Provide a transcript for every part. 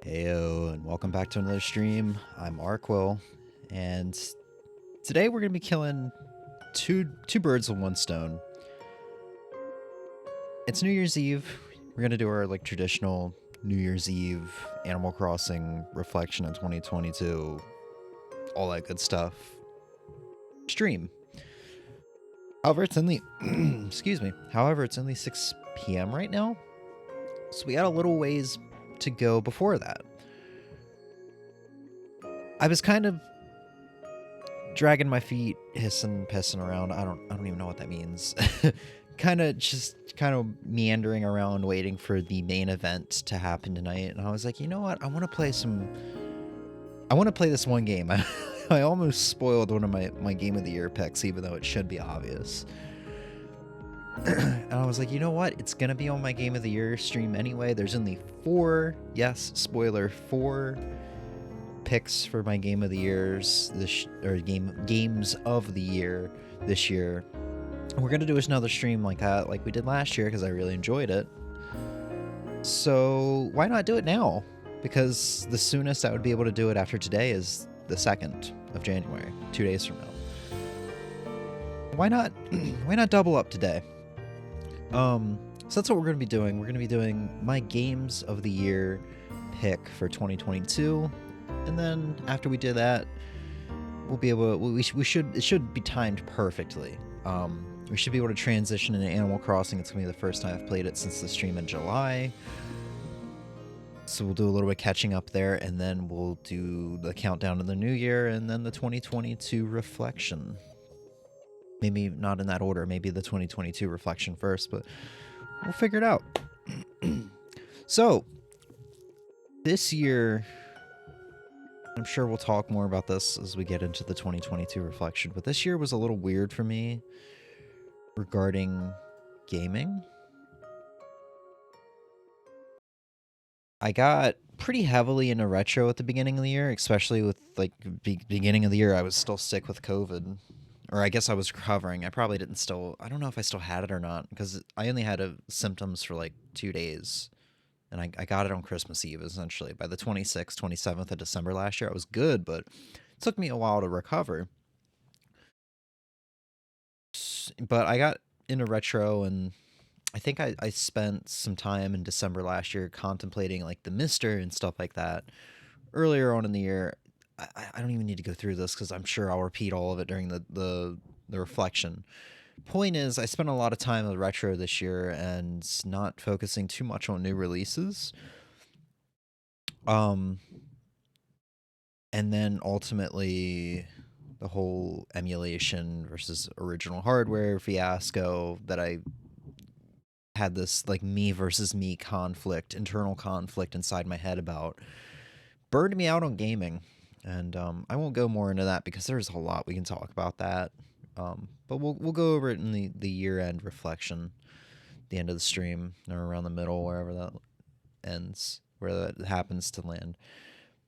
Heyo, and welcome back to another stream. I'm Arrquil, and today we're gonna be killing two birds with one stone. It's New Year's Eve. We're gonna do our traditional New Year's Eve Animal Crossing reflection of 2022, all that good stuff. Stream. However, it's only excuse me. However, it's only 6 p.m. right now, so we got a little ways to go before that. I was kind of dragging my feet, hissing, pissing around. I don't even know what that means. kind of meandering around, waiting for the main event to happen tonight. And I was like, you know what? I want to play this one game. I almost spoiled one of my Game of the Year picks, even though it should be obvious. And I was like, you know what? It's going to be on my Game of the Year stream anyway. There's only 4, yes, spoiler, 4 picks for my Game of the Years, games of the year this year. And we're going to do another stream like that, like we did last year, because I really enjoyed it. So why not do it now? Because the soonest I would be able to do it after today is the 2nd of January, 2 days from now. Why not double up today? So that's what we're going to be doing. We're going to be doing my Games of the Year pick for 2022. And then after we do that, we'll be able to, it should be timed perfectly. We should be able to transition into Animal Crossing. It's going to be the first time I've played it since the stream in July. So we'll do a little bit catching up there, and then we'll do the countdown to the new year, and then the 2022 reflection. Maybe not in that order, maybe the 2022 reflection first, but we'll figure it out. So, this year, I'm sure we'll talk more about this as we get into the 2022 reflection, but this year was a little weird for me regarding gaming. I got pretty heavily into retro at the beginning of the year, especially with beginning of the year I was still sick with COVID. Or I guess I was recovering. I probably didn't still... I don't know if I still had it or not, because I only had symptoms for like 2 days. And I got it on Christmas Eve, essentially. By the 26th, 27th of December last year, I was good, but it took me a while to recover. But I got into retro, and I think I spent some time in December last year contemplating like the Mister and stuff like that. Earlier on in the year... I don't even need to go through this because I'm sure I'll repeat all of it during the reflection. Point is, I spent a lot of time with retro this year and not focusing too much on new releases. And then ultimately the whole emulation versus original hardware fiasco that I had this like me versus me conflict, internal conflict inside my head about, burned me out on gaming. And I won't go more into that because there's a lot we can talk about that. But we'll go over it in the year-end reflection, the end of the stream, or around the middle, wherever that ends, where that happens to land.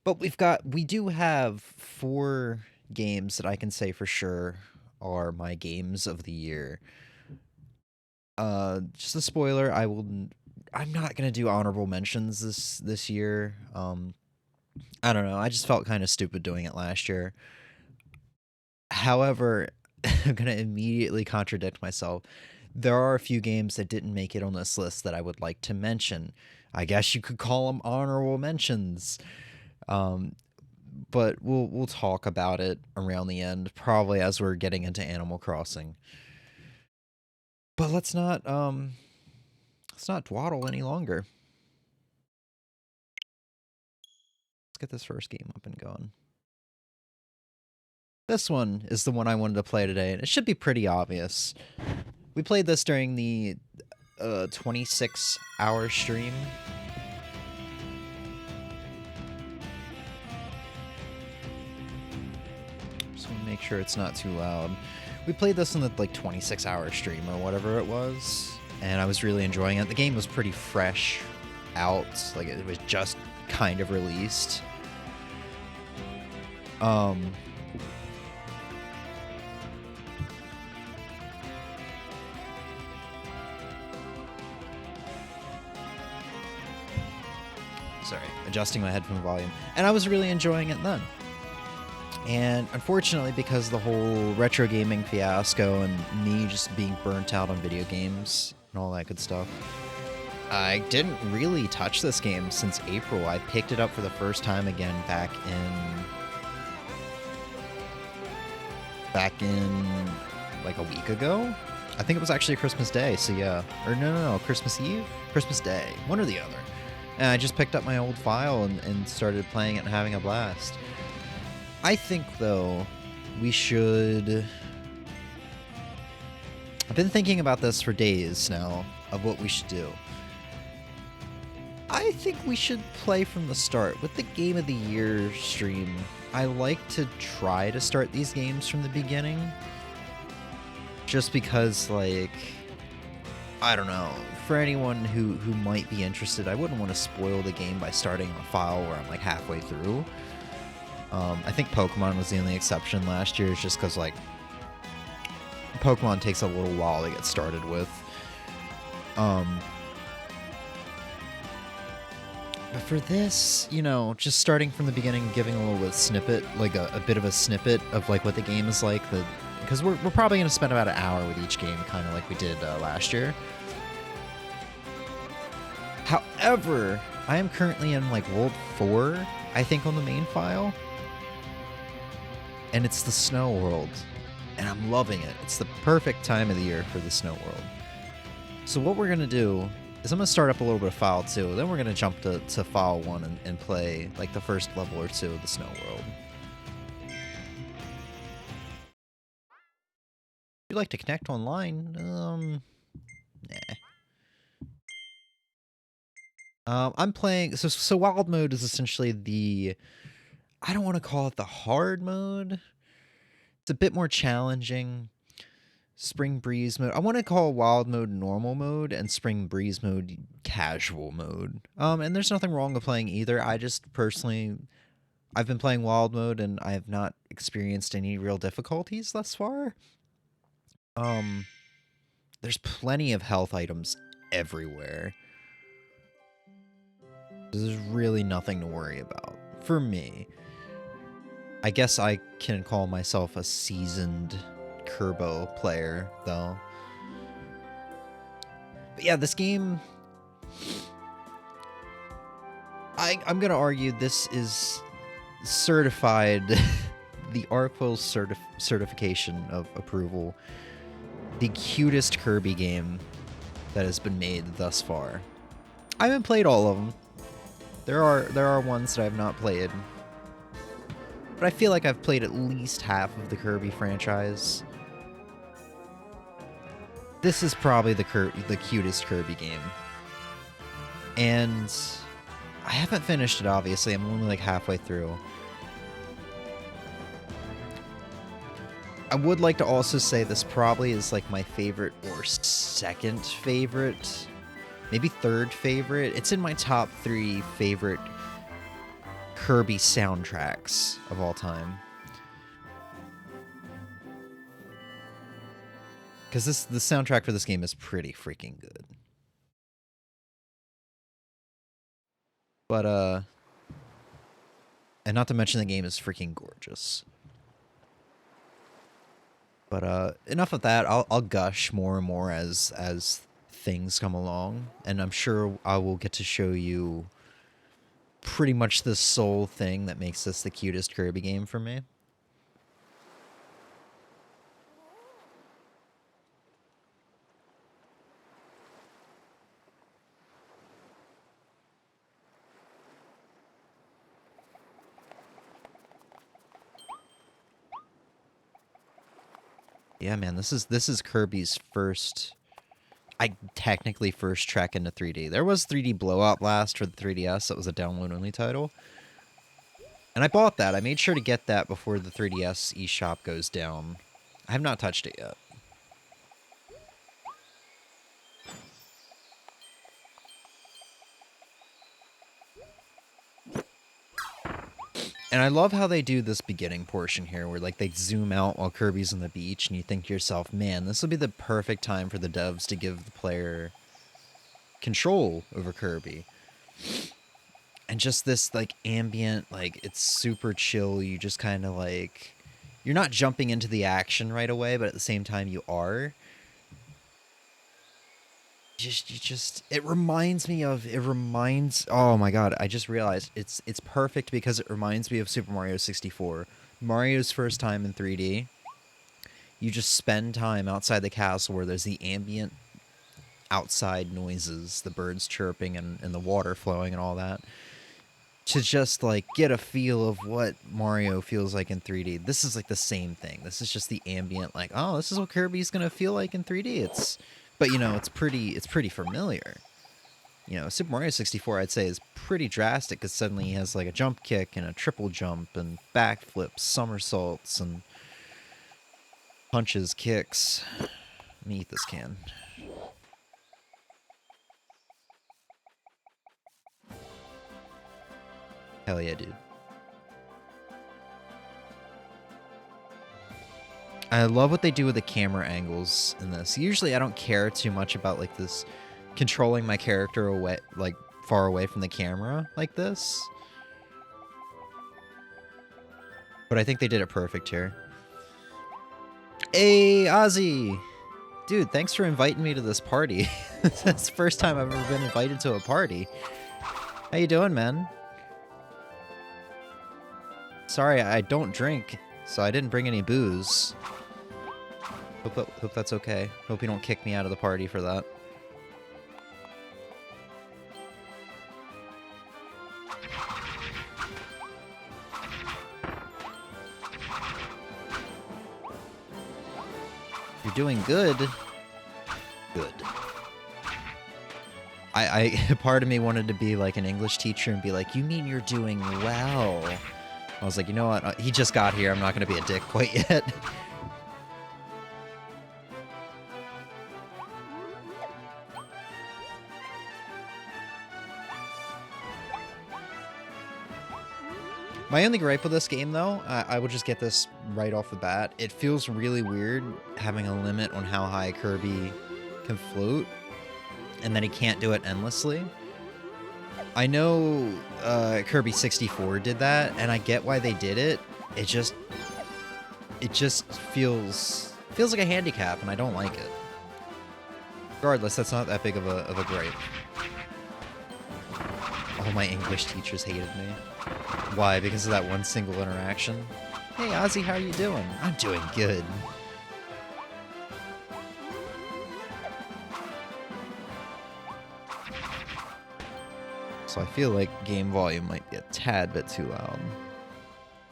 But we do have 4 games that I can say for sure are my games of the year. Just a spoiler, I'm not gonna do honorable mentions this year. I don't know. I just felt kind of stupid doing it last year. However, I'm going to immediately contradict myself. There are a few games that didn't make it on this list that I would like to mention. I guess you could call them honorable mentions. But we'll talk about it around the end, probably as we're getting into Animal Crossing. But let's not dawdle any longer. Get this first game up and going. This one is the one I wanted to play today, and it should be pretty obvious. We played this during the 26-hour stream. Just want to make sure it's not too loud. We played this in the 26-hour stream or whatever it was, and I was really enjoying it. The game was pretty fresh out, like it was just kind of released. adjusting my headphone volume, and I was really enjoying it then. And unfortunately, because of the whole retro gaming fiasco and me just being burnt out on video games and all that good stuff, I didn't really touch this game since April. I picked it up for the first time again back in like a week ago. I think it was actually Christmas Day, so yeah. Or no, Christmas Eve? Christmas Day, one or the other. And I just picked up my old file and started playing it and having a blast. I think, though, we should... I've been thinking about this for days now, of what we should do. I think we should play from the start. With the Game of the Year stream, I like to try to start these games from the beginning. Just because, like, I don't know, for anyone who might be interested, I wouldn't want to spoil the game by starting a file where I'm, like, halfway through. I think Pokemon was the only exception last year, just because, like, Pokemon takes a little while to get started with. But for this, you know, just starting from the beginning, giving a little bit of snippet, like a bit of a snippet of, like, what the game is like, because we're probably going to spend about an hour with each game, kind of like we did last year. However, I am currently in, like, World 4, I think, on the main file. And it's the Snow World. And I'm loving it. It's the perfect time of the year for the Snow World. So what we're going to do is I'm going to start up a little bit of File 2. Then we're going to jump to File 1 and play, like, the first level or two of the Snow World. If you'd like to connect online, nah. I'm playing... So Wild Mode is essentially the... I don't want to call it the hard mode. It's a bit more challenging. Spring Breeze mode. I want to call Wild Mode normal mode and Spring Breeze mode casual mode. And there's nothing wrong with playing either. I just personally... I've been playing Wild Mode and I have not experienced any real difficulties thus far. There's plenty of health items everywhere. There's really nothing to worry about. For me. I guess I can call myself a seasoned Kirby player, though. But yeah, this game... I'm gonna argue this is certified... the Arrquil certification of approval. The cutest Kirby game that has been made thus far. I haven't played all of them. There are ones that I have not played. But I feel like I've played at least half of the Kirby franchise. This is probably the cutest Kirby game. And I haven't finished it, obviously. I'm only like halfway through. I would like to also say this probably is like my favorite or second favorite, maybe third favorite. It's in my top 3 favorite Kirby soundtracks of all time. Because the soundtrack for this game is pretty freaking good. But, and not to mention the game is freaking gorgeous. But, enough of that. I'll gush more and more as things come along. And I'm sure I will get to show you pretty much the sole thing that makes this the cutest Kirby game for me. Yeah, man, this is Kirby's first... technically first trek into 3D. There was 3D Blowout Blast for the 3DS. That was a download-only title. And I bought that. I made sure to get that before the 3DS eShop goes down. I have not touched it yet. And I love how they do this beginning portion here, where like they zoom out while Kirby's on the beach, and you think to yourself, man, this will be the perfect time for the devs to give the player control over Kirby. And just this, like, ambient, like, it's super chill. You just kind of, like... You're not jumping into the action right away, but at the same time you are. It reminds me of... Oh my god, I just realized. It's perfect because it reminds me of Super Mario 64. Mario's first time in 3D. You just spend time outside the castle where there's the ambient outside noises, the birds chirping and the water flowing and all that, to just, like, get a feel of what Mario feels like in 3D. This is, like, the same thing. This is just the ambient, like, oh, this is what Kirby's gonna feel like in 3D. But, you know, it's pretty familiar. You know, Super Mario 64, I'd say, is pretty drastic, because suddenly he has, like, a jump kick and a triple jump and backflips, somersaults, and punches, kicks. Let me eat this can. Hell yeah, dude. I love what they do with the camera angles in this. Usually I don't care too much about, like, this controlling my character away, like, far away from the camera like this. But I think they did it perfect here. Hey, Ozzy! Dude, thanks for inviting me to this party. That's the first time I've ever been invited to a party. How you doing, man? Sorry, I don't drink, so I didn't bring any booze. Hope that's okay. Hope you don't kick me out of the party for that. You're doing good. Good. Part of me wanted to be like an English teacher and be like, you mean you're doing well? I was like, you know what? He just got here. I'm not going to be a dick quite yet. My only gripe with this game, though, I will just get this right off the bat. It feels really weird having a limit on how high Kirby can float, and then he can't do it endlessly. I know Kirby 64 did that, and I get why they did it. It just feels like a handicap, and I don't like it. Regardless, that's not that big of a gripe. All my English teachers hated me. Why? Because of that one single interaction? Hey, Ozzy, how are you doing? I'm doing good. So I feel like game volume might be a tad bit too loud.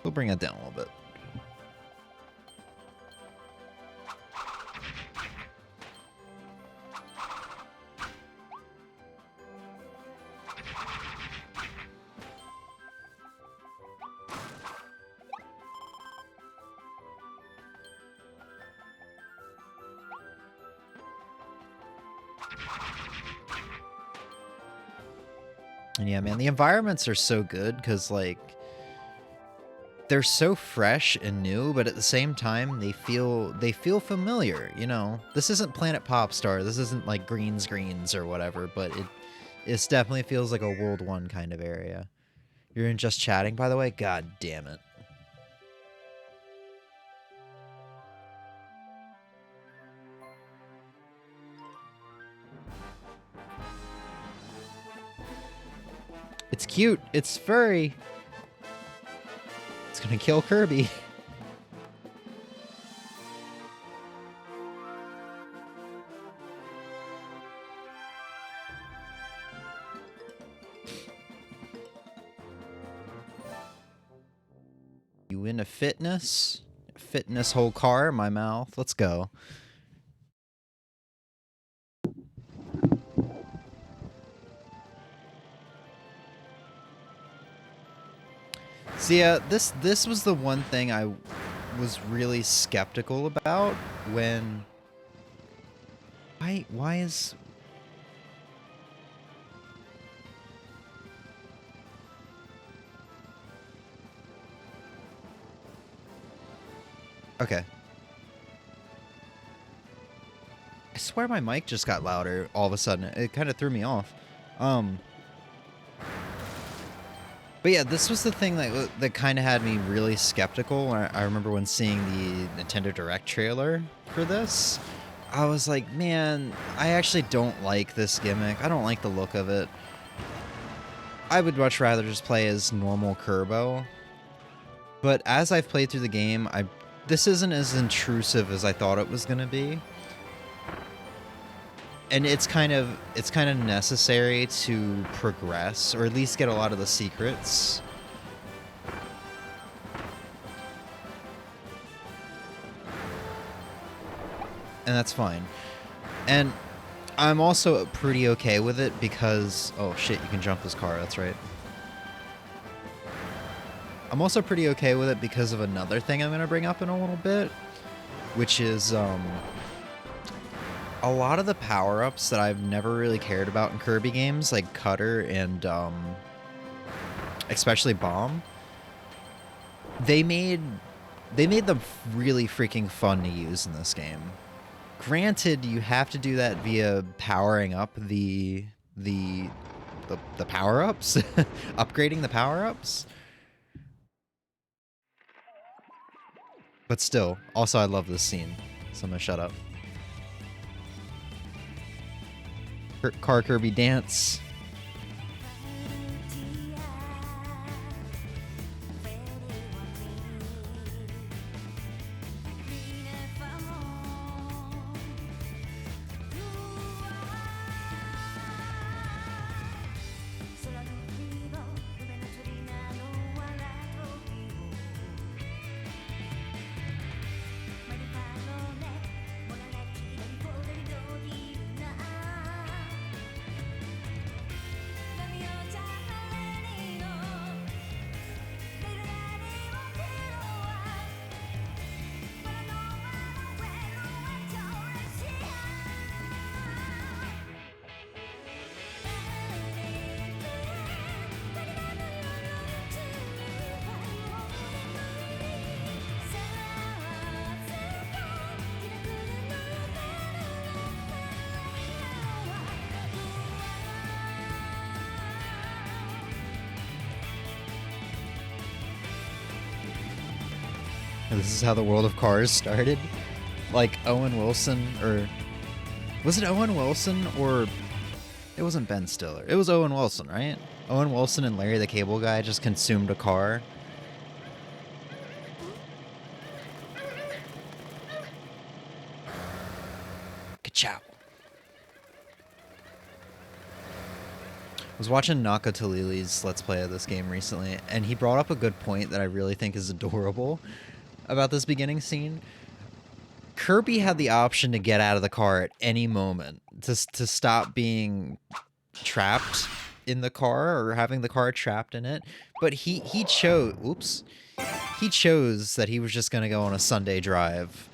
We'll bring it down a little bit. And yeah, man, the environments are so good because, like, they're so fresh and new, but at the same time, they feel familiar, you know? This isn't Planet Popstar, this isn't, like, Greens or whatever, but it definitely feels like a World 1 kind of area. You're in just chatting, by the way? God damn it. It's cute. It's furry. It's gonna kill Kirby. You win a fitness? Fitness whole car in my mouth. Let's go. See, this was the one thing I was really skeptical about when... Why is... Okay. I swear my mic just got louder all of a sudden. It kind of threw me off. But yeah, this was the thing that kind of had me really skeptical. I remember when seeing the Nintendo Direct trailer for this, I was like, man, I actually don't like this gimmick. I don't like the look of it. I would much rather just play as normal Kirby. But as I've played through the game, this isn't as intrusive as I thought it was going to be. And it's kind of necessary to progress, or at least get a lot of the secrets. And that's fine. And I'm also pretty okay with it because... Oh shit, you can jump this car, that's right. I'm also pretty okay with it because of another thing I'm going to bring up in a little bit, which is a lot of the power-ups that I've never really cared about in Kirby games, like Cutter and especially Bomb, they made them really freaking fun to use in this game. Granted, you have to do that via powering up the power-ups, upgrading the power-ups. But still, also I love this scene, so I'm gonna shut up. Car Kirby dance. This is how the world of cars started. Like Owen Wilson, or was it Owen Wilson, or it wasn't Ben Stiller. It was Owen Wilson, right? Owen Wilson and Larry the Cable Guy just consumed a car. Ka-chow. I was watching Naka Talili's Let's Play of this game recently, and he brought up a good point that I really think is adorable about this beginning scene. Kirby had the option to get out of the car at any moment, to stop being trapped in the car or having the car trapped in it, but he chose, oops, he chose that he was just going to go on a Sunday drive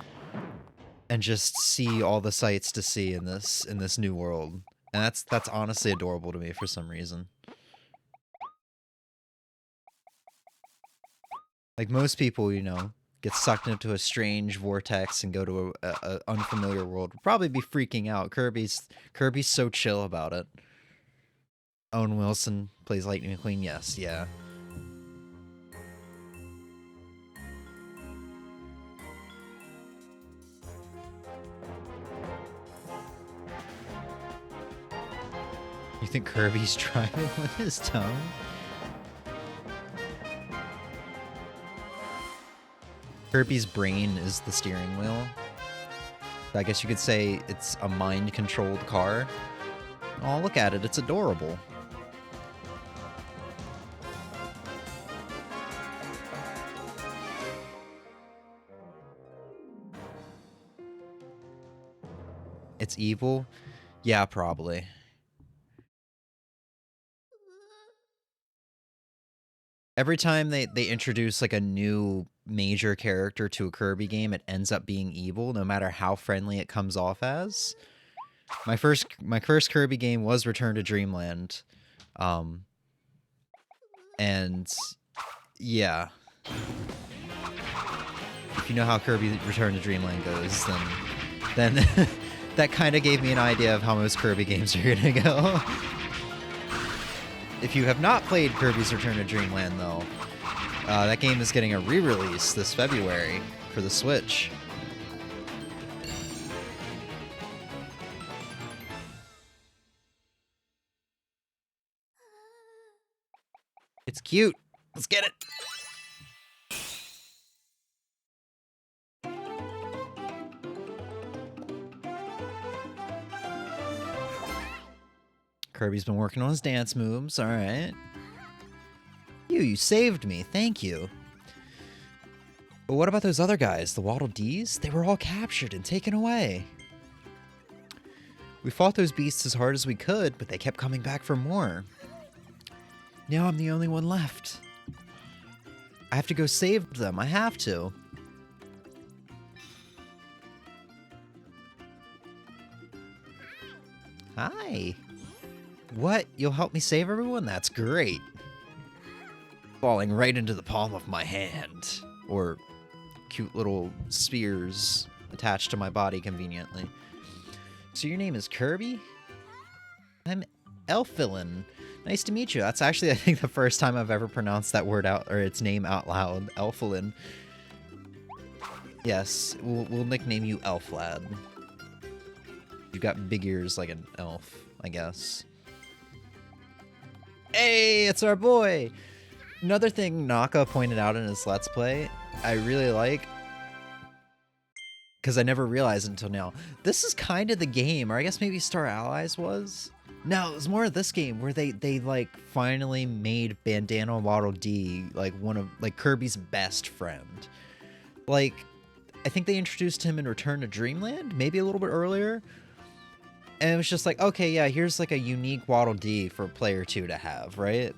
and just see all the sights to see in this new world. And that's honestly adorable to me for some reason. Like most people, you know, get sucked into a strange vortex and go to a unfamiliar world, would probably be freaking out. Kirby's so chill about it. Owen Wilson plays Lightning McQueen, yes, yeah. You think Kirby's driving with his tongue? Kirby's brain is the steering wheel. I guess you could say it's a mind-controlled car. Oh, look at it. It's adorable. It's evil? Yeah, probably. Every time they introduce like a new major character to a Kirby game, it ends up being evil, no matter how friendly it comes off as. My first Kirby game was Return to Dreamland. And yeah. If you know how Kirby Return to Dreamland goes, then that kind of gave me an idea of how most Kirby games are gonna go. If you have not played Kirby's Return to Dreamland, though, that game is getting a re-release this February for the Switch. It's cute. Let's get it. Kirby's been working on his dance moves. All right. You saved me. Thank you. But what about those other guys, the Waddle Dees? They were all captured and taken away. We fought those beasts as hard as we could, but they kept coming back for more. Now I'm the only one left. I have to go save them. I have to. Hi. What? You'll help me save everyone? That's great. Falling right into the palm of my hand. Or cute little spears attached to my body conveniently. So your name is Kirby? I'm Elfilin. Nice to meet you. That's actually, I think, the first time I've ever pronounced that word out, or its name out loud. Elfilin. Yes, we'll nickname you Elf Lad. You've got big ears like an elf, I guess. Hey, it's our boy! Another thing Naka pointed out in his Let's Play, I really like, because I never realized until now. This is kind of the game, or I guess maybe Star Allies was? No, it was more of this game where they like finally made Bandana Waddle Dee like one of like Kirby's best friend. Like, I think they introduced him in Return to Dreamland, maybe a little bit earlier. And it was just like, okay, yeah, here's like a unique Waddle Dee for player 2 to have, right?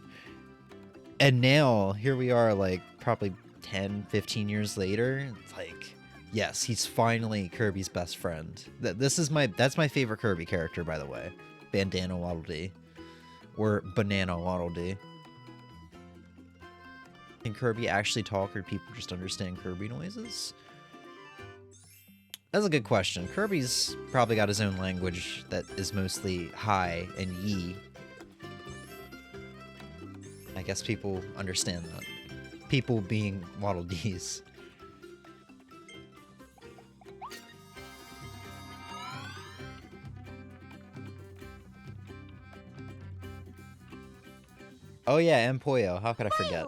And now, here we are, like, probably 10, 15 years later. It's like, yes, he's finally Kirby's best friend. That's my favorite Kirby character, by the way. Bandana Waddle Dee. Or Banana Waddle Dee. Can Kirby actually talk, or do people just understand Kirby noises? That's a good question. Kirby's probably got his own language that is mostly hi and ye. I guess people understand that. People being Waddle Dees. Oh yeah, Empoyo. How could I forget?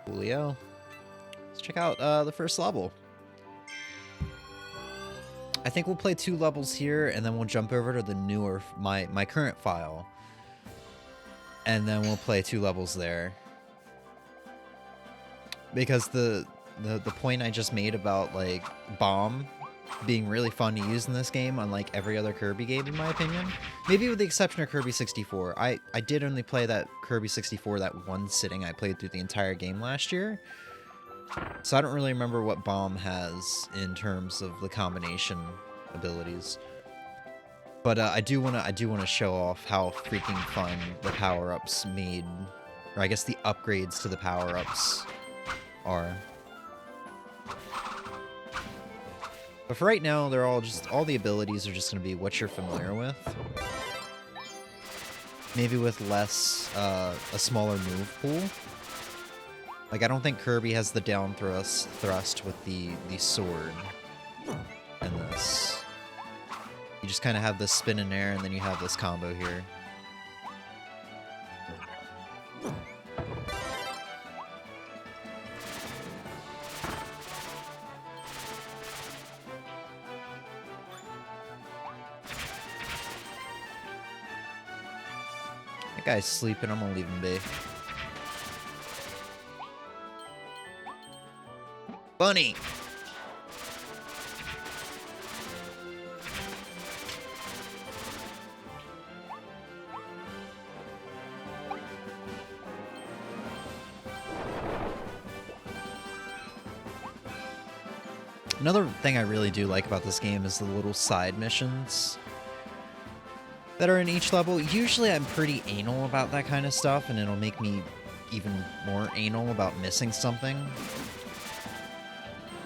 Coolio. Let's check out the first level. I think we'll play 2 levels here, and then we'll jump over to the newer, my current file. And then we'll play 2 levels there. Because the point I just made about, like, Bomb being really fun to use in this game, unlike every other Kirby game, in my opinion. Maybe with the exception of Kirby 64. I did only play that Kirby 64 that one sitting. I played through the entire game last year. So I don't really remember what Bomb has in terms of the combination abilities. But I do wanna show off how freaking fun the power-ups made, or I guess the upgrades to the power-ups are. But for right now, they're all the abilities are just going to be what you're familiar with. Maybe with less, a smaller move pool. Like, I don't think Kirby has the down thrust with the sword in this. You just kind of have this spin in air, and then you have this combo here. Guy's sleeping, I'm gonna leave him be. Bunny! Another thing I really do like about this game is the little side missions. that are in each level. Usually I'm pretty anal about that kind of stuff, and it'll make me even more anal about missing something.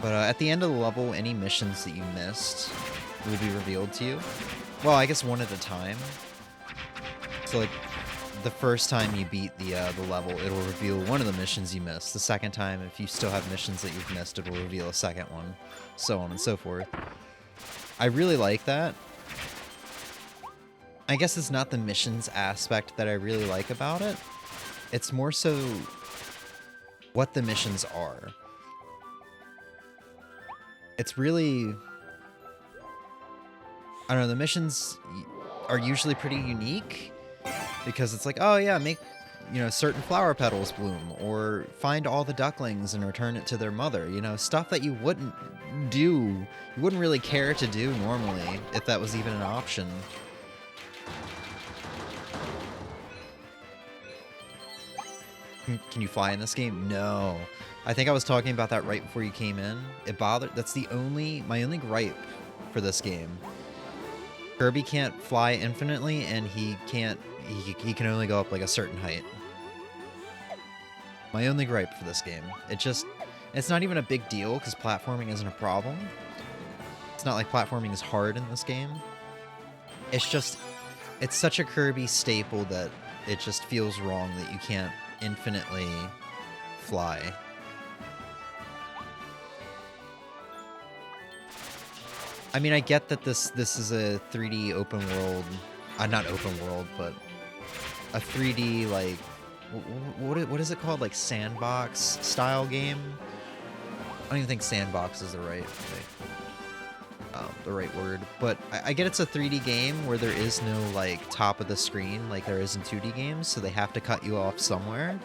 But at the end of the level, any missions that you missed will be revealed to you. Well, I guess one at a time. So, like, the first time you beat the level, it'll reveal one of the missions you missed. The second time, if you still have missions that you've missed, it'll reveal a second one. So on and so forth. I really like that. I guess it's not the missions aspect that I really like about it. It's more so what the missions are. It's really... I don't know, the missions are usually pretty unique, because it's like, oh yeah, make, you know, certain flower petals bloom, or find all the ducklings and return it to their mother, you know, stuff that you wouldn't do, you wouldn't really care to do normally, if that was even an option. Can you fly in this game? No. I think I was talking about that right before you came in. That's my only gripe for this game. Kirby can't fly infinitely, and he can only go up like a certain height. My only gripe for this game. It's not even a big deal, because platforming isn't a problem. It's not like platforming is hard in this game. It's such a Kirby staple that it just feels wrong that you can't infinitely fly. I mean, I get that this is a 3D open world, not open world, but a 3D, like, what is it called? Like, sandbox style game? I don't even think sandbox is the right word, but I get it's a 3D game where there is no, like, top of the screen like there is in 2D games, so they have to cut you off somewhere.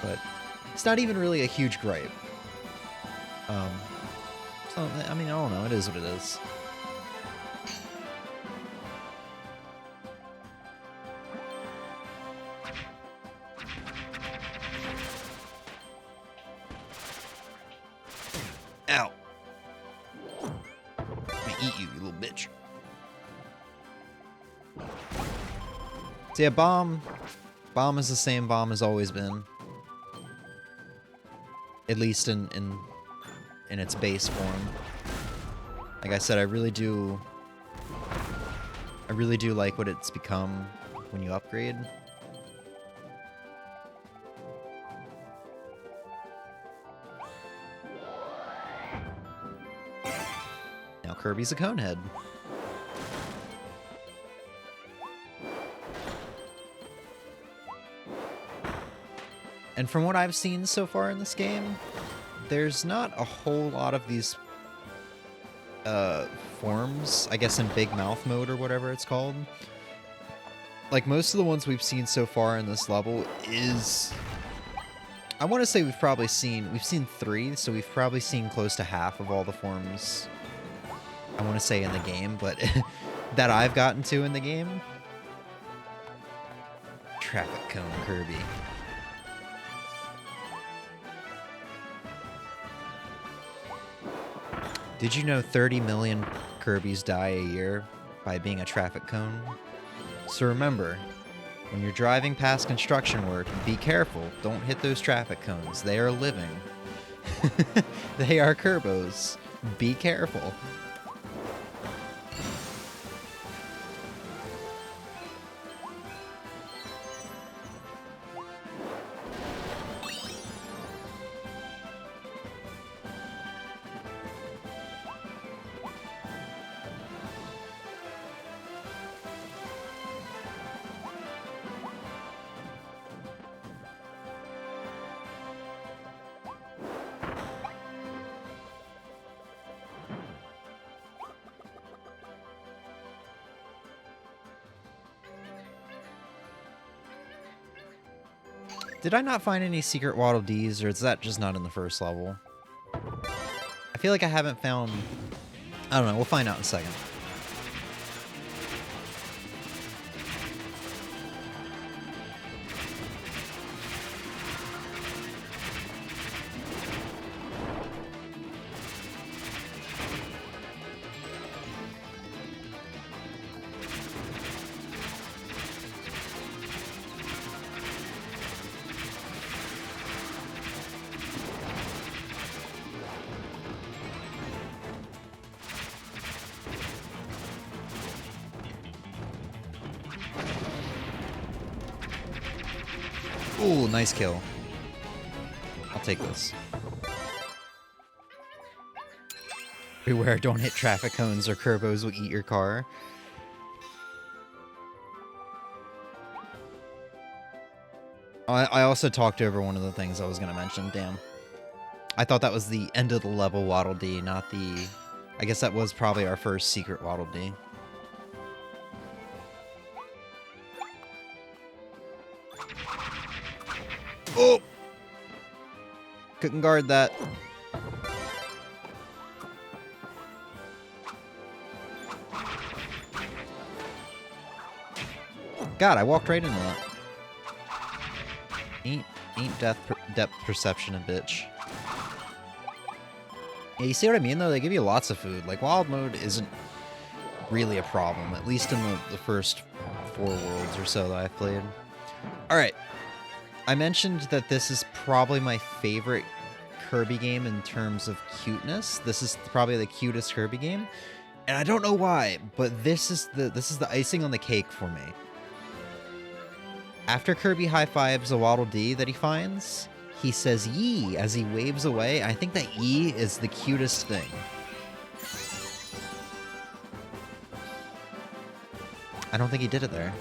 But it's not even really a huge gripe. So, I mean, I don't know, it is what it is. Ow! I'm gonna eat you, you little bitch. So yeah, bomb is the same bomb as always been. At least in its base form. Like I said, I really do like what it's become when you upgrade. Now Kirby's a Conehead. And from what I've seen so far in this game, there's not a whole lot of these forms, I guess in Big Mouth mode or whatever it's called. Like, most of the ones we've seen so far in this level is... I want to say we've seen 3, so we've probably seen close to half of all the forms, I want to say, in the game, but that I've gotten to in the game. Traffic cone Kirby. Did you know 30 million Kirbys die a year by being a traffic cone? So remember, when you're driving past construction work, be careful. Don't hit those traffic cones. They are living. They are Kerbos. Be careful. Did I not find any secret Waddle Dees, or is that just not in the first level? I feel like I haven't found... I don't know, we'll find out in a second. Ooh, nice kill. I'll take this. Beware, don't hit traffic cones or Kerbos will eat your car. I also talked over one of the things I was going to mention. Damn. I thought that was the end of the level Waddle Dee, not the... I guess that was probably our first secret Waddle Dee. Oh! Couldn't guard that. God, I walked right into that. Ain't depth perception a bitch. Yeah, you see what I mean, though? They give you lots of food. Like, wild mode isn't really a problem, at least in the first 4 worlds or so that I've played. Alright. I mentioned that this is probably my favorite Kirby game in terms of cuteness. This is probably the cutest Kirby game. And I don't know why, but this is the icing on the cake for me. After Kirby high-fives a Waddle Dee that he finds, he says "yee" as he waves away. I think that "yee" is the cutest thing. I don't think he did it there.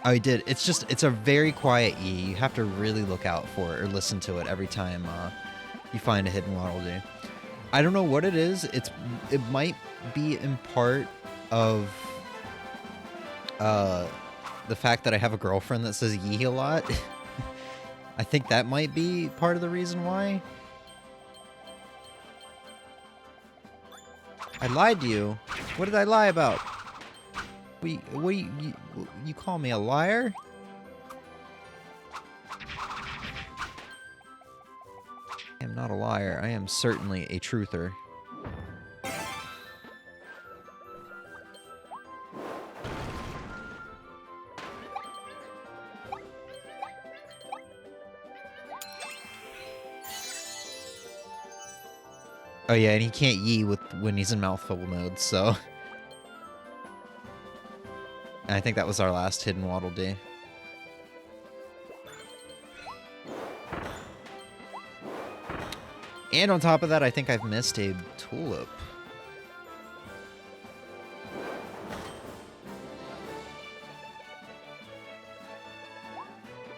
Oh, he did. It's a very quiet "yee." You have to really look out for it or listen to it every time you find a hidden Waddle Dee. I don't know what it is. It might be in part of the fact that I have a girlfriend that says "yee" a lot. I think that might be part of the reason why. I lied to you. What did I lie about? You call me a liar? I am not a liar. I am certainly a truther. Oh yeah, and he can't yee when he's in mouthful mode, so... And I think that was our last hidden Waddle Dee. And on top of that, I think I've missed a tulip.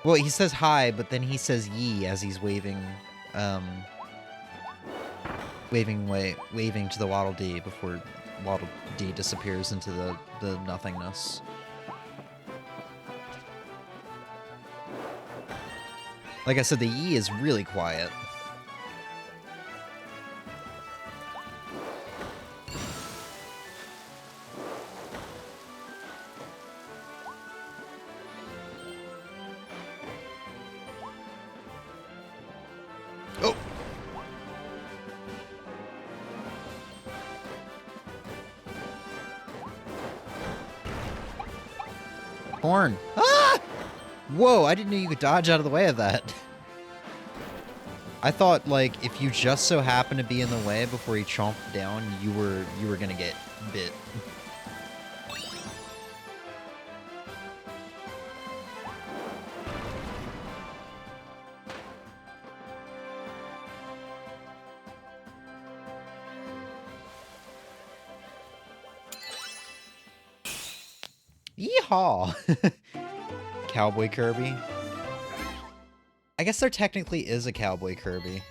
Well, he says hi, but then he says "yee" as he's waving, waving to the Waddle Dee before Waddle Dee disappears into the nothingness. Like I said, the "yee" is really quiet. Oh! Horn. Ah! Whoa, I didn't know you could dodge out of the way of that. I thought, like, if you just so happened to be in the way before he chomped down, you were gonna get bit. Yeehaw! Cowboy Kirby. I guess there technically is a Cowboy Kirby.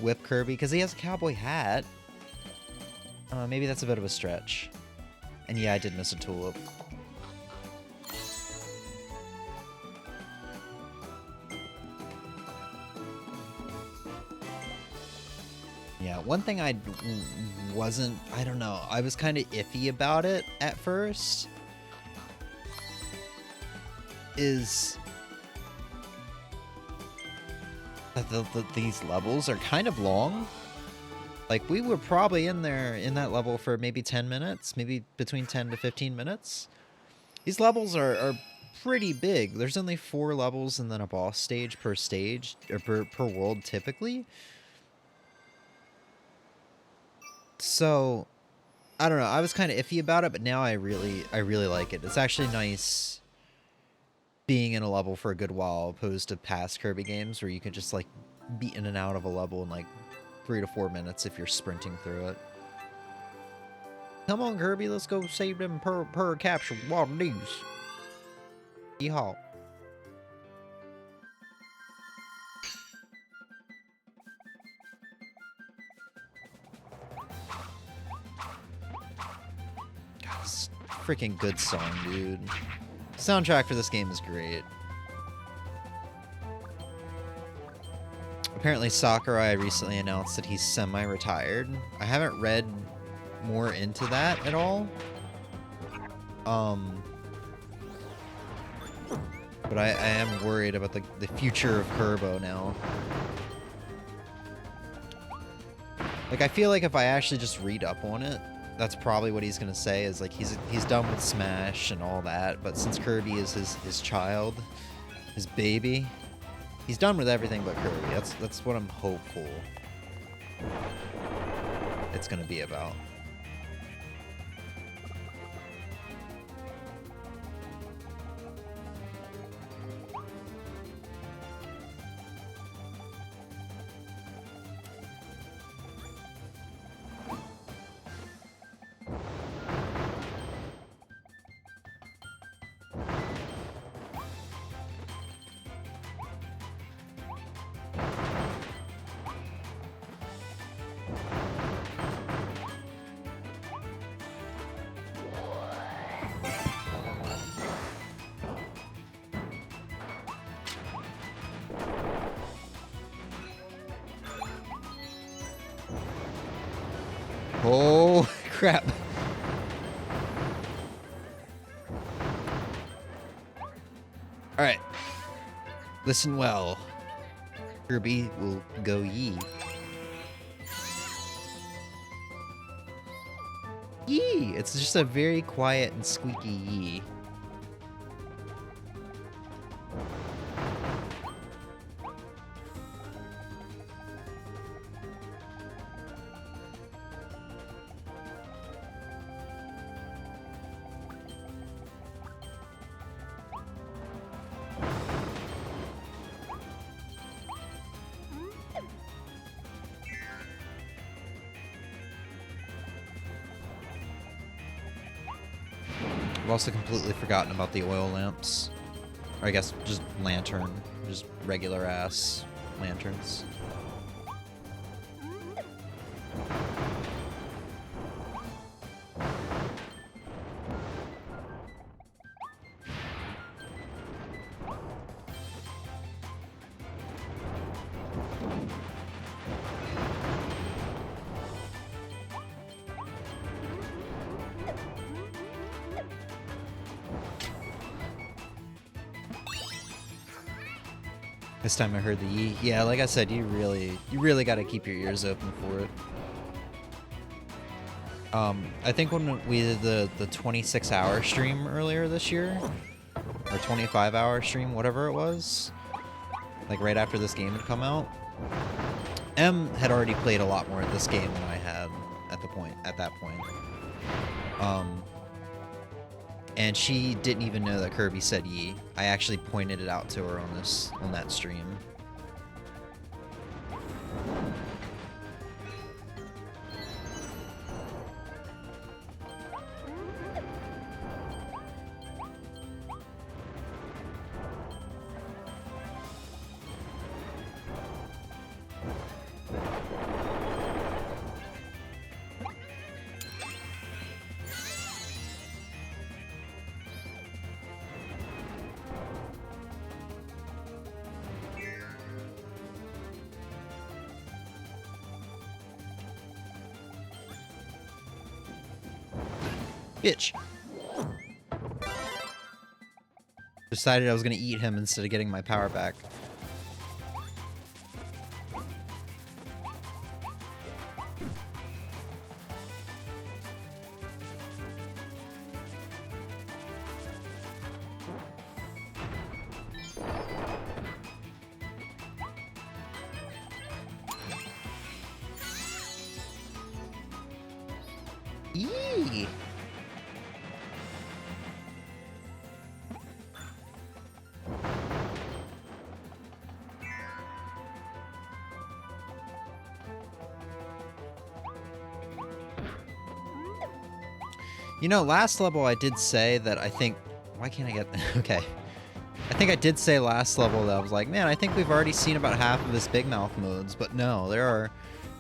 Whip Kirby, because he has a cowboy hat. Maybe that's a bit of a stretch. And yeah, I did miss a tulip. Yeah, one thing I don't know, I was kind of iffy about it at first. Is that these levels are kind of long. Like, we were probably in that level for maybe 10 minutes, maybe between 10 to 15 minutes. These levels are pretty big. There's only 4 levels and then a boss stage, or per world typically. So, I don't know. I was kind of iffy about it, but now I really like it. It's actually nice being in a level for a good while, opposed to past Kirby games where you can just like be in and out of a level in like 3 to 4 minutes if you're sprinting through it. Come on, Kirby, let's go save them per capture Water News. Yeehaw. God, this freaking good song, dude. Soundtrack for this game is great. Apparently Sakurai recently announced that he's semi-retired. I haven't read more into that at all. But I am worried about the future of Kirbo now. Like, I feel like if I actually just read up on it, that's probably what he's gonna say, is like he's done with Smash and all that, but since Kirby is his child, his baby, he's done with everything but Kirby. That's what I'm hopeful it's gonna be about. Oh, crap. Alright. Listen well. Kirby will go yee. Yee! It's just a very quiet and squeaky yee. I've also completely forgotten about the oil lamps. Or I guess just lantern. Just regular ass lanterns. This time I heard the yee. Yeah, like I said, you really got to keep your ears open for it. I think when we did the 26-hour stream earlier this year, or 25-hour stream, whatever it was, like right after this game had come out, M had already played a lot more of this game than I had at that point. And she didn't even know that Kirby said yee. I actually pointed it out to her on that stream. Bitch. Decided I was gonna eat him instead of getting my power back. Eee! You know, last level I did say that I think... Why can't I get... Okay. I think I did say last level that I was like, man, I think we've already seen about half of his Big Mouth modes, but no, there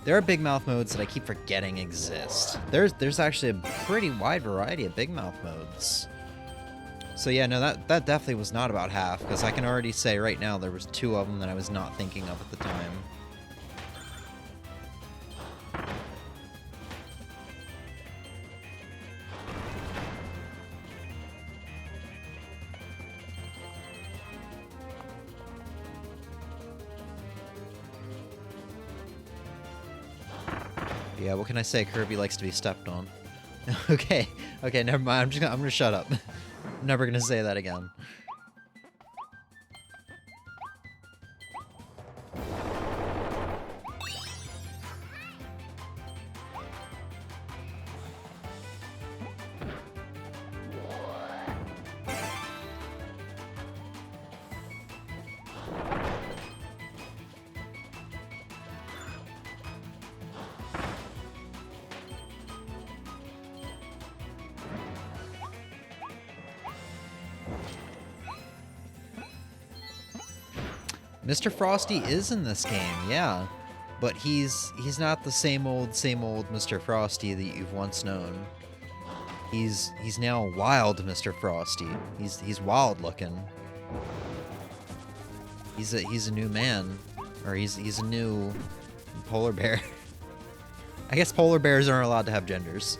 are Big Mouth modes that I keep forgetting exist. There's actually a pretty wide variety of Big Mouth modes. So yeah, no, that definitely was not about half, because I can already say right now there was 2 of them that I was not thinking of at the time. Yeah, what can I say? Kirby likes to be stepped on. Okay, never mind. I'm gonna shut up. I'm never gonna say that again. Mr. Frosty is in this game, yeah. But he's not the same old Mr. Frosty that you've once known. He's now wild Mr. Frosty. He's wild looking. He's a new man. Or he's a new polar bear. I guess polar bears aren't allowed to have genders.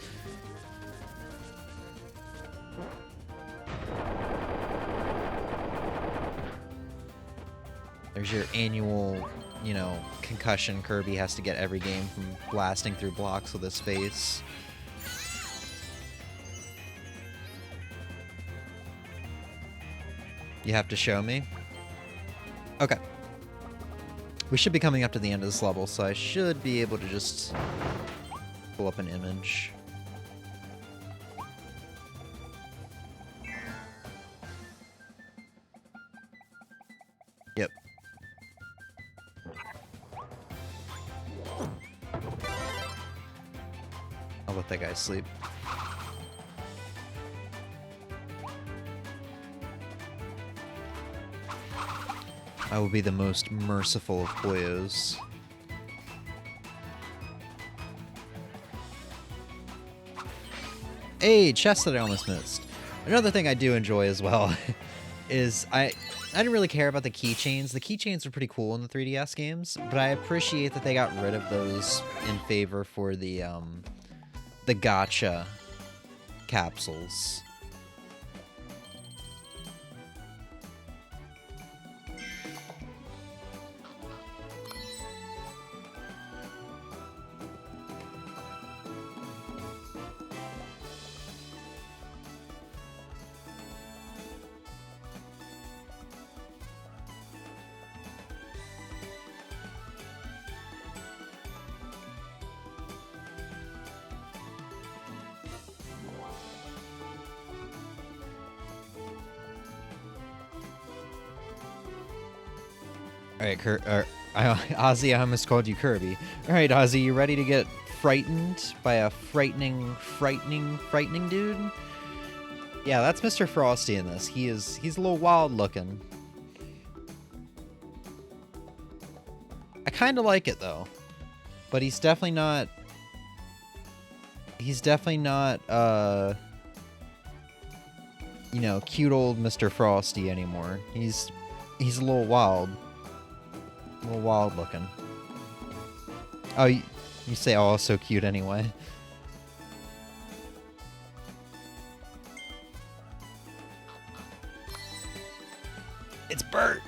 There's your annual, you know, concussion Kirby has to get every game from blasting through blocks with his face. You have to show me? Okay. We should be coming up to the end of this level, so I should be able to just pull up an image. Yep. I'll let that guy sleep. I will be the most merciful of Poyos. Hey, chest that I almost missed. Another thing I do enjoy as well is I didn't really care about the keychains. The keychains are pretty cool in the 3DS games, but I appreciate that they got rid of those in favor for the gacha capsules. Alright, Ozzy, I almost called you Kirby. Alright, Ozzy, you ready to get frightened by a frightening dude? Yeah, that's Mr. Frosty in this. He's a little wild looking. I kinda like it though. But he's definitely not you know, cute old Mr. Frosty anymore. He's a little wild. A little wild looking. Oh, you say, oh, so cute anyway. It's Bert!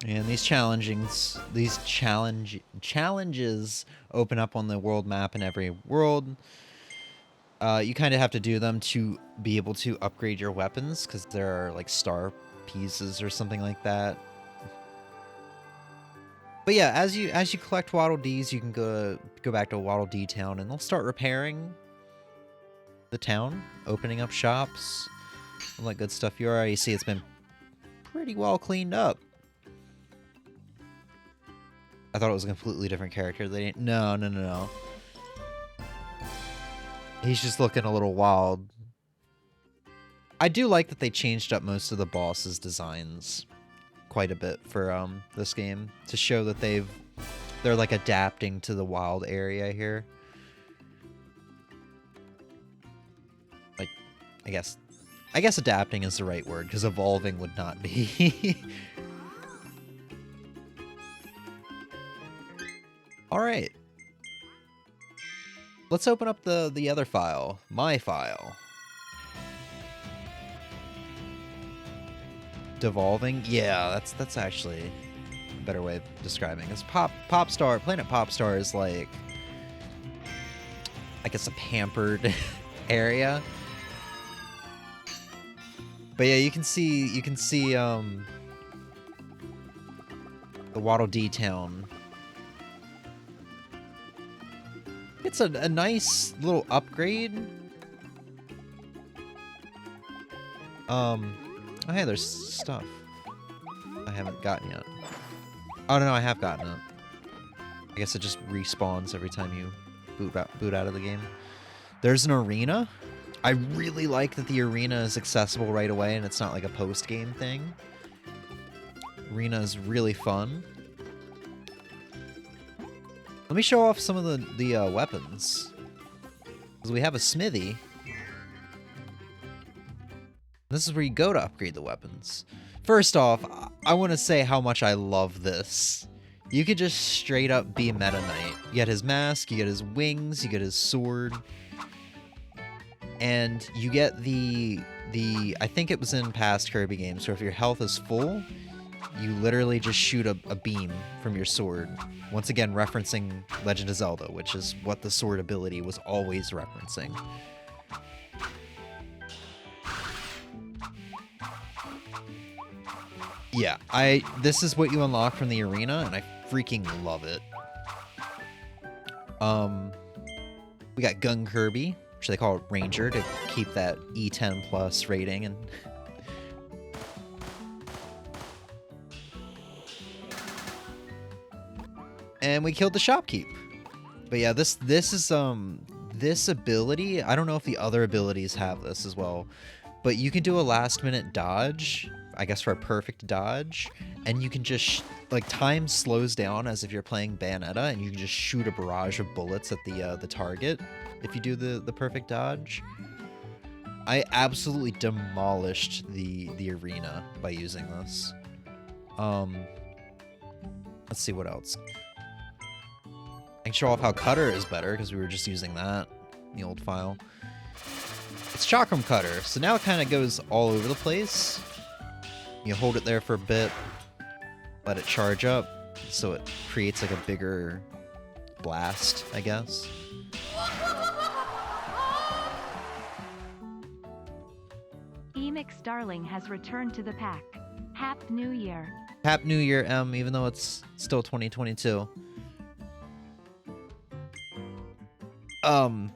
And these challenges open up on the world map in every world. You kind of have to do them to be able to upgrade your weapons, because there are like star pieces or something like that. But yeah, as you collect Waddle Dees, you can go back to Waddle Dee Town, and they'll start repairing the town, opening up shops, all that good stuff. You already see it's been pretty well cleaned up. I thought it was a completely different character. They didn't. No. He's just looking a little wild. I do like that they changed up most of the bosses' designs quite a bit for this game to show that they're like adapting to the wild area here. Like, I guess adapting is the right word, because evolving would not be. All right. Let's open up the other file, my file. Devolving? Yeah, that's actually a better way of describing it. Popstar, Planet Popstar is like, I guess, a pampered area. But yeah, you can see the Waddle Dee Town. It's a nice little upgrade. Oh hey, there's stuff I haven't gotten yet. Oh no, I have gotten it. I guess it just respawns every time you boot out of the game. There's an arena. I really like that the arena is accessible right away and it's not like a post-game thing. Arena is really fun. Let me show off some of the weapons. Because we have a smithy. This is where you go to upgrade the weapons. First off, I want to say how much I love this. You could just straight up be Meta Knight. You get his mask, you get his wings, you get his sword. And you get the I think it was in past Kirby games, so if your health is full, you literally just shoot a beam from your sword. Once again, referencing Legend of Zelda, which is what the sword ability was always referencing. Yeah, this is what you unlock from the arena, and I freaking love it. We got Gun Kirby, which they call it Ranger, to keep that E10 plus rating, and we killed the shopkeep. But yeah, this is this ability, I don't know if the other abilities have this as well, but you can do a last minute dodge, I guess for a perfect dodge, and you can just like time slows down as if you're playing Bayonetta, and you can just shoot a barrage of bullets at the target if you do the perfect dodge. I absolutely demolished the arena by using this. Let's see what else. I can show off how Cutter is better, because we were just using that in the old file. It's Chakram Cutter, so now it kind of goes all over the place. You hold it there for a bit, let it charge up, so it creates like a bigger blast, I guess. Emix Darling has returned to the pack. Happy New Year. Happy New Year, even though it's still 2022.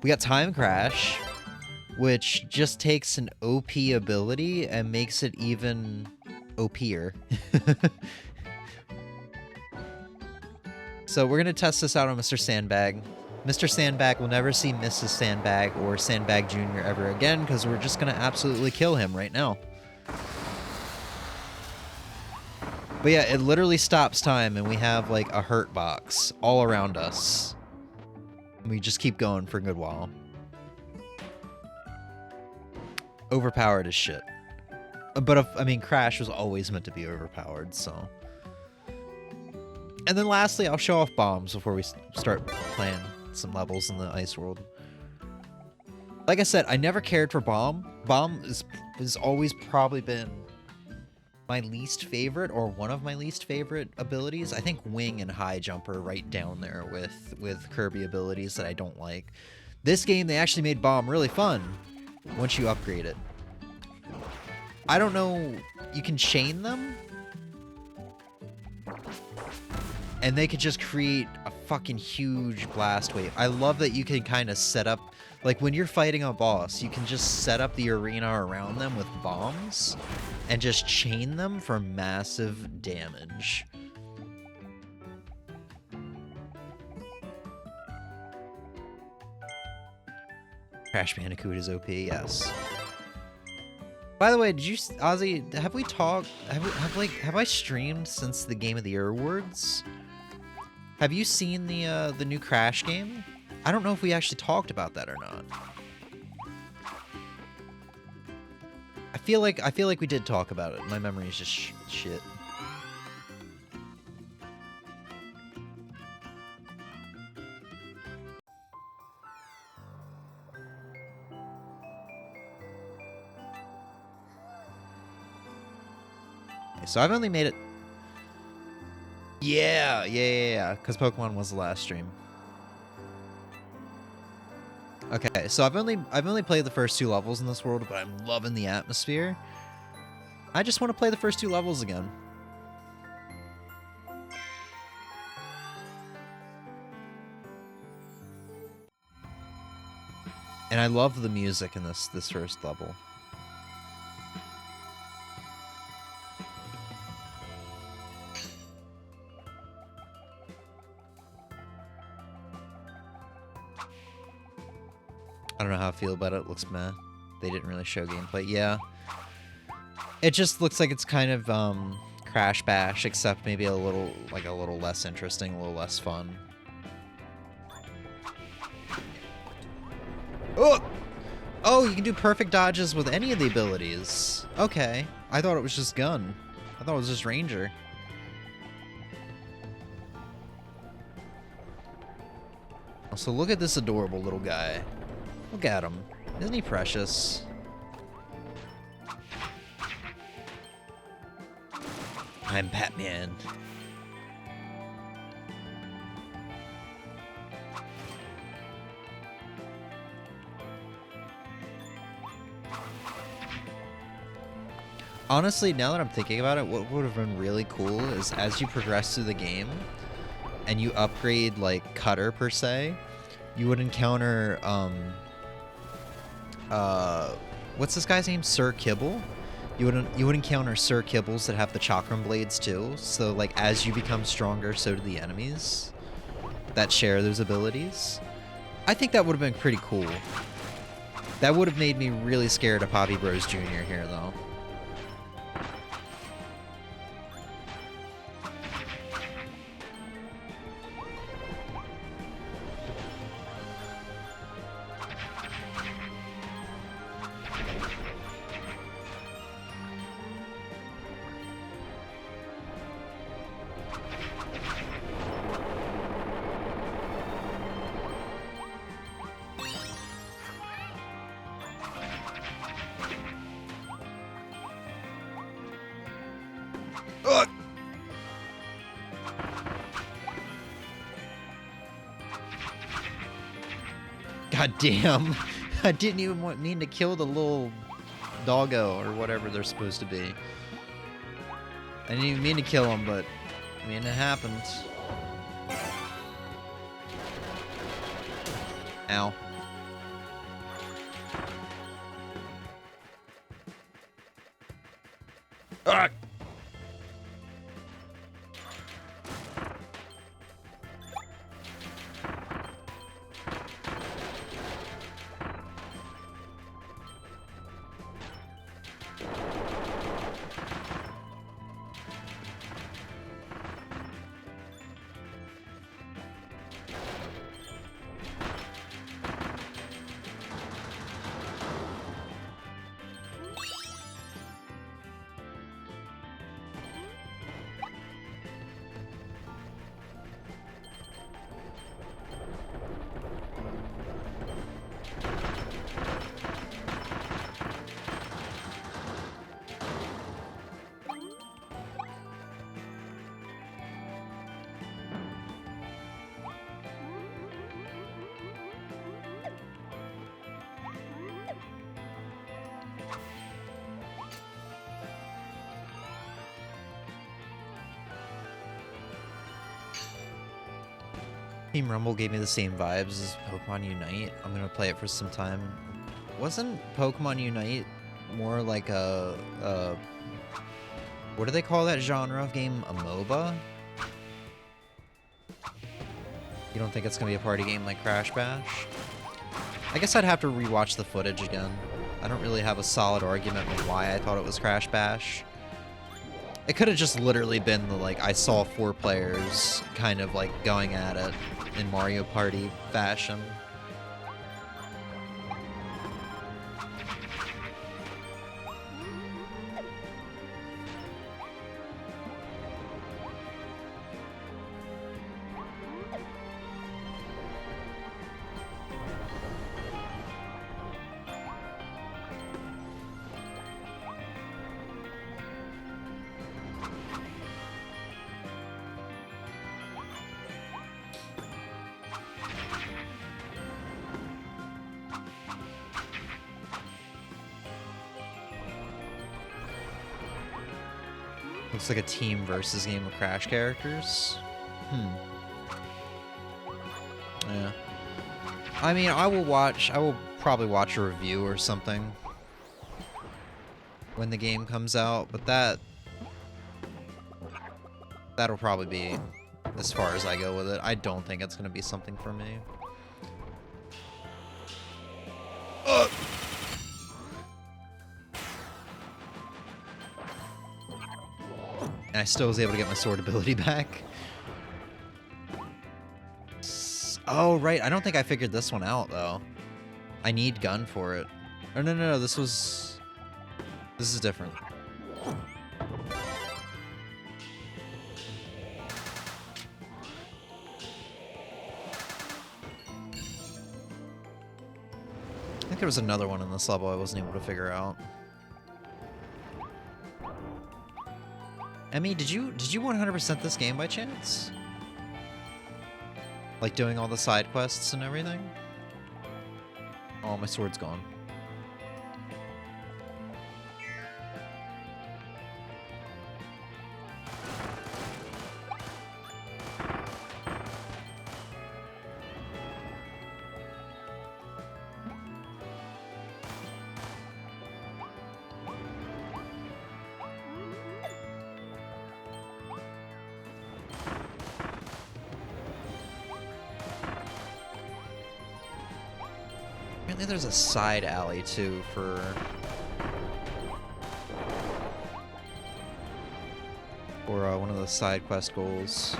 We got Time Crash, which just takes an OP ability and makes it even OP'er. So we're gonna test this out on Mr. Sandbag. Mr. Sandbag will never see Mrs. Sandbag or Sandbag Jr. ever again, because we're just gonna absolutely kill him right now. But yeah, it literally stops time, and we have like a hurt box all around us. We just keep going for a good while. Overpowered as shit. But I mean, Crash was always meant to be overpowered, so. And then lastly, I'll show off bombs before we start playing some levels in the ice world. Like I said, I never cared for bomb. Bomb has always probably been my least favorite, or one of my least favorite abilities. I think Wing and High Jump are right down there with Kirby abilities that I don't like. This game, they actually made bomb really fun once you upgrade it. I don't know, you can chain them? And they could just create a fucking huge blast wave. I love that you can kind of set up, like when you're fighting a boss, you can just set up the arena around them with bombs and just chain them for massive damage. Crash Bandicoot is OP, yes. By the way, did you, Ozzy, have we talked, have I streamed since the Game of the Year awards? Have you seen the new Crash game? I don't know if we actually talked about that or not. I feel like we did talk about it. My memory is just shit. So I've only made it. Yeah. Because Pokemon was the last stream. Okay, so I've only played the first 2 levels in this world, but I'm loving the atmosphere. I just want to play the first 2 levels again. And I love the music in this first level. I don't know how I feel about it. It looks meh. They didn't really show gameplay. Yeah. It just looks like it's kind of Crash Bash, except maybe a little less interesting, a little less fun. Oh! Oh, you can do perfect dodges with any of the abilities. Okay. I thought it was just gun. I thought it was just ranger. So look at this adorable little guy. Look at him. Isn't he precious? I'm Batman. Honestly, now that I'm thinking about it, what would have been really cool is as you progress through the game and you upgrade, like, Cutter per se, you would encounter, what's this guy's name? Sir Kibble? You would encounter Sir Kibbles that have the Chakram Blades too. So like as you become stronger, so do the enemies that share those abilities. I think that would have been pretty cool. That would have made me really scared of Poppy Bros Jr. here though. God damn. I didn't even mean to kill the little doggo or whatever they're supposed to be. I didn't even mean to kill him, but I mean, it happened. Ow. Ah! Team Rumble gave me the same vibes as Pokemon Unite. I'm gonna play it for some time. Wasn't Pokemon Unite more like a what do they call that genre of game? A MOBA? You don't think it's gonna be a party game like Crash Bash? I guess I'd have to rewatch the footage again. I don't really have a solid argument on why I thought it was Crash Bash. It could have just literally been the, like, I saw 4 players kind of, like, going at it in Mario Party fashion. Looks like a team versus game of Crash characters. Yeah. I mean, I will probably watch a review or something when the game comes out, but that'll probably be as far as I go with it. I don't think it's going to be something for me. And I still was able to get my sword ability back. Oh, right. I don't think I figured this one out, though. I need gun for it. Oh, no. This is different. I think there was another one in this level I wasn't able to figure out. Emmy, did you 100% this game by chance? Like doing all the side quests and everything? Oh, my sword's gone. Apparently there's a side alley too for one of the side quest goals.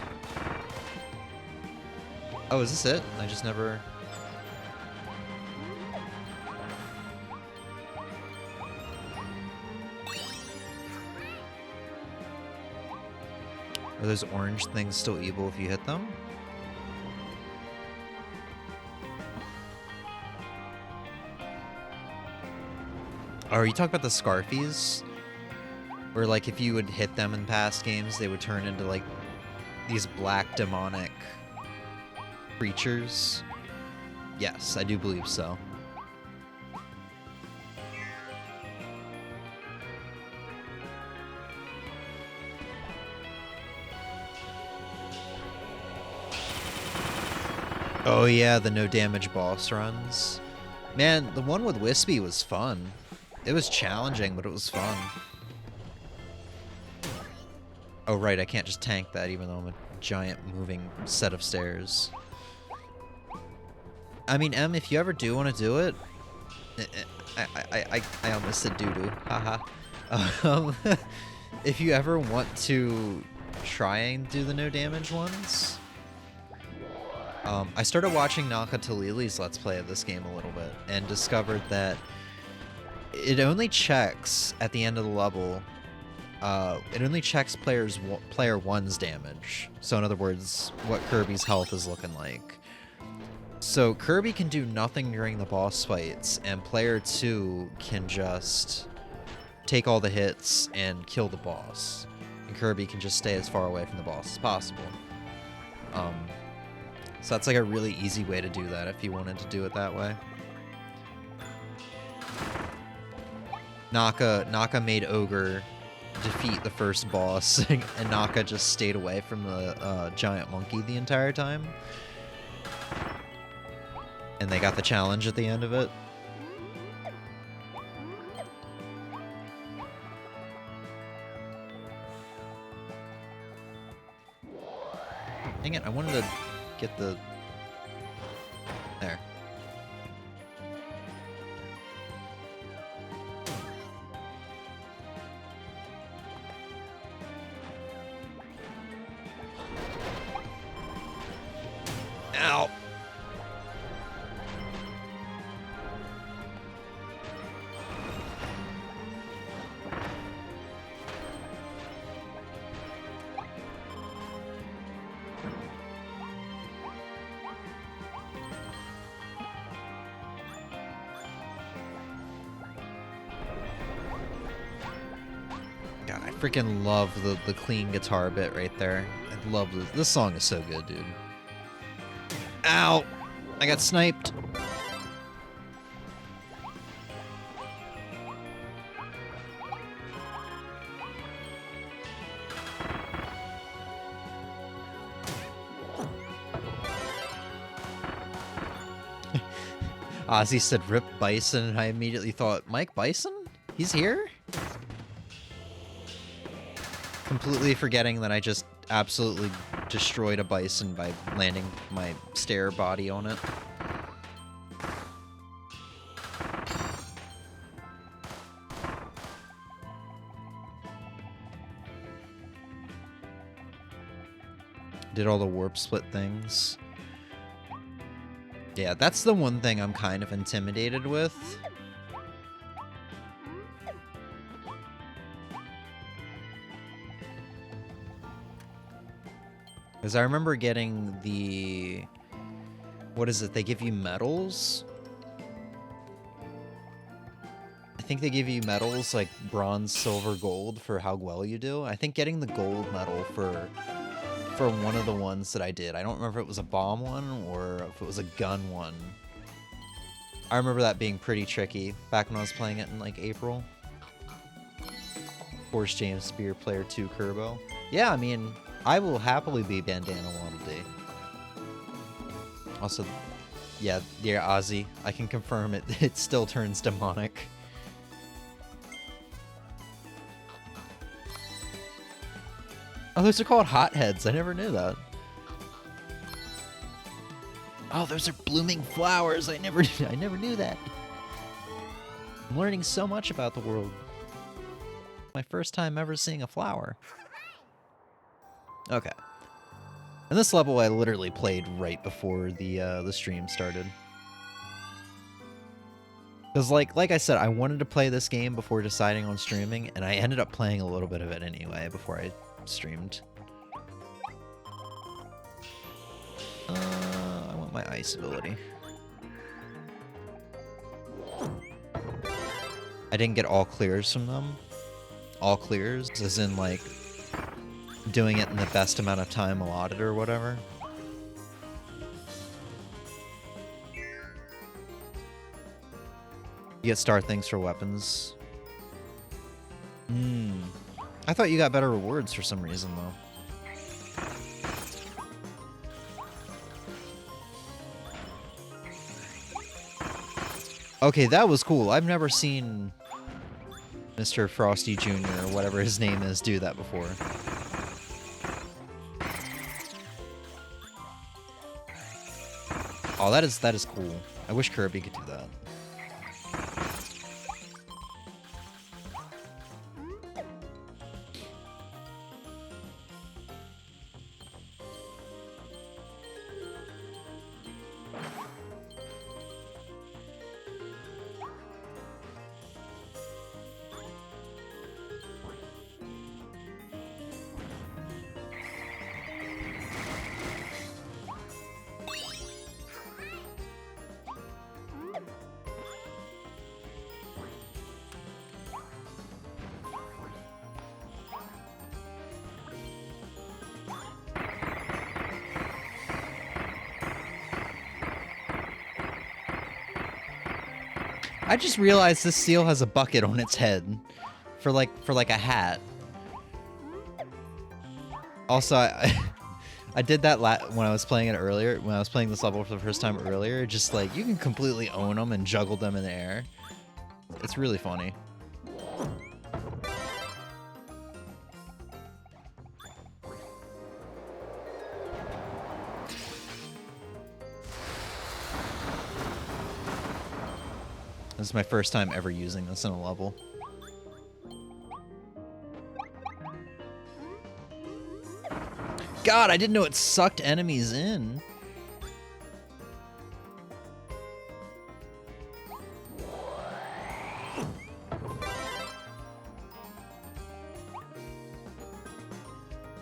Oh, is this it? I just never... Are those orange things still evil if you hit them? Oh, are you talking about the Scarfies? Where, like, if you would hit them in past games, they would turn into, like, these black demonic creatures? Yes, I do believe so. Oh yeah, the no damage boss runs. Man, the one with Wispy was fun. It was challenging, but it was fun. Oh right, I can't just tank that even though I'm a giant moving set of stairs. I mean, Em, if you ever do want to do it... I almost said doo-doo. Haha. If you ever want to try and do the no damage ones... I started watching Naka Talili's Let's Play of this game a little bit, and discovered that it only checks at the end of the level, it only checks player 1's damage. So in other words, what Kirby's health is looking like. So Kirby can do nothing during the boss fights, and player 2 can just take all the hits and kill the boss. And Kirby can just stay as far away from the boss as possible. So that's like a really easy way to do that if you wanted to do it that way. Naka made Ogre defeat the first boss, and Naka just stayed away from the giant monkey the entire time. And they got the challenge at the end of it. Dang it, I wanted to get the... There. Ow! God, I freaking love the clean guitar bit right there. I love this. This song is so good, dude. Ow! I got sniped. Ozzy said Rip Bison, and I immediately thought, Mike Bison? He's here? Completely forgetting that I just absolutely destroyed a bison by landing my stair body on it. Did all the warp split things. Yeah, that's the one thing I'm kind of intimidated with. Because I remember getting the... What is it? They give you medals? I think they give you medals like bronze, silver, gold for how well you do. I think getting the gold medal for one of the ones that I did. I don't remember if it was a bomb one or if it was a gun one. I remember that being pretty tricky back when I was playing it in like April. Force James Spear Player 2 Kirby. Yeah, I mean... I will happily be Bandana Waddle-Dee. Also, yeah, dear Ozzy, I can confirm it still turns demonic. Oh, those are called hotheads. I never knew that. Oh, those are blooming flowers. I never knew that. I'm learning so much about the world. My first time ever seeing a flower. Okay. And this level I literally played right before the stream started. Because like I said, I wanted to play this game before deciding on streaming, and I ended up playing a little bit of it anyway before I streamed. I want my ice ability. I didn't get all clears from them. All clears, as in like doing it in the best amount of time allotted or whatever. You get star things for weapons. I thought you got better rewards for some reason, though. Okay, that was cool. I've never seen Mr. Frosty Jr. or whatever his name is do that before. Oh, that is cool. I wish Kirby could do that. I just realized this seal has a bucket on its head for like a hat. Also, I I did that when I was playing it earlier. When I was playing this level for the first time earlier, just like you can completely own them and juggle them in the air. It's really funny. This is my first time ever using this in a level. God, I didn't know it sucked enemies in.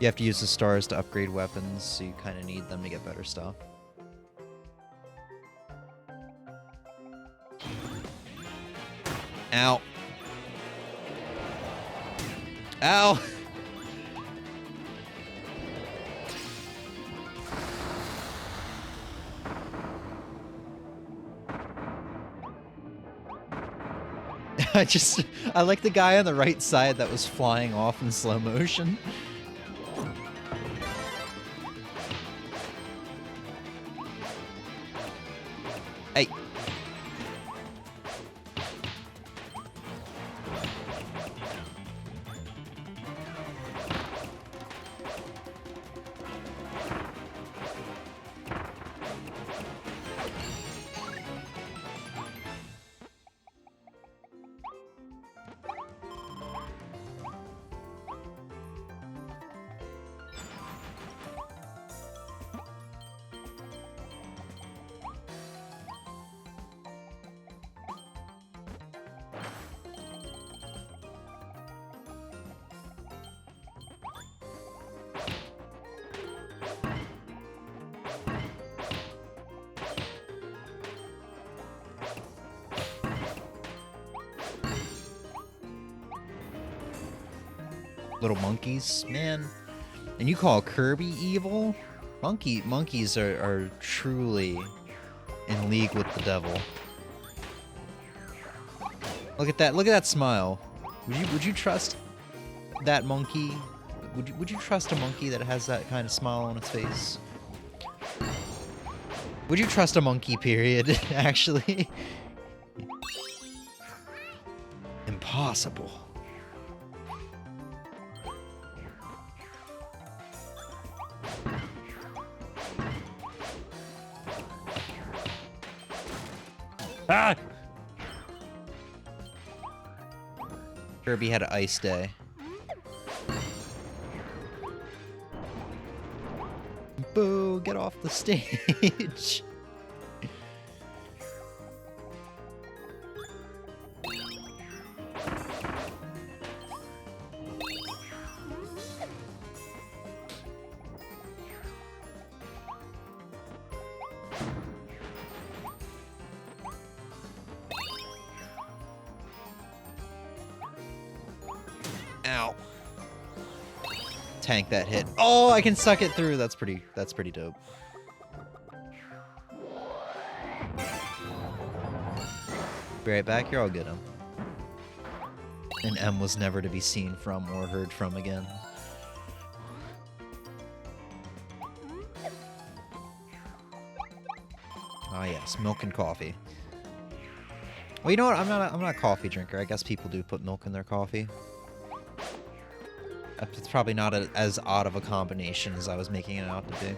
You have to use the stars to upgrade weapons, so you kind of need them to get better stuff. Ow. Ow! I like the guy on the right side that was flying off in slow motion. Hey. Little monkeys, man. And you call Kirby evil? Monkeys are truly in league with the devil. Look at that smile. Would you trust that monkey? Would you trust a monkey that has that kind of smile on its face? Would you trust a monkey, period, actually? Impossible. Ah! Kirby had an ice day. Boo! Get off the stage! Ow. Tank that hit. Oh, I can suck it through. That's pretty dope. Be right back here, I'll get him. And M was never to be seen from or heard from again. Ah yes, milk and coffee. Well, you know what? I'm not a coffee drinker. I guess people do put milk in their coffee. It's probably not as odd of a combination as I was making it out to be.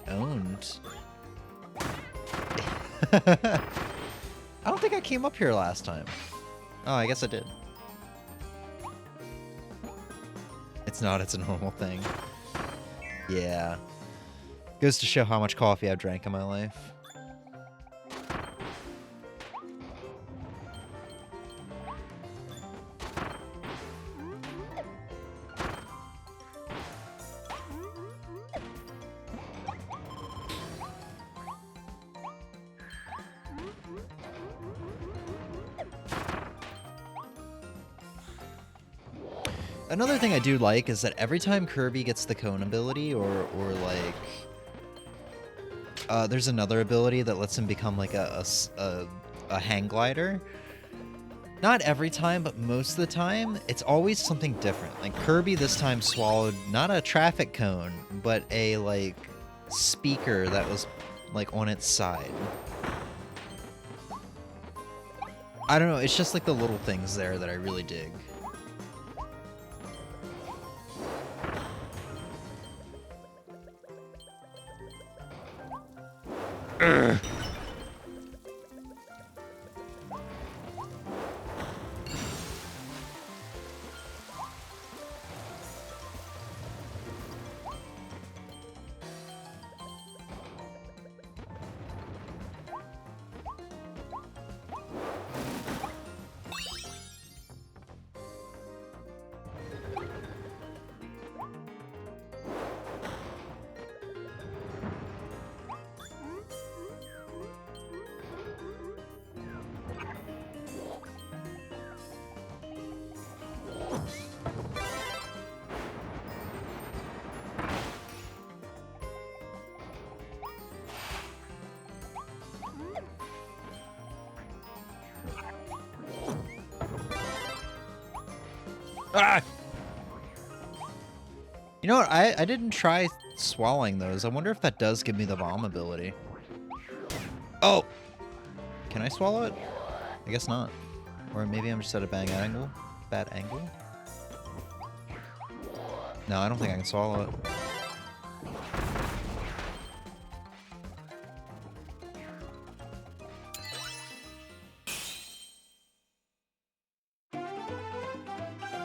Owned. I don't think I came up here last time. Oh, I guess I did. It's a normal thing. Yeah. Goes to show how much coffee I've drank in my life. Another thing I do like is that every time Kirby gets the cone ability or like there's another ability that lets him become like a hang glider. Not every time, but most of the time, it's always something different. Like Kirby this time swallowed not a traffic cone, but a like speaker that was like on its side. I don't know, it's just like the little things there that I really dig. Urgh. Ah! You know what? I didn't try swallowing those. I wonder if that does give me the bomb ability. Oh! Can I swallow it? I guess not. Or maybe I'm just at a bad angle. Bad angle? No, I don't think I can swallow it.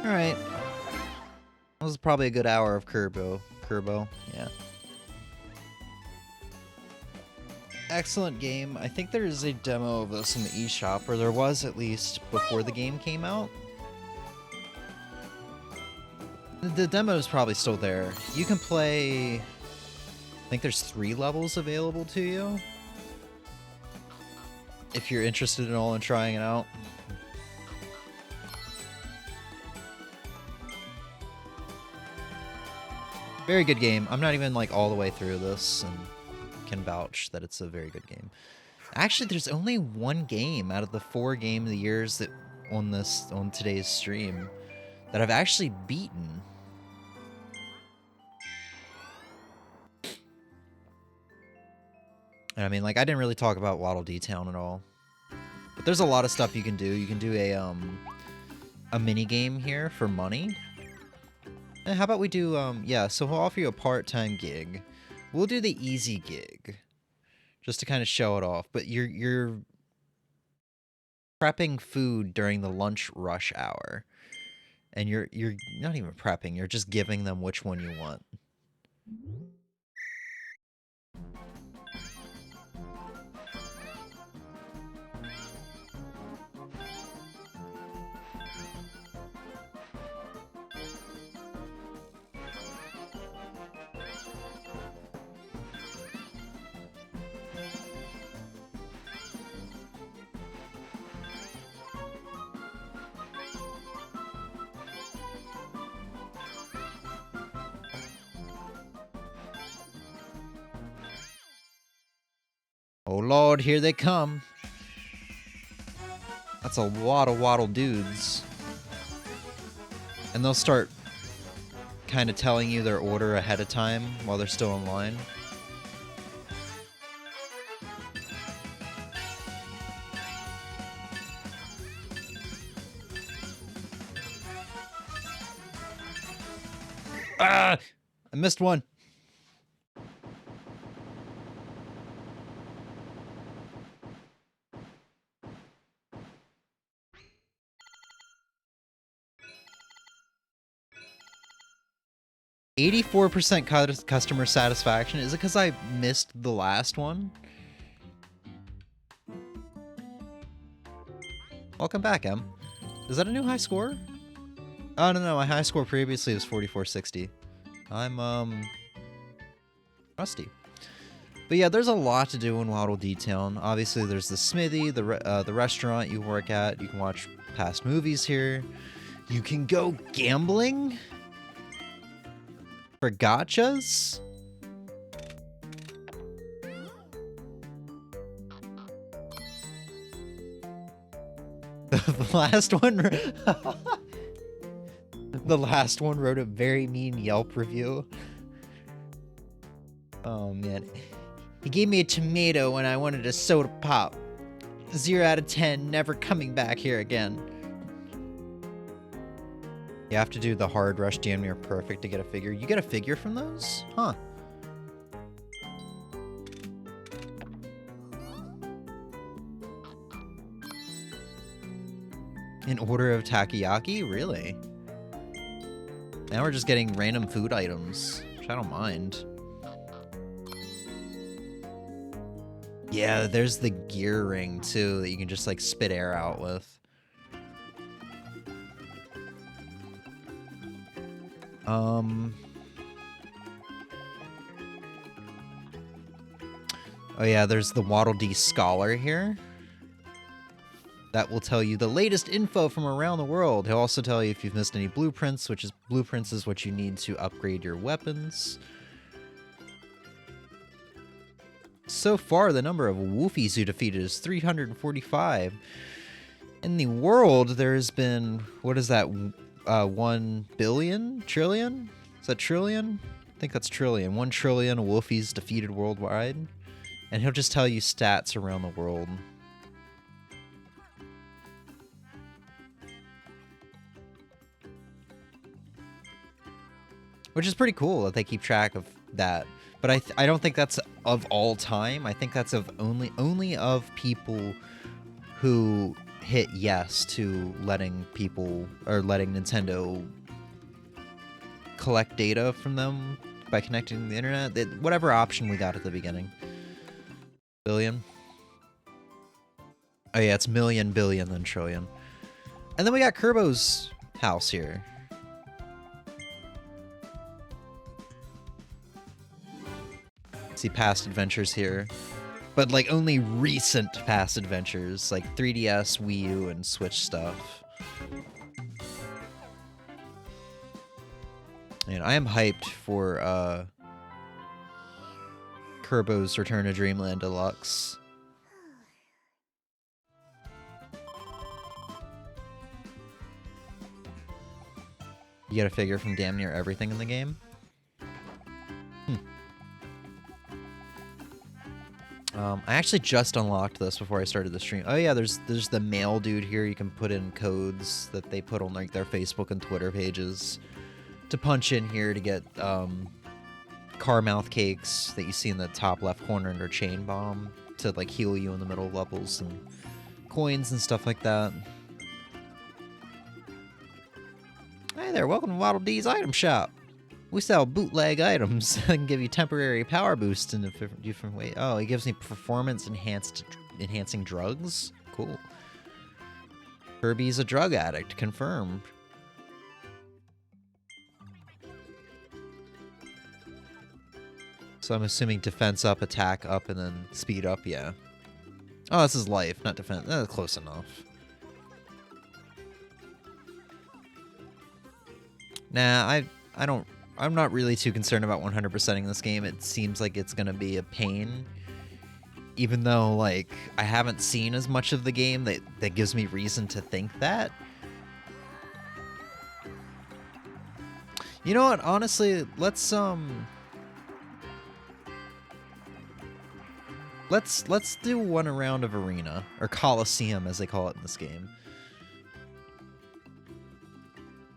Alright. That was probably a good hour of Kirby. Yeah. Excellent game. I think there is a demo of this in the eShop, or there was at least before the game came out. The demo is probably still there. You can play... I think there's 3 levels available to you. If you're interested at all in trying it out. Very good game. I'm not even like all the way through this and can vouch that it's a very good game. Actually, there's only 1 game out of the 4 game of the years that on today's stream that I've actually beaten. And I mean, like, I didn't really talk about Waddle Dee Town at all. But there's a lot of stuff you can do. You can do a mini game here for money. And how about we do, yeah, so he'll offer you a part-time gig. We'll do the easy gig, just to kind of show it off. But you're prepping food during the lunch rush hour. And you're not even prepping, you're just giving them which one you want. Oh lord, here they come. That's a lot of waddle dudes. And they'll start kind of telling you their order ahead of time while they're still in line. Ah! I missed one. %, customer satisfaction. Is it because I missed the last one? Welcome back, Em. Is that a new high score? Oh, no, my high score previously was 4460. I'm, rusty. But yeah, there's a lot to do in Waddle Dee Town. Obviously, there's the smithy, the restaurant you work at. You can watch past movies here. You can go gambling for gachas. The last one... the last one wrote a very mean Yelp review. Oh, man. He gave me a tomato when I wanted a soda pop. 0 out of 10, never coming back here again. You have to do the hard rush damn near perfect to get a figure. You get a figure from those? Huh. In order of takoyaki? Really? Now we're just getting random food items, which I don't mind. Yeah, there's the gear ring, too, that you can just, like, spit air out with. Oh, yeah, there's the Waddle Dee Scholar here. That will tell you the latest info from around the world. He'll also tell you if you've missed any blueprints, which is blueprints is what you need to upgrade your weapons. So far, the number of Woofies you defeated is 345. In the world, there's been, what is that, 1 billion? Trillion? Is that trillion? I think that's trillion. 1 trillion Woofies defeated worldwide. And he'll just tell you stats around the world. Which is pretty cool that they keep track of that. But I don't think that's of all time. I think that's of only of people who hit yes to letting people, or letting Nintendo collect data from them by connecting to the internet. Whatever option we got at the beginning. Billion? Oh yeah, it's million, billion, then trillion. And then we got Kirbo's house here. See past adventures here, but like only recent past adventures, like 3DS, Wii U, and Switch stuff. And I am hyped for Kirbo's Return to Dreamland Deluxe. You get a figure from damn near everything in the game. I actually just unlocked this before I started the stream. Oh yeah, there's the mail dude here. You can put in codes that they put on like their Facebook and Twitter pages to punch in here to get car mouth cakes that you see in the top left corner under chain bomb to like heal you in the middle levels, and coins and stuff like that. Hey there, welcome to Waddle Dee's item shop. We sell bootleg items that can give you temporary power boosts in a different way. Oh, he gives me performance enhancing drugs? Cool. Kirby's a drug addict, confirmed. So I'm assuming defense up, attack up, and then speed up, yeah. Oh, this is life, not defense. Close enough. Nah, I'm not really too concerned about 100%ing this game. It seems like it's gonna be a pain. Even though, like, I haven't seen as much of the game that gives me reason to think that. You know what? Honestly, let's do one round of Arena, or Coliseum as they call it in this game.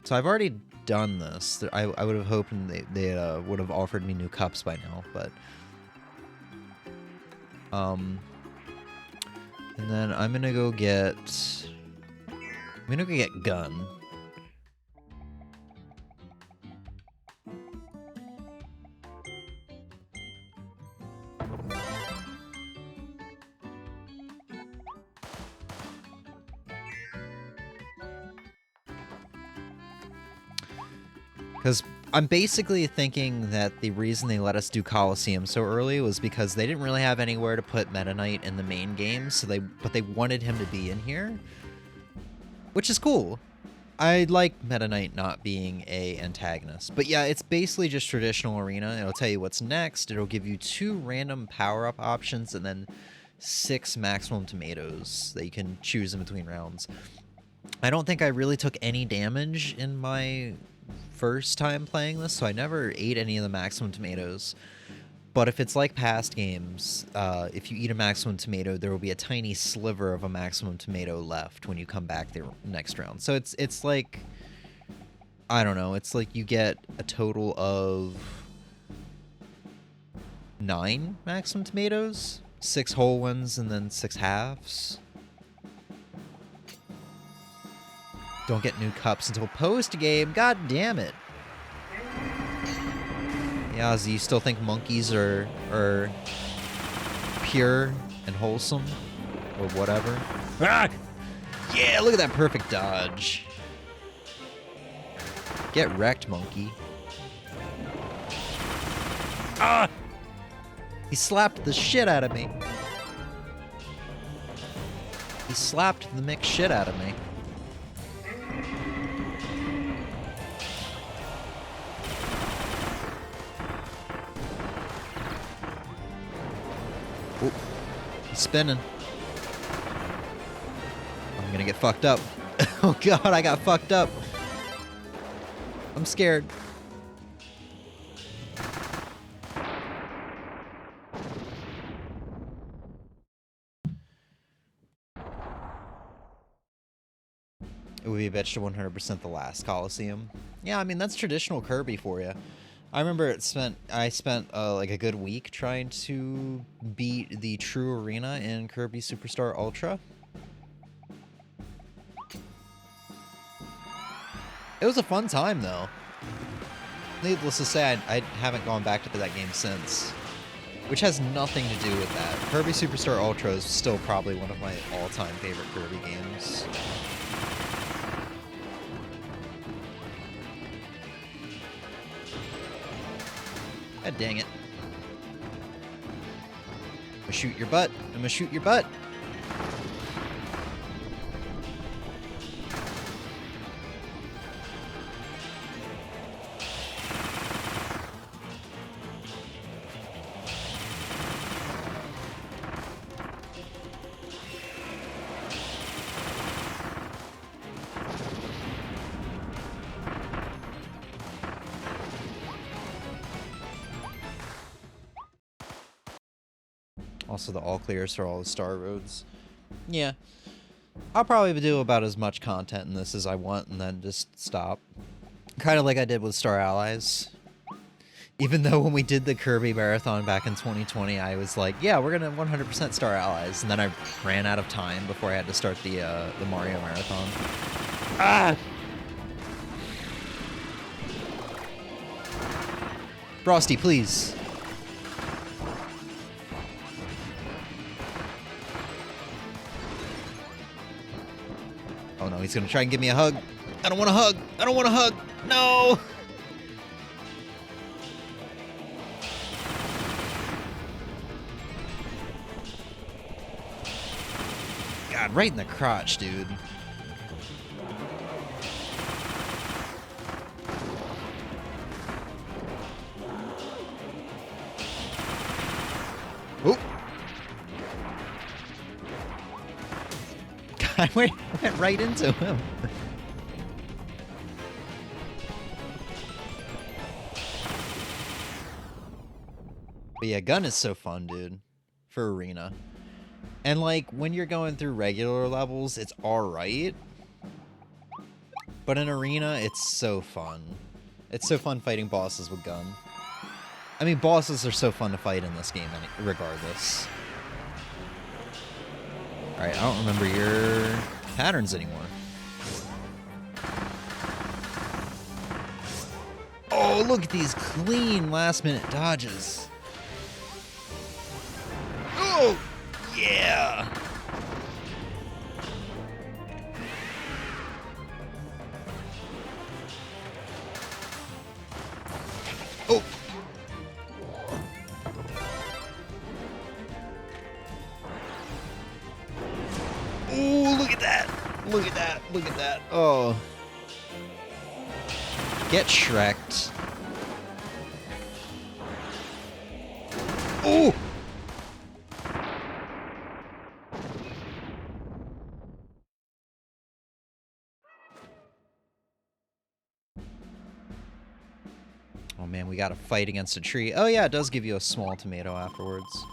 So I've already done this. I would have hoped they would have offered me new cups by now, but and then I'm gonna go get gun. Because I'm basically thinking that the reason they let us do Coliseum so early was because they didn't really have anywhere to put Meta Knight in the main game, so but they wanted him to be in here, which is cool. I like Meta Knight not being a antagonist. But yeah, it's basically just traditional Arena. It'll tell you what's next. It'll give you 2 random power-up options and then 6 maximum tomatoes that you can choose in between rounds. I don't think I really took any damage in my first time playing this, so I never ate any of the maximum tomatoes. But if it's like past games, if you eat a maximum tomato, there will be a tiny sliver of a maximum tomato left when you come back the next round. So it's like, I don't know, it's like you get a total of 9 maximum tomatoes, 6 whole ones, and then 6 halves. Don't get new cups until post-game. God damn it. Yeah, do you still think monkeys are pure and wholesome? Or whatever? Ah! Yeah, look at that perfect dodge. Get wrecked, monkey. Ah! He slapped the shit out of me. He slapped the mixed shit out of me. Ooh, he's spinning. I'm gonna get fucked up. Oh god, I got fucked up. I'm scared. It would be a bitch to 100% the last Coliseum. Yeah, I mean, that's traditional Kirby for you. I remember I spent like a good week trying to beat the true arena in Kirby Superstar Ultra. It was a fun time, though. Needless to say, I haven't gone back to that game since. Which has nothing to do with that. Kirby Superstar Ultra is still probably one of my all-time favorite Kirby games. God dang it. I'm gonna shoot your butt. I'm gonna shoot your butt. Also the all clears for all the star roads. Yeah. I'll probably do about as much content in this as I want and then just stop. Kind of like I did with Star Allies. Even though when we did the Kirby Marathon back in 2020, I was like, yeah, we're gonna 100% Star Allies. And then I ran out of time before I had to start the Mario Marathon. Ah! Frosty, please. Oh no, he's gonna try and give me a hug. I don't want a hug. I don't want a hug. No! God, right in the crotch, dude. Oop. I went right into him. But yeah, gun is so fun, dude, for arena. And like when you're going through regular levels, it's alright. But in arena, it's so fun. It's so fun fighting bosses with gun. I mean, bosses are so fun to fight in this game regardless. Alright, I don't remember your patterns anymore. Oh, look at these clean last-minute dodges. Oh, yeah. Oh. Oh, look at that. Look at that. Look at that. Oh. Get Shrek'd. Oh! man, we gotta fight against a tree. Oh yeah, it does give you a small tomato afterwards.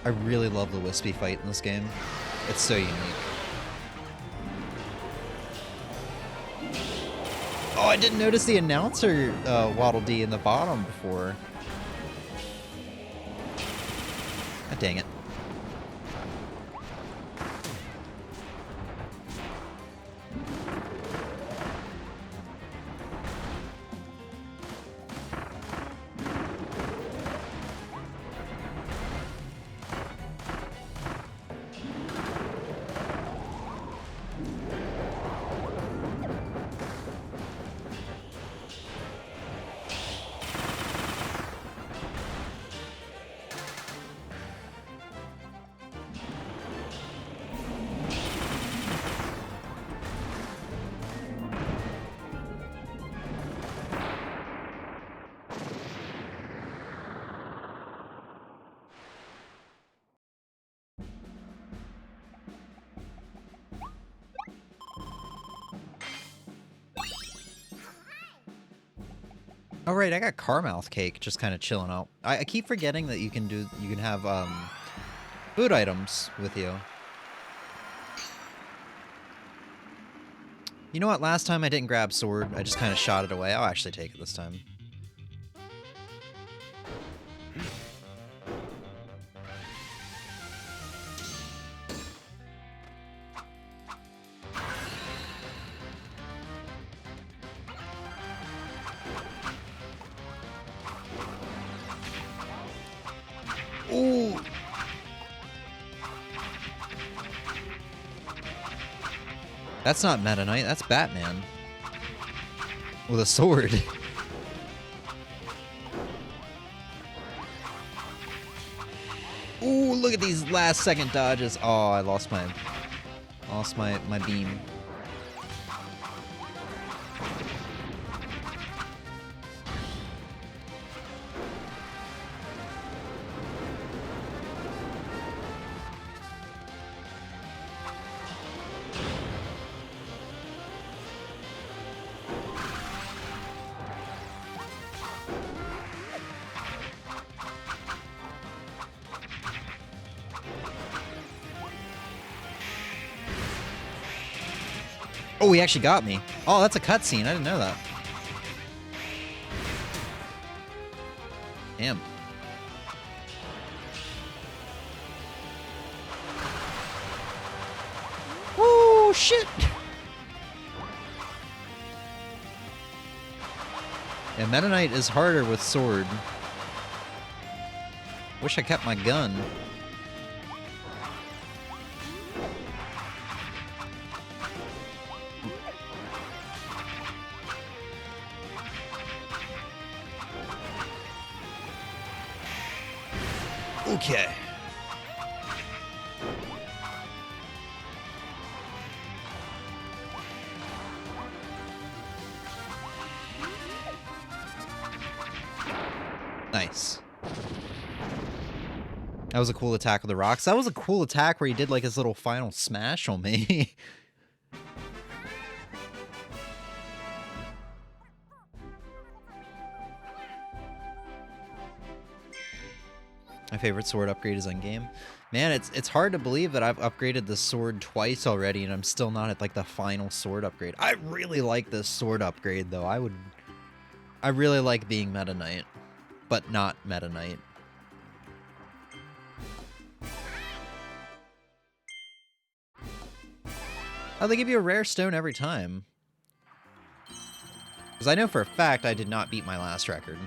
I really love the wispy fight in this game. It's so unique. Oh, I didn't notice the announcer Waddle Dee in the bottom before. God dang it. Oh right, I got Carmouth Cake just kind of chilling out. I keep forgetting that you can have food items with you. You know what? Last time I didn't grab sword. I just kind of shot it away. I'll actually take it this time. Ooh. That's not Meta Knight, that's Batman. With a sword. Ooh, look at these last second dodges. Oh, I lost my beam. Oh, he actually got me. Oh, that's a cutscene. I didn't know that. Damn. Woo, shit. Yeah, Meta Knight is harder with sword. Wish I kept my gun. Okay. Nice. That was a cool attack with the rocks. That was a cool attack where he did like his little final smash on me. My favorite sword upgrade is endgame. Man, it's hard to believe that I've upgraded the sword twice already and I'm still not at like the final sword upgrade. I really like this sword upgrade though. I really like being Meta Knight, but not Meta Knight. Oh, they give you a rare stone every time. Because I know for a fact I did not beat my last record.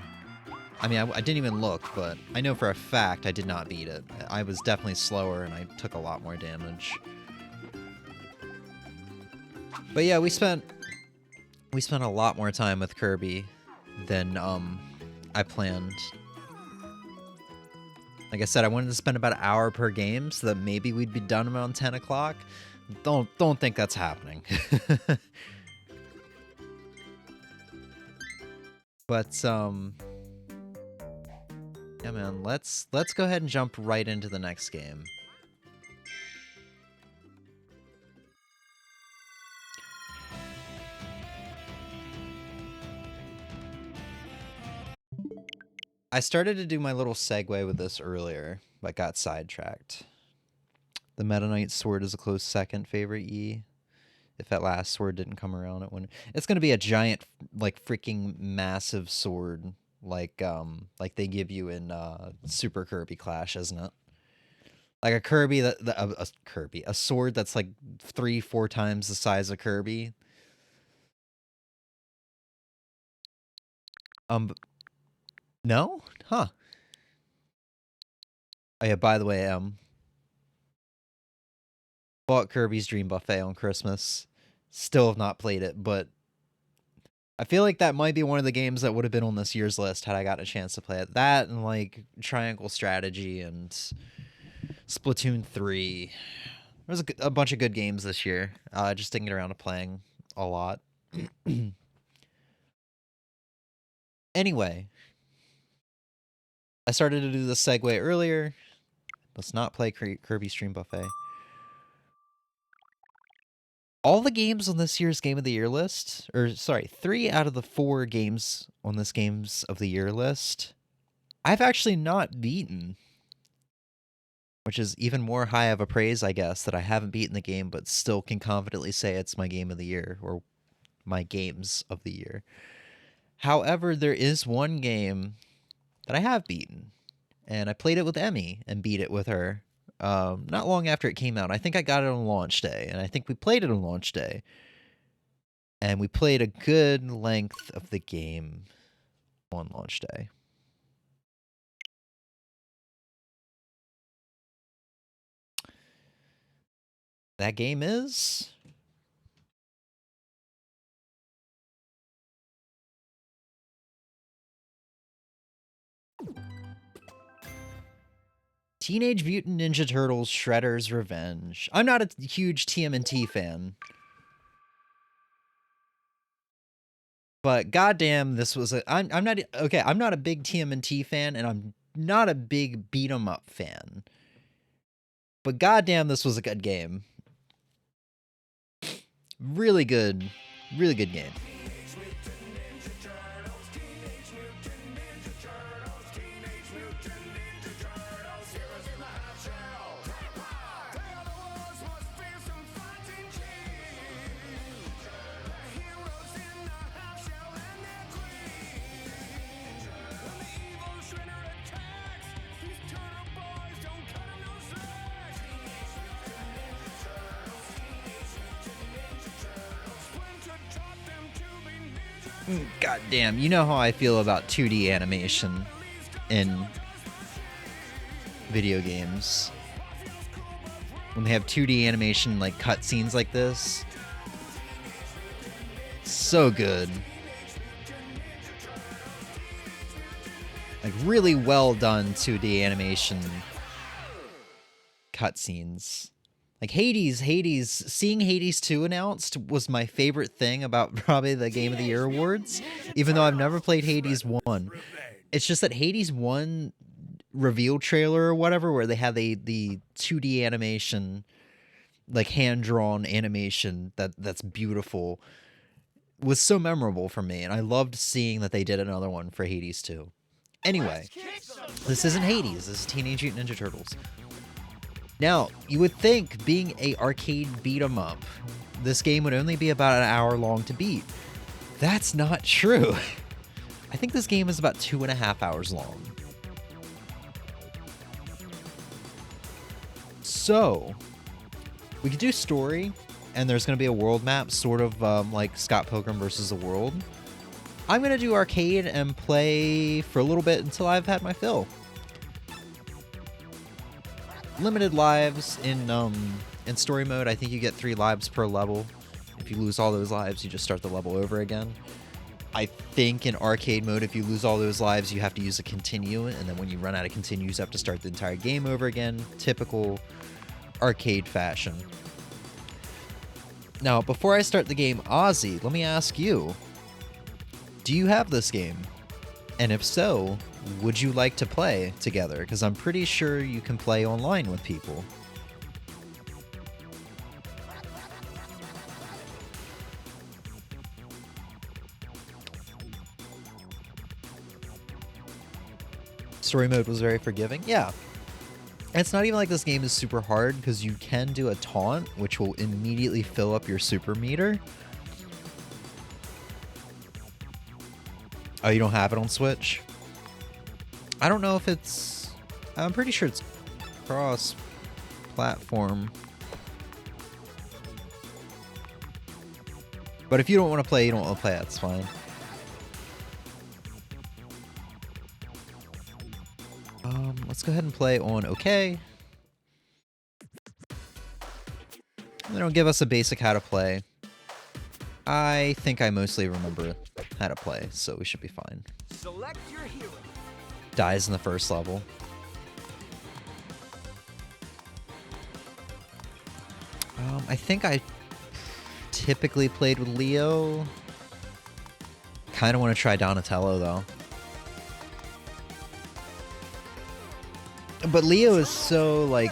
I mean, I didn't even look, but I know for a fact I did not beat it. I was definitely slower and I took a lot more damage. But yeah, we spent a lot more time with Kirby than I planned. Like I said, I wanted to spend about an hour per game so that maybe we'd be done around 10 o'clock. Don't think that's happening. But yeah, man, let's go ahead and jump right into the next game. I started to do my little segue with this earlier, but got sidetracked. The Meta Knight sword is a close second favorite E. If that last sword didn't come around, it's gonna be a giant, like freaking massive sword, like they give you in Super Kirby Clash, isn't it? Like a Kirby a sword that's like 3-4 times the size of Kirby. No? Huh. Oh yeah, by the way, bought Kirby's Dream Buffet on Christmas. Still have not played it, but I feel like that might be one of the games that would have been on this year's list had I gotten a chance to play it. That and like Triangle Strategy and Splatoon 3. There was a bunch of good games this year. I just didn't get around to playing a lot. Anyway, I started to do the segue earlier. Let's not play Kirby's Dream Buffet. All the games on this year's Game of the Year list, or sorry, 3 out of the 4 games on this Games of the Year list, I've actually not beaten. Which is even more high of a praise, I guess, that I haven't beaten the game, but still can confidently say it's my Game of the Year, or my Games of the Year. However, there is one game that I have beaten, and I played it with Emmy and beat it with her. Not long after it came out. I think I got it on launch day, and I think we played it on launch day. And we played a good length of the game on launch day. That game is Teenage Mutant Ninja Turtles Shredder's Revenge. I'm not a huge TMNT fan, but goddamn, this was I'm not a big TMNT fan, and I'm not a big beat 'em up fan. But goddamn, this was a good game. Really good game. God damn, you know how I feel about 2D animation in video games. When they have 2D animation, like cutscenes like this. So good. Like really well done 2D animation cutscenes. Like Hades, seeing Hades 2 announced was my favorite thing about probably the Game of the Year awards, even though I've never played Hades 1. It's just that Hades 1 reveal trailer or whatever, where they had the 2D animation, like hand-drawn animation that's beautiful, was so memorable for me, and I loved seeing that they did another one for Hades 2. Anyway, this isn't Hades, this is Teenage Mutant Ninja Turtles. Now, you would think, being a arcade beat-em-up, this game would only be about an hour long to beat. That's not true. I think this game is about 2.5 hours long. So, we could do story, and there's going to be a world map, sort of like Scott Pilgrim vs. the World. I'm going to do arcade and play for a little bit until I've had my fill. Limited lives in story mode. I think you get 3 lives per level. If you lose all those lives, you just start the level over again. I think in arcade mode, if you lose all those lives, you have to use a continue, and then when you run out of continues, you have to start the entire game over again. Typical arcade fashion. Now, before I start the game, Ozzy, let me ask you, do you have this game? And if so, would you like to play together? Because I'm pretty sure you can play online with people. Story mode was very forgiving. Yeah. And it's not even like this game is super hard, because you can do a taunt, which will immediately fill up your super meter. Oh, you don't have it on Switch? I don't know if it's... I'm pretty sure it's cross-platform. But if you don't want to play, you don't want to play, that's fine. Let's go ahead and play on OK. And then it'll give us a basic how to play. I think I mostly remember how to play, so we should be fine. Select your hero. Dies in the first level. I think I typically played with Leo. Kind of want to try Donatello, though. But Leo is so, like,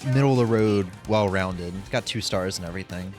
middle of the road, well-rounded. He's got 2 stars and everything.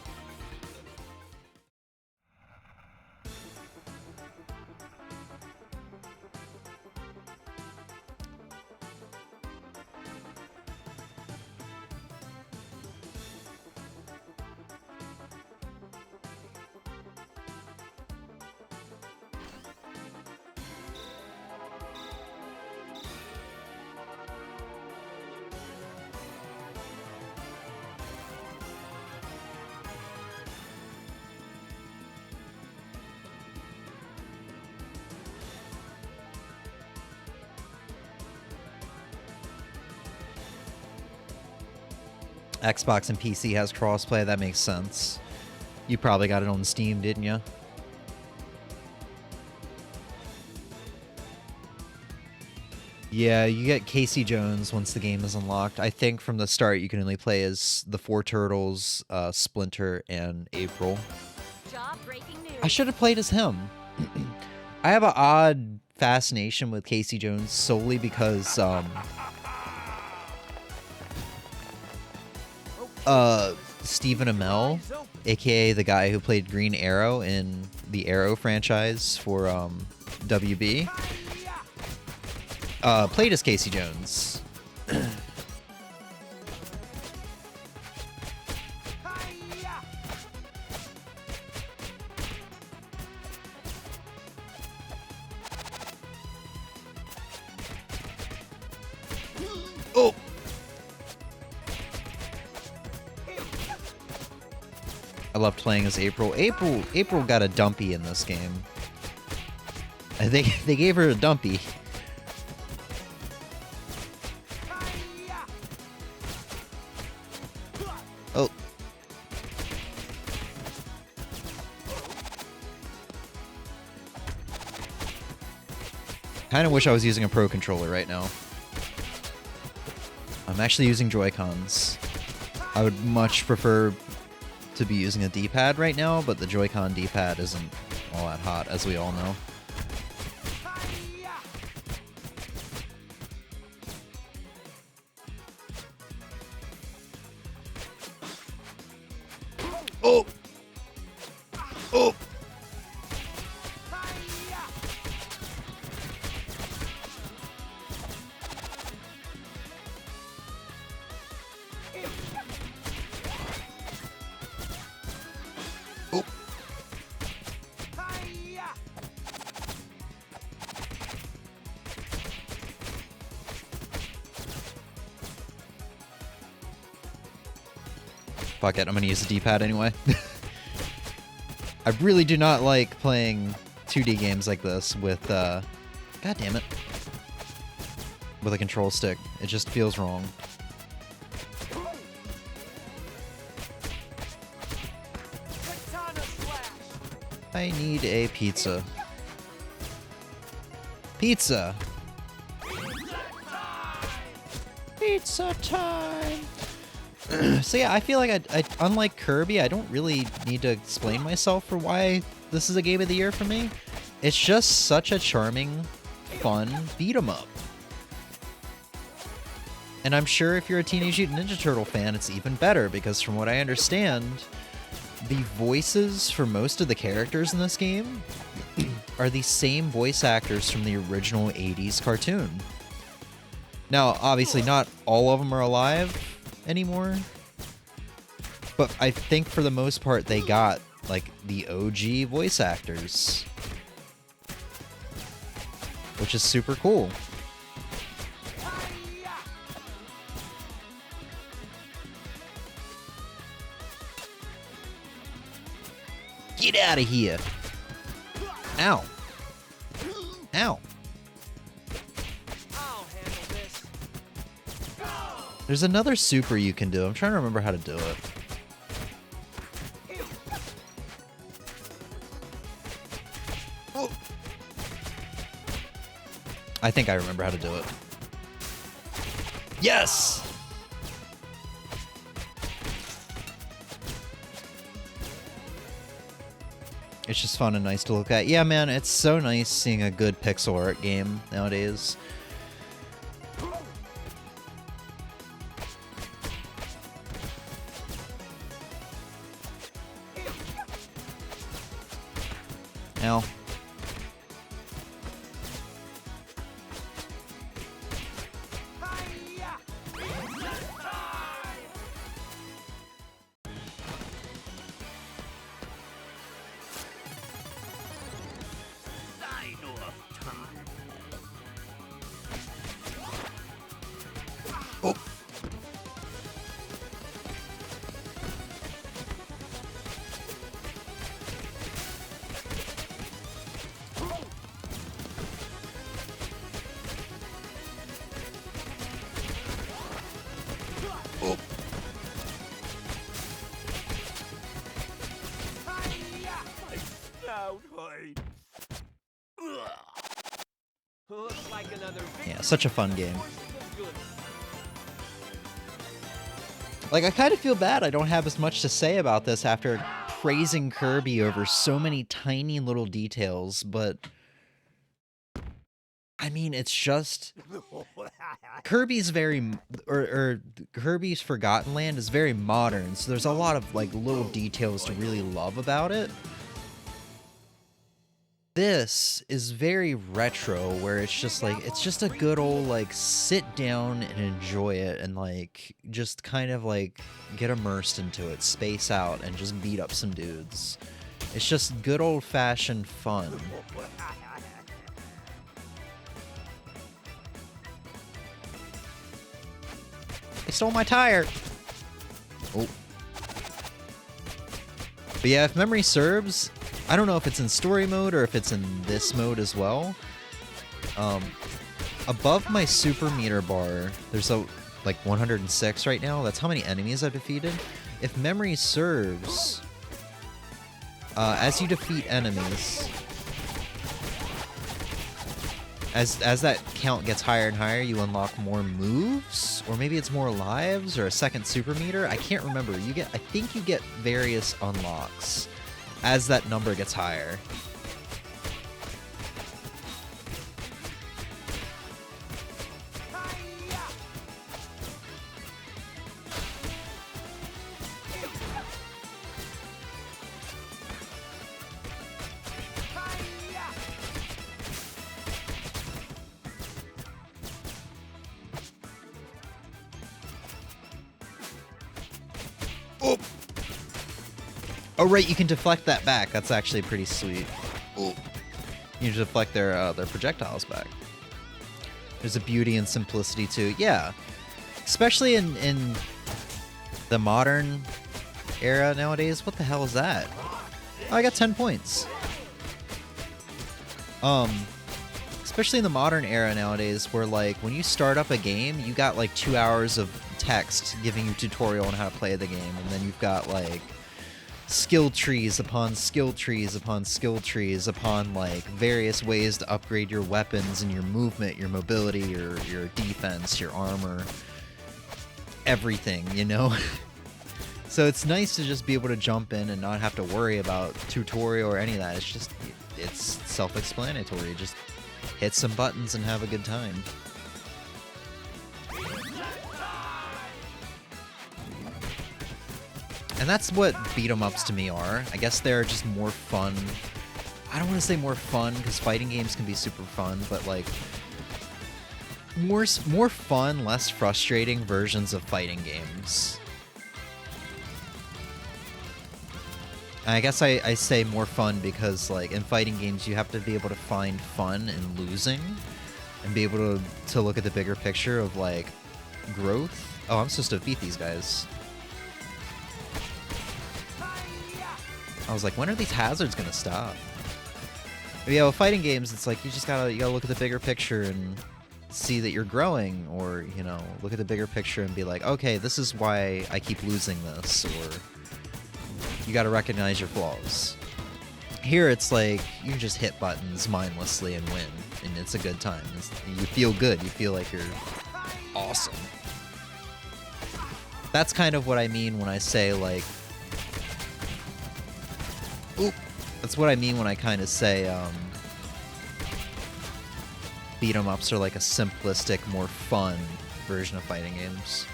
Xbox and PC has crossplay, that makes sense. You probably got it on Steam, didn't you? Yeah, you get Casey Jones once the game is unlocked. I think from the start you can only play as the 4 Turtles, Splinter, and April. I should have played as him. I have an odd fascination with Casey Jones solely because, Stephen Amell, aka the guy who played Green Arrow in the Arrow franchise for WB, played as Casey Jones. Oh! I love playing as April. April got a dumpy in this game. I think they gave her a dumpy. Oh. Kind of wish I was using a Pro Controller right now. I'm actually using Joy-Cons. I would much prefer to be using a D-pad right now, but the Joy-Con D-pad isn't all that hot, as we all know. Oh! Oh! Oh! Fuck it, I'm gonna use the D-pad anyway. I really do not like playing 2D games like this with, God damn it, with a control stick. It just feels wrong. I need a pizza. Pizza! Pizza time! So yeah, I feel like I unlike Kirby, I don't really need to explain myself for why this is a game of the year for me. It's just such a charming, fun beat-em-up. And I'm sure if you're a Teenage Mutant Ninja Turtle fan, it's even better, because from what I understand, the voices for most of the characters in this game are the same voice actors from the original 80s cartoon. Now, obviously not all of them are alive anymore, but I think for the most part they got, like, the OG voice actors, which is super cool. Get out of here! Ow! Ow! There's another super you can do. I'm trying to remember how to do it. Oh. I think I remember how to do it. Yes! It's just fun and nice to look at. Yeah, man, it's so nice seeing a good pixel art game nowadays. Ow. Oh. Oh. Yeah, such a fun game. Like, I kind of feel bad I don't have as much to say about this after praising Kirby over so many tiny little details, but I mean, it's just Kirby's Kirby's Forgotten Land is very modern, so there's a lot of like little details to really love about it. This is very retro, where it's just like, it's just a good old like sit down and enjoy it and like just kind of like get immersed into it, space out, and just beat up some dudes. It's just good old fashioned fun. They stole my tire! Oh. But yeah, if memory serves, I don't know if it's in story mode or if it's in this mode as well. Above my super meter bar, there's a like 106 right now. That's how many enemies I've defeated. If memory serves, as you defeat enemies, as that count gets higher and higher, you unlock more moves, or maybe it's more lives, or a second super meter. I can't remember. I think you get various unlocks as that number gets higher. Oh! Oh right, you can deflect that back. That's actually pretty sweet. Oh. You deflect their projectiles back. There's a beauty and simplicity to it. Yeah. Especially in the modern era nowadays. What the hell is that? Oh, I got 10 points. Especially in the modern era nowadays, where like when you start up a game, you got like 2 hours of text giving you tutorial on how to play the game, and then you've got like skill trees upon skill trees upon skill trees upon like various ways to upgrade your weapons and your movement, your mobility, your defense, your armor, everything, you know? So it's nice to just be able to jump in and not have to worry about tutorial or any of that. It's just, it's self-explanatory. Just hit some buttons and have a good time. And that's what beat-em-ups to me are. I guess they're just more fun. I don't want to say more fun, because fighting games can be super fun, but like more fun, less frustrating versions of fighting games. I guess I say more fun because like in fighting games you have to be able to find fun in losing and be able to look at the bigger picture of like growth. Oh, I'm supposed to beat these guys. I was like, when are these hazards gonna stop? But yeah, with fighting games, it's like you gotta look at the bigger picture and see that you're growing, or you know, look at the bigger picture and be like, okay, this is why I keep losing this, or you gotta recognize your flaws. Here, it's like you just hit buttons mindlessly and win, and it's a good time. You feel good. You feel like you're awesome. That's kind of what I mean when I say like. Oop. That's what I mean when I kind of say beat-em-ups are like a simplistic, more fun version of fighting games.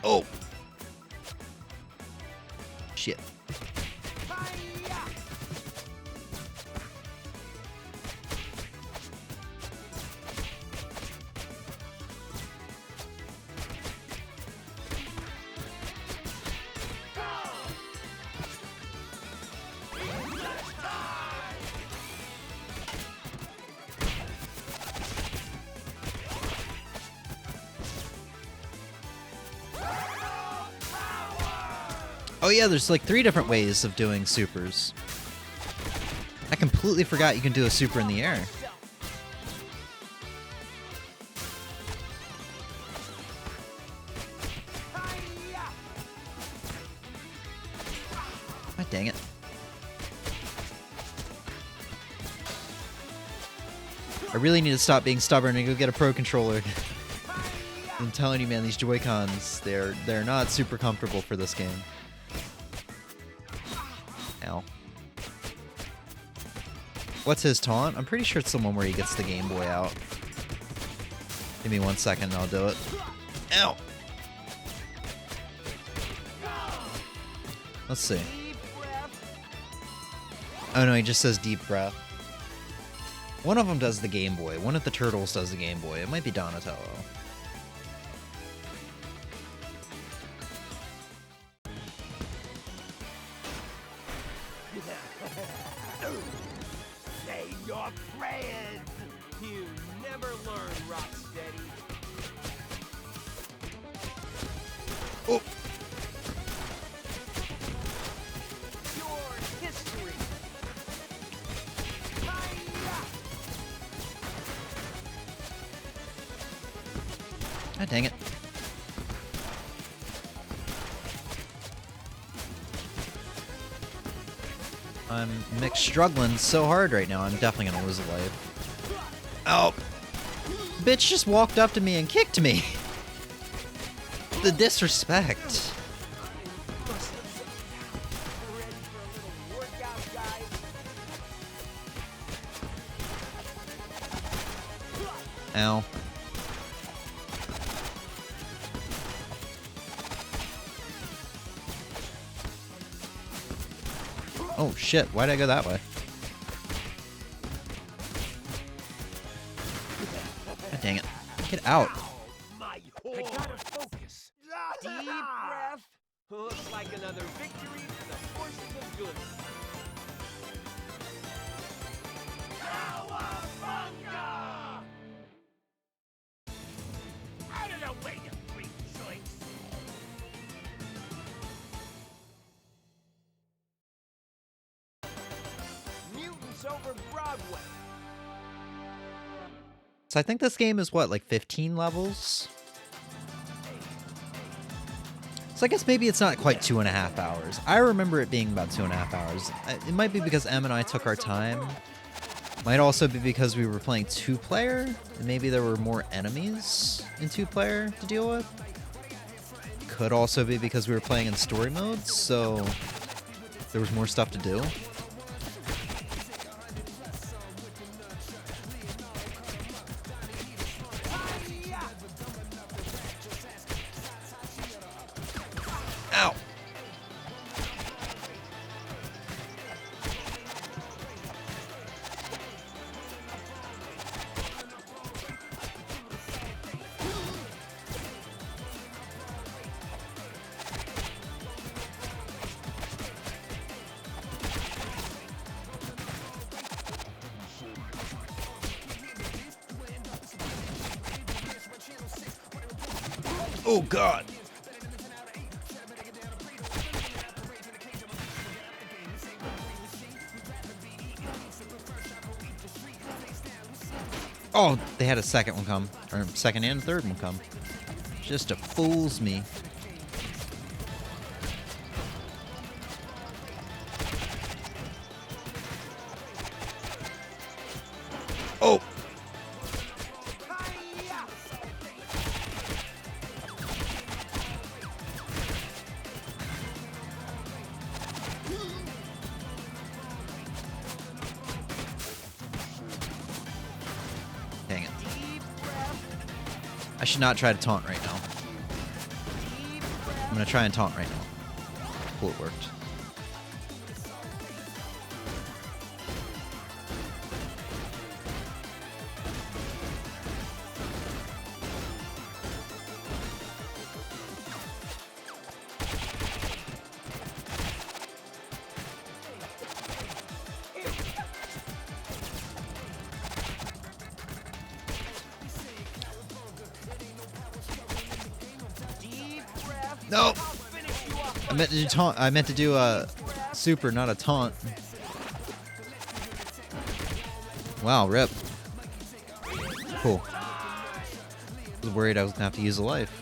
Oh! Shit. Oh yeah, there's like 3 different ways of doing supers. I completely forgot you can do a super in the air. God dang it. I really need to stop being stubborn and go get a pro controller. I'm telling you, man, these Joy-Cons, they're not super comfortable for this game. Ow. What's his taunt? I'm pretty sure it's the one where he gets the Game Boy out. Give me 1 second and I'll do it. Ow! Let's see. Oh no, he just says deep breath. One of them does the Game Boy. One of the turtles does the Game Boy. It might be Donatello. Say your prayers. You never learn, Rocksteady. Oh! Your history. God dang it. I'm struggling so hard right now, I'm definitely gonna lose a life. Oh! Bitch just walked up to me and kicked me! The disrespect. Ow. Oh shit, why'd I go that way? God dang it. Get out. I gotta focus. Deep breath. Looks like another victory for the forces of good. Cowabunga! Out of the way, you freak joints! Mutants over Broadway. So I think this game is what, like 15 levels? So I guess maybe it's not quite 2.5 hours. I remember it being about 2.5 hours. It might be because Em and I took our time. Might also be because we were playing 2-player, and maybe there were more enemies in 2-player to deal with. Could also be because we were playing in story mode, so there was more stuff to do. Ow! Oh God! Oh, they had a second one come. Or second and third one come. Just to fools me. Oh! Dang it. I should not try to taunt right now. I'm gonna try and taunt right now. Cool, it worked. No! I meant to do taunt. I meant to do a super, not a taunt. Wow, rip. Cool. I was worried I was gonna have to use a life.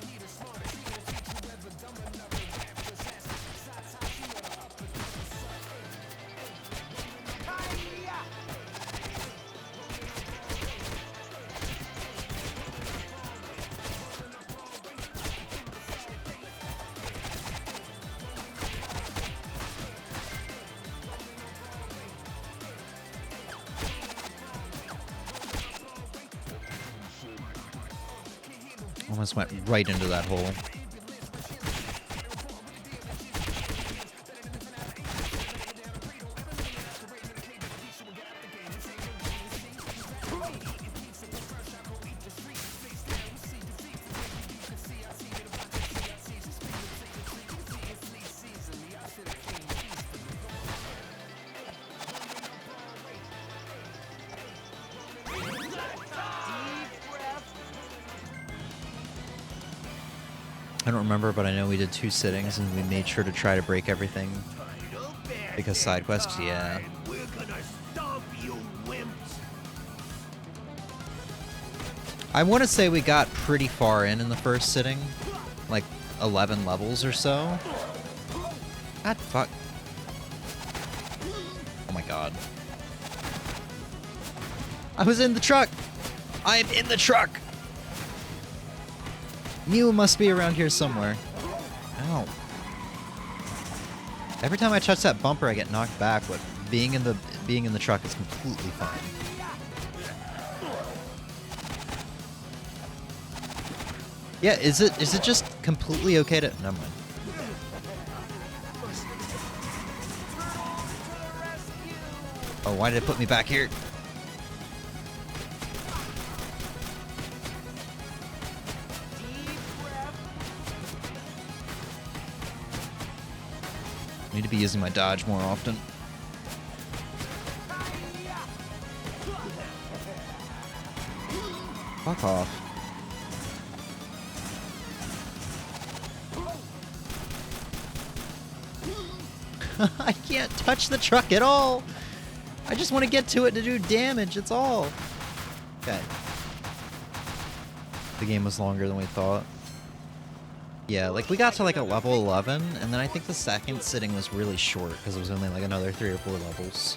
Almost went right into that hole. I don't remember, but I know we did 2 sittings and we made sure to try to break everything. Because side quests, yeah. We're gonna stomp you, wimps. I want to say we got pretty far in the first sitting. Like 11 levels or so. God, fuck. Oh my god. I was in the truck! I'm in the truck! Mew must be around here somewhere. Ow. Every time I touch that bumper, I get knocked back, but being in the truck is completely fine. Yeah, is it just completely okay to... Never mind. Oh, why did it put me back here? Need to be using my dodge more often. Fuck off. I can't touch the truck at all. I just want to get to it to do damage, it's all. Okay. The game was longer than we thought. Yeah, like we got to like a level 11, and then I think the second sitting was really short because it was only like another 3 or 4 levels.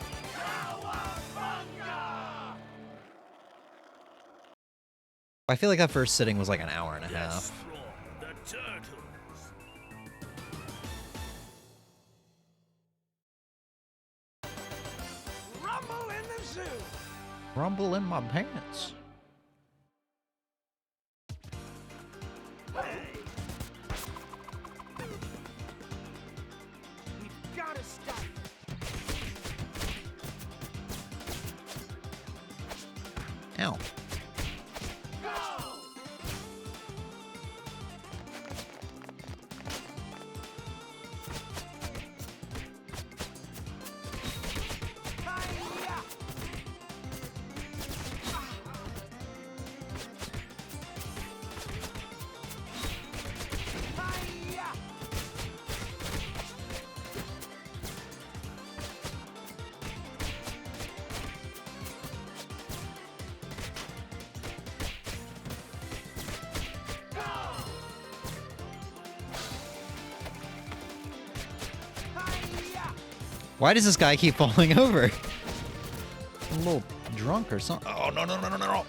I feel like that first sitting was like an hour and a half. Rumble in the zoo. Rumble in my pants. Hey. We've got to stop. Ow. Why does this guy keep falling over? I'm a little drunk or something. Oh, no, no, no, no, no.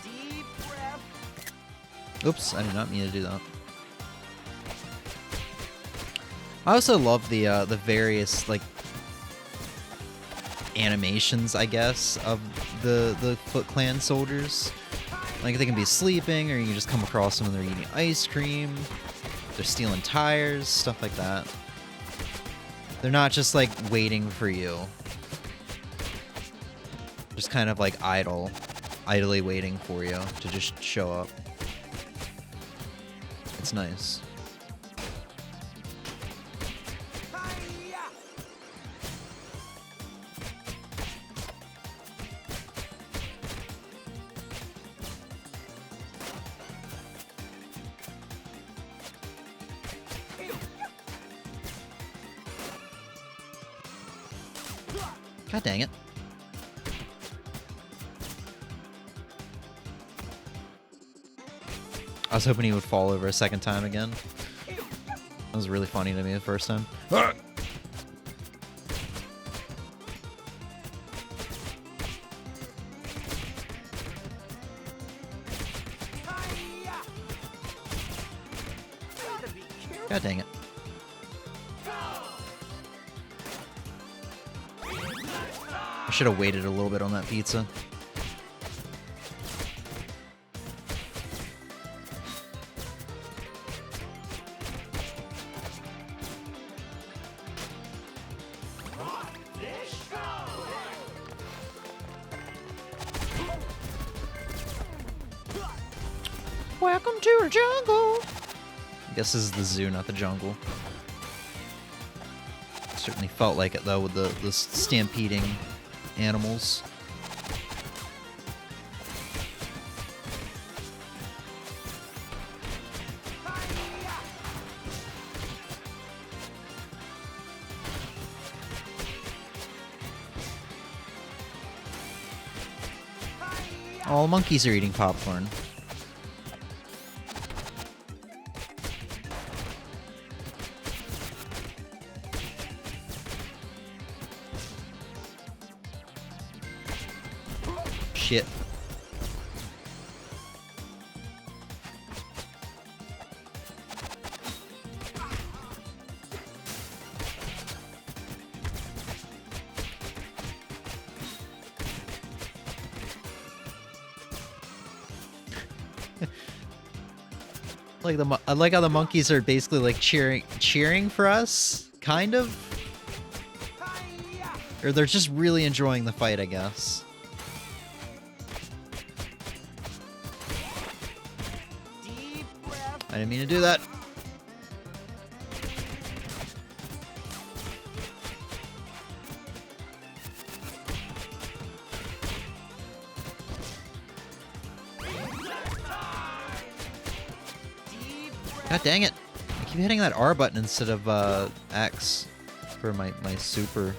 Deep breath. Oops, I did not mean to do that. I also love the various, like, animations, I guess, of the Foot Clan soldiers. Like, they can be sleeping, or you can just come across them and they're eating ice cream. They're stealing tires, stuff like that. They're not just, like, waiting for you. Just kind of, like, idly waiting for you to just show up. It's nice. God dang it. I was hoping he would fall over a second time again. That was really funny to me the first time. God dang it. I should have waited a little bit on that pizza. Welcome to the jungle. I guess this is the zoo, not the jungle. Certainly felt like it though with the stampeding animals. All monkeys are eating popcorn. Shit. I like how the monkeys are basically like cheering for us, kind of. Or they're just really enjoying the fight, I guess. I didn't mean to do that. God dang it. I keep hitting that R button instead of X for my super.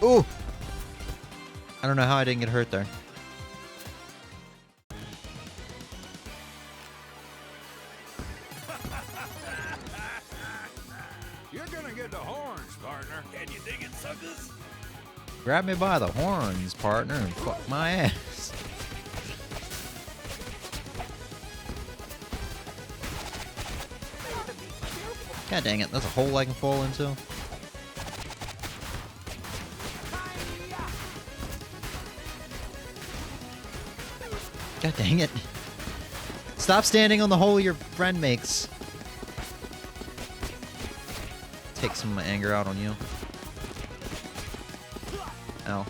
Ooh! I don't know how I didn't get hurt there. You're gonna get the horns, partner. Can you dig it, suckers? Grab me by the horns, partner, and fuck my ass. God dang it, that's a hole I can fall into. God dang it. Stop standing on the hole your friend makes. Take some of my anger out on you. Ow.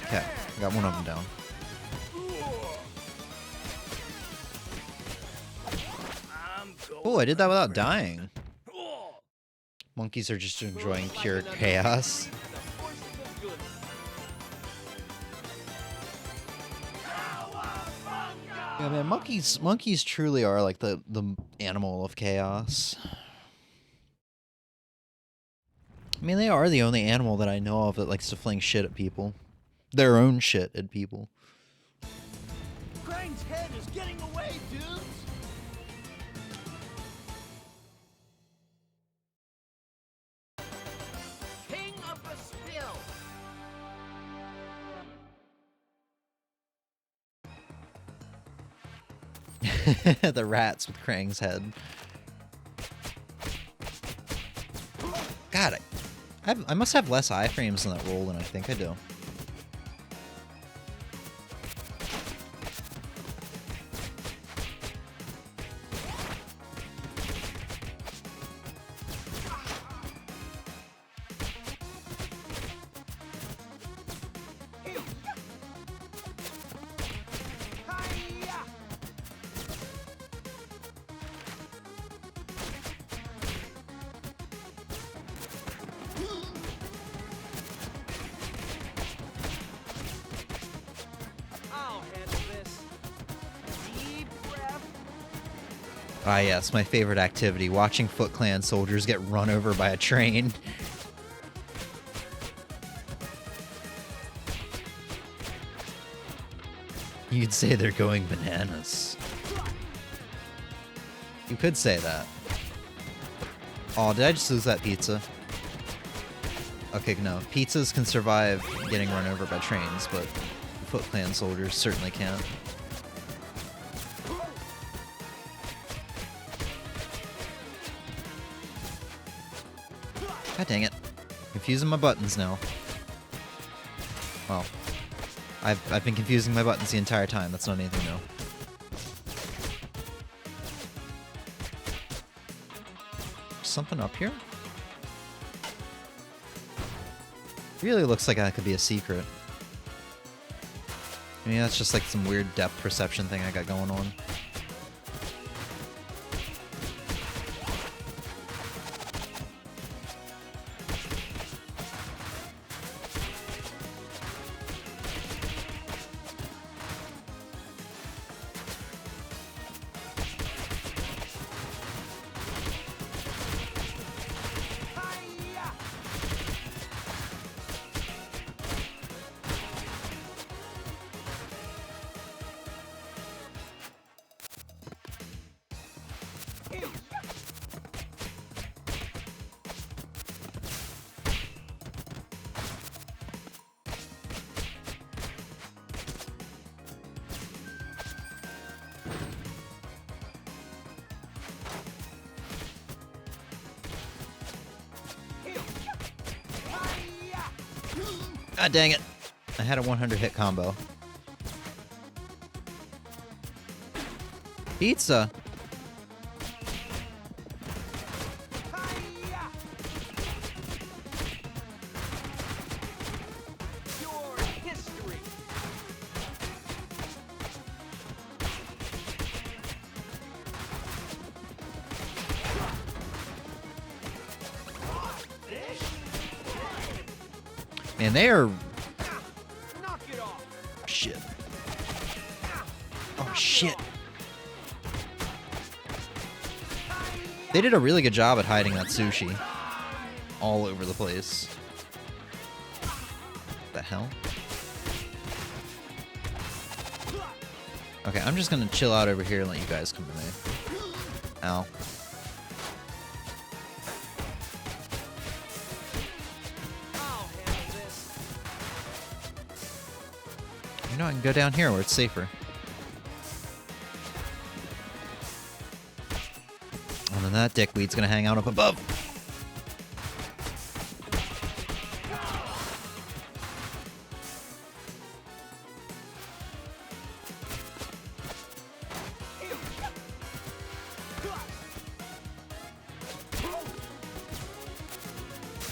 Okay, got one of them down. Oh, I did that without dying. Monkeys are just enjoying pure chaos. Yeah, man, monkeys truly are like the animal of chaos. I mean, they are the only animal that I know of that likes to fling shit at people. Their own shit at people. Krang's head is getting away, dudes! King of the spill! The rats with Krang's head. God, I must have less iframes in that roll than I think I do. Ah yes, my favorite activity, watching Foot Clan soldiers get run over by a train. You'd say they're going bananas. You could say that. Oh, did I just lose that pizza? Okay, no. Pizzas can survive getting run over by trains, but Foot Clan soldiers certainly can't. God dang it. Confusing my buttons now. Well, I've been confusing my buttons the entire time. That's not anything new. Something up here? Really looks like that could be a secret. I mean, that's just like some weird depth perception thing I got going on. God dang it. I had a 100 hit combo. Pizza? Man, they are... Shit. Oh, shit. They did a really good job at hiding that sushi all over the place. What the hell? Okay, I'm just gonna chill out over here and let you guys come to me. Ow. I'll handle this. You know, I can go down here where it's safer. And then that dickweed's gonna hang out up above.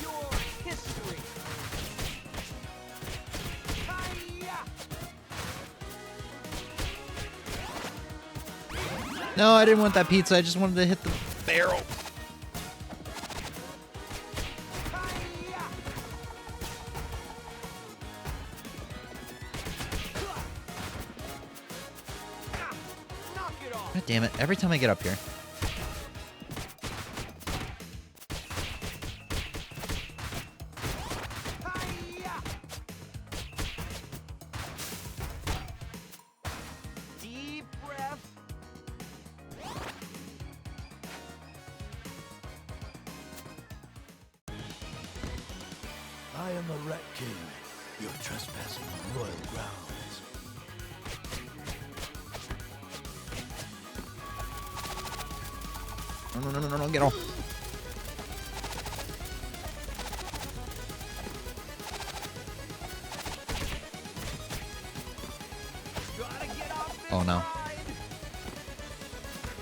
Your history. Hiya! No, I didn't want that pizza. I just wanted to hit the barrel. Hiya! Knock it off. God damn it. Every time I get up here. Hiya! Deep breath. I am Arrquil. You're trespassing on royal grounds. No, get off. Gotta get off this Oh no. ride.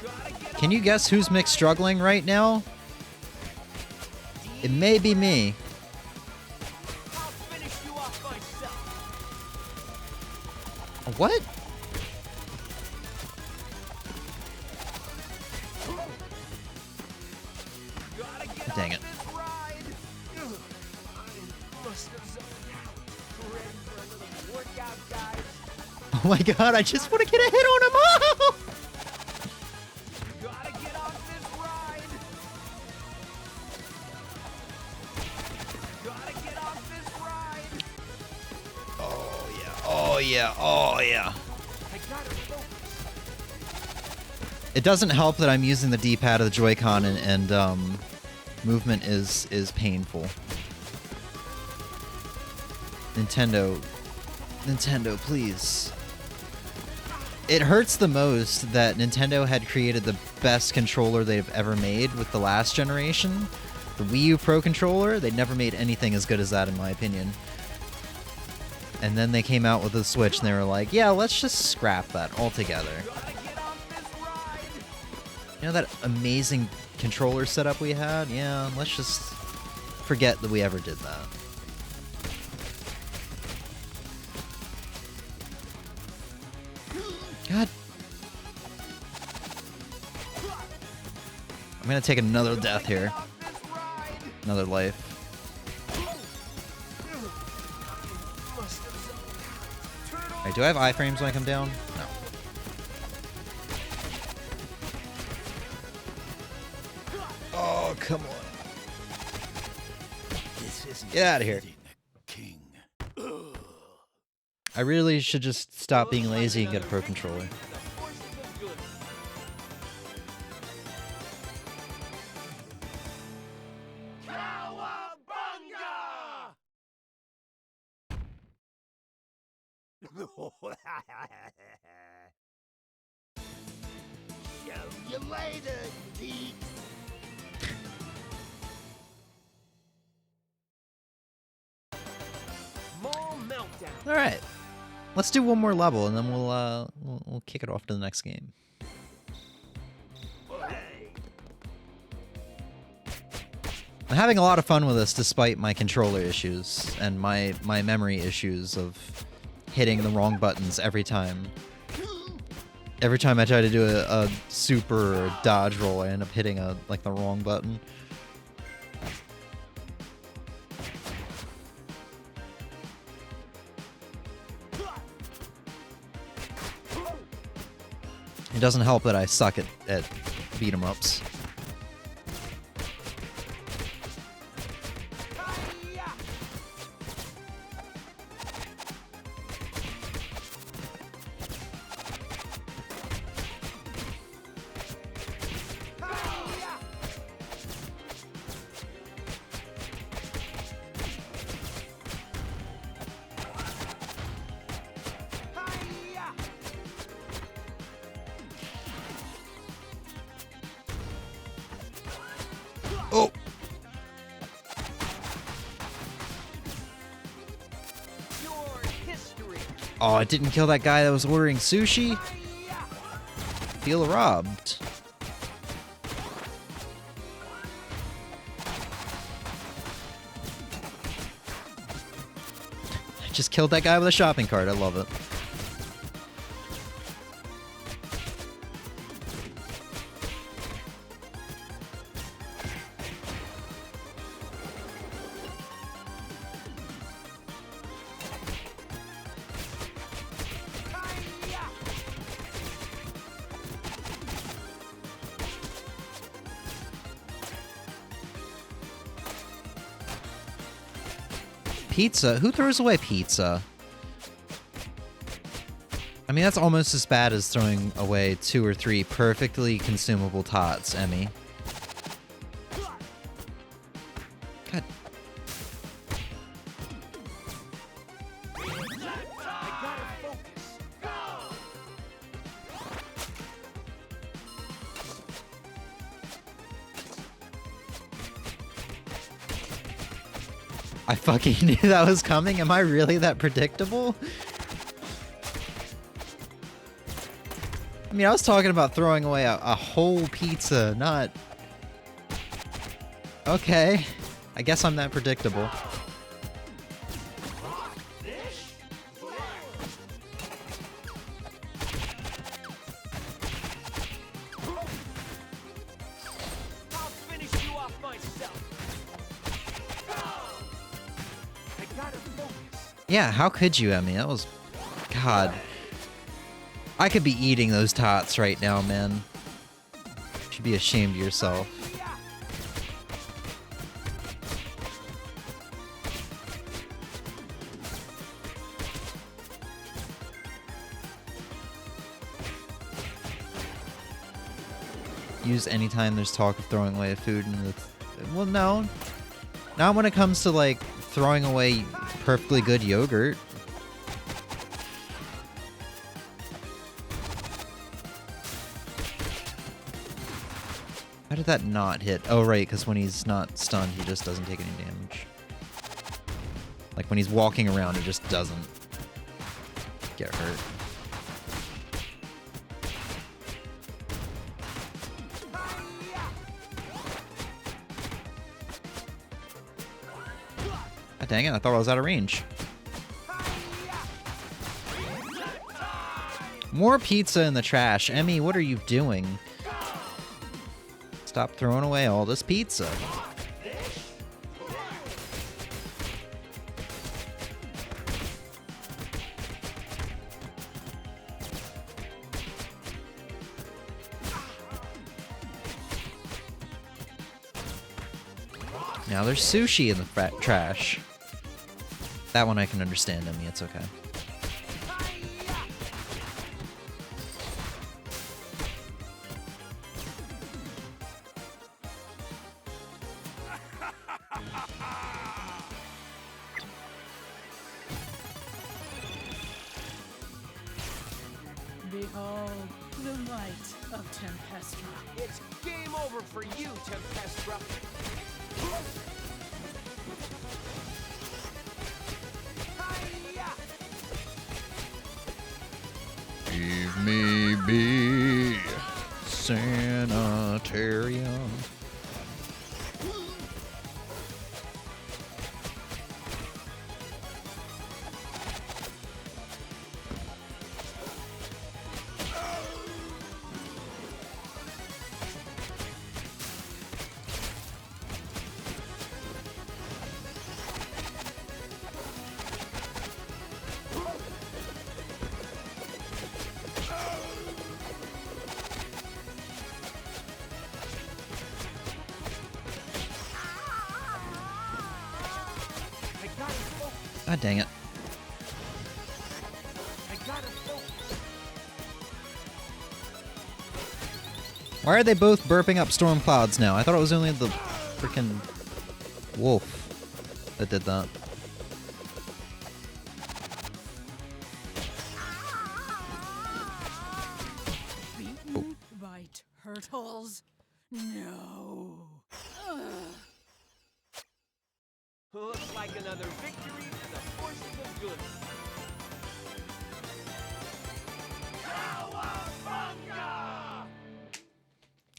Gotta get Can you guess who's mixed struggling right now? It may be me. I'll finish you off myself. What? Gotta get Dang off it. this ride. Ugh. I must have zoned out. Ready for a little workout, guys? Oh my god, I just want to get a hit on him! Oh! Gotta get off this ride. Gotta get off this ride. Oh yeah, oh yeah, oh yeah. I gotta focus. It doesn't help that I'm using the D-pad of the Joy-Con and movement is painful. Nintendo, please. It hurts the most that Nintendo had created the best controller they've ever made with the last generation. The Wii U Pro controller, they never made anything as good as that in my opinion. And then they came out with the Switch and they were like, yeah, let's just scrap that altogether. Gotta get off this ride. You know that amazing controller setup we had? Yeah, let's just forget that we ever did that. God. I'm gonna take another death here. Off this ride. Another life. Must have zoned out. Turn Alright, do I have iframes when I come down? No. Oh, come on. This isn't Get outta here. fitting a king. I really should just stop being lazy and get a Pro Controller. The forces of good. Cowabunga! Show you later, geek. Mall meltdown. All right, let's do one more level and then we'll kick it off to the next game. I'm having a lot of fun with this despite my controller issues and my memory issues of hitting the wrong buttons every time. Every time I try to do a super or a dodge roll, I end up hitting like the wrong button. It doesn't help that I suck at beat 'em ups. Oh, it didn't kill that guy that was ordering sushi? Feel robbed. I just killed that guy with a shopping cart. I love it. Pizza? Who throws away pizza? I mean, that's almost as bad as throwing away 2 or 3 perfectly consumable tots, Emmy. God. I fucking knew that was coming. Am I really that predictable? I mean, I was talking about throwing away a whole pizza, not... Okay. I guess I'm that predictable. I'll finish you off myself. I gotta focus. Yeah, how could you, Emmy? That was... God. I could be eating those tots right now, man. You should be ashamed of yourself. Use anytime there's talk of throwing away food and it's... Well, no. Not when it comes to, like, throwing away perfectly good yogurt. How did that not hit? Oh, right, because when he's not stunned, he just doesn't take any damage. Like, when he's walking around, he just doesn't get hurt. Ah, dang it, I thought I was out of range. More pizza in the trash. Emmy, what are you doing? Stop throwing away all this pizza. Now there's sushi in the trash. That one I can understand, Emmy. It's okay. Behold the might of Tempestra. It's game over for you, Tempestra. Leave me be, sanitarium. God dang it. Why are they both burping up storm clouds now? I thought it was only the freaking wolf that did that. Beaten by turtles? No. Ugh. Looks like another victory for the forces of good.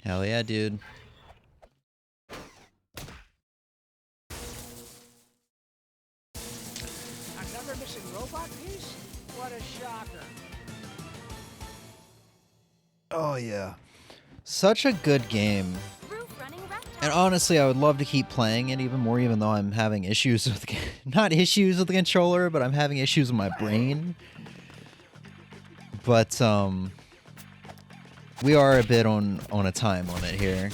Hell yeah, dude. Another missing robot piece? What a shocker. Oh yeah. Such a good game. Roof running reptile. And honestly, I would love to keep playing it even more, even though I'm having issues with not issues with the controller, but I'm having issues with my brain. But we are a bit on a time limit here.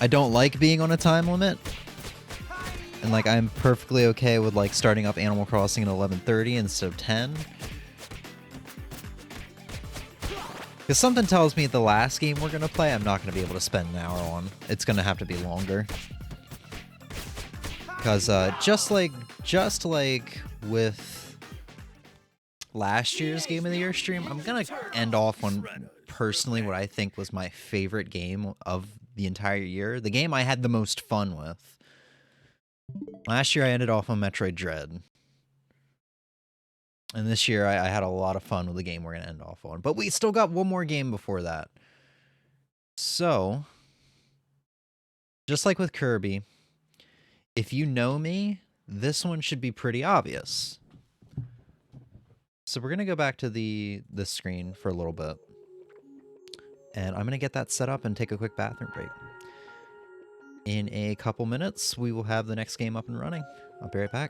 I don't like being on a time limit. And like I'm perfectly okay with like starting up Animal Crossing at 11:30 instead of 10. Because something tells me the last game we're going to play, I'm not going to be able to spend an hour on. It's going to have to be longer. Because just like with last year's Game of the Year stream, I'm going to end off on personally what I think was my favorite game of the entire year. The game I had the most fun with. Last year I ended off on Metroid Dread. And this year, I had a lot of fun with the game we're going to end off on. But we still got one more game before that. So, just like with Kirby, if you know me, this one should be pretty obvious. So we're going to go back to the screen for a little bit. And I'm going to get that set up and take a quick bathroom break. In a couple minutes, we will have the next game up and running. I'll be right back.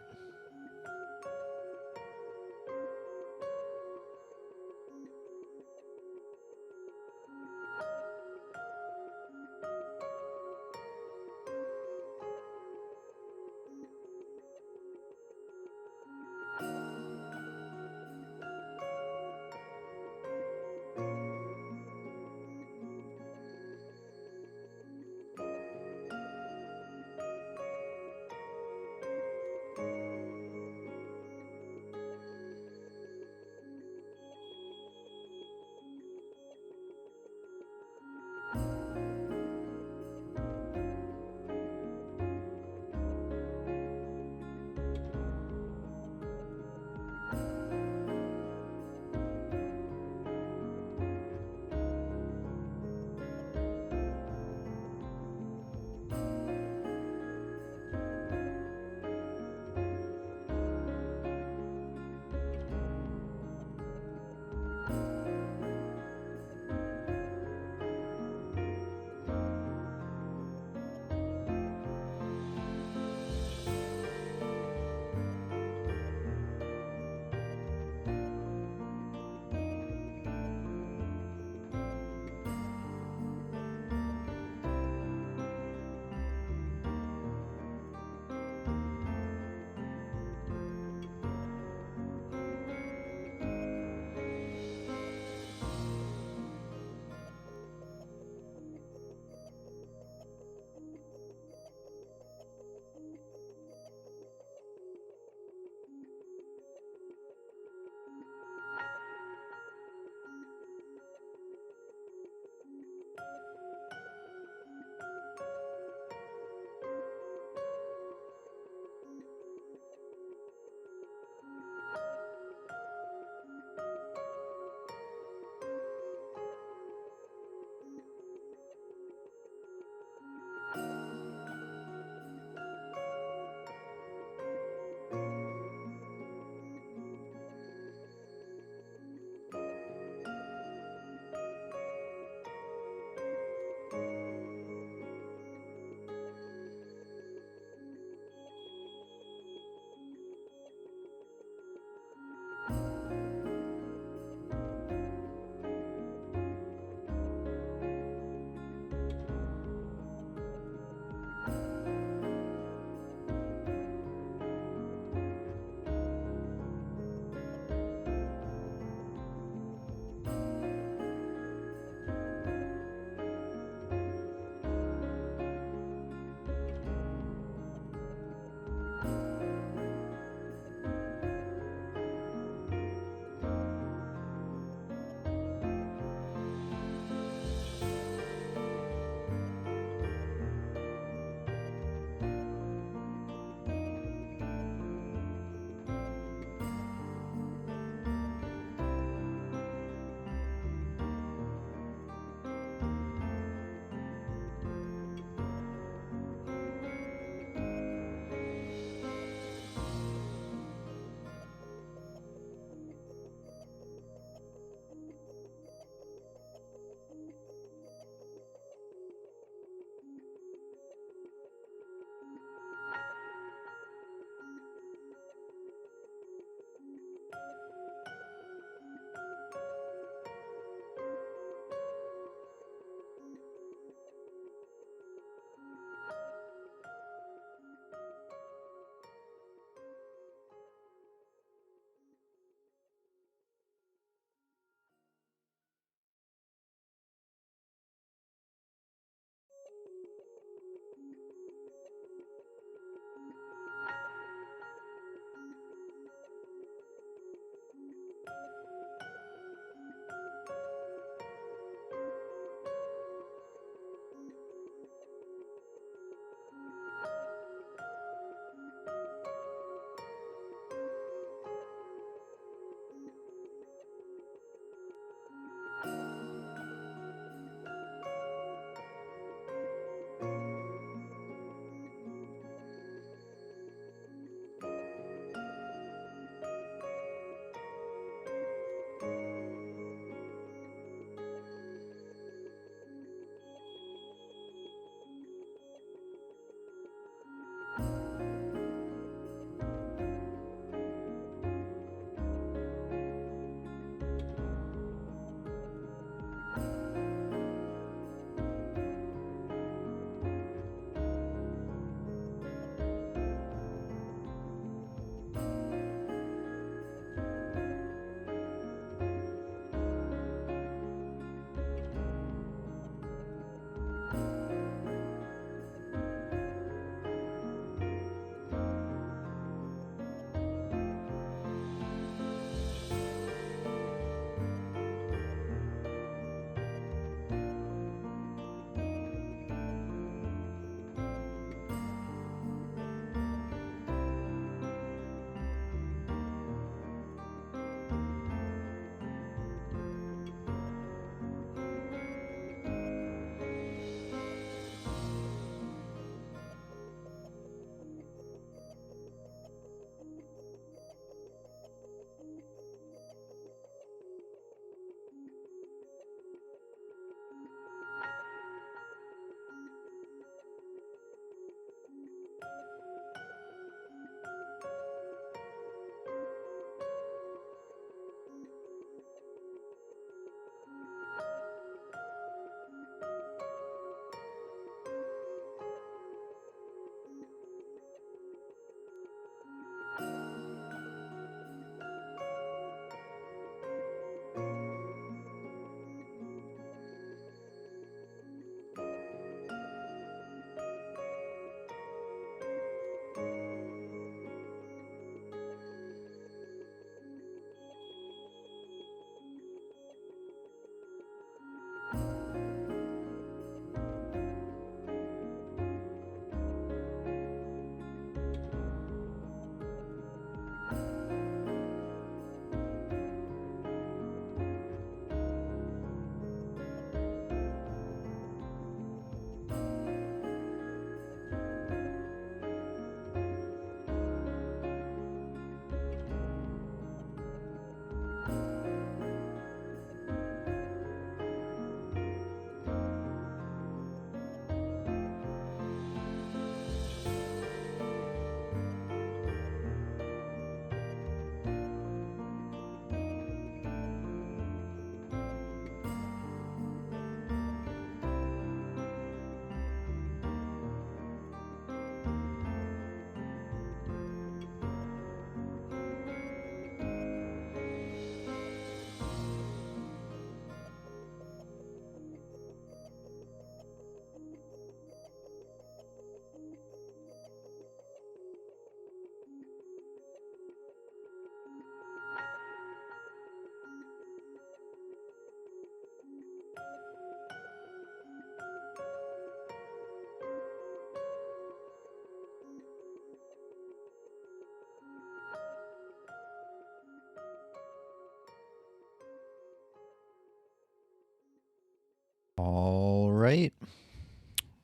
All right,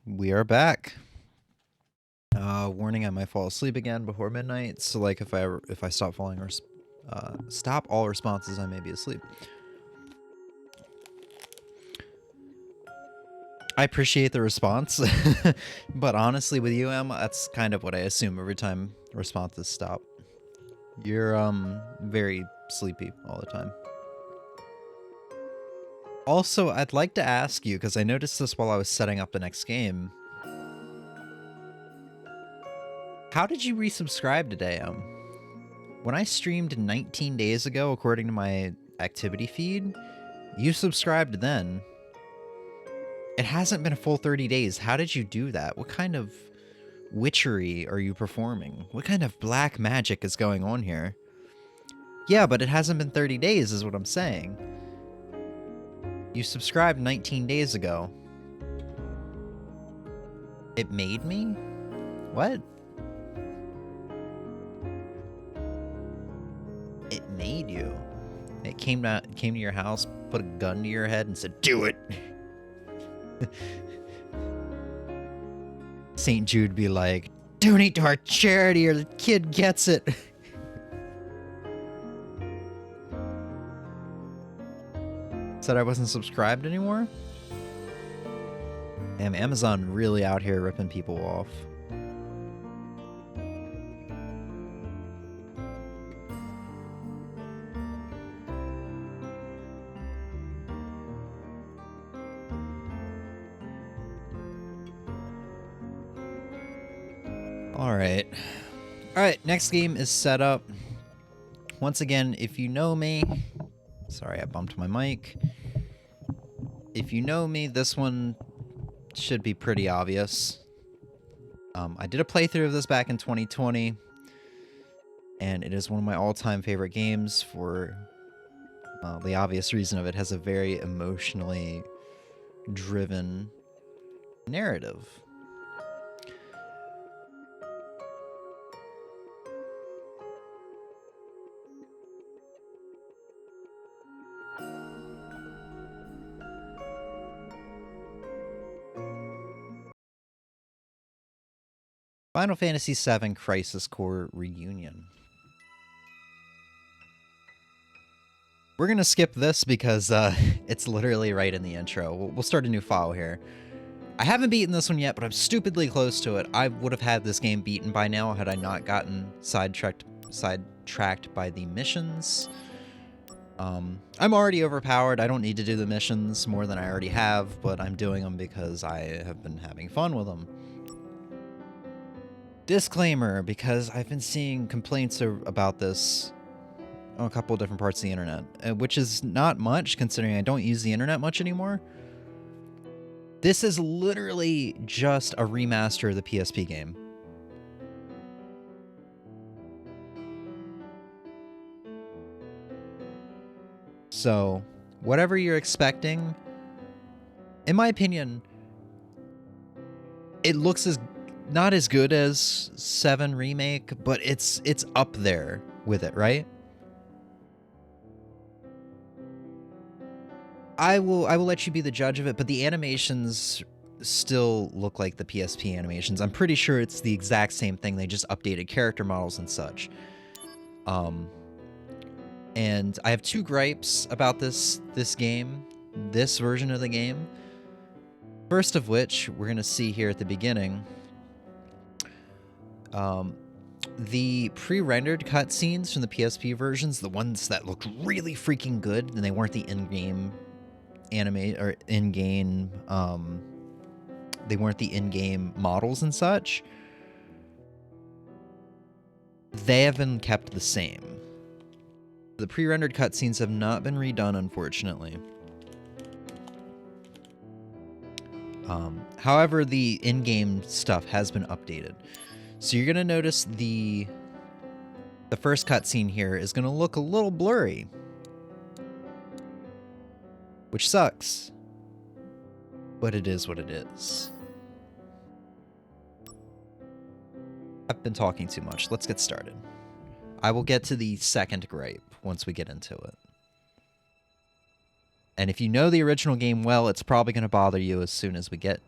we are back. Warning: I might fall asleep again before midnight. So, like, if I stop stop all responses, I may be asleep. I appreciate the response, but honestly, with you, Em, that's kind of what I assume every time responses stop. You're very sleepy all the time. Also, I'd like to ask you, because I noticed this while I was setting up the next game. How did you resubscribe today, Em? When I streamed 19 days ago, according to my activity feed, you subscribed then. It hasn't been a full 30 days. How did you do that? What kind of witchery are you performing? What kind of black magic is going on here? Yeah, but it hasn't been 30 days is what I'm saying. You subscribed 19 days ago. It made me? What? It made you. It came to your house, put a gun to your head and said, "Do it." St. Jude be like, "Donate to our charity or the kid gets it." Said I wasn't subscribed anymore? Damn, Amazon really out here ripping people off. Alright. Alright, next game is set up. Once again, if you know me... Sorry, I bumped my mic. If you know me, this one should be pretty obvious. I did a playthrough of this back in 2020, and it is one of my all-time favorite games for the obvious reason of it has a very emotionally driven narrative. Final Fantasy VII Crisis Core Reunion. We're going to skip this because it's literally right in the intro. We'll start a new file here. I haven't beaten this one yet, but I'm stupidly close to it. I would have had this game beaten by now had I not gotten sidetracked by the missions. I'm already overpowered. I don't need to do the missions more than I already have, but I'm doing them because I have been having fun with them. Disclaimer, because I've been seeing complaints about this on a couple of different parts of the internet, which is not much considering I don't use the internet much anymore. This is literally just a remaster of the PSP game. So, whatever you're expecting, in my opinion, it looks not as good as 7 Remake, but it's up there with it, right? I will let you be the judge of it, but the animations still look like the PSP animations. I'm pretty sure it's the exact same thing. They just updated character models and such. And I have 2 gripes about this game, this version of the game. First of which we're going to see here at the beginning. The pre-rendered cutscenes from the PSP versions, the ones that looked really freaking good, and they weren't the in-game anime or in-game, they weren't the in-game models and such. They have been kept the same. The pre-rendered cutscenes have not been redone, unfortunately. However, the in-game stuff has been updated. So you're going to notice the first cutscene here is going to look a little blurry, which sucks, but it is what it is. I've been talking too much. Let's get started. I will get to the second gripe once we get into it. And if you know the original game well, it's probably going to bother you as soon as we get,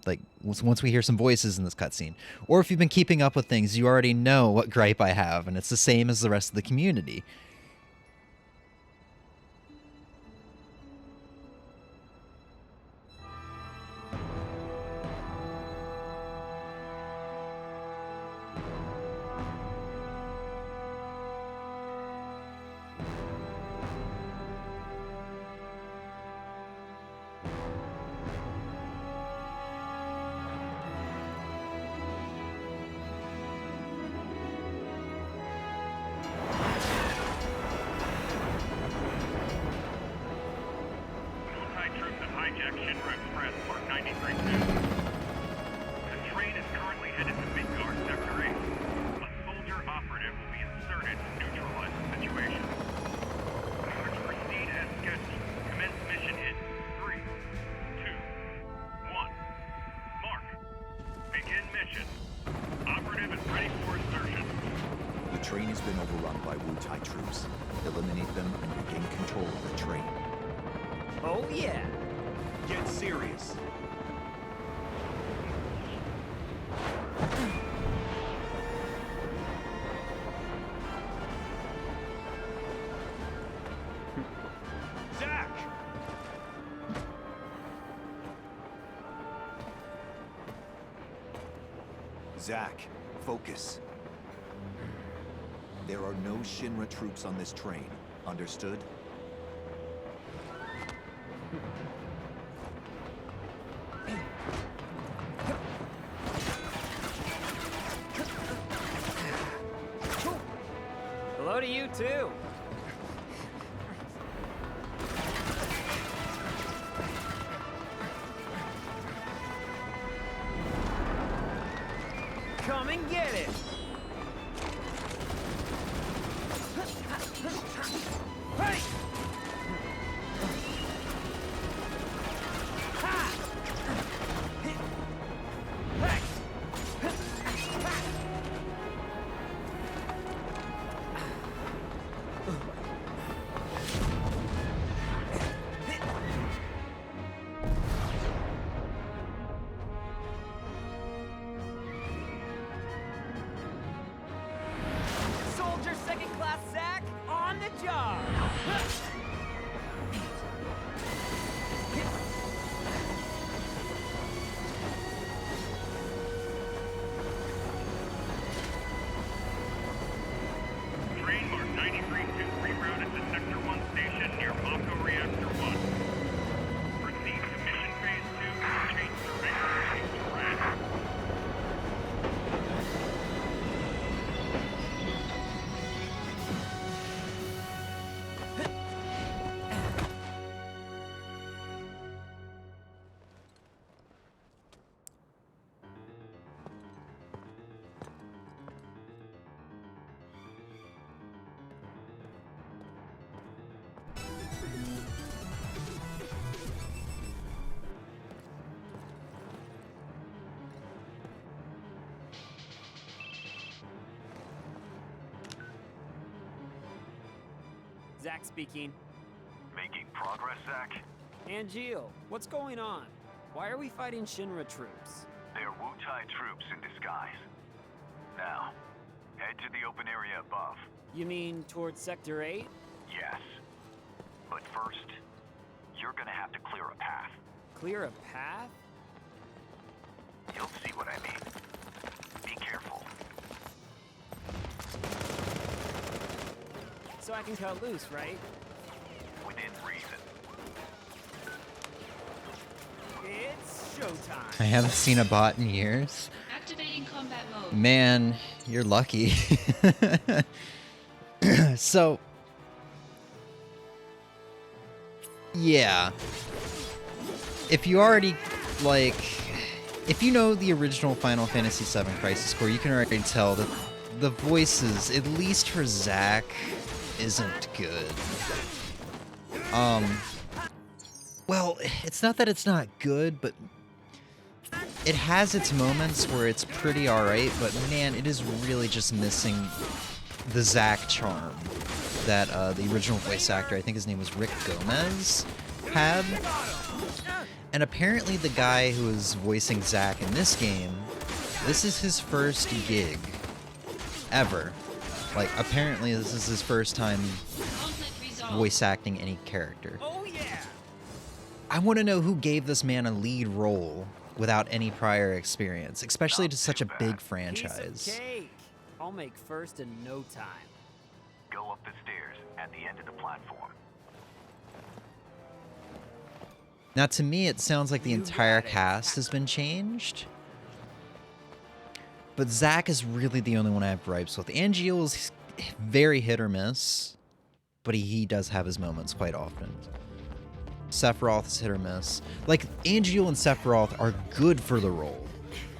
like, once we hear some voices in this cutscene. Or if you've been keeping up with things, you already know what gripe I have, and it's the same as the rest of the community. Zack, focus. There are no Shinra troops on this train. Understood? Hello to you, too. Come and get it! Hey! Ha! Hey! Soldier second class Zack on the job! Train mark 93-2 rerouted to Sector 1 station near Mako Reactor 1. Proceed to Mission Phase 2, change surveyor to red. Zack speaking. Making progress, Zack? Arrquil, what's going on? Why are we fighting Shinra troops? They're Wu-Tai troops in disguise. Now, head to the open area above. You mean towards Sector 8? Yes. But first, you're gonna have to clear a path. Clear a path? You'll see what I mean. Be careful. So I can cut loose, right? Within reason. It's showtime. I haven't seen a bot in years. Activating combat mode. Man, you're lucky. So, yeah. If you already, like, if you know the original Final Fantasy VII Crisis Core, you can already tell that the voices, at least for Zack, isn't good. Well, it's not that it's not good, but it has its moments where it's pretty alright, but man, it is really just missing the Zack charm that the original voice actor, I think his name was Rick Gomez, had. And apparently the guy who is voicing Zack in this game, this is his first gig ever. Like, apparently this is his first time voice acting any character. Oh yeah! I want to know who gave this man a lead role without any prior experience, especially to such a big Piece franchise. of cake. I'll make first in no time. Go up the stairs at the end of the platform. Now, to me, it sounds like the You entire got it. cast has been changed. But Zack is really the only one I have gripes with. Arrquil is very hit or miss, but he does have his moments quite often. Sephiroth is hit or miss. Like, Arrquil and Sephiroth are good for the role,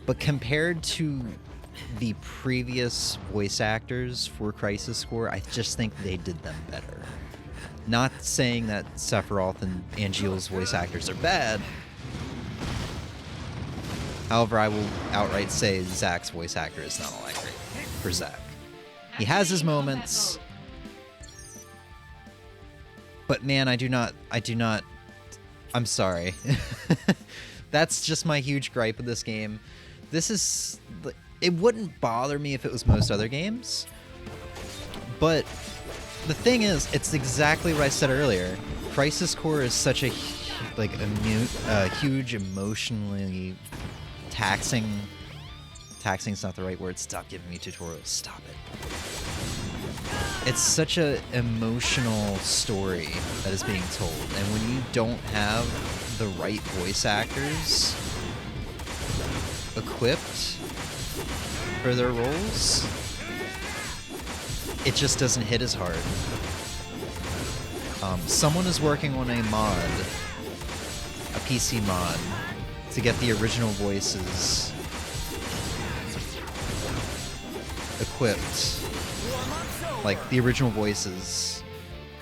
but compared to the previous voice actors for Crisis Core, I just think they did them better. Not saying that Sephiroth and Arrquil's voice actors are bad. However, I will outright say Zack's voice actor is not all that great for Zack. He has his moments, but man, I do not, I'm sorry. That's just my huge gripe with this game. This is, it wouldn't bother me if it was most other games, but the thing is, it's exactly what I said earlier. Crisis Core is such a huge emotionally taxing Taxing's not the right word. Stop giving me tutorials. Stop it. It's such a emotional story that is being told, and when you don't have the right voice actors equipped for their roles, it just doesn't hit as hard. Someone is working on a mod, a PC mod, to get the original voices equipped, like the original voices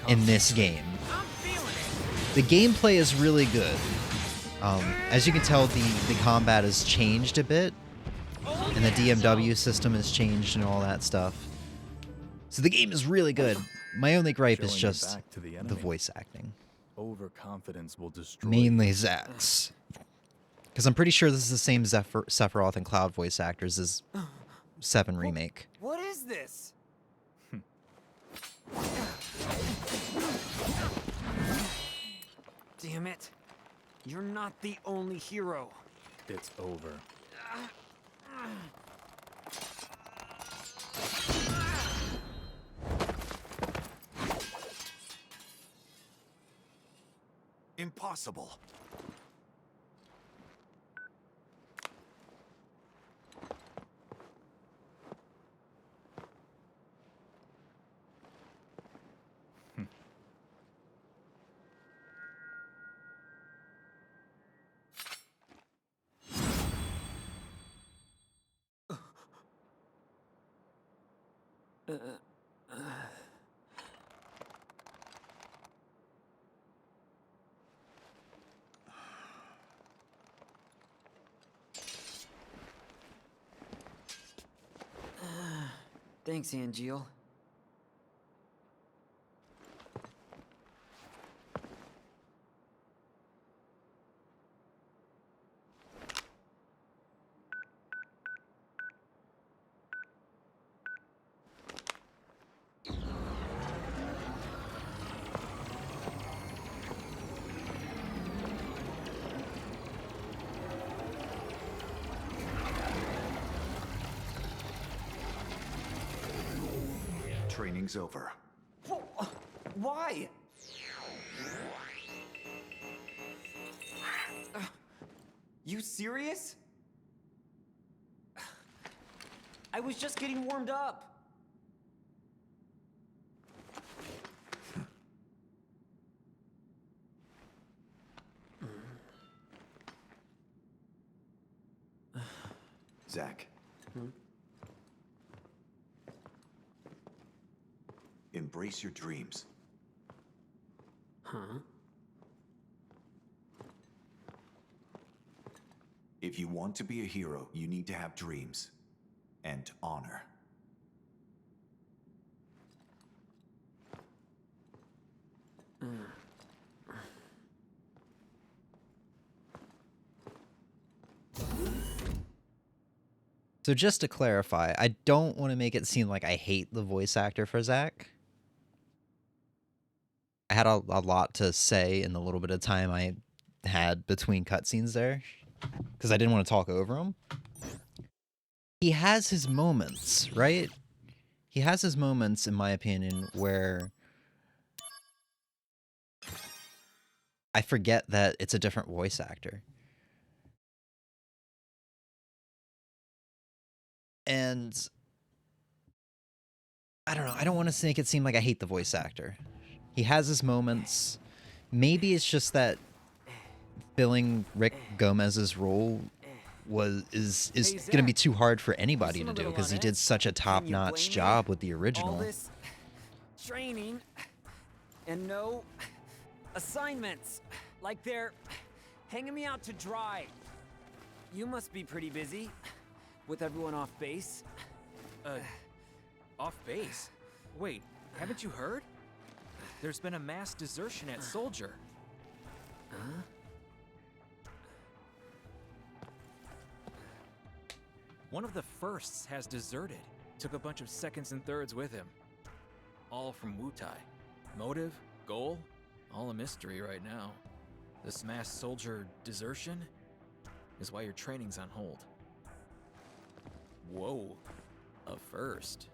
in this game. The gameplay is really good. As you can tell, the combat has changed a bit, and the DMW system has changed and all that stuff. So the game is really good. My only gripe is Showing it just back to the the enemy. voice acting. Overconfidence will destroy Mainly you. Zack's. Because I'm pretty sure this is the same Sephiroth and Cloud voice actors as 7 Remake. What is this? Damn it. You're not the only hero. It's over. Impossible. Thanks, Arrquil. Training's over. Why? You serious? I was just getting warmed up. Zack. Embrace your dreams. Huh? If you want to be a hero, you need to have dreams and honor. So just to clarify, I don't want to make it seem like I hate the voice actor for Zack. I had a lot to say in the little bit of time I had between cutscenes there, because I didn't want to talk over him. He has his moments, right? He has his moments, in my opinion, where I forget that it's a different voice actor. And I don't know, I don't want to make it seem like I hate the voice actor. He has his moments. Maybe it's just that filling Rick Gomez's role is Hey, going to Zack. be too hard for anybody Seem to a do, little because he on did edge. such a Can you blame top-notch me? job with the All original. this training and no assignments. Like they're hanging me out to dry. You must be pretty busy with everyone off base. Off base? Wait, haven't you heard? There's been a mass desertion at Soldier. Huh? One of the firsts has deserted. Took a bunch of seconds and thirds with him. All from Wutai. Motive, goal, all a mystery right now. This mass soldier desertion is why your training's on hold. Whoa. A first.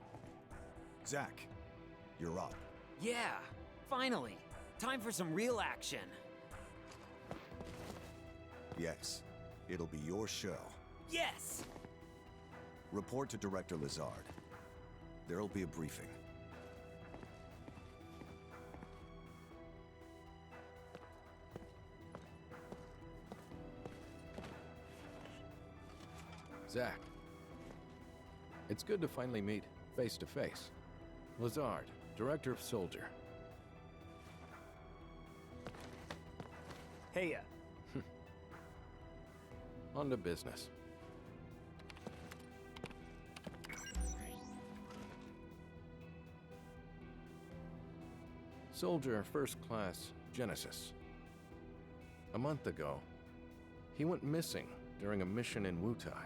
Zach, you're up. Yeah, finally. Time for some real action. Yes, it'll be your show. Yes! Report to Director Lazard. There'll be a briefing. Zach. It's good to finally meet face to face. Lazard, Director of Soldier. Hey, On to business. Soldier First Class Genesis. A month ago, he went missing during a mission in Wutai.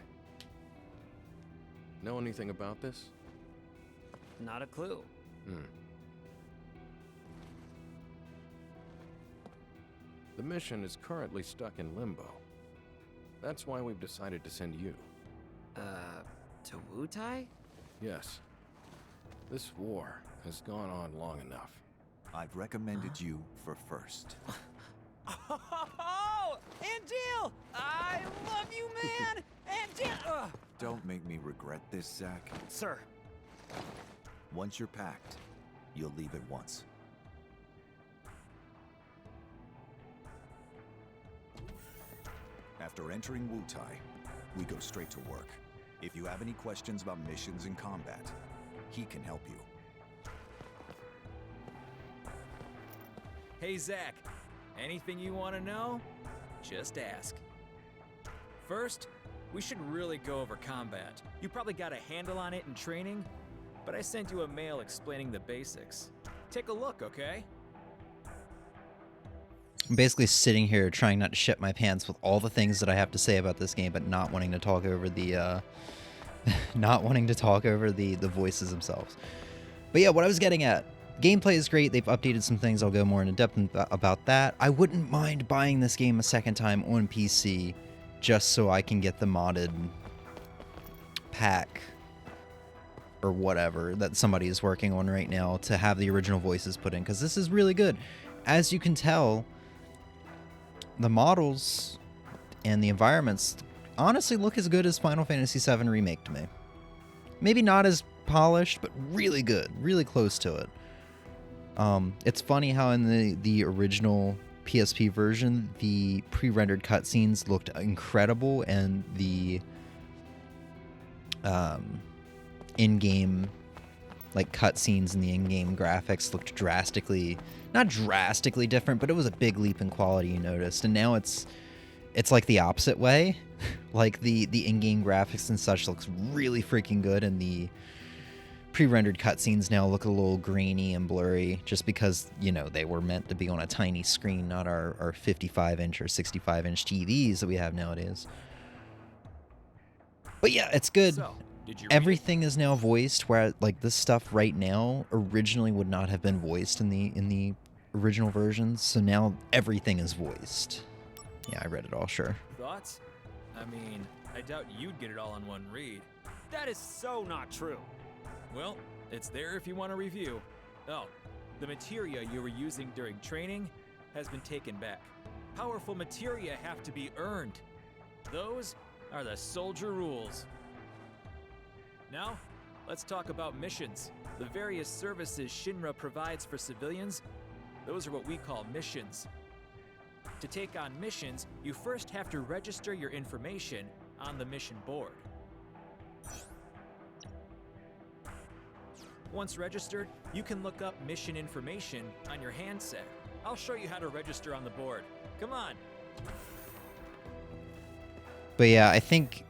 Know anything about this? not a clue. The mission is currently stuck in limbo. That's why we've decided to send you. To Wutai? Yes. This war has gone on long enough. I've recommended you for first. Oh, Angel! I love you, man! Angel! Don't make me regret this, Zach. Sir. Once you're packed, you'll leave at once. After entering Wutai, we go straight to work. If you have any questions about missions and combat, he can help you. Hey, Zach. Anything you want to know? Just ask. First, we should really go over combat. You probably got a handle on it in training, but I sent you a mail explaining the basics. Take a look, okay? I'm basically sitting here trying not to shit my pants with all the things that I have to say about this game, but not wanting to talk over the the voices themselves. But yeah, what I was getting at, gameplay is great. They've updated some things. I'll go more into depth about that. I wouldn't mind buying this game a second time on PC just so I can get the modded pack or whatever that somebody is working on right now to have the original voices put in, because this is really good. As you can tell, the models and the environments honestly look as good as Final Fantasy VII Remake to me. Maybe not as polished, but really good, really close to it. It's funny how in the original PSP version, the pre-rendered cutscenes looked incredible, and the in-game cutscenes and the in-game graphics looked not drastically different, but it was a big leap in quality, you noticed. And now it's like the opposite way. Like the in-game graphics and such looks really freaking good, and the pre-rendered cutscenes now look a little grainy and blurry just because, you know, they were meant to be on a tiny screen, not our 55-inch or 65-inch TVs that we have nowadays. But yeah, it's good. So, did you Everything is now voiced, where this stuff right now originally would not have been voiced in the original versions, so now everything is voiced. Yeah, I read it all, sure. Thoughts? I mean, I doubt you'd get it all in one read. That is so not true. Well, it's there if you want to review. Oh, the materia you were using during training has been taken back. Powerful materia have to be earned. Those are the soldier rules. Now, let's talk about missions. The various services Shinra provides for civilians, those are what we call missions. To take on missions, you first have to register your information on the mission board. Once registered, you can look up mission information on your handset. I'll show you how to register on the board. Come on. But yeah, I think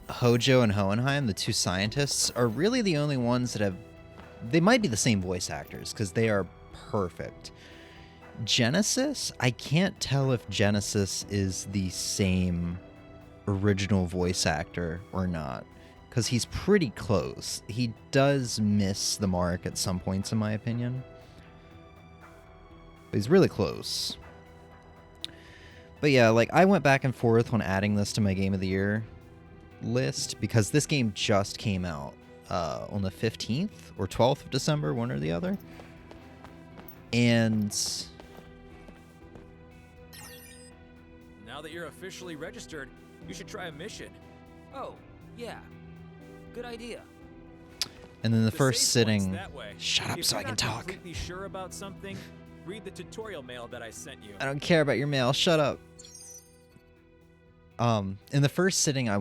Hojo and Hohenheim, the two scientists, are really the only ones that have... They might be the same voice actors, because they are perfect. Genesis, I can't tell if Genesis is the same original voice actor or not, because he's pretty close. He does miss the mark at some points, in my opinion. But he's really close. But yeah, I went back and forth on adding this to my Game of the Year. list because this game just came out on the 15th or 12th of December, one or the other. And Now that you're officially registered, you should try a mission. Oh, yeah. Good idea. and then the The first save point's sitting. that way. Shut up If so you're I can not talk. completely sure about something, read the tutorial mail that I sent you. I don't care about your mail. Shut up. In the first sitting, I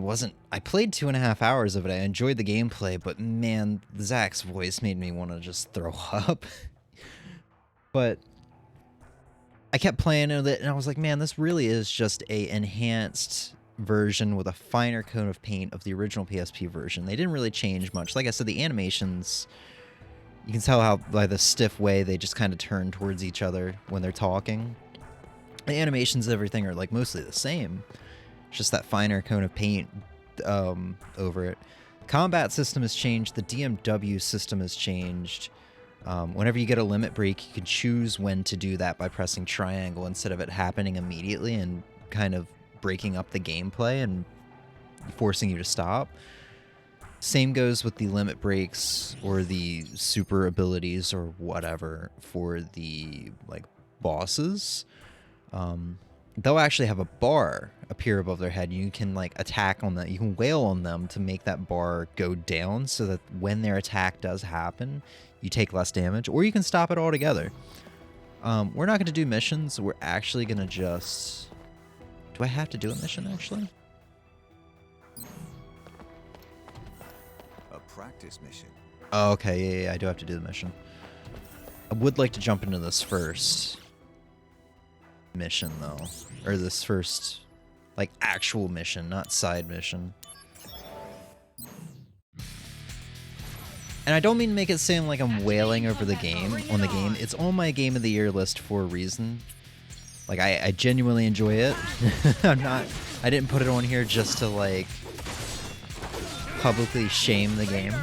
played 2.5 hours of it. I enjoyed the gameplay, but man, Zach's voice made me want to just throw up. But I kept playing with it, and I was like, man, this really is just a enhanced version with a finer coat of paint of the original PSP version. They didn't really change much. Like I said, the animations, you can tell how by the stiff way they just kind of turn towards each other when they're talking. The animations and everything are like mostly the same. Just that finer coat of paint over it. Combat system has changed. The DMW system has changed. Whenever you get a limit break, you can choose when to do that by pressing triangle instead of it happening immediately and kind of breaking up the gameplay and forcing you to stop. Same goes with the limit breaks or the super abilities or whatever for the like bosses. They'll actually have a bar appear above their head. You can like attack on that. You can wail on them to make that bar go down so that when their attack does happen, you take less damage, or you can stop it altogether. We're not going to do missions. We're actually going to just... Do I have to do a mission, actually? A practice mission. Oh, okay, yeah, I do have to do the mission. I would like to jump into this first mission, though. Or this first, like, actual mission, not side mission. And I don't mean to make it seem like I'm wailing over the game, It's on my Game of the Year list for a reason. Like, I genuinely enjoy it. I didn't put it on here just to, like, publicly shame the game.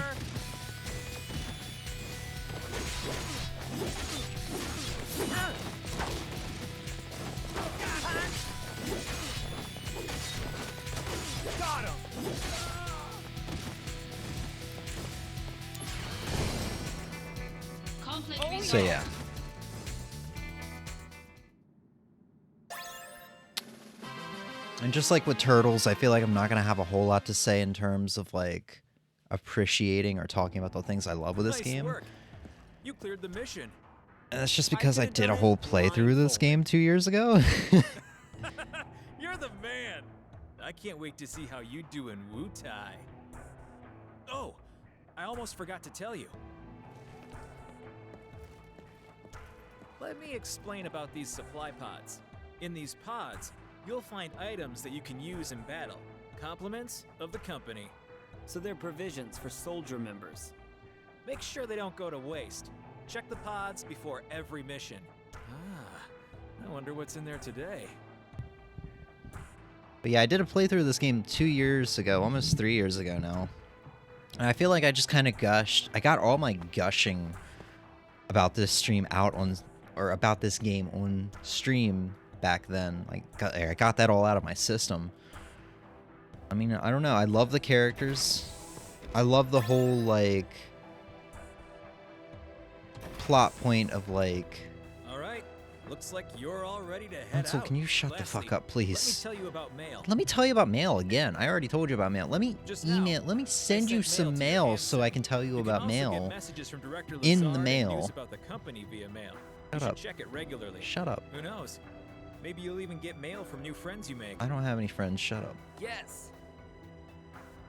So yeah. And just like with Turtles, I feel like I'm not going to have a whole lot to say in terms of like appreciating or talking about the things I love with this Nice game. work. You cleared the mission. And that's just because I could've did a done whole it playthrough of this game 2 years ago. You're the man. I can't wait to see how you do in Wutai. Oh, I almost forgot to tell you. Let me explain about these supply pods. In these pods, you'll find items that you can use in battle. Compliments of the company. So they're provisions for soldier members. Make sure they don't go to waste. Check the pods before every mission. Ah, I wonder what's in there today. But yeah, I did a playthrough of this game 2 years ago, almost 3 years ago now. And I feel like I just kind of gushed. I got all my gushing about this stream out on, or about this game on stream back then. Like, I got that all out of my system. I mean, I don't know. I love the characters. I love the whole, like, plot point of, like... Alright, looks like you're all ready to head Ansel, out. can you shut the fuck up, please? Let me tell you about mail. Let me tell you about mail again. I already told you about mail. Let me Just now, email. Let me send you sent some mail to your mail so I handset. can tell you You about can also get mail. messages from Director in the Lazar and mail. news about the company via mail. Shut You up. should check it regularly. Shut up. Who knows? Maybe you'll even get mail from new friends you make. I don't have any friends. Shut up. Yes.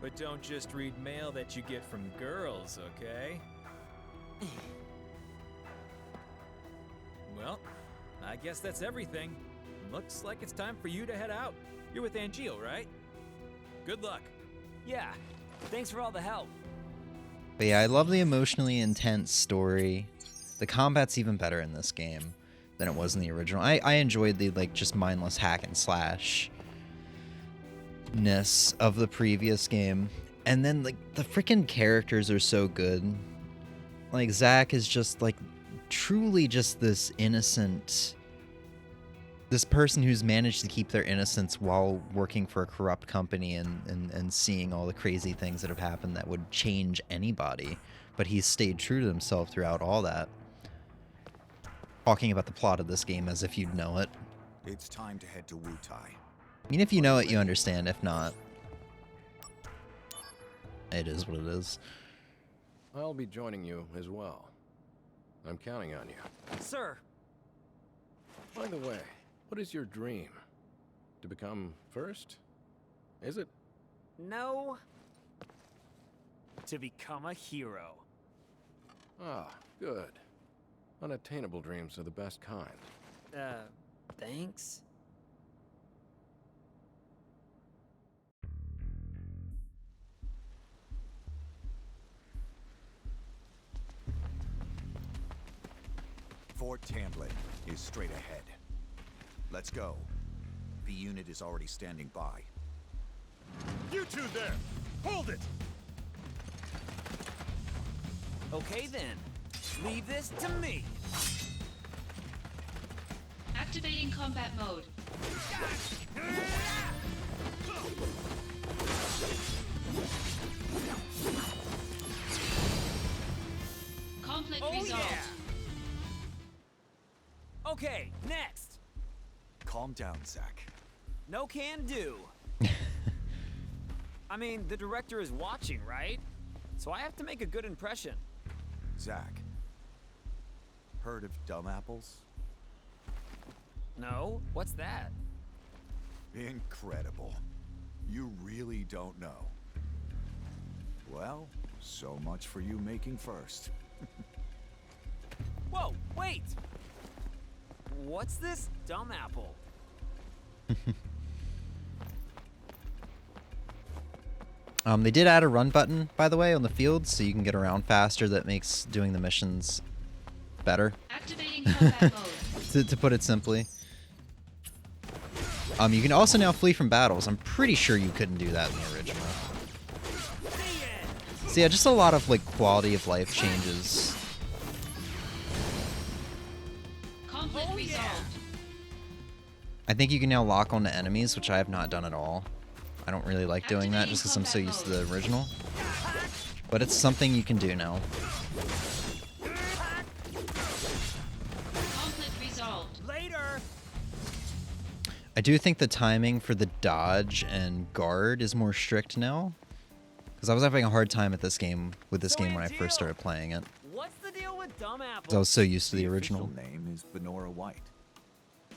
But don't just read mail that you get from girls, okay? Well, I guess that's everything. Looks like it's time for you to head out. You're with Arrquil, right? Good luck. Yeah. Thanks for all the help. But yeah, I love the emotionally intense story. The combat's even better in this game than it was in the original. I enjoyed the like just mindless hack and slash ness of the previous game. And then like the freaking characters are so good. Like Zach is just like truly just this innocent this person who's managed to keep their innocence while working for a corrupt company and seeing all the crazy things that have happened that would change anybody, but he's stayed true to himself throughout all that. Talking about the plot of this game as if you'd know it. It's time to head to Wutai. I mean, if you know it, you understand. If not, it is what it is. I'll be joining you as well. I'm counting on you. Sir, By the way, what is your dream? To become first? Is it? no. To become a hero. Ah, good. Unattainable dreams are the best kind. Thanks? Fort Tamblin is straight ahead. Let's go. The unit is already standing by. You two there! Hold it! Okay then. Leave this to me. Activating combat mode. Conflict Oh resolved. yeah! Okay, next. Calm down, Zach. No can do. I mean, the director is watching, right? So I have to make a good impression. Zach. Heard of dumb apples? No? What's that? Incredible. You really don't know. Well, so much for you making first. Whoa, wait! What's this dumb apple? They did add a run button, by the way, on the field, so you can get around faster. That makes doing the missions better. Activating combat mode. To put it simply. You can also now flee from battles. I'm pretty sure you couldn't do that in the original. So yeah, just a lot of like quality of life changes. Conflict resolved. I think you can now lock onto enemies, which I have not done at all. I don't really like doing that just because I'm so used to the original. But it's something you can do now. Conflict resolved. Later! I do think the timing for the dodge and guard is more strict now. Because I was having a hard time at this game with this game when I first started playing it. What's the deal with dumb apples? 'Cause I was so used to the original. official name is Benora White.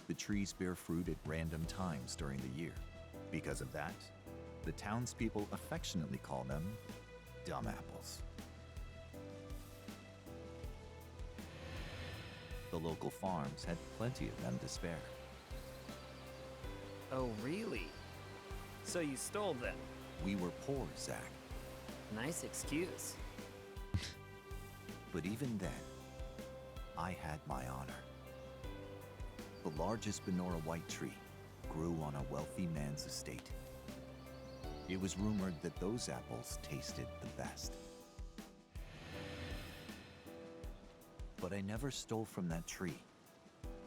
The trees bear fruit at random times during the year. Because of that, the townspeople affectionately call them dumb apples. The local farms had plenty of them to spare. Oh, really? So you stole them? We were poor, Zach. Nice excuse. But even then, I had my honor. The largest Benora White tree grew on a wealthy man's estate. It was rumored that those apples tasted the best. But I never stole from that tree,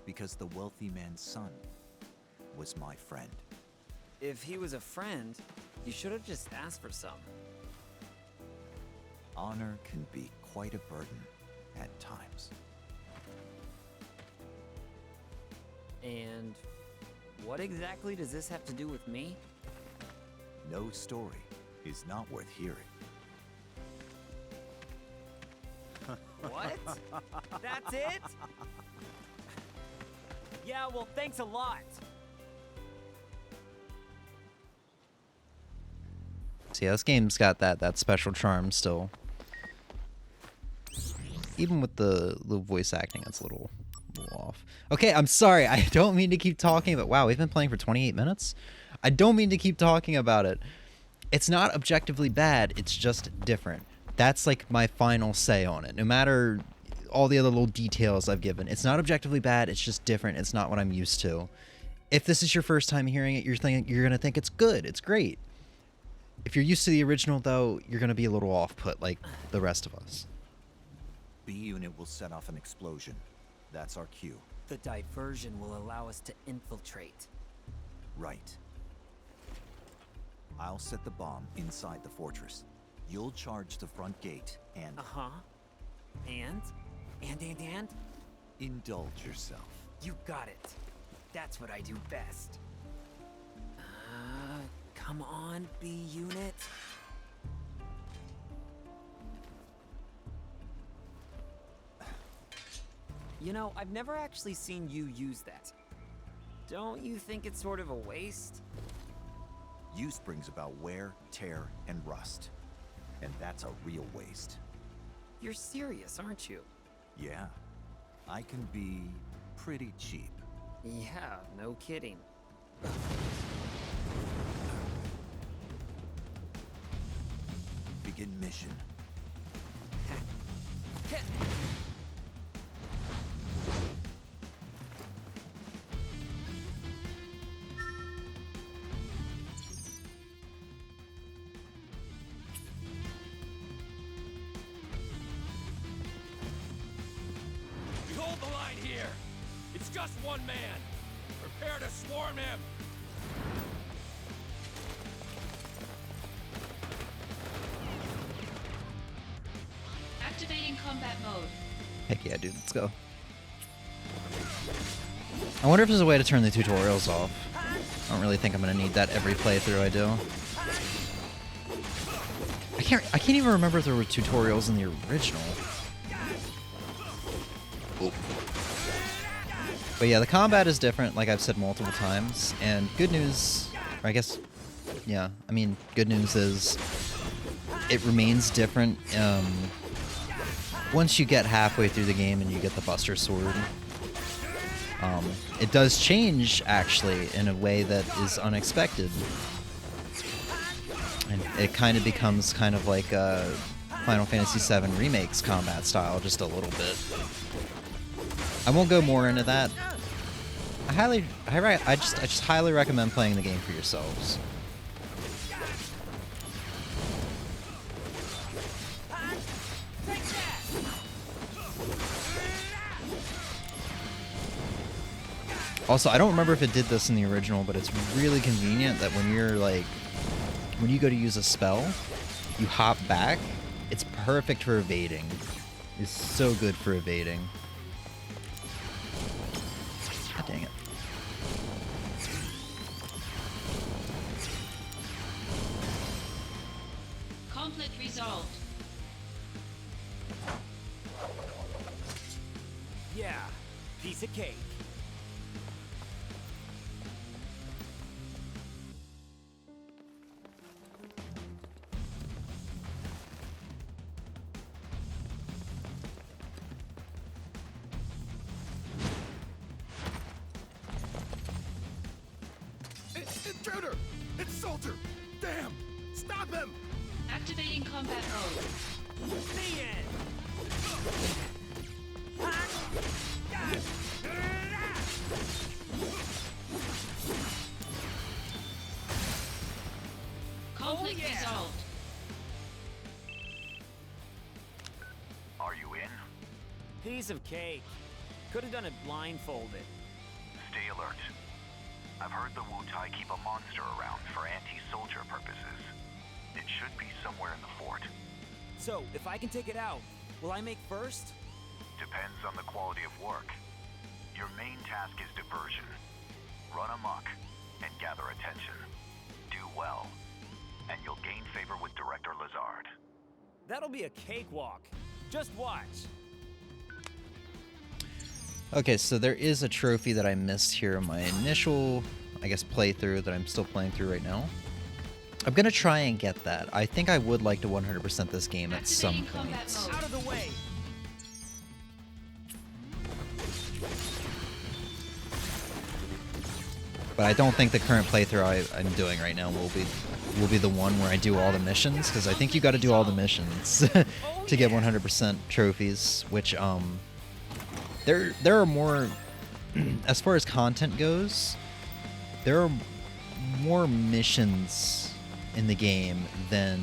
because the wealthy man's son was my friend. If he was a friend, you should have just asked for some. Honor can be quite a burden at times. And what exactly does this have to do with me? No story is not worth hearing. What? That's it? Yeah, well, thanks a lot. So yeah, this game's got that special charm still. Even with the voice acting, it's a little off. Okay, I'm sorry. I don't mean to keep talking about... Wow, we've been playing for 28 minutes? I don't mean to keep talking about it. It's not objectively bad. It's just different. That's like my final say on it. No matter all the other little details I've given. It's not objectively bad. It's just different. It's not what I'm used to. If this is your first time hearing it, you're going to think it's good. It's great. If you're used to the original, though, you're going to be a little off-put like the rest of us. B unit will set off an explosion. That's our cue. The diversion will allow us to infiltrate. Right. I'll set the bomb inside the fortress. You'll charge the front gate and... Uh-huh. And? And? Indulge yourself. You got it. That's what I do best. Come on, B unit. You know, I've never actually seen you use that. Don't you think it's sort of a waste? Use brings about wear, tear, and rust. And that's a real waste. You're serious, aren't you? Yeah. I can be pretty cheap. Yeah, no kidding. Begin mission. Hold the line here. It's just one man. Prepare to swarm him. Activating combat mode. Heck yeah, dude, let's go. I wonder if there's a way to turn the tutorials off. I don't really think I'm gonna need that every playthrough I do. I can't even remember if there were tutorials in the original. Ooh. But yeah, the combat is different, like I've said multiple times. And good news, or I guess, yeah, I mean, good news is it remains different once you get halfway through the game and you get the Buster Sword. It does change, actually, in a way that is unexpected. And it kind of becomes kind of like a Final Fantasy VII Remake's combat style, just a little bit. I won't go more into that. I just highly recommend playing the game for yourselves. Also, I don't remember if it did this in the original, but it's really convenient that when you're like, when you go to use a spell, you hop back. It's perfect for evading. It's so good for evading. God dang it. Conflict resolved. Yeah, piece of cake. Intruder! It's Soldier! Damn! Stop him! Activating combat mode. See it! Conflict resolved. Are you in? Piece of cake. Could have done it blindfolded. Stay alert. I've heard the Wutai keep a monster around for anti-soldier purposes. It should be somewhere in the fort. So, if I can take it out, will I make first? Depends on the quality of work. Your main task is diversion. Run amok and gather attention. Do well, and you'll gain favor with Director Lazard. That'll be a cakewalk. Just watch. Okay, so there is a trophy that I missed here in my initial, I guess, playthrough that I'm still playing through right now. I'm gonna try and get that. I think I would like to 100% this game at some point. Out of the way. But I don't think the current playthrough I'm doing right now will be the one where I do all the missions, because I think you got to do all the missions to get 100% trophies. Which there are more, as far as content goes, there are more missions in the game than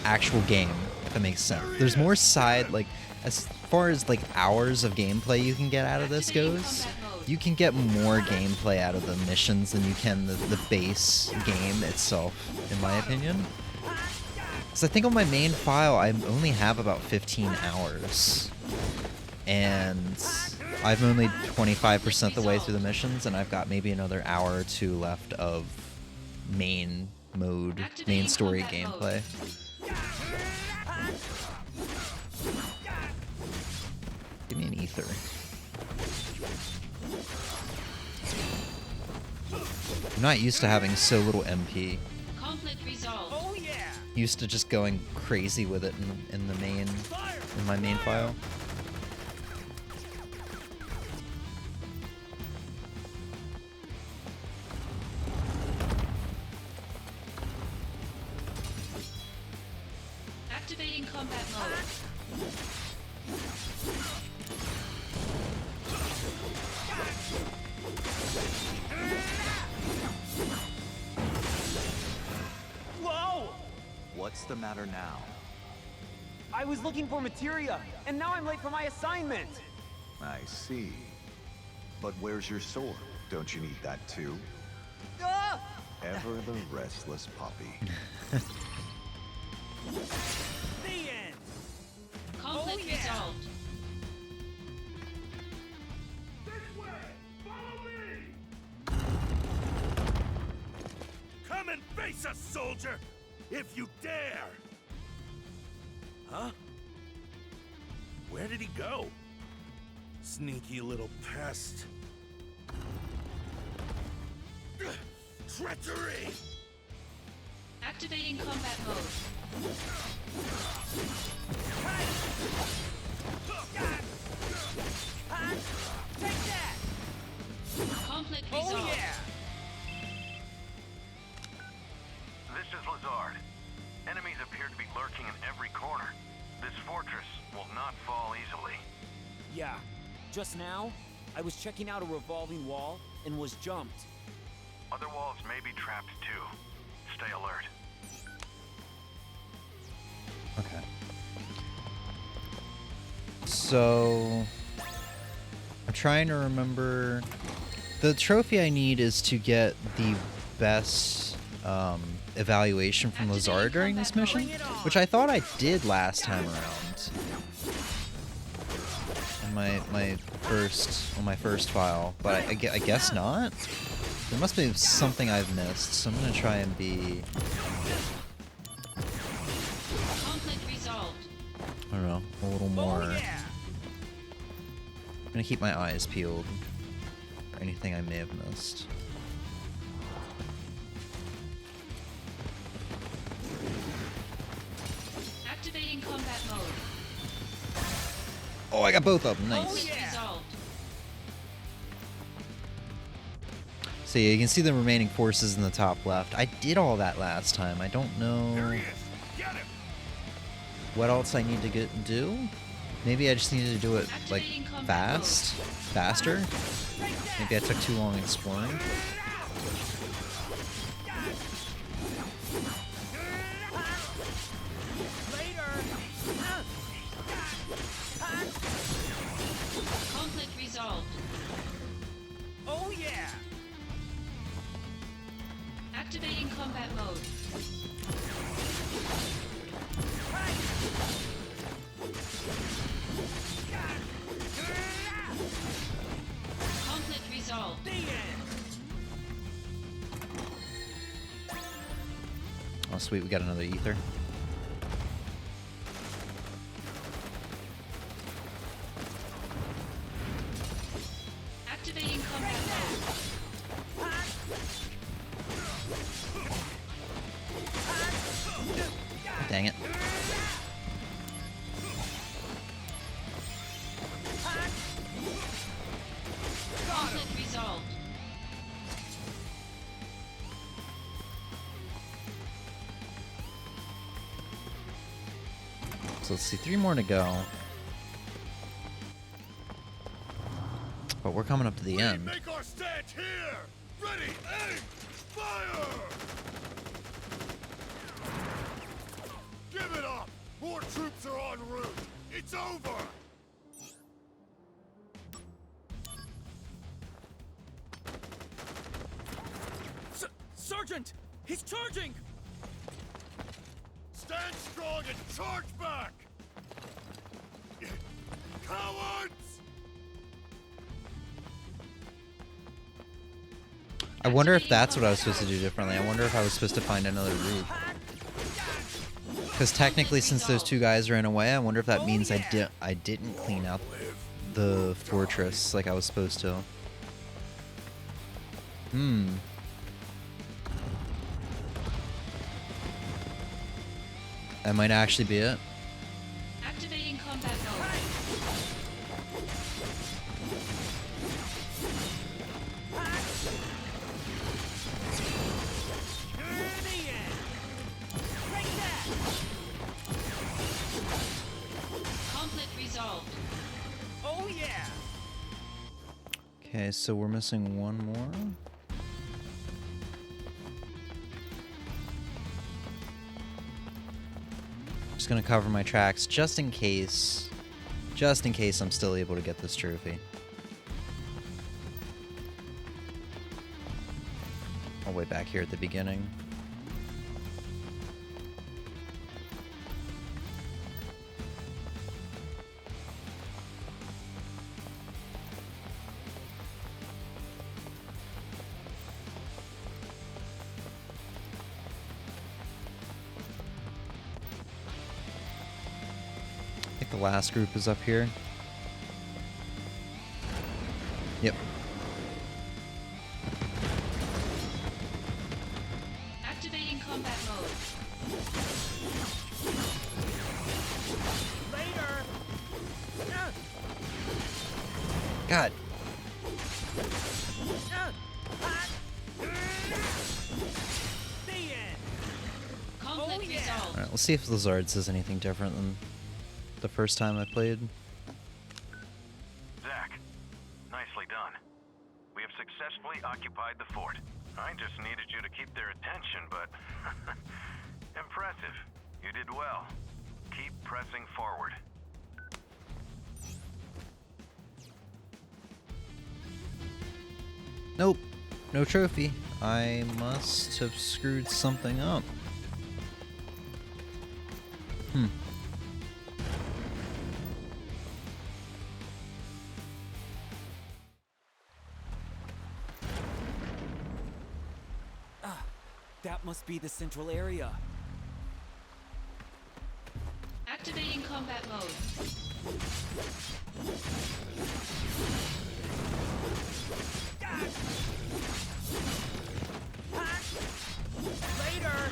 actual game, if that makes sense. There's more side, like, as far as like hours of gameplay you can get out of this goes, you can get more gameplay out of the missions than you can the base game itself, in my opinion. Because I think on my main file, I only have about 15 hours. And I'm only 25% the way through the missions, and I've got maybe another hour or two left of main mode, main story gameplay. Give me an ether. I'm not used to having so little MP. Conflict resolved. Oh yeah! Used to just going crazy with it in my main file. Activating combat mode. Whoa! What's the matter now? I was looking for materia, and now I'm late for my assignment. I see. But where's your sword? Don't you need that too? Ah! Ever the restless puppy. The end! Conflict Oh, yeah. resolved. Come and face us, soldier! If you dare! Huh? Where did he go? Sneaky little pest. Treachery! Activating combat mode. Take that! Conflict Oh resolved. yeah! This is Lazard. Enemies appear to be lurking in every corner. This fortress will not fall easily. Yeah. Just now, I was checking out a revolving wall and was jumped. Other walls may be trapped too. Stay alert. Okay. So I'm trying to remember. The trophy I need is to get the best evaluation from Lazard during this mission, which I thought I did last time around. In my first file, but I guess not. There must be something I've missed, so I'm gonna try and be. Conflict resolved. I don't know, a little more. Oh yeah! I'm gonna keep my eyes peeled for anything I may have missed. Activating combat mode. Oh, I got both of them. Nice. Conflict resolved. So yeah, you can see the remaining forces in the top left. I did all that last time. I don't know what else I need to do. Maybe I just needed to do it like faster. Maybe I took too long exploring. Conflict resolved. Oh yeah! Activating combat mode. Conflict resolved. The end! Oh sweet, we got another ether. Activating combat mode. Dang it. Conflict resolved. So let's see, 3 more to go. But we're coming up to the end. Make our stand here! Ready, aim, fire! Give it up! More troops are en route! It's over! Sergeant! He's charging! Stand strong and charge back! Cowards! I wonder if that's what I was supposed to do differently. I wonder if I was supposed to find another route. Because technically, since those two guys ran away, I wonder if that means I didn't clean out the fortress like I was supposed to. That might actually be it. Activating combat mode. Conflict resolved. Oh yeah! Okay, so we're missing one more. Just gonna cover my tracks just in case I'm still able to get this trophy. All the way back here at the beginning. I think the last group is up here. Yep. Activating combat mode. Later! God. Conflict resolved. Alright, let's see if Lazard says anything different than the first time I played. Zach, nicely done. We have successfully occupied the fort. I just needed you to keep their attention, but impressive. You did well. Keep pressing forward. Nope. No trophy. I must have screwed something up. That must be the central area. Activating combat mode. Later!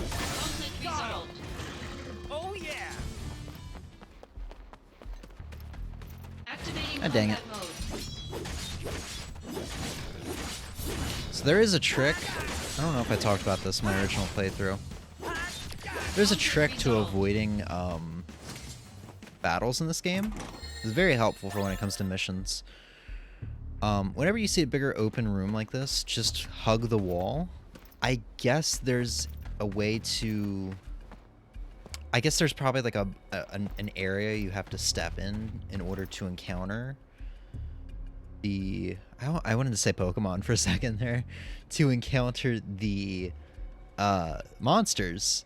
Conflict resolved. Oh yeah! Activating Ah, dang it. combat mode. So there is a trick. I don't know if I talked about this in my original playthrough. There's a trick to avoiding battles in this game. It's very helpful for when it comes to missions. Whenever you see a bigger open room like this, just hug the wall. I guess there's a way to... I guess there's probably like an area you have to step in order to encounter the... I wanted to say Pokemon for a second there. To encounter the monsters.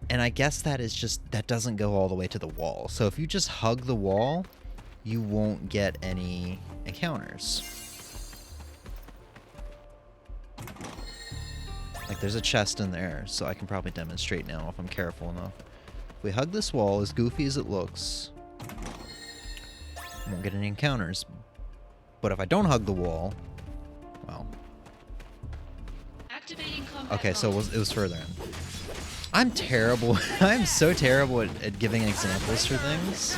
And I guess that is just... that doesn't go all the way to the wall. So if you just hug the wall, you won't get any encounters. Like there's a chest in there, so I can probably demonstrate now if I'm careful enough. If we hug this wall, as goofy as it looks, we won't get any encounters. But if I don't hug the wall, well... Activating combat Okay, so mode. it was further in. I'm terrible. I'm so terrible at giving examples for things.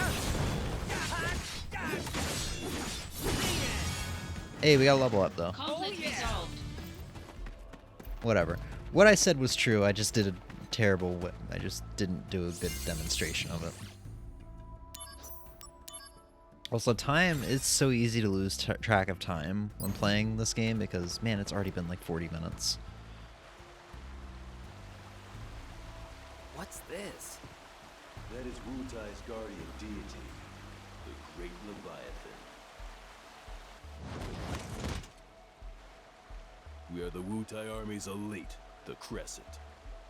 Hey, we got a level up though. Conflict resolved. Whatever. What I said was true. I just did a terrible... I just didn't do a good demonstration of it. Also, time, it's so easy to lose track of time when playing this game because, man, it's already been like 40 minutes. What's this? That is Wutai's guardian deity, the Great Leviathan. We are the Wutai Army's elite, the Crescent.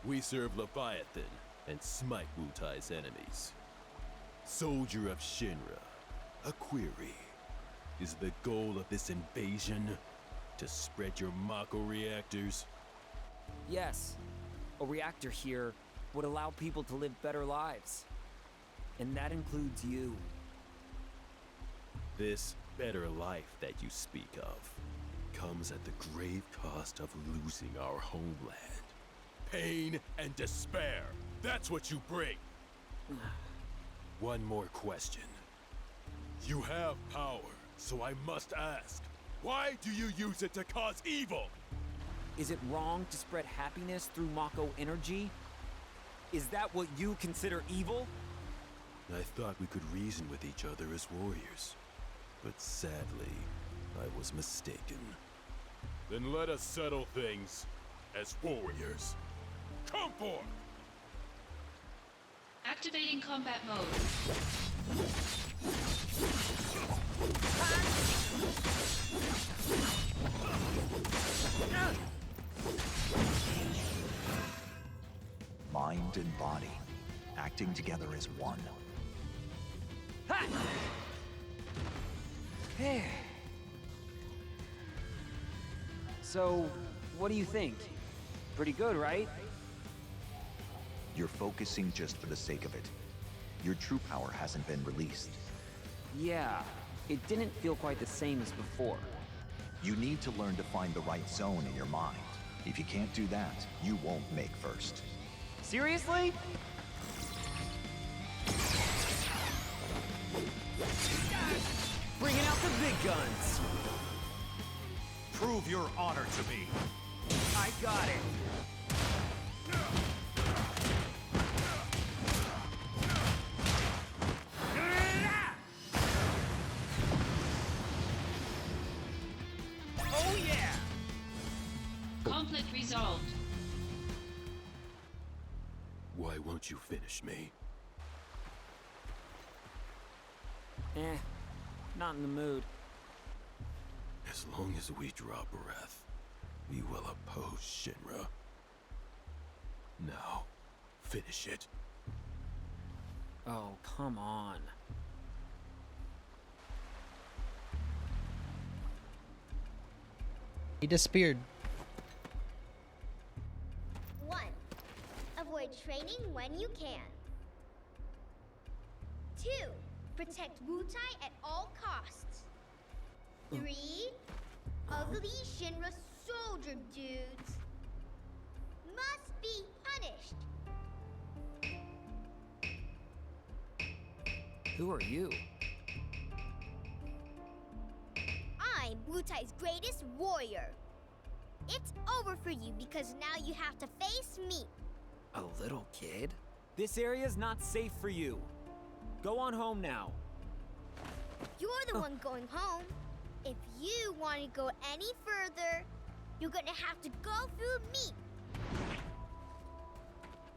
We serve Leviathan and smite Wutai's enemies. Soldier of Shinra, a query. Is the goal of this invasion to spread your Mako reactors? Yes. A reactor here would allow people to live better lives. And that includes you. This better life that you speak of comes at the grave cost of losing our homeland. Pain and despair. That's what you bring. One more question. You have power, so I must ask, why do you use it to cause evil? Is it wrong to spread happiness through Mako energy? Is that what you consider evil? I thought we could reason with each other as warriors. But sadly, I was mistaken. Then let us settle things as warriors. Come forth! Activating combat mode. Mind and body, acting together as one. So, what do you think? Pretty good, right? You're focusing just for the sake of it. Your true power hasn't been released. Yeah, it didn't feel quite the same as before. You need to learn to find the right zone in your mind. If you can't do that, you won't make first. Seriously? Bringing out the big guns! Prove your honor to me. I got it! Oh yeah! Conflict resolved. Why won't you finish me? Not in the mood. As long as we draw breath, we will oppose Shinra. Now, finish it. Oh, come on. He disappeared. 1. Avoid training when you can. 2. Protect Wutai at all costs. 3. Ugly Shinra soldier dudes must be punished. Who are you? I'm Wutai's greatest warrior. It's over for you because now you have to face me. A little kid? This area's not safe for you. Go on home now. You're the one going home. If you want to go any further, you're gonna have to go through me.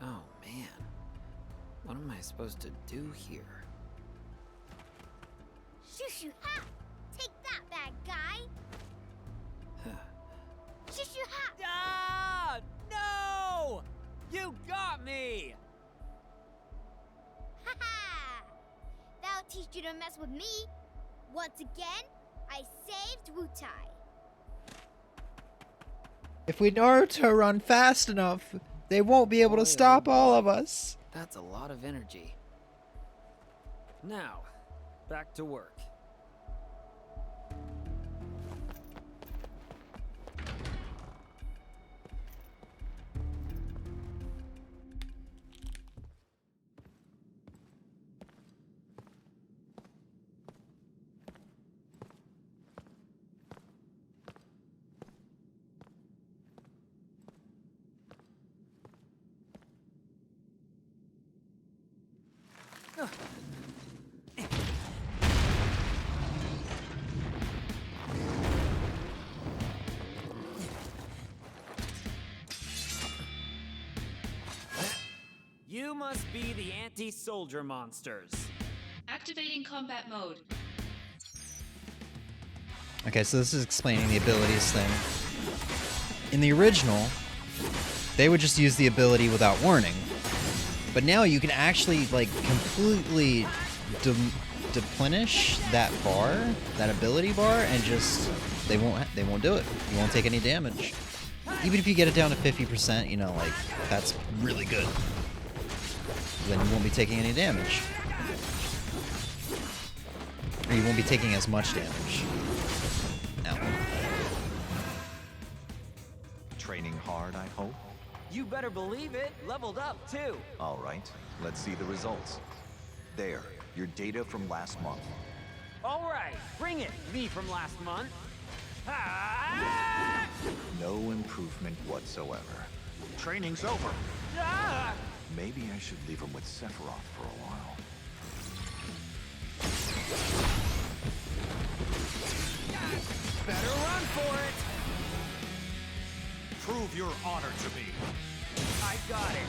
Oh man. What am I supposed to do here? Shoo ha! Take that, bad guy! Shoo ha! Ah! No! You got me! Ha ha! That'll teach you to mess with me. Once again, I saved Wutai. If we Naruto run fast enough, they won't be able to stop all of us. That's a lot of energy. Now, back to work. You must be the anti-soldier monsters. Activating combat mode. Okay, so this is explaining the abilities thing. In the original, they would just use the ability without warning. But now you can actually like completely deplenish that bar, that ability bar, and just they won't do it. You won't take any damage. Even if you get it down to 50%, you know, like that's really good. Then you won't be taking any damage. Or you won't be taking as much damage. No. Training hard, I hope? You better believe it. Leveled up, too. All right, let's see the results. There, your data from last month. All right, bring it. Me from last month. Ah! No improvement whatsoever. Training's over. Ah! Maybe I should leave him with Sephiroth for a while. Better run for it. Prove your honor to me. I got it.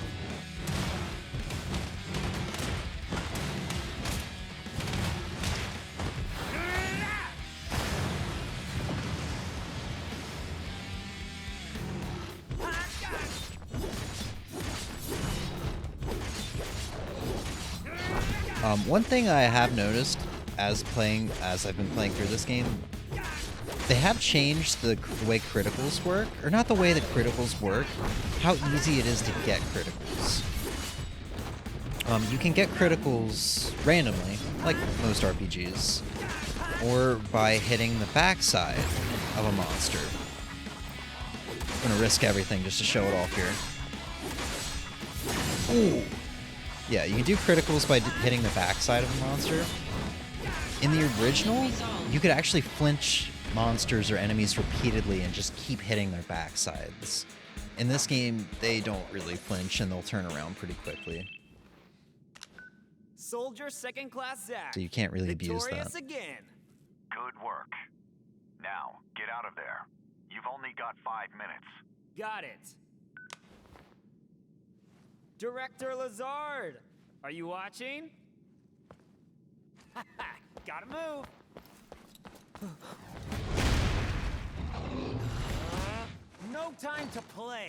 One thing I have noticed as I've been playing through this game, they have changed the way criticals work, or not the way the criticals work, how easy it is to get criticals. You can get criticals randomly, like most RPGs, or by hitting the backside of a monster. I'm gonna risk everything just to show it off here. Ooh. Yeah, you can do criticals by hitting the backside of a monster. In the original, you could actually flinch monsters or enemies repeatedly and just keep hitting their backsides. In this game, they don't really flinch and they'll turn around pretty quickly. Soldier second class Zack. So you can't really abuse Victorious that. again. Good work. Now, get out of there. You've only got 5 minutes. Got it. Director Lazard, are you watching? Gotta move. No time to play.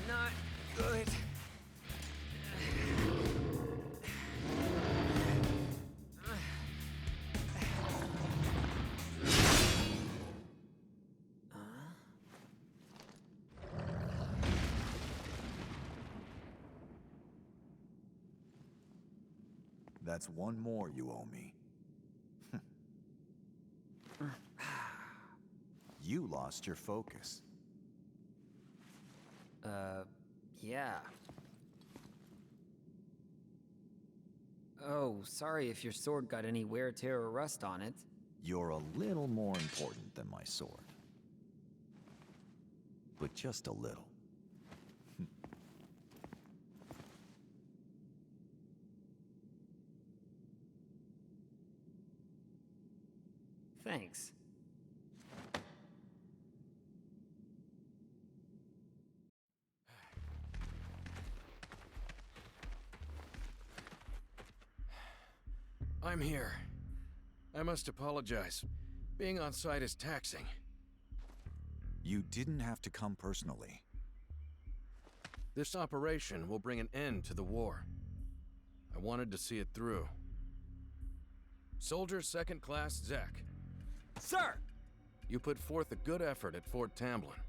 Not good. That's one more you owe me. You lost your focus. Yeah. Oh, sorry if your sword got any wear, tear, or rust on it. You're a little more important than my sword. But just a little. Thanks. I'm here. I must apologize. Being on site is taxing. You didn't have to come personally. This operation will bring an end to the war. I wanted to see it through. Soldier Second Class Zack. Sir! You put forth a good effort at Fort Tamblin.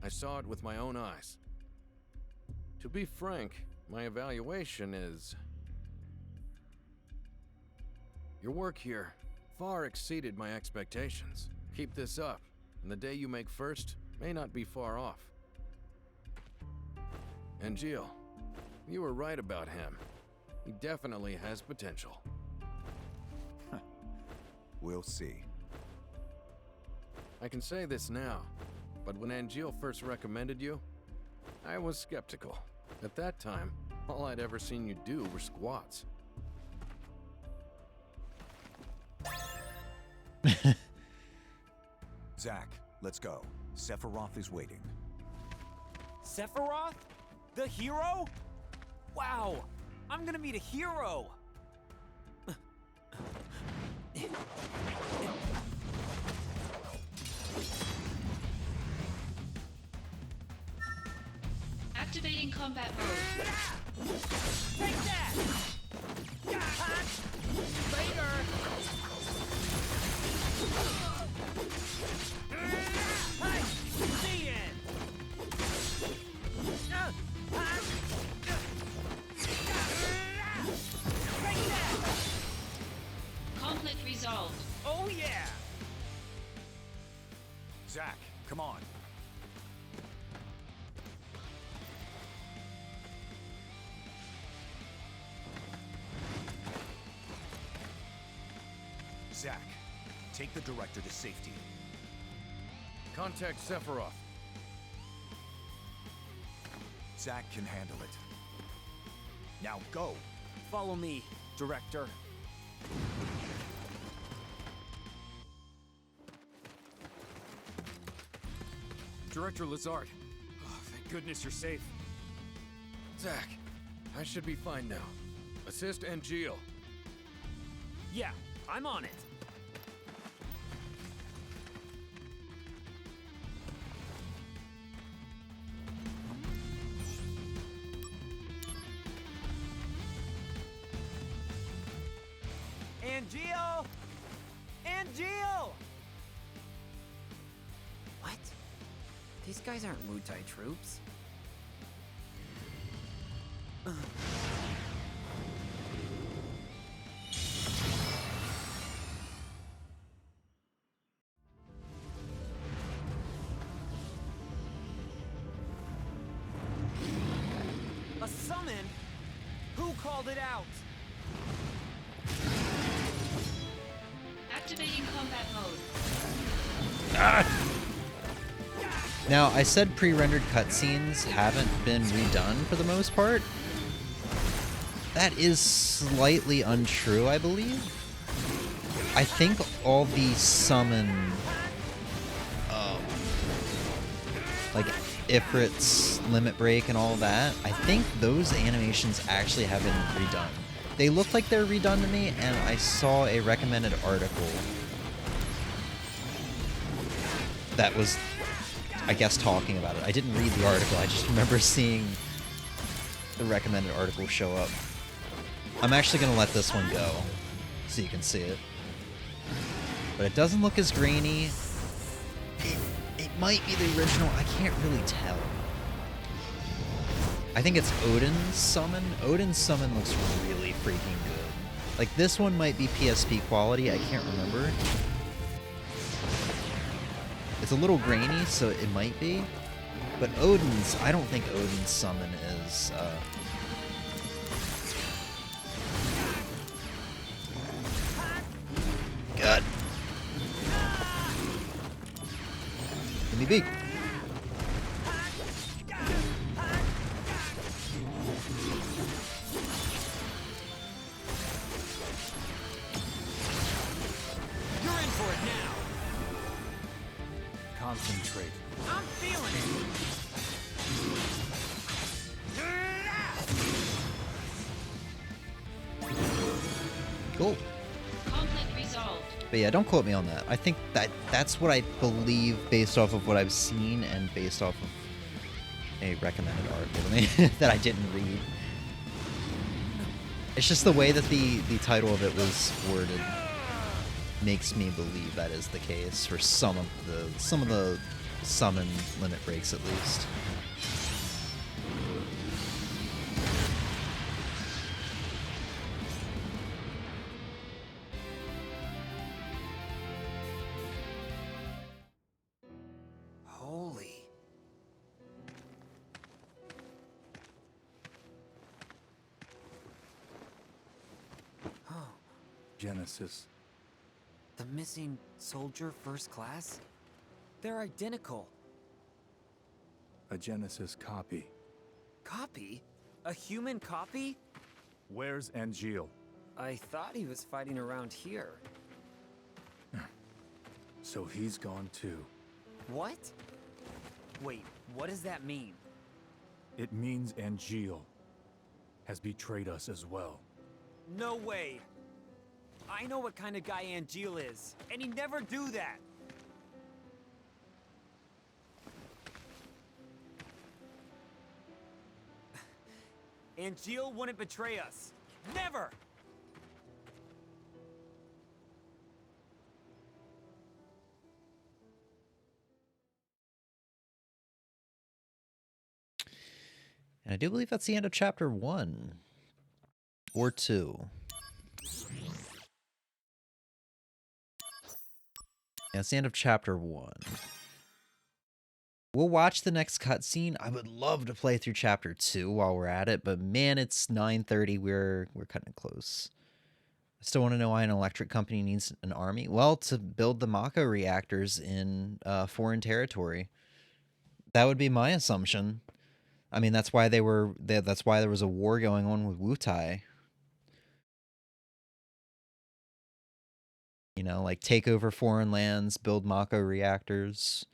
I saw it with my own eyes. To be frank, my evaluation is... Your work here far exceeded my expectations. Keep this up, and the day you make first may not be far off. And Jill, you were right about him. He definitely has potential. We'll see. I can say this now, but when Arrquil first recommended you, I was skeptical. At that time, all I'd ever seen you do were squats. Zach, let's go. Sephiroth is waiting. Sephiroth? The hero? Wow, I'm gonna meet a hero! Activating combat mode. Take that! Later! Hey! The end! Take that! Conflict resolved. Oh yeah! Zach, come on. Zach, take the director to safety. Contact Sephiroth. Zach can handle it. Now go. Follow me, Director. Director Lazard. Oh, thank goodness you're safe. Zach, I should be fine now. Assist Arrquil. Yeah, I'm on it. Arrquil! Arrquil! What? These guys aren't Mutai troops. A summon? Who called it out? Activating combat mode. Now, I said pre-rendered cutscenes haven't been redone for the most part. That is slightly untrue, I believe. I think all the summon, like Ifrit's limit break and all that, I think those animations actually have been redone. They look like they're redone to me, and I saw a recommended article that was, I guess, talking about it. I didn't read the article, I just remember seeing the recommended article show up. I'm actually going to let this one go so you can see it. But it doesn't look as grainy. It might be the original, I can't really tell. I think it's Odin's summon. Odin's summon looks really freaking good. Like, this one might be PSP quality, I can't remember. It's a little grainy, so it might be. But Odin's, I don't think Odin's summon is, God. Let me be. You're in for it now. Concentrate. I'm feeling it. Cool. Conflict resolved. But yeah, don't quote me on that. I think that's what I believe based off of what I've seen and based off of a recommended article to me that I didn't read. It's just the way that the title of it was worded makes me believe that is the case for some of the summon limit breaks at least. Holy. Oh, Genesis. the missing soldier first class? They're identical. A Genesis copy. Copy? A human copy? Where's Arrquil? I thought he was fighting around here. So he's gone too. What? Wait, what does that mean? It means Arrquil has betrayed us as well. No way! I know what kind of guy Arrquil is, and he'd never do that! Arrquil wouldn't betray us. Never! And I do believe that's the end of chapter 1. Or 2. Yeah, it's the end of chapter 1. We'll watch the next cutscene. I would love to play through chapter 2 while we're at it, but man, it's 9:30. We're cutting it close. I still want to know why an electric company needs an army. Well, to build the Mako reactors in foreign territory. That would be my assumption. I mean, that's why that's why there was a war going on with Wutai. You know, like take over foreign lands, build Mako reactors.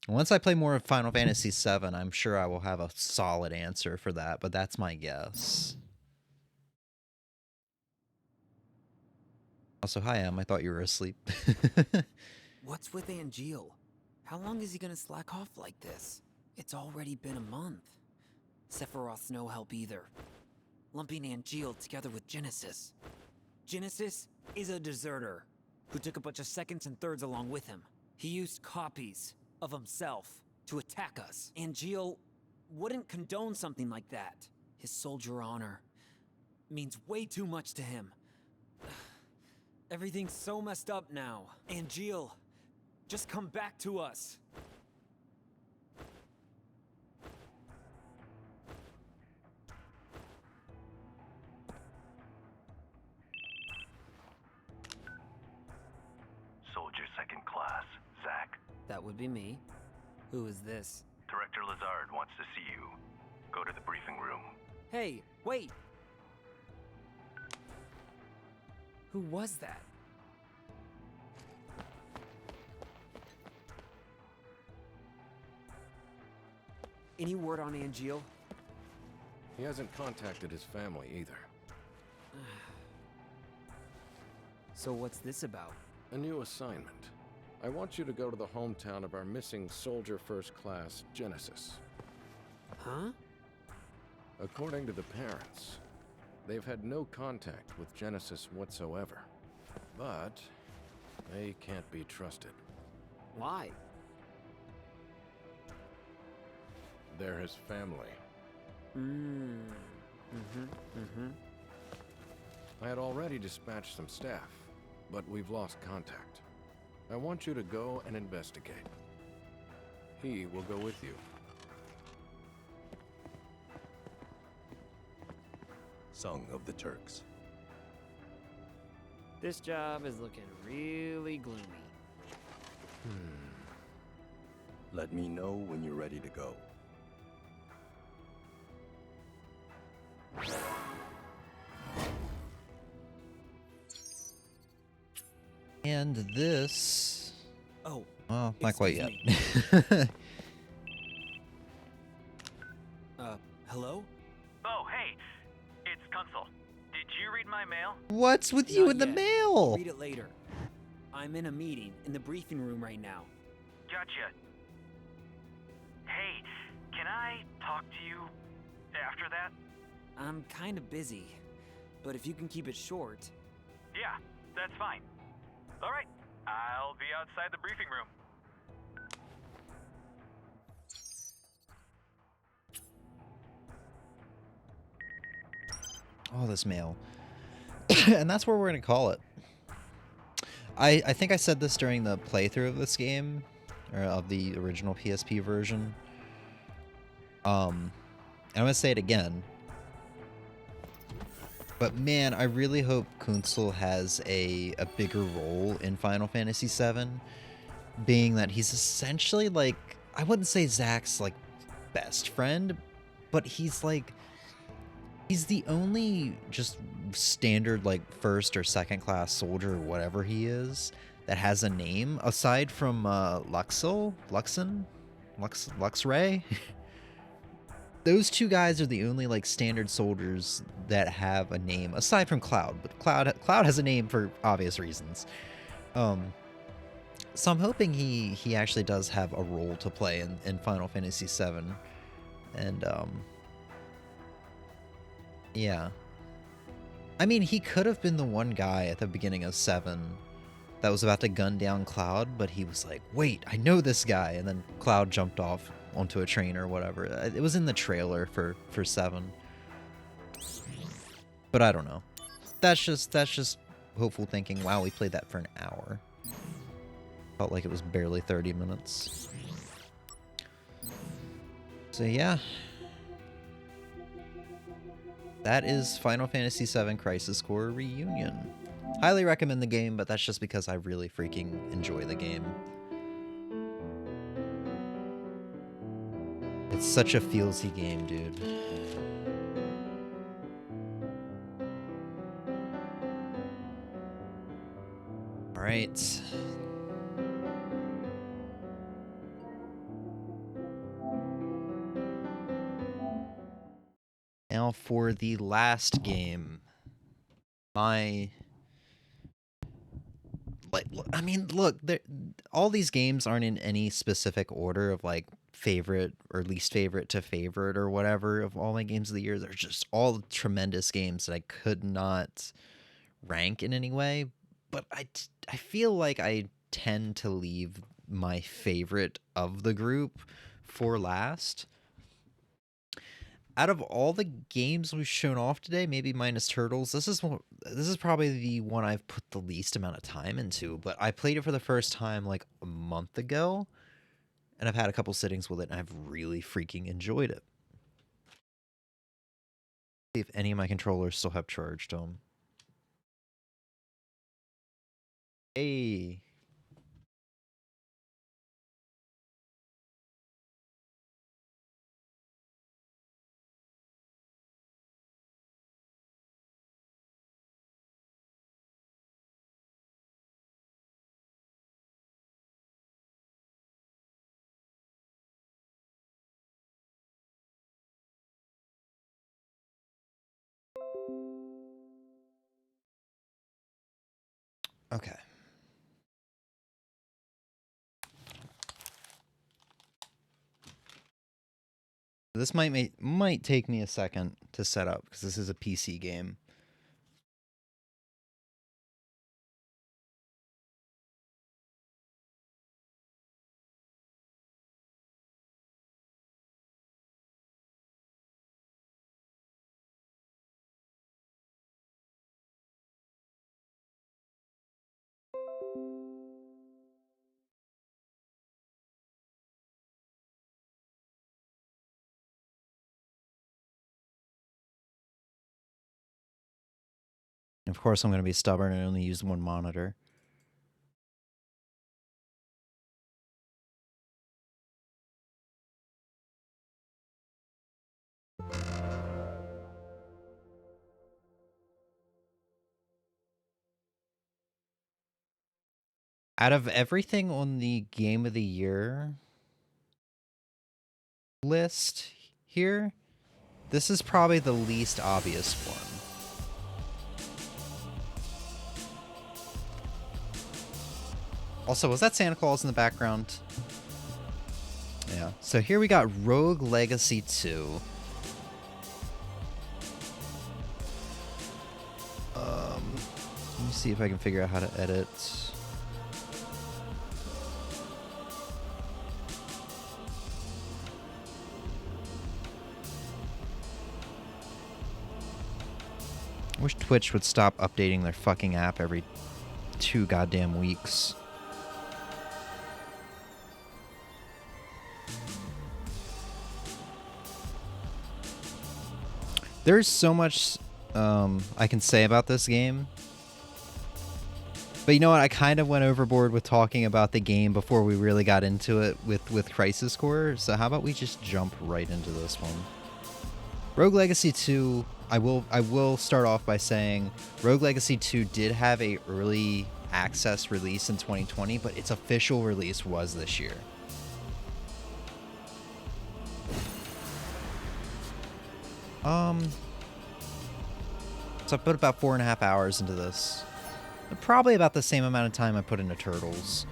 Once I play more of Final Fantasy VII, I'm sure I will have a solid answer for that, but that's my guess. Also, hi, Em. I thought you were asleep. What's with Arrquil? How long is he gonna slack off like this? It's already been a month. Sephiroth's no help either. Lumping Arrquil together with Genesis. Genesis is a deserter who took a bunch of seconds and thirds along with him. He used copies of himself to attack us. Arrquil wouldn't condone something like that. His soldier honor means way too much to him. Everything's so messed up now. Arrquil, just come back to us. Soldier second class, Zach. That would be me. Who is this? Director Lazard wants to see you. Go to the briefing room. Hey, wait! Who was that? Any word on Arrquil? He hasn't contacted his family either. So what's this about? A new assignment. I want you to go to the hometown of our missing soldier first class, Genesis. Huh? According to the parents, they've had no contact with Genesis whatsoever. But they can't be trusted. Why? They're his family. I had already dispatched some staff, but we've lost contact. I want you to go and investigate. He will go with you. Song of the Turks. This job is looking really gloomy. Let me know when you're ready to go. And this... Oh. Well, not quite yet. Hello? Oh, hey. It's Kunzel. Did you read my mail? What's with you Not in the yet. mail? Read it later. I'm in a meeting in the briefing room right now. Gotcha. Hey, can I talk to you after that? I'm kind of busy, but if you can keep it short... Yeah, that's fine. All right, I'll be outside the briefing room. Oh, this mail. And that's where we're going to call it. I think I said this during the playthrough of this game, or of the original PSP version. And I'm going to say it again. But man, I really hope Kunzel has a bigger role in Final Fantasy VII. being that he's essentially like, I wouldn't say Zack's like best friend, but he's the only just standard like first or second class soldier or whatever he is that has a name aside from Luxray. Those two guys are the only like standard soldiers that have a name aside from Cloud, but Cloud has a name for obvious reasons. So I'm hoping he actually does have a role to play in Final Fantasy VII, and yeah. I mean, he could have been the one guy at the beginning of 7 that was about to gun down Cloud, but he was like, wait, I know this guy, and then Cloud jumped off onto a train or whatever. It was in the trailer for 7. But I don't know. That's just hopeful thinking. Wow, we played that for an hour. Felt like it was barely 30 minutes. So yeah. That is Final Fantasy VII Crisis Core Reunion. Highly recommend the game, but that's just because I really freaking enjoy the game. It's such a feelsy game, dude. Alright. Now for the last game. I mean, look, all these games aren't in any specific order of like favorite or least favorite to favorite or whatever of all my games of the year. They're just all tremendous games that I could not rank in any way. But I feel like I tend to leave my favorite of the group for last. Out of all the games we've shown off today, maybe minus Turtles, this is probably the one I've put the least amount of time into. But I played it for the first time like a month ago, and I've had a couple sittings with it, and I've really freaking enjoyed it. See if any of my controllers still have charge to them. Hey. Okay. This might take me a second to set up because this is a PC game. Of course, I'm going to be stubborn and only use one monitor. Out of everything on the Game of the Year list here, this is probably the least obvious one. Also, was that Santa Claus in the background? Yeah. So here we got Rogue Legacy 2. Let me see if I can figure out how to edit. I wish Twitch would stop updating their fucking app every 2 goddamn weeks. There's so much I can say about this game. But you know what? I kind of went overboard with talking about the game before we really got into it with Crisis Core. So how about we just jump right into this one? Rogue Legacy 2, I will start off by saying Rogue Legacy 2 did have a early access release in 2020, but its official release was this year. So I put about 4.5 hours into this. Probably about the same amount of time I put into Turtles.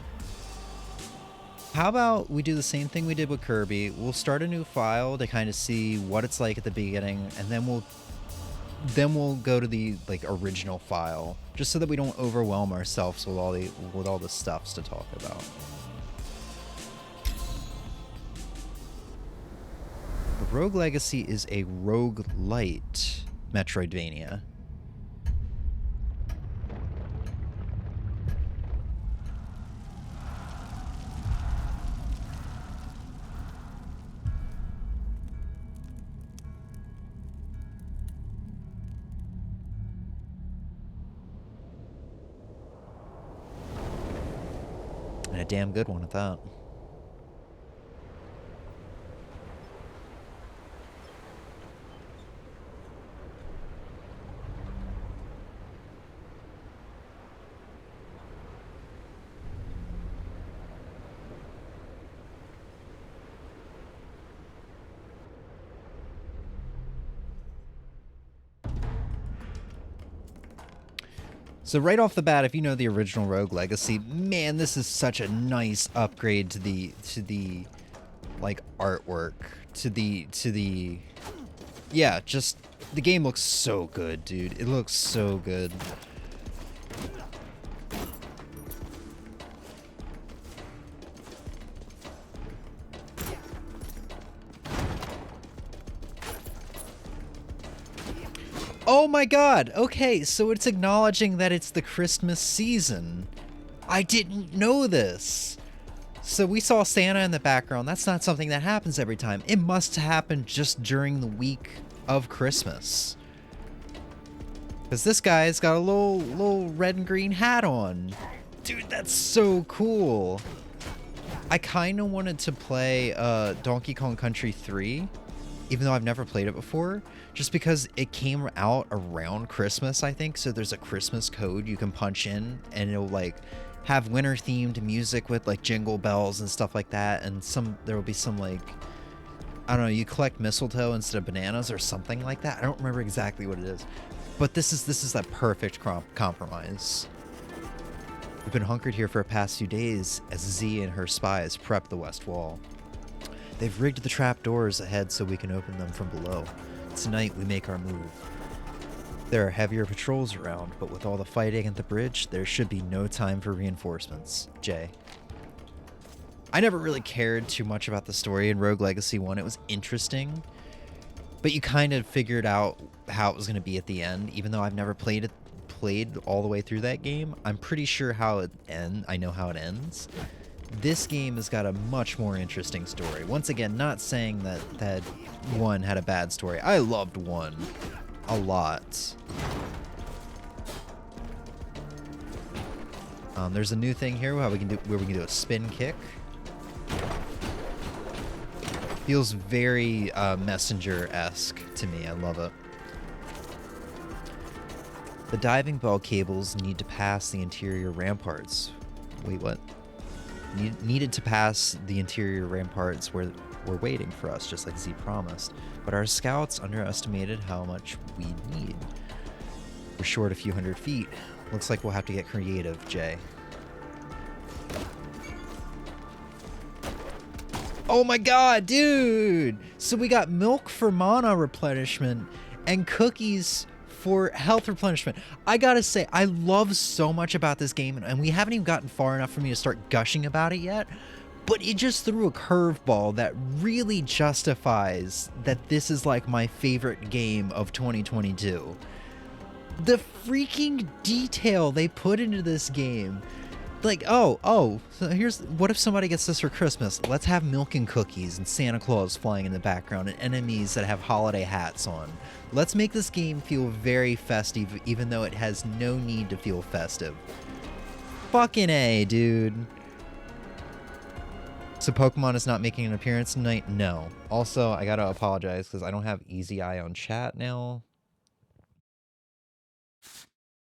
How about we do the same thing we did with Kirby? We'll start a new file to kind of see what it's like at the beginning, and then we'll go to the original file, just so that we don't overwhelm ourselves with all the stuffs to talk about. Rogue Legacy is a roguelite Metroidvania. And a damn good one at that. So right off the bat, if you know the original Rogue Legacy, man, this is such a nice upgrade to the artwork, to the yeah, just the game looks so good, dude. It looks so good. Oh my god! Okay, so it's acknowledging that it's the Christmas season. I didn't know this. So we saw Santa in the background. That's not something that happens every time. It must happen just during the week of Christmas. Because this guy's got a little red and green hat on. Dude, that's so cool. I kind of wanted to play Donkey Kong Country 3, even though I've never played it before, just because it came out around Christmas, I think. So there's a Christmas code you can punch in, and it'll have winter themed music with jingle bells and stuff like that, and there will be some I don't know, you collect mistletoe instead of bananas or something like that. I don't remember exactly what it is, but this is that perfect compromise. We've been hunkered here for the past few days as Z and her spies prep the west wall. They've rigged the trap doors ahead so we can open them from below. Tonight we make our move. There are heavier patrols around, but with all the fighting at the bridge, there should be no time for reinforcements. Jay. I never really cared too much about the story in Rogue Legacy 1. It was interesting, but you kind of figured out how it was going to be at the end. Even though I've never played all the way through that game, I'm pretty sure how it ends. I know how it ends. This game has got a much more interesting story. Once again, not saying that 1 had a bad story. I loved 1 a lot. There's a new thing here where we can do a spin kick. Feels very Messenger-esque to me. I love it. The diving bell cables need to pass the interior ramparts. Wait, what? Needed to pass the interior ramparts where were waiting for us, just like Z promised. But our scouts underestimated how much we'd need. We're short a few hundred feet. Looks like we'll have to get creative, Jay. Oh my god, dude! So we got milk for mana replenishment and cookies for health replenishment. I gotta say, I love so much about this game, and we haven't even gotten far enough for me to start gushing about it yet, but it just threw a curveball that really justifies that this is my favorite game of 2022. The freaking detail they put into this game. So what if somebody gets this for Christmas? Let's have milk and cookies and Santa Claus flying in the background and enemies that have holiday hats on. Let's make this game feel very festive, even though it has no need to feel festive. Fucking A, dude. So Pokemon is not making an appearance tonight? No. Also, I gotta apologize because I don't have Easy Eye on chat now.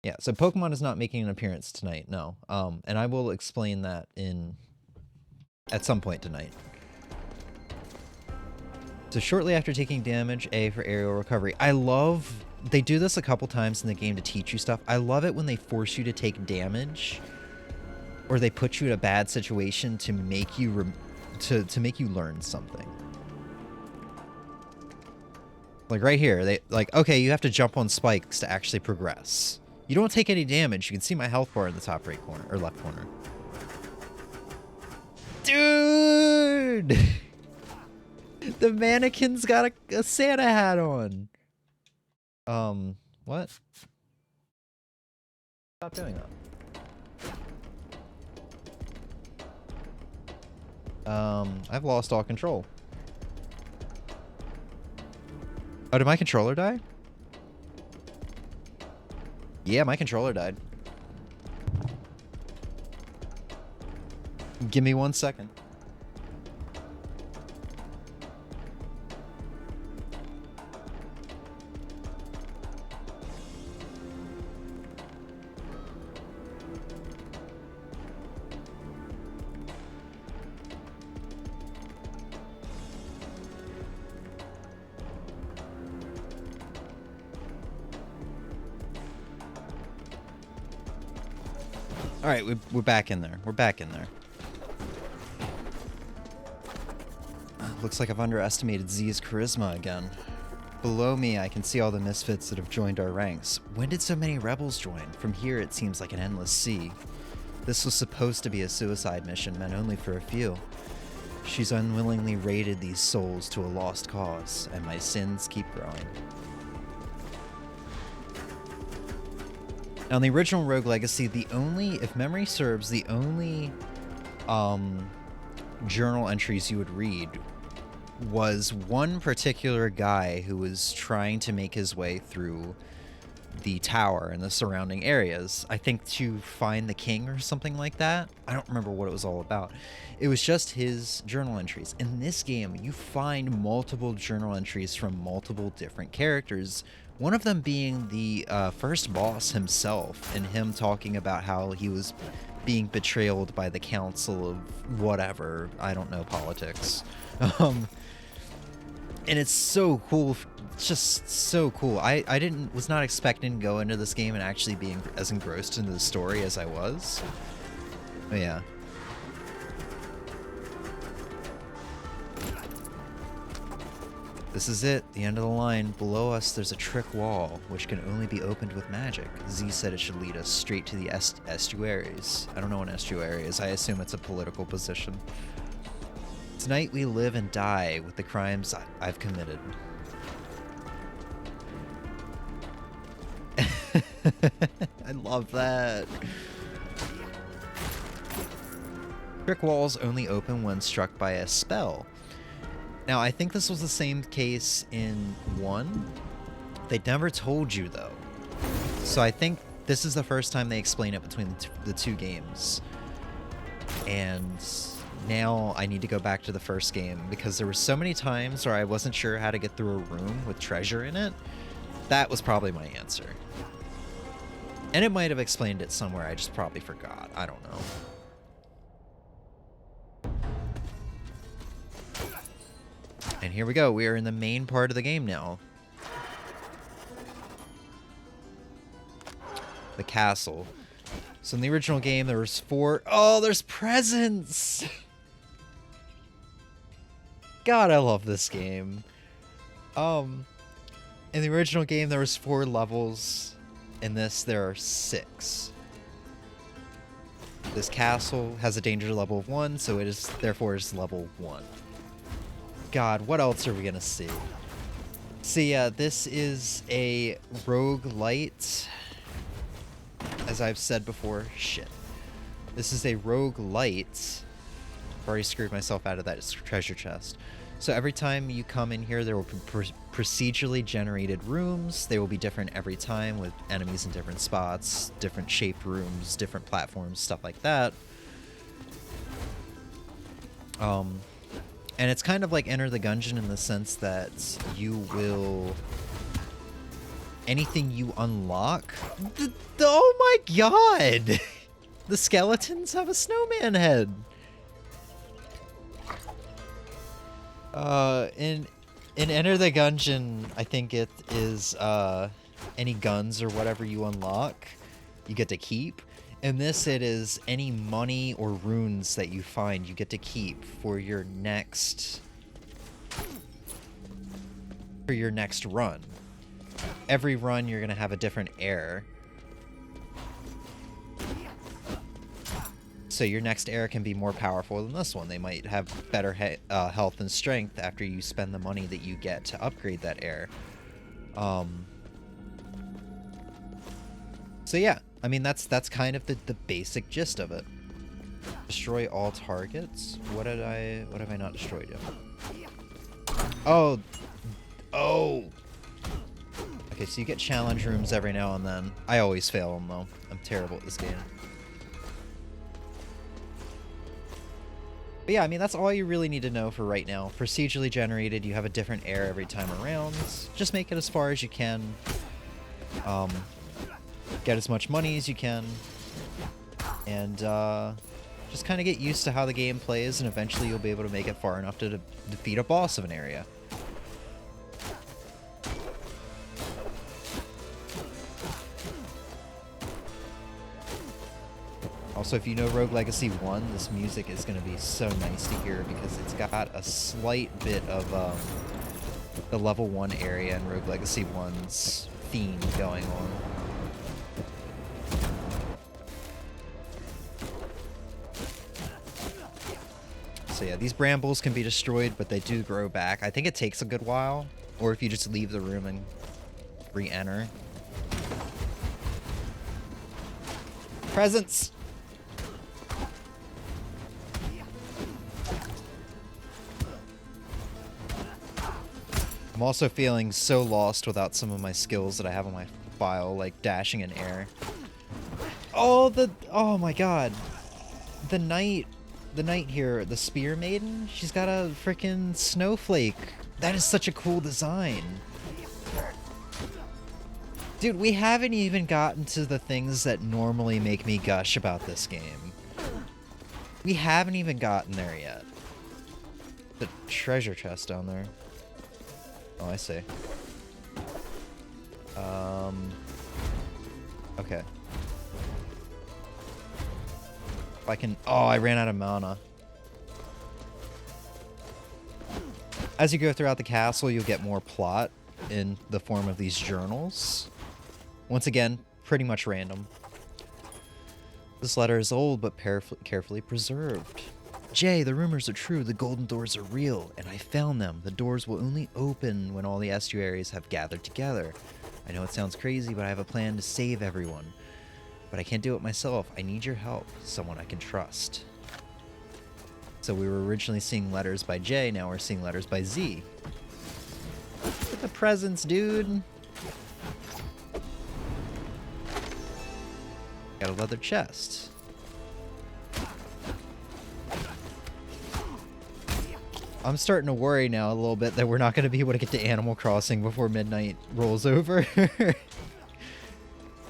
Yeah, so Pokemon is not making an appearance tonight, no. And I will explain that at some point tonight. So shortly after taking damage, A for aerial recovery. I love... They do this a couple times in the game to teach you stuff. I love it when they force you to take damage, or they put you in a bad situation to make you to make you learn something. Like right here, they like, okay, you have to jump on spikes to actually progress. You don't take any damage. You can see my health bar in the top right corner or left corner. Dude, the mannequin's got a Santa hat on. What? Stop doing that. I've lost all control. Oh, did my controller die? Yeah, my controller died. Give me 1 second. All right, we're back in there. We're back in there. Looks like I've underestimated Z's charisma again. Below me, I can see all the misfits that have joined our ranks. When did so many rebels join? From here, it seems like an endless sea. This was supposed to be a suicide mission meant only for a few. She's unwillingly raided these souls to a lost cause, and my sins keep growing. Now, in the original Rogue Legacy, if memory serves, the only journal entries you would read was one particular guy who was trying to make his way through the tower and the surrounding areas. I think to find the king or something like that. I don't remember what it was all about. It was just his journal entries. In this game, you find multiple journal entries from multiple different characters. One of them being the first boss himself, and him talking about how he was being betrayed by the council of whatever. I don't know politics. And it's so cool. It's just so cool. I was not expecting to go into this game and actually being as engrossed into the story as I was. But yeah. This is it, the end of the line. Below us, there's a trick wall, which can only be opened with magic. Z said it should lead us straight to the estuaries. I don't know what an estuary is. I assume it's a political position. Tonight we live and die with the crimes I've committed. I love that. Trick walls only open when struck by a spell. Now, I think this was the same case in 1. They never told you, though. So I think this is the first time they explain it between the two games. And now I need to go back to the first game, because there were so many times where I wasn't sure how to get through a room with treasure in it. That was probably my answer. And it might have explained it somewhere, I just probably forgot. I don't know. And here we go. We are in the main part of the game now. The castle. So in the original game, there was 4... Oh, there's presents! God, I love this game. In the original game, there was 4 levels. In this, there are 6. This castle has a danger level of 1, so it is therefore is level 1. God, what else are we gonna see? So yeah, this is a roguelite. As I've said before, shit. This is a roguelite. I've already screwed myself out of that treasure chest. So every time you come in here, there will be procedurally generated rooms. They will be different every time with enemies in different spots, different shaped rooms, different platforms, stuff like that. And it's kind of like Enter the Gungeon in the sense that you will... anything you unlock... oh my god! The skeletons have a snowman head! In Enter the Gungeon, I think it is, any guns or whatever you unlock, you get to keep. In this, it is any money or runes that you find, you get to keep for your next run. Every run, you're gonna have a different heir. So your next heir can be more powerful than this one. They might have better health and strength after you spend the money that you get to upgrade that heir. So yeah, I mean that's kind of the basic gist of it. Destroy all targets. What have I not destroyed yet? Oh. Okay, so you get challenge rooms every now and then. I always fail them though. I'm terrible at this game. But yeah, I mean, that's all you really need to know for right now. Procedurally generated, you have a different heir every time around. Just make it as far as you can. Get as much money as you can. And just kind of get used to how the game plays, and eventually you'll be able to make it far enough to defeat a boss of an area. Also, if you know Rogue Legacy 1, this music is going to be so nice to hear because it's got a slight bit of the level 1 area in Rogue Legacy 1's theme going on. So yeah, these brambles can be destroyed, but they do grow back. I think it takes a good while, or if you just leave the room and re-enter. Presents! I'm also feeling so lost without some of my skills that I have on my file, like dashing in air. Oh, oh my god. The knight here, the Spear Maiden, she's got a freaking snowflake. That is such a cool design. Dude, we haven't even gotten to the things that normally make me gush about this game. We haven't even gotten there yet. The treasure chest down there. Oh, I see. Okay. If I can... Oh, I ran out of mana. As you go throughout the castle, you'll get more plot in the form of these journals. Once again, pretty much random. This letter is old, but carefully preserved. Jay, the rumors are true. The golden doors are real, and I found them. The doors will only open when all the estuaries have gathered together. I know it sounds crazy, but I have a plan to save everyone. But I can't do it myself. I need your help. Someone I can trust. So we were originally seeing letters by J, now we're seeing letters by Z. Look at the presents, dude. Got a leather chest. I'm starting to worry now a little bit that we're not going to be able to get to Animal Crossing before midnight rolls over.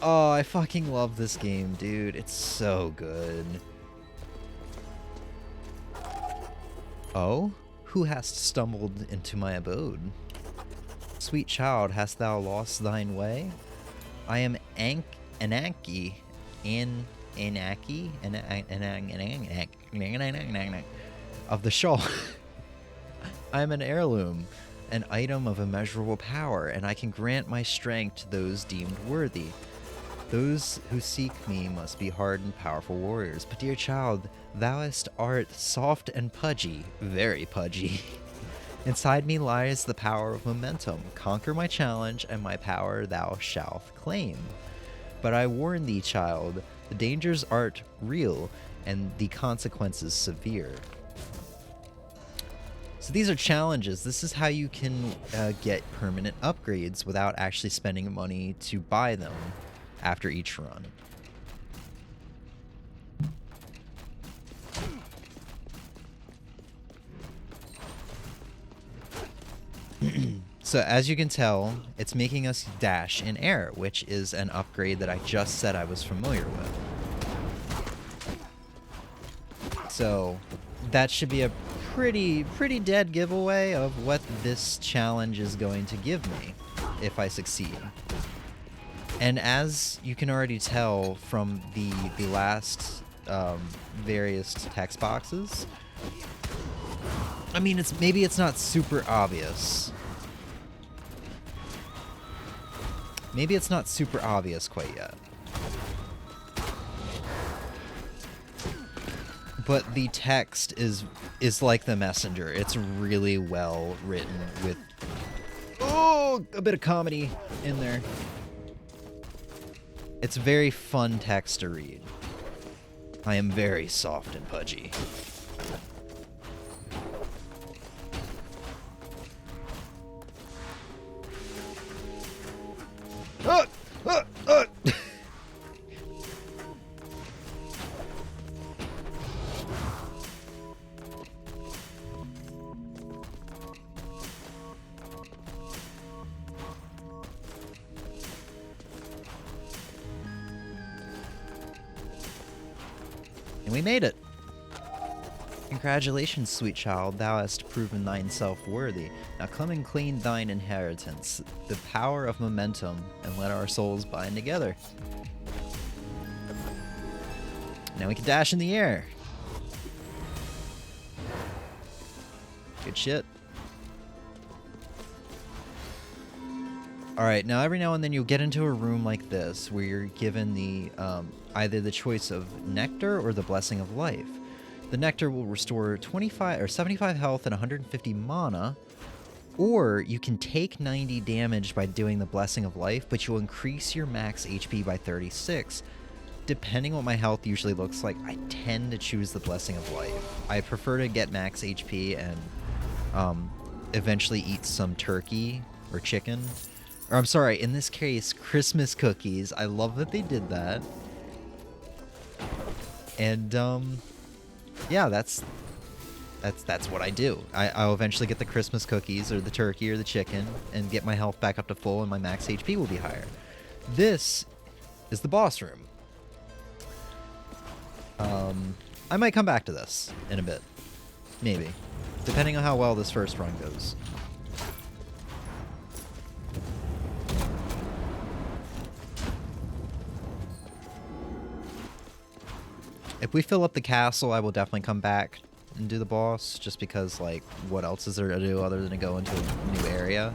Oh, I fucking love this game, dude. It's so good. Oh? Who hast stumbled into my abode? Sweet child, hast thou lost thine way? I am Anaki. Of the shawl. I am an heirloom, an item of immeasurable power, and I can grant my strength to those deemed worthy. Those who seek me must be hard and powerful warriors. But dear child, thou art soft and pudgy, very pudgy. Inside me lies the power of momentum. Conquer my challenge, and my power thou shalt claim. But I warn thee, child, the dangers art real, and the consequences severe. So these are challenges. This is how you can get permanent upgrades without actually spending money to buy them after each run. So as you can tell, it's making us dash in air, which is an upgrade that I just said I was familiar with. So that should be a pretty dead giveaway of what this challenge is going to give me if I succeed. And as you can already tell from the last various text boxes, I mean, maybe it's not super obvious. Maybe it's not super obvious quite yet. But the text is like the messenger. It's really well written with a bit of comedy in there. It's very fun text to read. I am very soft and pudgy. And we made it. Congratulations, sweet child, thou hast proven thine self worthy. Now come and claim thine inheritance, the power of momentum, and let our souls bind together. Now we can dash in the air. Good shit. Alright, now every now and then you'll get into a room like this where you're given the either the choice of Nectar or the Blessing of Life. The Nectar will restore 25 or 75 health and 150 mana, or you can take 90 damage by doing the Blessing of Life, but you'll increase your max HP by 36. Depending on what my health usually looks like, I tend to choose the Blessing of Life. I prefer to get max HP and eventually eat some turkey or chicken. Or I'm sorry, in this case, Christmas cookies. I love that they did that. And yeah, that's what I do. I'll eventually get the Christmas cookies or the turkey or the chicken and get my health back up to full, and my max HP will be higher. This is the boss room. I might come back to this in a bit. Maybe. Depending on how well this first run goes. If we fill up the castle, I will definitely come back and do the boss, just because, like, what else is there to do other than to go into a new area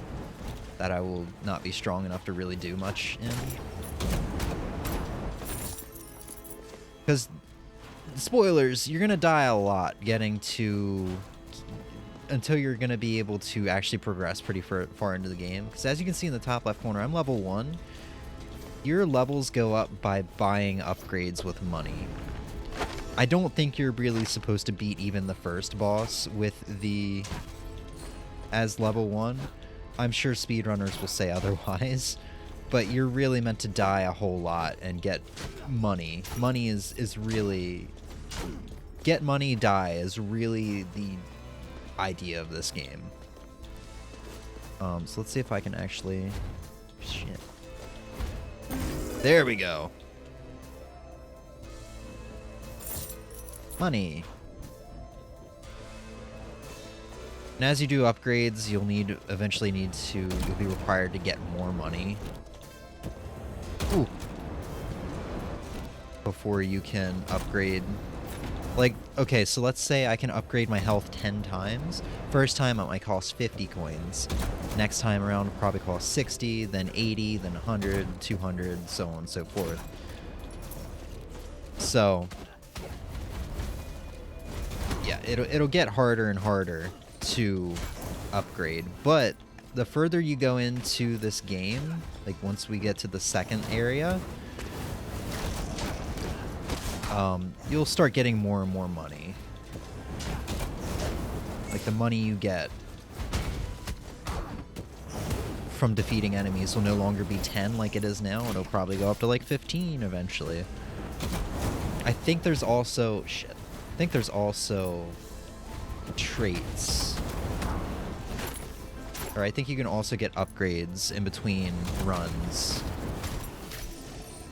that I will not be strong enough to really do much in? Because, spoilers, you're going to die a lot getting to... until you're going to be able to actually progress pretty far into the game. Because as you can see in the top left corner, I'm level 1. Your levels go up by buying upgrades with money. I don't think you're really supposed to beat even the first boss with the... as level 1. I'm sure speedrunners will say otherwise, but you're really meant to die a whole lot and get money. Money is really... get money, die is really the idea of this game. So let's see if I can actually... shit. There we go. Money. And as you do upgrades, you'll eventually you'll be required to get more money. Ooh. Before you can upgrade. Like, okay, so let's say I can upgrade my health 10 times. First time it might cost 50 coins. Next time around it'll probably cost 60, then 80, then 100, 200, so on and so forth. So... yeah, it'll get harder and harder to upgrade, but the further you go into this game, like once we get to the second area, you'll start getting more and more money. Like Like, the money you get from defeating enemies will no longer be 10 like it is now. It'll probably go up to like 15 eventually. I think there's also... Shit. I think there's also traits. Or I think you can also get upgrades in between runs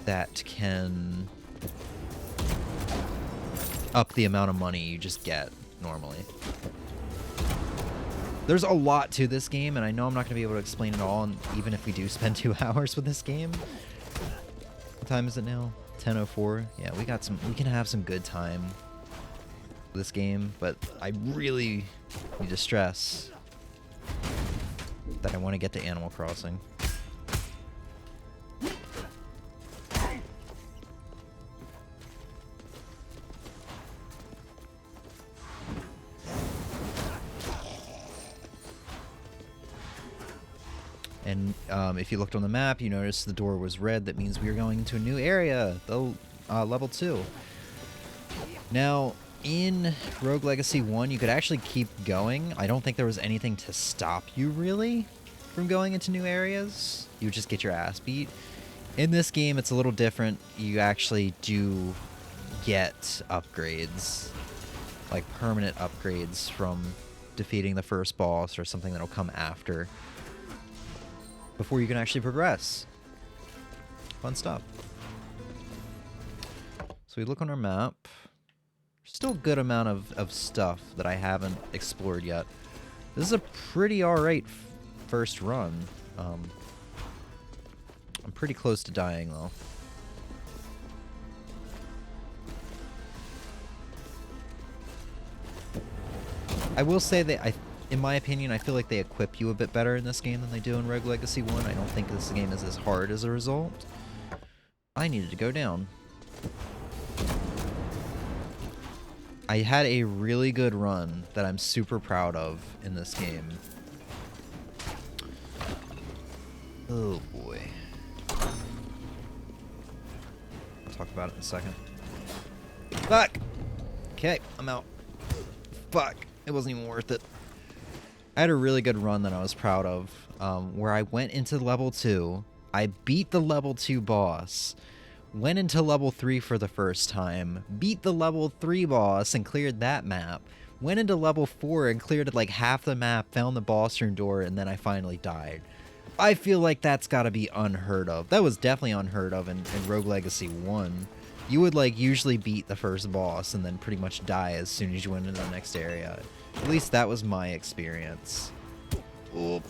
that can up the amount of money you just get normally. There's a lot to this game, and I know I'm not going to be able to explain it all, and even if we do spend 2 hours with this game. What time is it now? 10:04. Yeah, we can have some good time with this game, but I really need to stress that I want to get to Animal Crossing. And if you looked on the map, you noticed the door was red. That means we are going into a new area, the level 2. Now, in Rogue Legacy 1, you could actually keep going. I don't think there was anything to stop you, really, from going into new areas. You would just get your ass beat. In this game, it's a little different. You actually do get upgrades, like permanent upgrades from defeating the first boss or something that'll come after, before you can actually progress. Fun stuff. So we look on our map. Still a good amount of stuff that I haven't explored yet. This is a pretty alright first run. I'm pretty close to dying, though. I will say that in my opinion, I feel like they equip you a bit better in this game than they do in Rogue Legacy 1. I don't think this game is as hard as a result. I needed to go down. I had a really good run that I'm super proud of in this game. Oh boy. I'll talk about it in a second. Fuck! Okay, I'm out. Fuck. It wasn't even worth it. I had a really good run that I was proud of, where I went into level 2, I beat the level 2 boss, went into level 3 for the first time, beat the level 3 boss and cleared that map, went into level 4 and cleared like half the map, found the boss room door, and then I finally died. I feel like that's gotta be unheard of. That was definitely unheard of in Rogue Legacy 1. You would like usually beat the first boss and then pretty much die as soon as you went into the next area. At least that was my experience. Oop.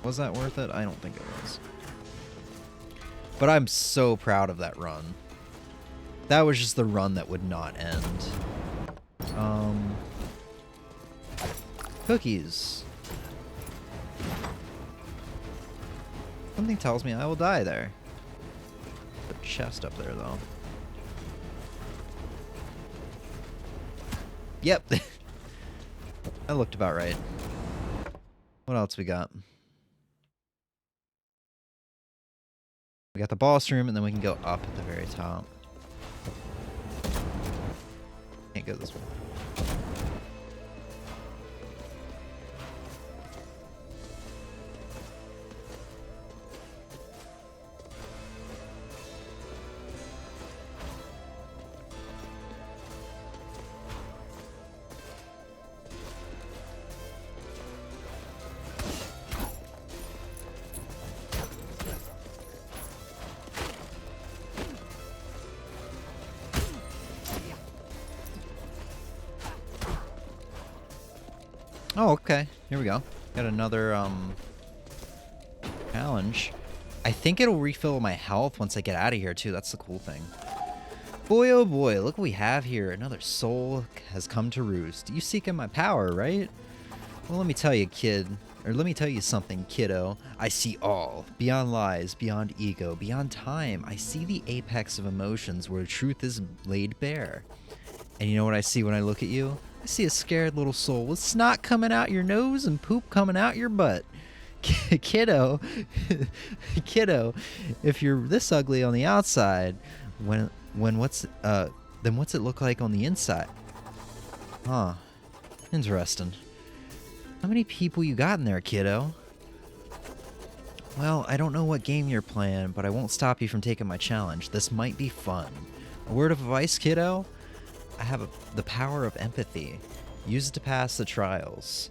Was that worth it? I don't think it was. But I'm so proud of that run. That was just the run that would not end. Cookies. Something tells me I will die there. The chest up there, though. Yep. That looked about right. What else we got? We got the boss room, and then we can go up at the very top. Can't go this way. Oh, okay. Here we go. Got another, challenge. I think it'll refill my health once I get out of here, too. That's the cool thing. Boy, oh boy, look what we have here. Another soul has come to roost. You seeking my power, right? Well, let me tell you, kid. Or let me tell you something, kiddo. I see all. Beyond lies, beyond ego, beyond time. I see the apex of emotions where truth is laid bare. And you know what I see when I look at you? I see a scared little soul with snot coming out your nose and poop coming out your butt. Kiddo, kiddo, if you're this ugly on the outside, then what's it look like on the inside? Huh. Interesting. How many people you got in there, kiddo? Well, I don't know what game you're playing, but I won't stop you from taking my challenge. This might be fun. A word of advice, kiddo? I have the power of empathy. Use it to pass the trials.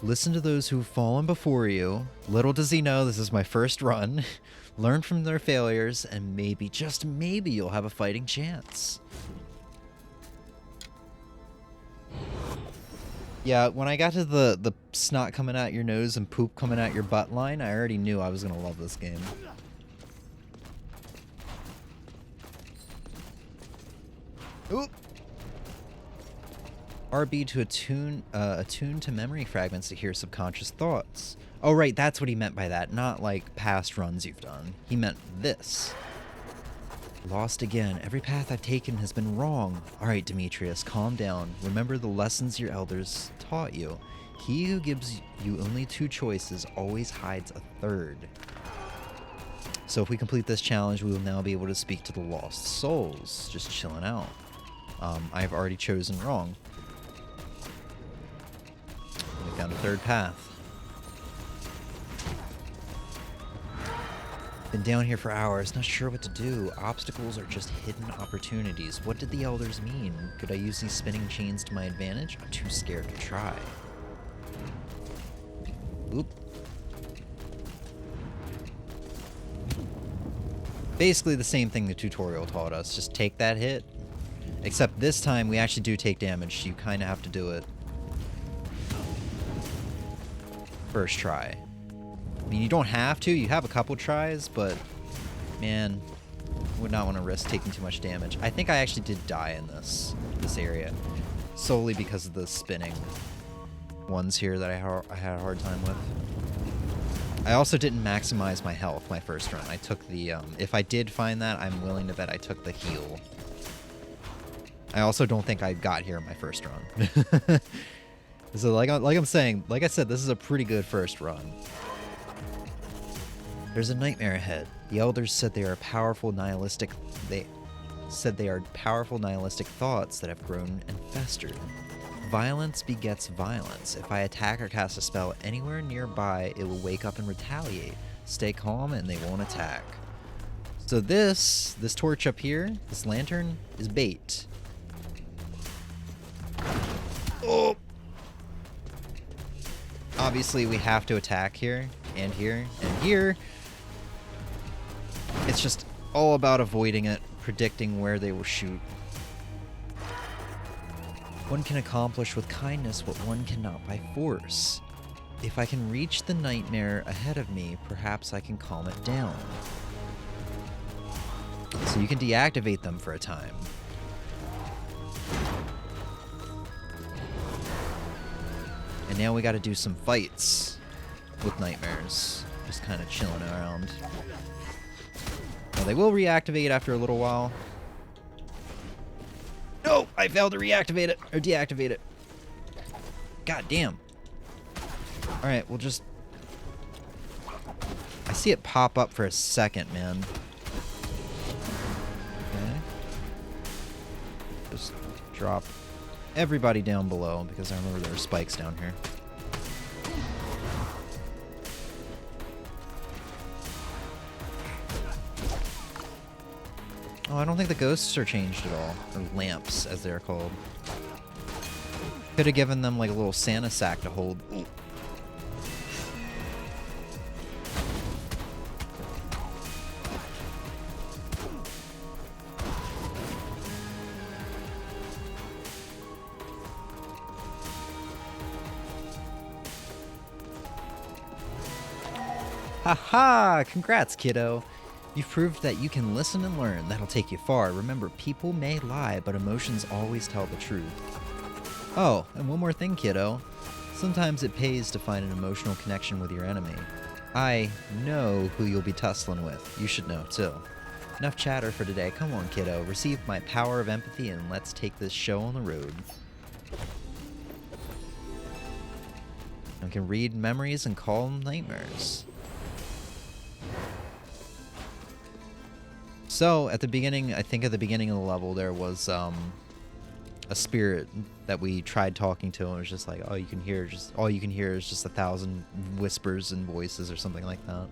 Listen to those who've fallen before you. Little does he know this is my first run. Learn from their failures, and maybe, just maybe, you'll have a fighting chance. Yeah, when I got to the snot coming out your nose and poop coming out your butt line, I already knew I was going to love this game. Oop! RB to attune to memory fragments to hear subconscious thoughts. Oh, right, that's what he meant by that, not like past runs you've done. He meant this. Lost again. Every path I've taken has been wrong. Alright, Demetrius, calm down. Remember the lessons your elders taught you. He who gives you only 2 choices always hides a 3rd. So if we complete this challenge, we will now be able to speak to the lost souls. Just chilling out. I've already chosen wrong. We found a 3rd path. Been down here for hours, not sure what to do. Obstacles are just hidden opportunities. What did the elders mean? Could I use these spinning chains to my advantage? I'm too scared to try. Oop. Basically the same thing the tutorial taught us. Just take that hit. Except this time we actually do take damage. You kind of have to do it first try. I mean, you don't have to. You have a couple tries, but man, would not want to risk taking too much damage. I think I actually did die in this area, solely because of the spinning ones here that I had a hard time with. I also didn't maximize my health my first run. I took the if I did find that, I'm willing to bet I took the heal. I also don't think I got here in my first run. So like I'm saying, like I said, this is a pretty good first run. There's a nightmare ahead. The elders said they are powerful nihilistic thoughts that have grown and festered. Violence begets violence. If I attack or cast a spell anywhere nearby, it will wake up and retaliate. Stay calm and they won't attack. So this torch up here, this lantern, is bait. Oh! Obviously we have to attack here, and here, and here. It's just all about avoiding it, predicting where they will shoot. One can accomplish with kindness what one cannot by force. If I can reach the nightmare ahead of me, perhaps I can calm it down. So you can deactivate them for a time. And now we gotta do some fights with nightmares. Just kind of chilling around. Well, they will reactivate after a little while. No! I failed to reactivate it! Or deactivate it. God damn. Alright, we'll just... I see it pop up for a second, man. Okay. Just drop everybody down below, because I remember there were spikes down here. Oh, I don't think the ghosts are changed at all. Or lamps, as they're called. Could have given them like a little Santa sack to hold. Ooh. Haha! Congrats, kiddo! You've proved that you can listen and learn. That'll take you far. Remember, people may lie, but emotions always tell the truth. Oh, and one more thing, kiddo. Sometimes it pays to find an emotional connection with your enemy. I know who you'll be tussling with. You should know, too. Enough chatter for today. Come on, kiddo. Receive my power of empathy and let's take this show on the road. I can read memories and call them nightmares. So, at the beginning, I think at the beginning of the level, there was a spirit that we tried talking to, and it was just like, all you can hear is just 1,000 whispers and voices or something like that.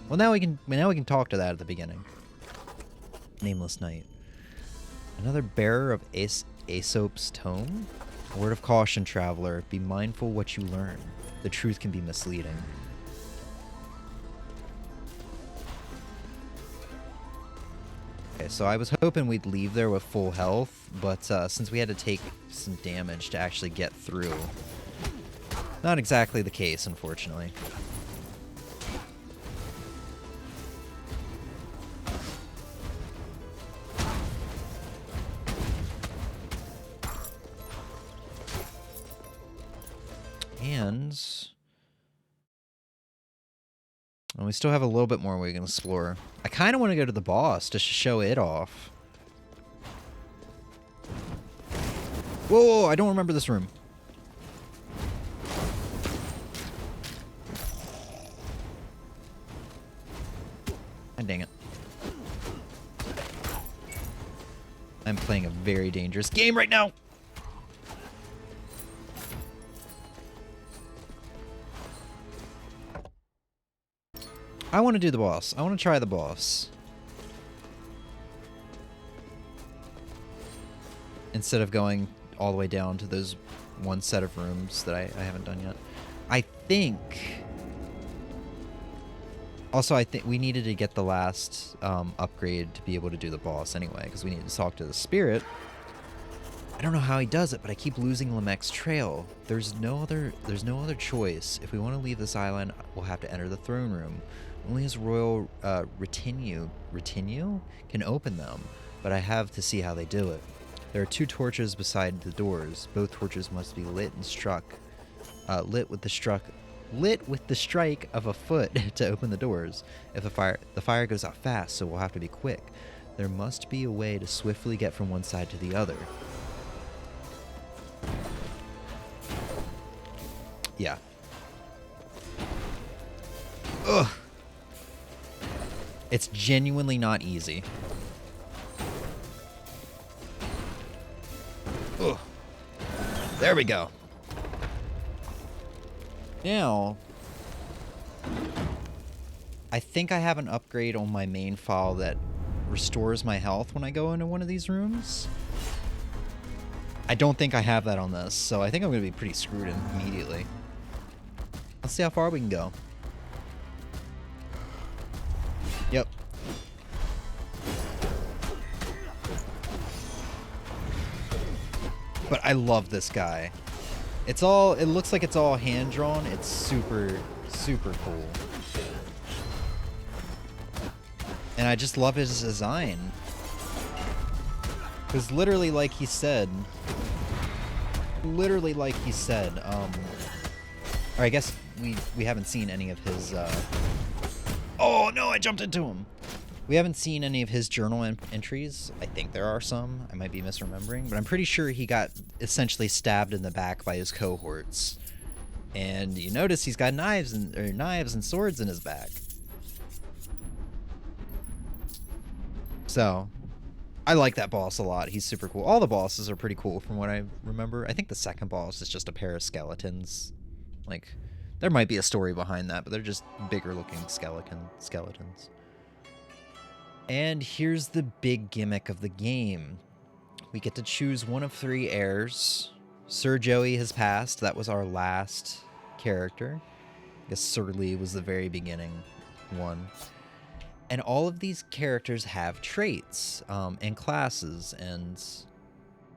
Well, now we can talk to that at the beginning. Nameless Knight. Another bearer of Aesop's tome? A word of caution, traveler. Be mindful what you learn. The truth can be misleading. Okay, so I was hoping we'd leave there with full health, but since we had to take some damage to actually get through, not exactly the case, unfortunately. And we still have a little bit more we can explore. I kind of want to go to the boss just to show it off. Whoa, I don't remember this room. Ah, dang it. I'm playing a very dangerous game right now. I want to do the boss. I want to try the boss. Instead of going all the way down to those one set of rooms that I haven't done yet. I think... Also, I think we needed to get the last upgrade to be able to do the boss anyway, because we needed to talk to the spirit. I don't know how he does it, but I keep losing Lamech's trail. There's no other choice. If we want to leave this island, we'll have to enter the throne room. Only his royal retinue can open them, but I have to see how they do it. There are 2 torches beside the doors. Both torches must be lit with the strike of a foot to open the doors. If the fire goes out fast, so we'll have to be quick. There must be a way to swiftly get from one side to the other. Yeah. Ugh. It's genuinely not easy. Ugh. There we go. Now, I think I have an upgrade on my main file that restores my health when I go into one of these rooms. I don't think I have that on this, so I think I'm going to be pretty screwed immediately. Let's see how far we can go. Yep. But I love this guy. It looks like it's all hand-drawn. It's super, super cool. And I just love his design. Because literally like he said, or I guess we haven't seen any of his, oh no, I jumped into him. We haven't seen any of his journal entries. I think there are some. I might be misremembering, but I'm pretty sure he got essentially stabbed in the back by his cohorts. And you notice he's got knives and swords in his back. So, I like that boss a lot. He's super cool. All the bosses are pretty cool from what I remember. I think the second boss is just a pair of skeletons. Like, there might be a story behind that, but they're just bigger looking skeletons. And here's the big gimmick of the game. We get to choose one of 3 heirs. Sir Joey has passed. That was our last character. I guess Sir Lee was the very beginning one. And all of these characters have traits and classes and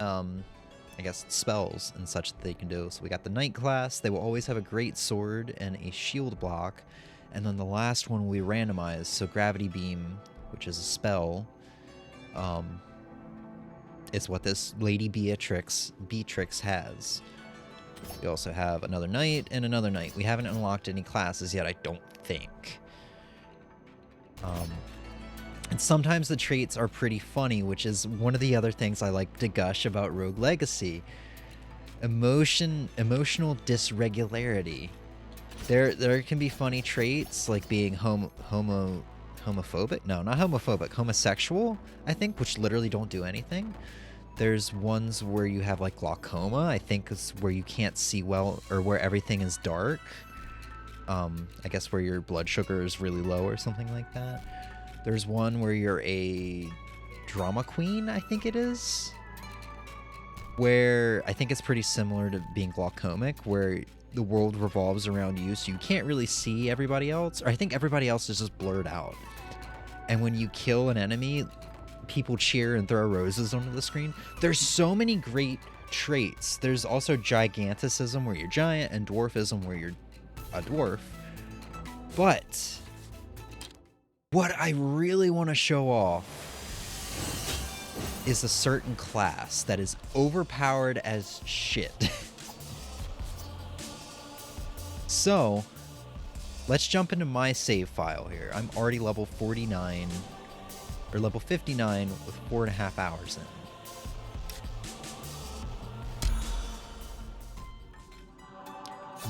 I guess spells and such that they can do. So we got the Knight class. They will always have a great sword and a shield block. And then the last one will be randomized. So Gravity Beam, which is a spell, is what this Lady Beatrix has. We also have another Knight and another Knight. We haven't unlocked any classes yet, I don't think. And sometimes the traits are pretty funny, which is one of the other things I like to gush about Rogue Legacy. Emotional dysregularity. There can be funny traits like being homophobic? No, not homophobic. Homosexual, I think, which literally don't do anything. There's ones where you have like glaucoma. I think it's where you can't see well, or where everything is dark. I guess where your blood sugar is really low or something like that. There's one where you're a drama queen, I think it is. Where I think it's pretty similar to being glaucomic, where the world revolves around you, so you can't really see everybody else. Or I think everybody else is just blurred out. And when you kill an enemy, people cheer and throw roses onto the screen. There's so many great traits. There's also giganticism, where you're giant, and dwarfism, where you're a dwarf. But what I really want to show off is a certain class that is overpowered as shit. So, let's jump into my save file here. I'm already level 49, or level 59 with 4.5 hours in.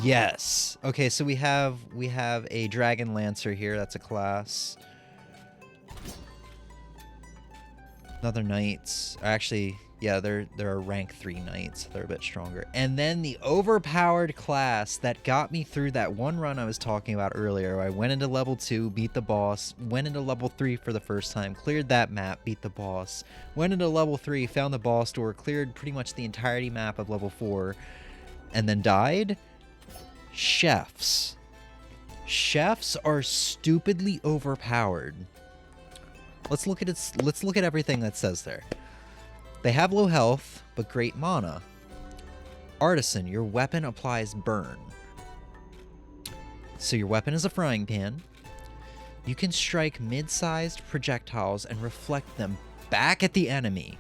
Yes. Okay, so we have a Dragon Lancer here. That's a class. Another Knights. Actually, yeah, they're a rank 3 Knights. So they're a bit stronger. And then the overpowered class that got me through that one run I was talking about earlier. I went into level 2, beat the boss, went into level 3 for the first time, cleared that map, beat the boss, went into level 3, found the boss door, cleared pretty much the entirety map of level 4, and then died. Chefs. Chefs are stupidly overpowered. Let's look at everything that says there. They have low health, but great mana. Artisan, your weapon applies burn. So your weapon is a frying pan. You can strike mid-sized projectiles and reflect them back at the enemy.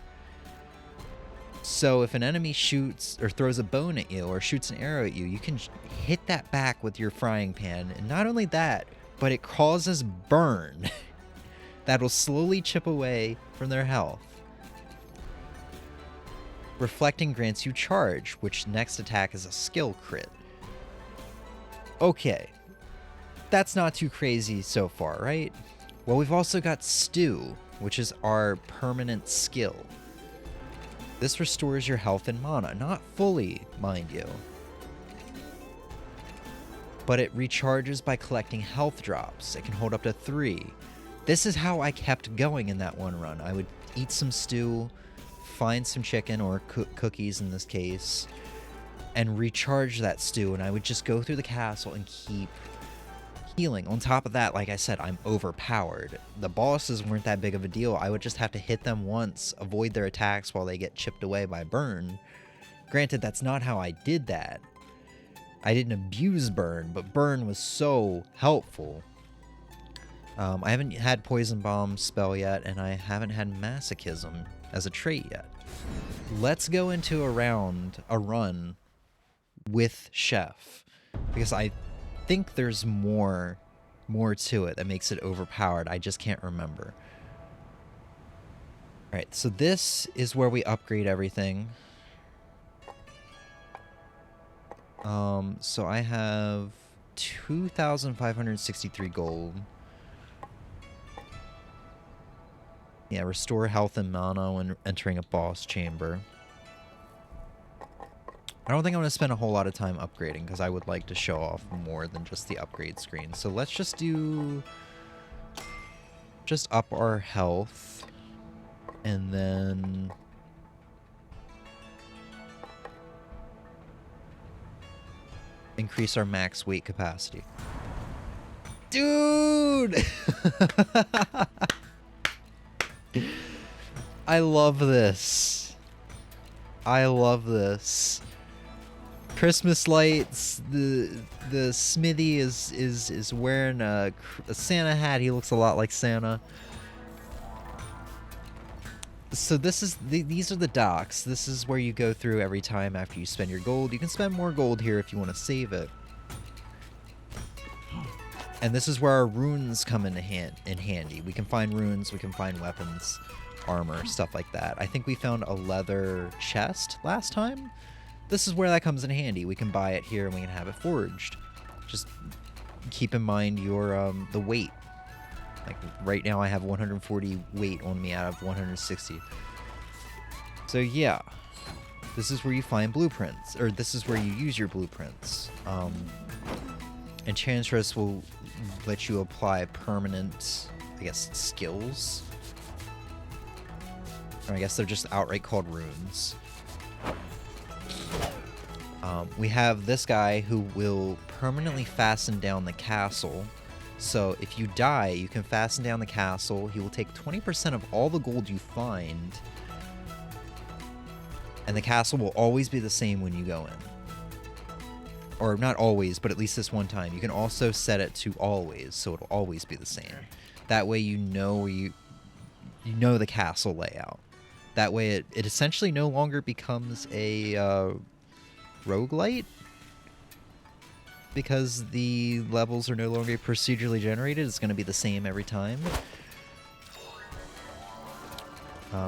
So if an enemy shoots or throws a bone at you or shoots an arrow at you, you can hit that back with your frying pan. And not only that, but it causes burn that will slowly chip away from their health. Reflecting grants you charge, which next attack is a skill crit. Okay, that's not too crazy so far, right? Well, we've also got Stew, which is our permanent skill. This restores your health and mana, not fully, mind you. But it recharges by collecting health drops. It can hold up to 3. This is how I kept going in that one run. I would eat some stew, find some chicken, or cookies in this case, and recharge that stew, and I would just go through the castle and keep healing. On top of that, like I said, I'm overpowered. The bosses weren't that big of a deal. I would just have to hit them once, avoid their attacks while they get chipped away by burn. Granted, that's not how I did that. I didn't abuse burn, but burn was so helpful. I haven't had Poison Bomb spell yet, and I haven't had Masochism as a trait yet. Let's go into a run with Chef, because I think there's more to it that makes it overpowered. I just can't remember. Alright, so this is where we upgrade everything. So I have 2,563 gold. Yeah, restore health and mana when entering a boss chamber. I don't think I'm going to spend a whole lot of time upgrading, because I would like to show off more than just the upgrade screen. So let's just up our health, and then increase our max weight capacity. Dude! I love this. I love this. Christmas lights. The Smithy is wearing a Santa hat. He looks a lot like Santa. So these are the docks. This is where you go through every time after you spend your gold. You can spend more gold here if you want to save it. And this is where our runes come in handy. We can find runes, we can find weapons, armor, stuff like that. I think we found a leather chest last time. This is where that comes in handy. We can buy it here and we can have it forged. Just keep in mind your the weight. Like right now I have 140 weight on me out of 160. So yeah, this is where you find blueprints, or this is where you use your blueprints. Enchantress will let you apply permanent, I guess, skills. Or I guess they're just outright called runes. We have this guy who will permanently fasten down the castle. So if you die, you can fasten down the castle. He will take 20% of all the gold you find. And the castle will always be the same when you go in. Or not always, but at least this one time. You can also set it to always, so it'll always be the same. That way you know you know the castle layout. That way it essentially no longer becomes a roguelite, because the levels are no longer procedurally generated. It's going to be the same every time.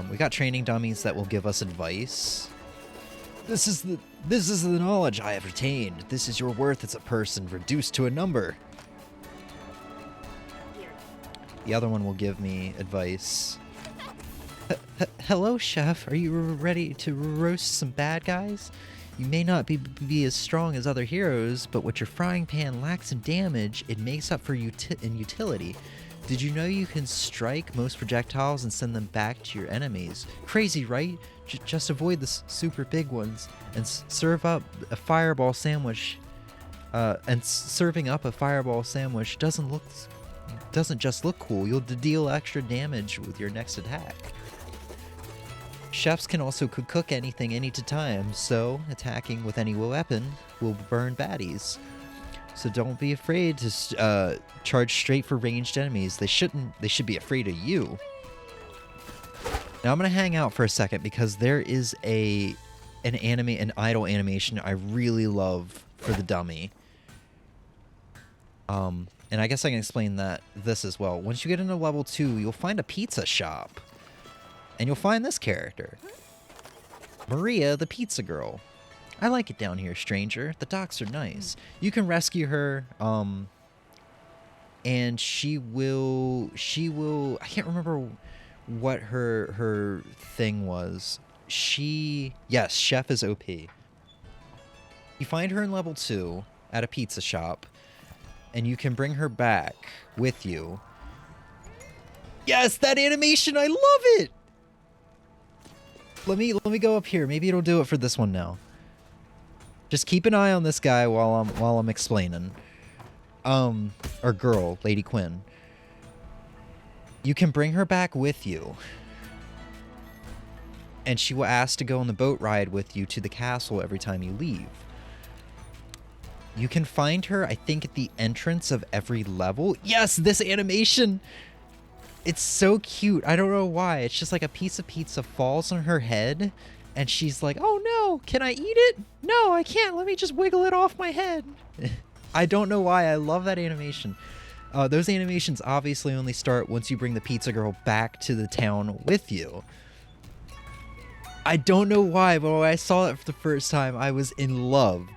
We got training dummies that will give us advice. This is the knowledge I have retained. This is your worth as a person reduced to a number. The other one will give me advice. Hello, chef. Are you ready to roast some bad guys? You may not be as strong as other heroes, but what your frying pan lacks in damage, it makes up for in utility. Did you know you can strike most projectiles and send them back to your enemies? Crazy, right? Just avoid the super big ones and serve up a fireball sandwich. Serving up a fireball sandwich doesn't just look cool. You'll deal extra damage with your next attack. Chefs can also cook anything any time, so attacking with any weapon will burn baddies. So don't be afraid to charge straight for ranged enemies. They should be afraid of you. Now I'm gonna hang out for a second because there is an idle animation I really love for the dummy. And I guess I can explain this as well. Once you get into level 2, you'll find a pizza shop. And you'll find this character. Maria, the pizza girl. I like it down here, stranger. The docks are nice. You can rescue her, and she will, I can't remember what her thing was. Yes, chef is OP. You find her in level 2 at a pizza shop, and you can bring her back with you. Yes, that animation, I love it! Let me go up here. Maybe it'll do it for this one now. Just keep an eye on this guy while I'm explaining. Or girl, Lady Quinn. You can bring her back with you. And she will ask to go on the boat ride with you to the castle every time you leave. You can find her, I think, at the entrance of every level. Yes, this animation! It's so cute. I don't know why. It's just like a piece of pizza falls on her head, and she's like, oh no, can I eat it? No, I can't. Let me just wiggle it off my head. I don't know why. I love that animation. Those animations obviously only start once you bring the pizza girl back to the town with you. I don't know why, but when I saw it for the first time, I was in love.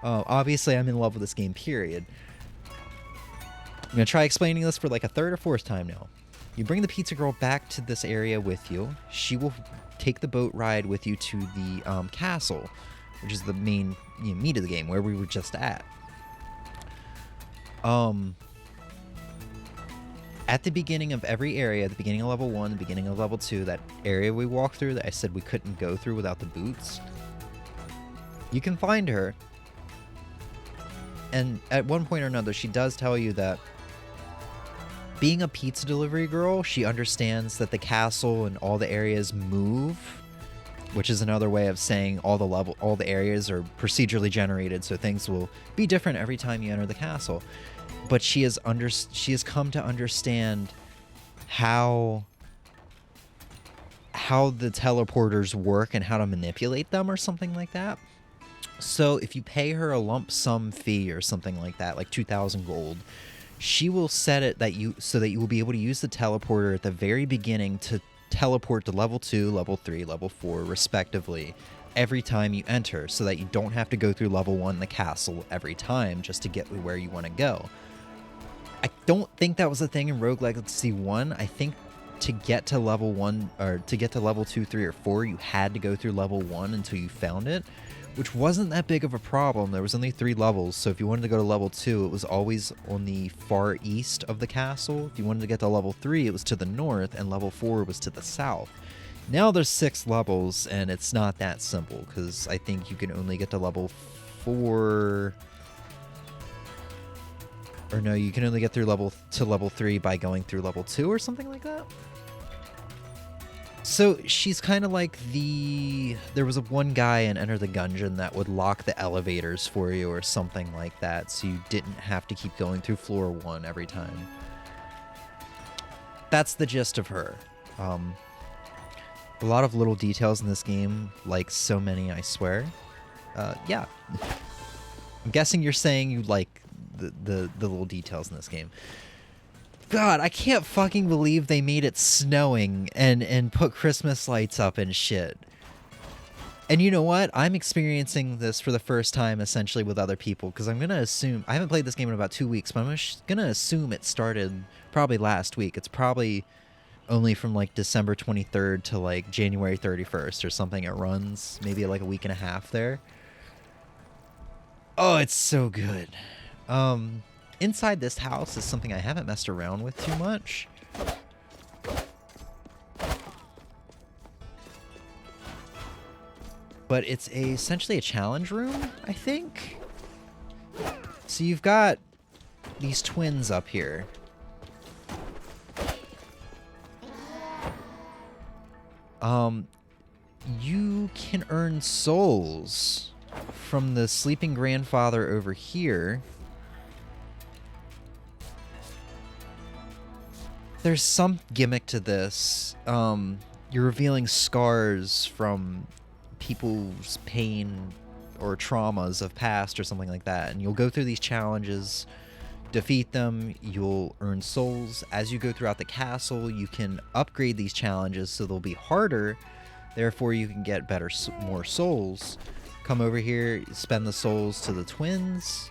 Obviously, I'm in love with this game, period. I'm going to try explaining this for like a third or fourth time now. You bring the pizza girl back to this area with you. She will take the boat ride with you to the castle, which is the main meat of the game, where we were just at. At the beginning of every area, the beginning of level 1, the beginning of level 2, that area we walked through that I said we couldn't go through without the boots, you can find her. And at one point or another, she does tell you that being a pizza delivery girl, she understands that the castle and all the areas move, which is another way of saying all the areas are procedurally generated, so things will be different every time you enter the castle. But she has come to understand how the teleporters work and how to manipulate them or something like that. So if you pay her a lump sum fee or something like that, like 2,000 gold, she will set it so that you will be able to use the teleporter at the very beginning to teleport to level 2, level 3, level 4, respectively, every time you enter, so that you don't have to go through level 1 in the castle every time just to get where you want to go. I don't think that was a thing in Rogue Legacy 1. I think to get to level 1, or to get to level 2, 3, or 4, you had to go through level 1 until you found it, which wasn't that big of a problem. There was only 3 levels, so if you wanted to go to level 2, it was always on the far east of the castle. If you wanted to get to level 3, it was to the north, and level 4 was to the south. Now there's 6 levels, and it's not that simple, because I think you can only get to level 4... Or no, you can only get through level 3 by going through level 2 or something like that. So she's kind of like there was one guy in Enter the Gungeon that would lock the elevators for you or something like that, so you didn't have to keep going through floor 1 every time. That's the gist of her. A lot of little details in this game, like so many, I swear. Yeah. I'm guessing you're saying you like the little details in this game. God, I can't fucking believe they made it snowing and put Christmas lights up and shit. And you know what? I'm experiencing this for the first time essentially with other people, because I'm going to assume... I haven't played this game in about 2 weeks, but I'm going to assume it started probably last week. It's probably only from like December 23rd to like January 31st or something it runs. Maybe like a week and a half there. Oh, it's so good. Inside this house is something I haven't messed around with too much. But it's essentially a challenge room, I think. So you've got these twins up here. You can earn souls from the sleeping grandfather over here. There's some gimmick to this. You're revealing scars from people's pain or traumas of past or something like that. And you'll go through these challenges, defeat them, you'll earn souls. As you go throughout the castle, you can upgrade these challenges so they'll be harder. Therefore, you can get more souls. Come over here, spend the souls to the twins.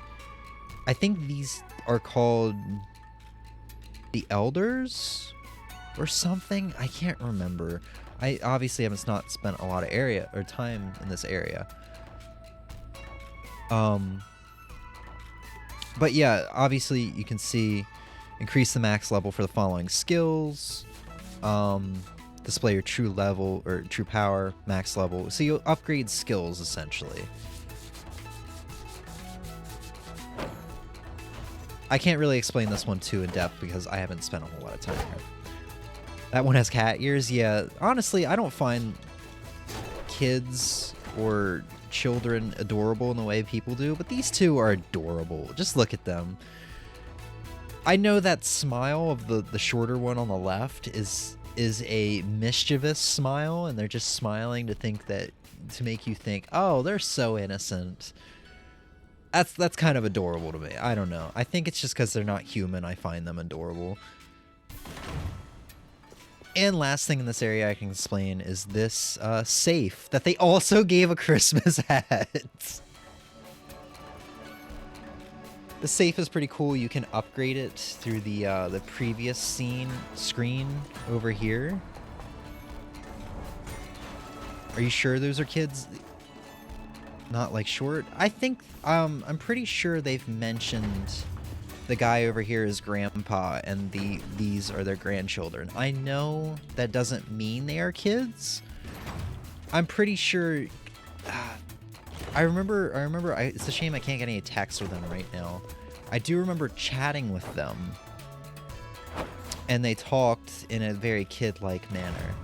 I think these are called the Elders or something. I can't remember. I obviously haven't not spent a lot of time in this area. But yeah, obviously you can see increase the max level for the following skills. Display your true level or true power, max level. So you'll upgrade skills essentially. I can't really explain this one too in depth because I haven't spent a whole lot of time here. That one has cat ears. Yeah, honestly, I don't find kids or children adorable in the way people do, but these two are adorable. Just look at them. I know that smile of the shorter one on the left is a mischievous smile, and they're just smiling to make you think, oh, they're so innocent. That's kind of adorable to me. I don't know. I think it's just because they're not human I find them adorable. And last thing in this area I can explain is this safe that they also gave a Christmas hat. The safe is pretty cool. You can upgrade it through the previous screen over here. Are you sure those are kids? Not like short? I think I'm pretty sure they've mentioned the guy over here is grandpa and these are their grandchildren. I know that doesn't mean they are kids. I'm pretty sure. I remember. It's a shame I can't get any text with them right now. I do remember chatting with them, and they talked in a very kid-like manner.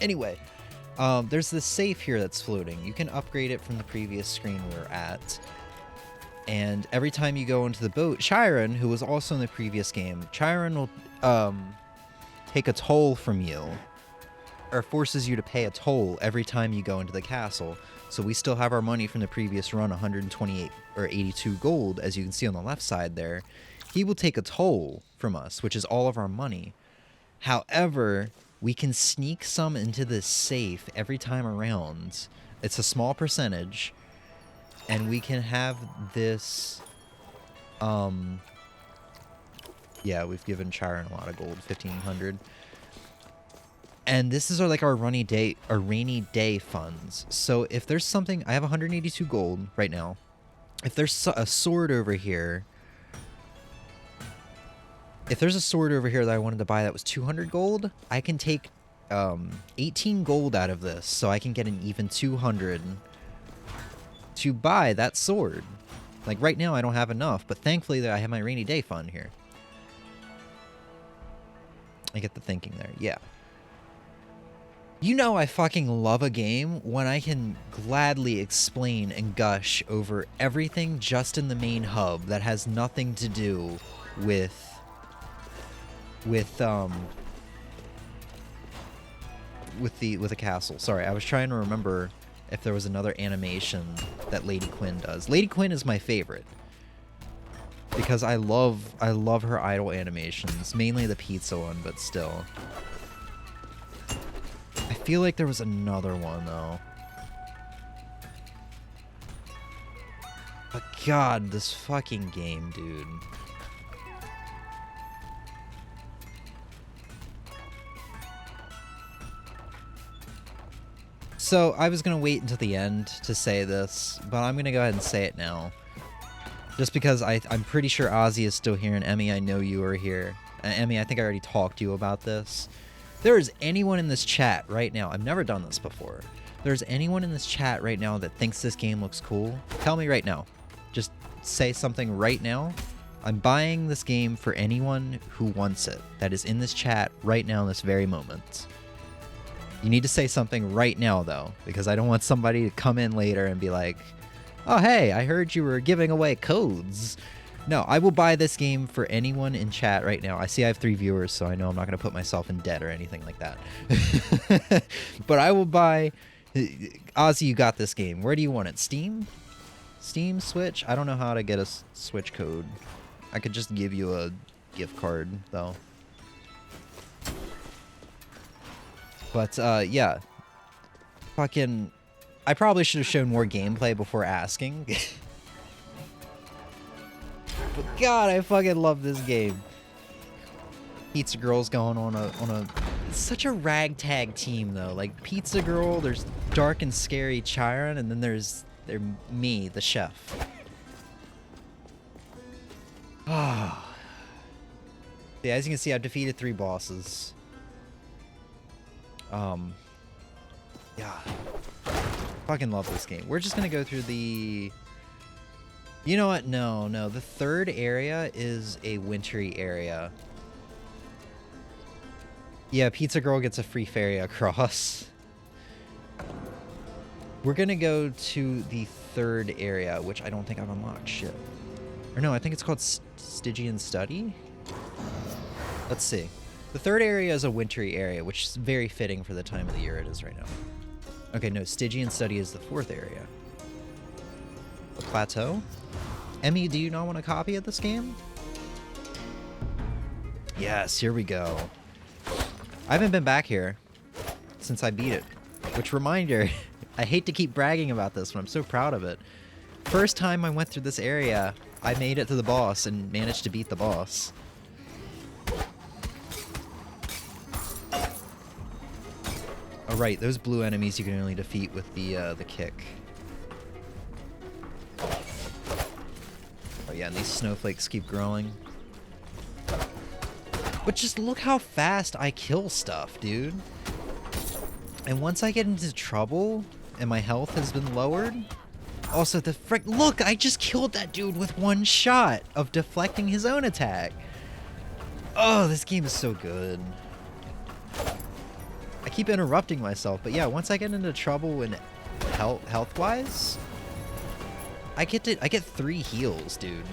Anyway, there's this safe here that's floating. You can upgrade it from the previous screen we were at. And every time you go into the boat, Chiron, who was also in the previous game, Chiron will take a toll from you, or forces you to pay a toll every time you go into the castle. So we still have our money from the previous run, 128 or 82 gold, as you can see on the left side there. He will take a toll from us, which is all of our money. However, we can sneak some into this safe every time around. It's a small percentage. And we can have this Yeah, we've given Chiron a lot of gold, 1,500. And this is like our rainy day funds. So if there's something, I have 182 gold right now. If there's a sword over here, that I wanted to buy that was 200 gold, I can take 18 gold out of this, so I can get an even 200 to buy that sword. Like right now I don't have enough, but thankfully I have my rainy day fund here. I get the thinking there, yeah. You know I fucking love a game when I can gladly explain and gush over everything just in the main hub that has nothing to do with the castle. Sorry, I was trying to remember if there was another animation that Lady Quinn does. Lady Quinn is my favorite because I love her idle animations, mainly the pizza one, but still. I feel like there was another one though. But God, this fucking game, dude. So, I was going to wait until the end to say this, but I'm going to go ahead and say it now. Just because I'm pretty sure Ozzy is still here, and Emmy, I know you are here. Emmy, I think I already talked to you about this. There is anyone in this chat right now, I've never done this before. There's anyone in this chat right now that thinks this game looks cool? Tell me right now. Just say something right now. I'm buying this game for anyone who wants it, that is in this chat right now in this very moment. You need to say something right now, though, because I don't want somebody to come in later and be like, oh, hey, I heard you were giving away codes. No, I will buy this game for anyone in chat right now. I see I have 3 viewers, so I know I'm not going to put myself in debt or anything like that. But I will buy... Ozzy, you got this game. Where do you want it? Steam? Steam? Switch? I don't know how to get a Switch code. I could just give you a gift card, though. But, yeah. Fucking... I probably should have shown more gameplay before asking. But God, I fucking love this game. Pizza Girl's going on a... It's such a ragtag team, though. Like, Pizza Girl, there's dark and scary Chiron, and then there's me, the chef. Ah. Yeah, as you can see, I've defeated 3 bosses. Yeah. Fucking love this game. We're just gonna go through the... You know what? No. The 3rd area is a wintry area. Yeah, Pizza Girl gets a free ferry across. We're gonna go to the 3rd area, which I don't think I've unlocked. Shit. Or no, I think it's called Stygian Study? Let's see. The 3rd area is a wintry area, which is very fitting for the time of the year it is right now. Okay, no, Stygian Study is the 4th area. The plateau? Emmy, do you not want a copy of this game? Yes, here we go. I haven't been back here since I beat it. Which, reminder, I hate to keep bragging about this, but I'm so proud of it. First time I went through this area, I made it to the boss and managed to beat the boss. Oh right, those blue enemies you can only defeat with the kick. Oh yeah, and these snowflakes keep growing. But just look how fast I kill stuff, dude. And once I get into trouble and my health has been lowered... Also, the frick... Look, I just killed that dude with 1 shot of deflecting his own attack. Oh, this game is so good. I keep interrupting myself, but yeah, once I get into trouble and health-wise, I get 3 heals, dude.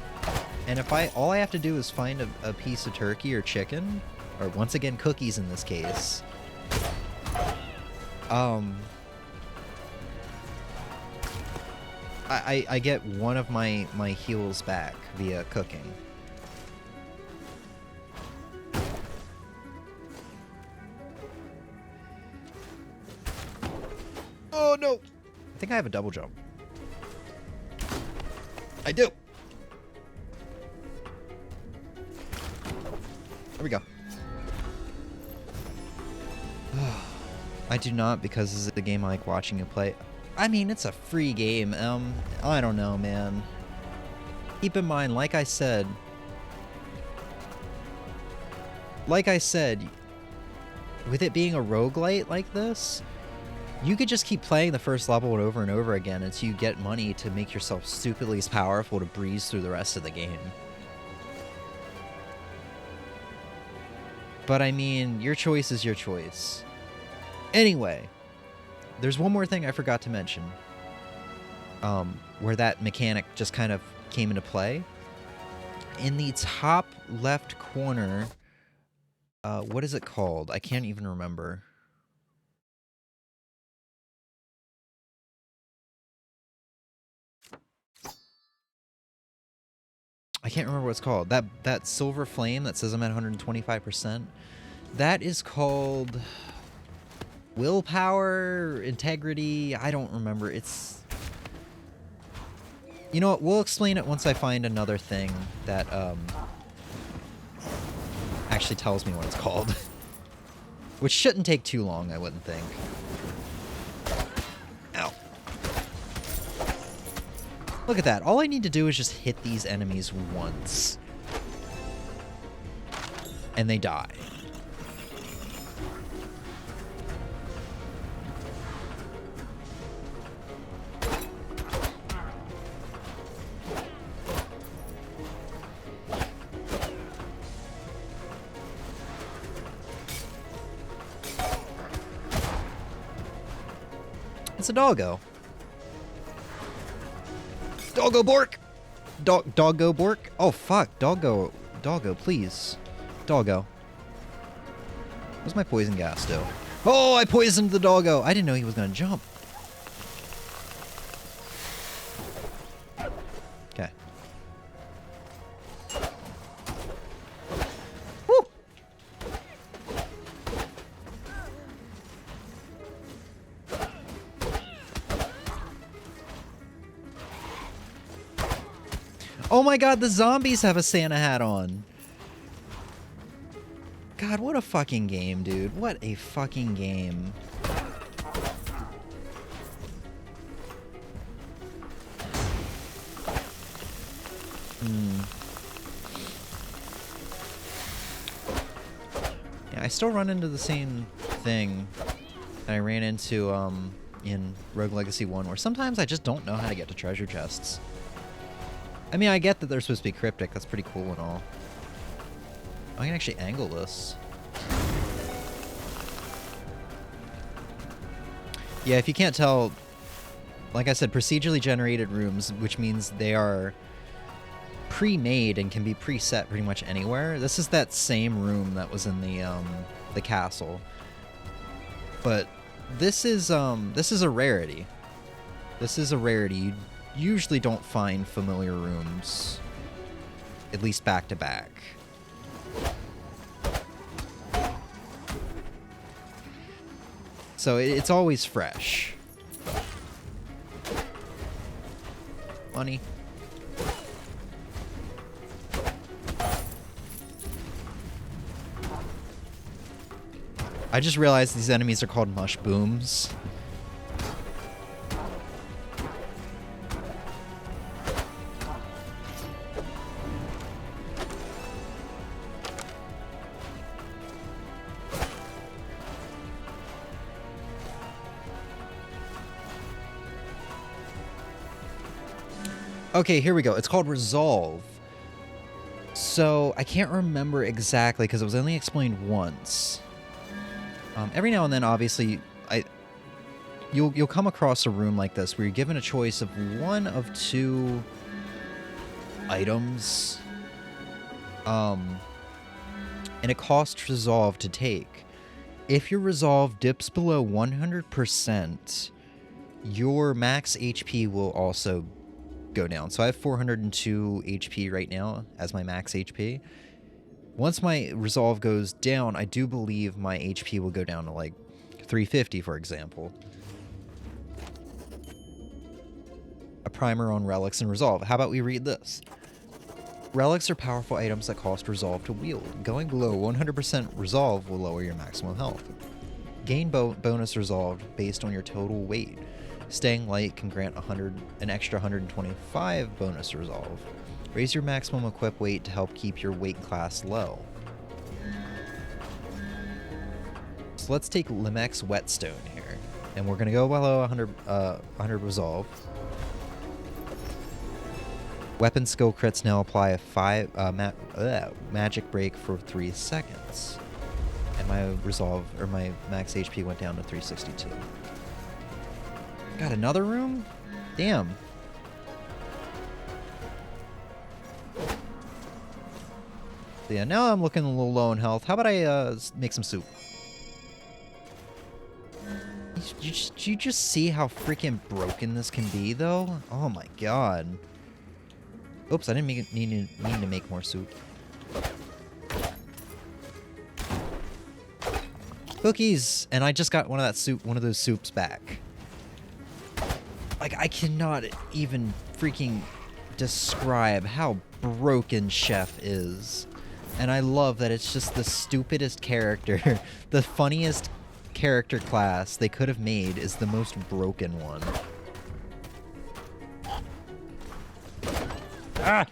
And if all I have to do is find a piece of turkey or chicken, or once again cookies in this case, I get one of my heals back via cooking. Oh no! I think I have a double jump. I do! we go. I do not, because this is a game I like watching you play. I mean, it's a free game. I don't know, man. Keep in mind, like I said, with it being a roguelite like this, you could just keep playing the first level over and over again until you get money to make yourself stupidly powerful to breeze through the rest of the game. But I mean, your choice is your choice. Anyway, there's one more thing I forgot to mention, where that mechanic just kind of came into play. In the top left corner, what is it called? I can't even remember. I can't remember what it's called. That silver flame that says I'm at 125%. That is called willpower, integrity. I don't remember. It's... You know what? We'll explain it once I find another thing that actually tells me what it's called. Which shouldn't take too long, I wouldn't think. Ow. Look at that. All I need to do is just hit these enemies once. And they die. It's a doggo. Doggo Bork! Doggo Bork? Oh, fuck. Doggo, please. Doggo. What's my poison gas do? Oh, I poisoned the doggo! I didn't know he was gonna jump. Okay. Woo! Oh my god, the zombies have a Santa hat on. God, what a fucking game, dude. What a fucking game. Yeah, I still run into the same thing that I ran into in Rogue Legacy 1, where sometimes I just don't know how to get to treasure chests. I mean, I get that they're supposed to be cryptic. That's pretty cool and all. I can actually angle this. Yeah, if you can't tell, like I said, procedurally generated rooms, which means they are pre-made and can be preset pretty much anywhere. This is that same room that was in the castle. But this is a rarity. This is a rarity. You usually don't find familiar rooms, at least back to back. So it's always fresh. Money. I just realized these enemies are called mush booms. Okay, here we go. It's called Resolve. So, I can't remember exactly because it was only explained once. Every now and then, obviously, you'll come across a room like this where you're given a choice of one of two items. And it costs Resolve to take. If your Resolve dips below 100%, your max HP will also go down. So I have 402 HP right now as my max HP. Once my Resolve goes down, I do believe my HP will go down to like 350, for example. A primer on relics and Resolve. How about we read this? Relics are powerful items that cost resolve to wield. Going below 100% resolve will lower your maximum health. Gain bonus resolve based on your total weight. Staying light can grant an extra 125 bonus resolve. Raise your maximum equip weight to help keep your weight class low. So let's take Limek's Whetstone here, and we're gonna go below 100 resolve. Weapon skill crits now apply a magic break for 3 seconds. And my resolve, or my max HP went down to 362. Got another room? Damn. So yeah, now I'm looking a little low in health. How about I make some soup? You just see how freaking broken this can be, though? Oh my god. Oops, I didn't mean to make more soup. Cookies! And I just got one of those soups back. Like, I cannot even freaking describe how broken Chef is. And I love that it's just the stupidest character, the funniest character class they could have made is the most broken one. Ah!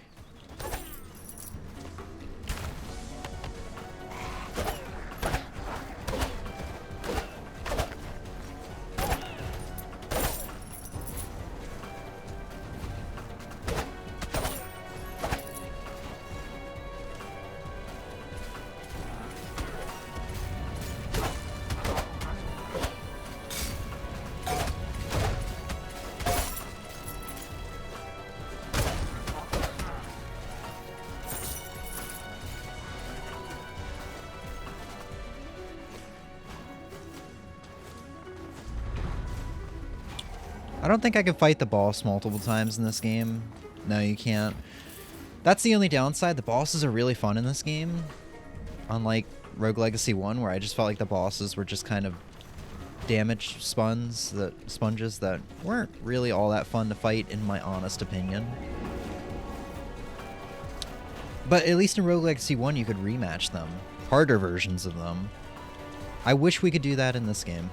I don't think I can fight the boss multiple times in this game. No, you can't. That's the only downside. The bosses are really fun in this game. Unlike Rogue Legacy 1, where I just felt like the bosses were just kind of damage sponges that weren't really all that fun to fight, in my honest opinion. But at least in Rogue Legacy 1, you could rematch them. Harder versions of them. I wish we could do that in this game.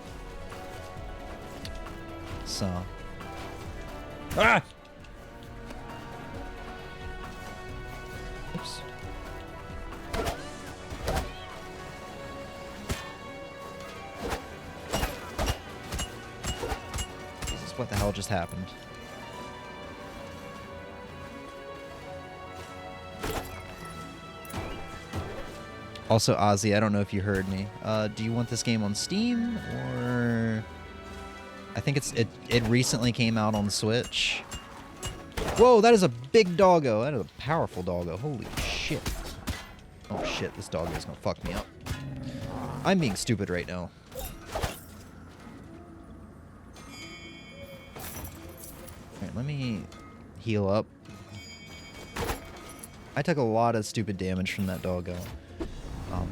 So... Ah! Oops. Jesus, what the hell just happened? Also, Ozzy, I don't know if you heard me. Do you want this game on Steam, or... I think it recently came out on Switch. Whoa, that is a big doggo. That is a powerful doggo. Holy shit. Oh shit, this doggo is gonna fuck me up. I'm being stupid right now. Alright, let me heal up. I took a lot of stupid damage from that doggo.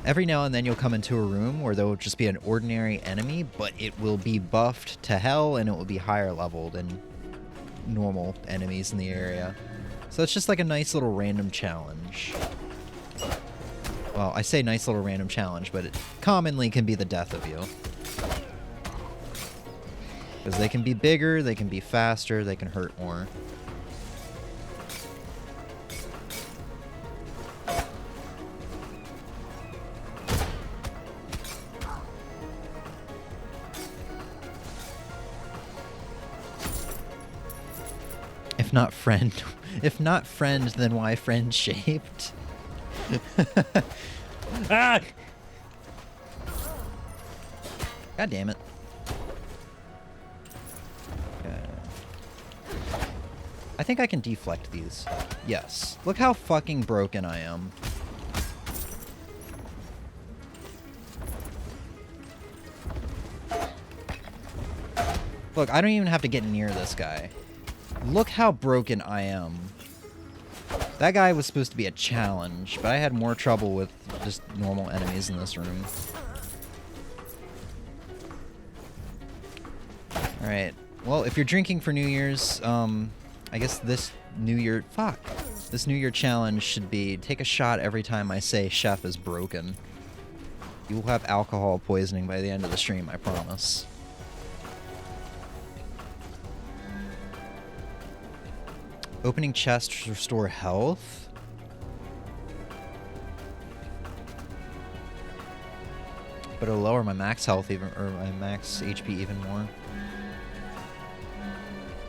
Every now and then you'll come into a room where there will just be an ordinary enemy, but it will be buffed to hell and it will be higher level than normal enemies in the area. So it's just like a nice little random challenge. Well, I say nice little random challenge, but it commonly can be the death of you. Because they can be bigger, they can be faster, they can hurt more. If not friend, then why friend shaped? Ah! God damn it. I think I can deflect these. Yes. Look how fucking broken I am. Look, I don't even have to get near this guy. Look how broken I am. That guy was supposed to be a challenge, but I had more trouble with just normal enemies in this room. Alright. Well, if you're drinking for New Year's, I guess this New Year... Fuck. This New Year challenge should be take a shot every time I say chef is broken. You will have alcohol poisoning by the end of the stream, I promise. Opening chest to restore health. But it'll lower my max health even, or my max HP even more.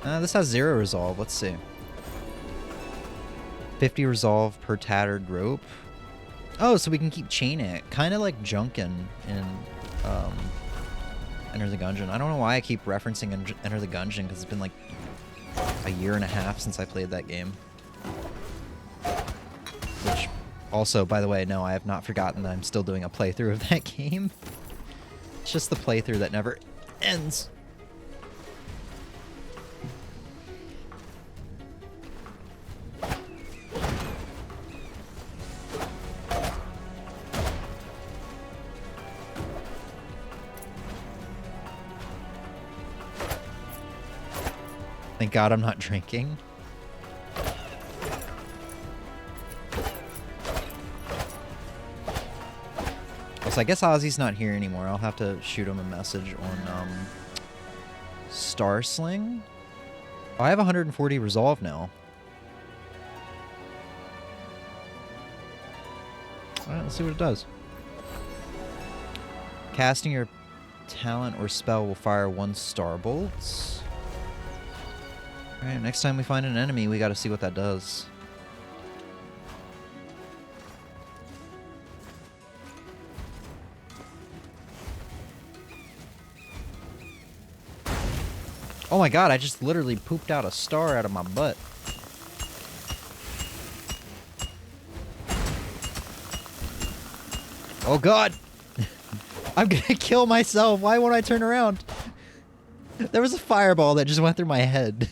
This has 0 resolve. Let's see. 50 resolve per tattered rope. Oh, so we can keep chaining it. Kind of like Junkin in Enter the Gungeon. I don't know why I keep referencing Enter the Gungeon, because it's been like a year and a half since I played that game. Which, also, by the way, no, I have not forgotten that I'm still doing a playthrough of that game. It's just the playthrough that never ends. Thank God I'm not drinking. So I guess Ozzy's not here anymore. I'll have to shoot him a message on Star Sling. Oh, I have 140 resolve now. Alright, let's see what it does. Casting your talent or spell will fire 1 starbolt. Alright, next time we find an enemy, we gotta see what that does. Oh my god, I just literally pooped out a star out of my butt. Oh god! I'm gonna kill myself! Why won't I turn around? There was a fireball that just went through my head.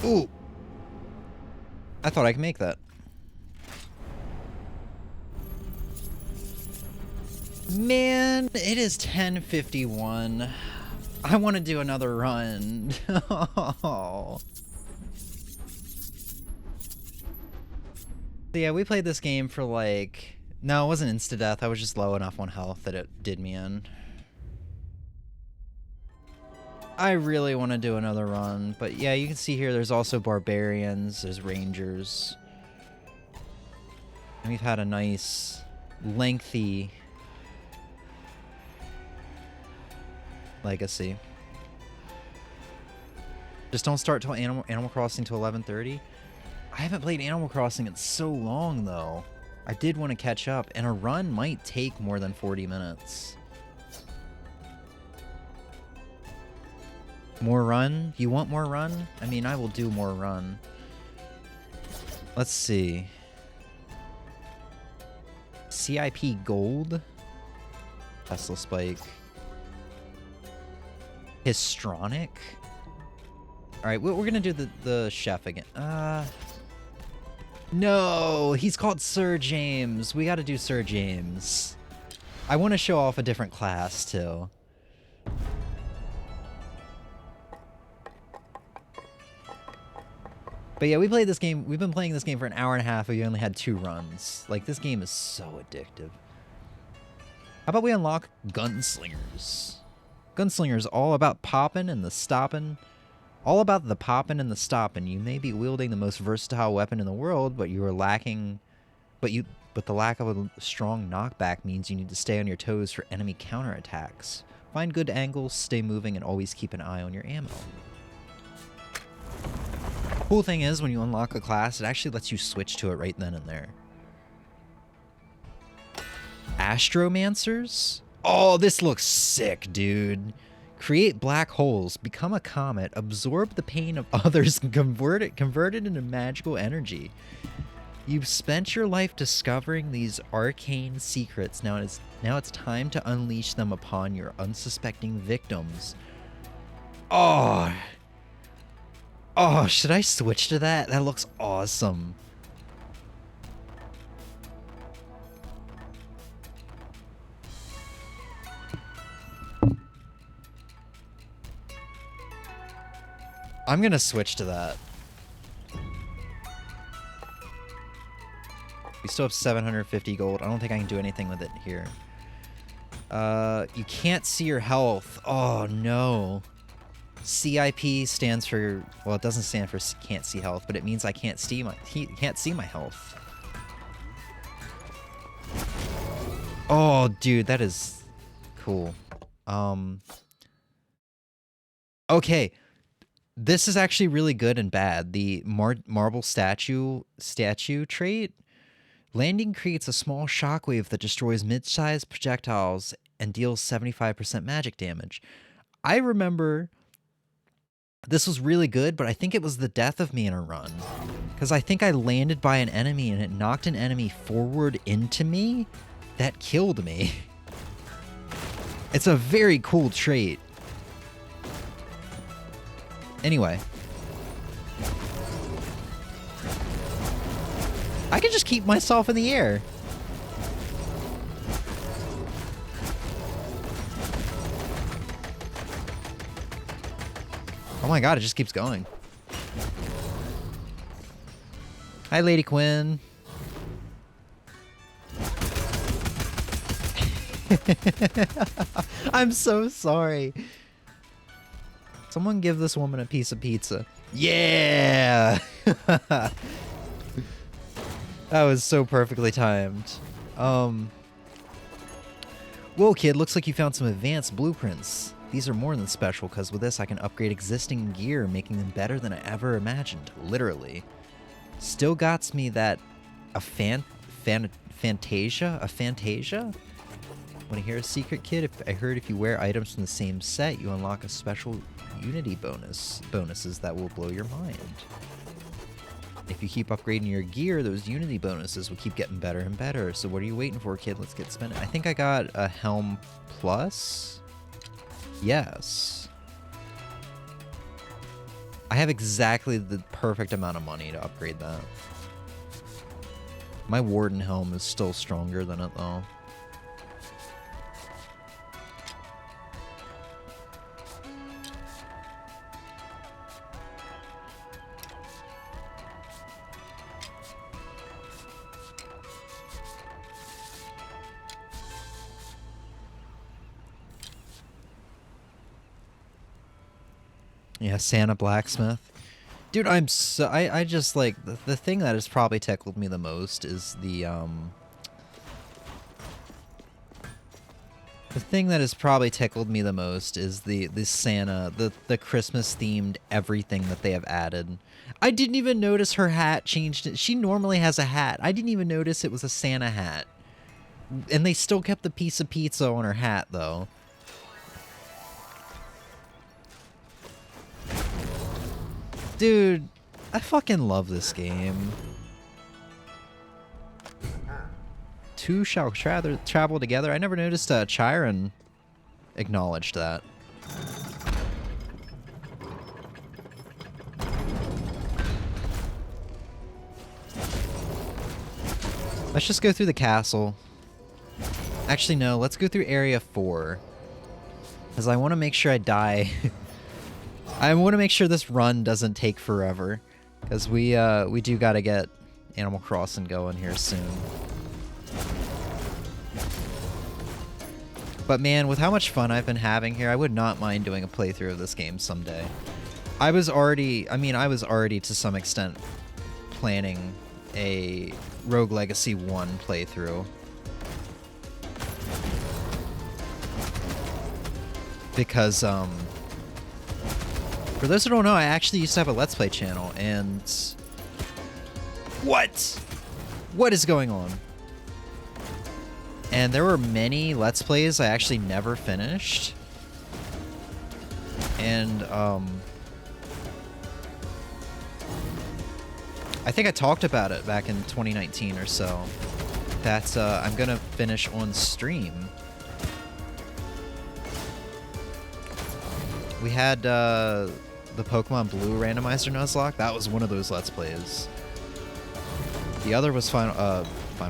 Ooh! I thought I could make that. Man, it is 10:51. I want to do another run. Oh. Yeah, we played this game for like... No, it wasn't insta-death. I was just low enough on health that it did me in. I really want to do another run. But yeah, you can see here there's also barbarians, there's rangers. And we've had a nice, lengthy... legacy. Just don't start till Animal Crossing till 11:30. I haven't played Animal Crossing in so long though. I did want to catch up, and a run might take more than 40 minutes. More run? You want more run? I mean, I will do more run. Let's see. CIP Gold. Tesla Spike. Histronic? Alright, we're gonna do the chef again. No! He's called Sir James. We gotta do Sir James. I want to show off a different class, too. But yeah, we played this game. We've been playing this game for an hour and a half. We only had 2 runs. Like, this game is so addictive. How about we unlock Gunslingers? Gunslingers all about popping and the stopping. All about the popping and the stopping. You may be wielding the most versatile weapon in the world, but you are lacking... But the lack of a strong knockback means you need to stay on your toes for enemy counterattacks. Find good angles, stay moving, and always keep an eye on your ammo. Cool thing is, when you unlock a class, it actually lets you switch to it right then and there. Astromancers? Oh, this looks sick, dude. Create black holes, become a comet, absorb the pain of others, and convert it into magical energy. You've spent your life discovering these arcane secrets. Now it's time to unleash them upon your unsuspecting victims. Oh, should I switch to that? That looks awesome. I'm gonna switch to that. We still have 750 gold. I don't think I can do anything with it here. You can't see your health. Oh, no. CIP stands for... Well, it doesn't stand for can't see health, but it means I can't see my health. Oh, dude, that is cool. Okay. This is actually really good and bad. The marble statue trait. Landing creates a small shockwave that destroys mid-sized projectiles and deals 75% magic damage. I remember this was really good, but I think it was the death of me in a run. Because I think I landed by an enemy and it knocked an enemy forward into me. That killed me. It's a very cool trait. Anyway. I can just keep myself in the air. Oh my god, it just keeps going. Hi, Lady Quinn. I'm so sorry. Someone give this woman a piece of pizza. Yeah! That was so perfectly timed. Whoa, kid, looks like you found some advanced blueprints. These are more than special, because with this I can upgrade existing gear, making them better than I ever imagined. Literally. Still gots me that... Fantasia? A Fantasia? Want to hear a secret, kid? I heard if you wear items from the same set, you unlock a special Unity bonuses that will blow your mind. If you keep upgrading your gear, those Unity bonuses will keep getting better and better. So what are you waiting for, kid? Let's get spending. I think I got a Helm Plus. Yes. I have exactly the perfect amount of money to upgrade that. My Warden Helm is still stronger than it, though. Yeah, Santa Blacksmith. Dude, I'm so... I just, like... The thing that has probably tickled me the most is the, The thing that has probably tickled me the most is the Santa... The Christmas-themed everything that they have added. I didn't even notice her hat changed. She normally has a hat. I didn't even notice it was a Santa hat. And they still kept the piece of pizza on her hat, though. Dude, I fucking love this game. Two shall travel together. I never noticed Chiron acknowledged that. Let's just go through the castle. Actually, no. Let's go through Area 4. Because I want to make sure I die... I want to make sure this run doesn't take forever, because we do got to get Animal Crossing going here soon. But man, with how much fun I've been having here, I would not mind doing a playthrough of this game someday. I was already to some extent planning a Rogue Legacy 1 playthrough. Because, for those who don't know, I actually used to have a Let's Play channel, and... What? What is going on? And there were many Let's Plays I actually never finished. And, I think I talked about it back in 2019 or so. That, I'm gonna finish on stream. We had, the Pokemon Blue randomizer Nuzlocke. That was one of those Let's Plays. The other was Final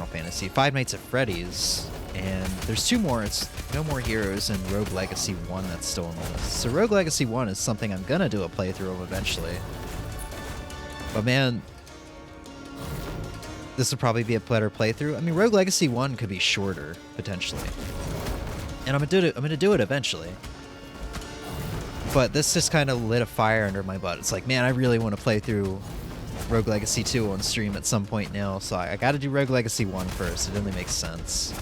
Fantasy. Five Nights at Freddy's. And there's 2 more. It's No More Heroes and Rogue Legacy 1 that's still on the list. So Rogue Legacy 1 is something I'm gonna do a playthrough of eventually. But man, this would probably be a better playthrough. I mean, Rogue Legacy 1 could be shorter, potentially. And I'm gonna do it eventually. But this just kind of lit a fire under my butt. It's like, man, I really want to play through Rogue Legacy 2 on stream at some point now, so I gotta do Rogue Legacy 1 first. It only makes sense.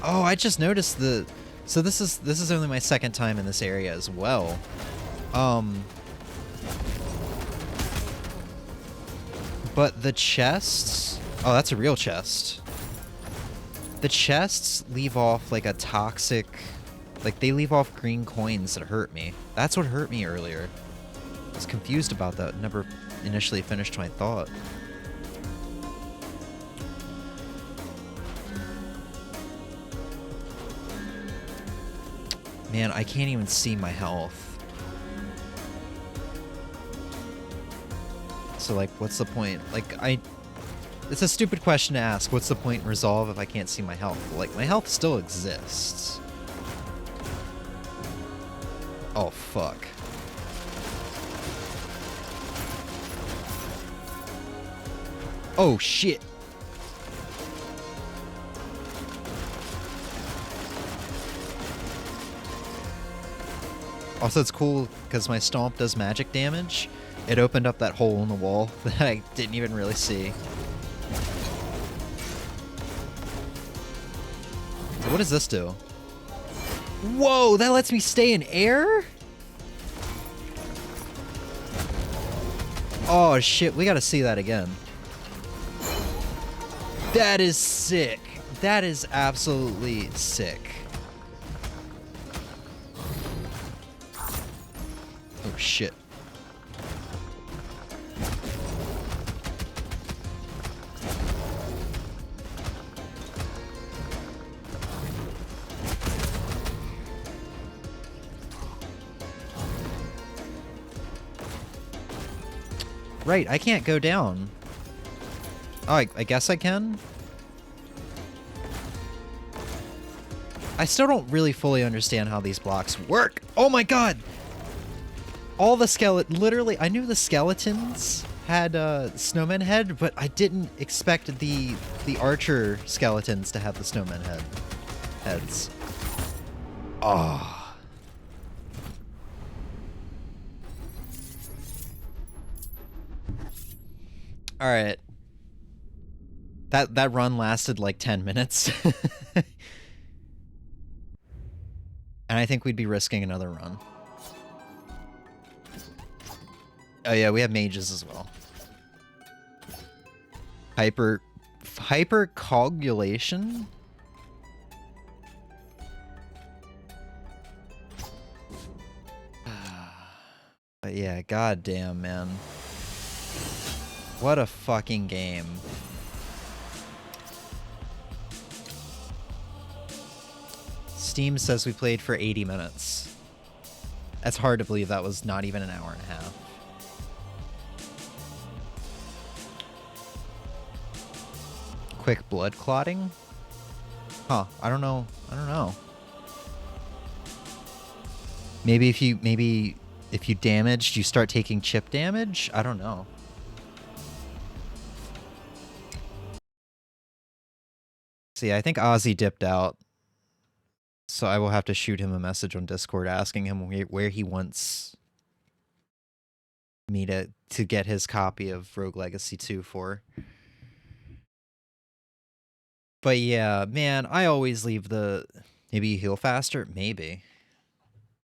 Oh, I just noticed the... So this is only my 2nd time in this area as well. But the chests... Oh, that's a real chest. The chests leave off like a toxic... Like, they leave off green coins that hurt me. That's what hurt me earlier. I was confused about that. Never initially finished my thought. Man, I can't even see my health. So, like, what's the point? Like, it's a stupid question to ask. What's the point in Resolve if I can't see my health? Like, my health still exists. Oh, fuck. Oh, shit. Also, it's cool because my stomp does magic damage. It opened up that hole in the wall that I didn't even really see. So what does this do? Whoa, that lets me stay in air? Oh shit, we gotta see that again. That is sick. That is absolutely sick. Oh shit. Right, I can't go down. Oh, I guess I can? I still don't really fully understand how these blocks work. Oh my god! All the literally, I knew the skeletons had snowman head, but I didn't expect the archer skeletons to have the snowman heads. Oh. All right. That run lasted like 10 minutes. And I think we'd be risking another run. Oh yeah, we have mages as well. Hypercoagulation? But yeah, goddamn, man. What a fucking game. Steam says we played for 80 minutes. That's hard to believe that was not even an hour and a half. Quick blood clotting? Huh, I don't know. Maybe if you damaged, you start taking chip damage? I don't know. See, I think Ozzy dipped out. So I will have to shoot him a message on Discord asking him where he wants me to get his copy of Rogue Legacy 2 for. But yeah, man, I always leave the... Maybe you heal faster? Maybe.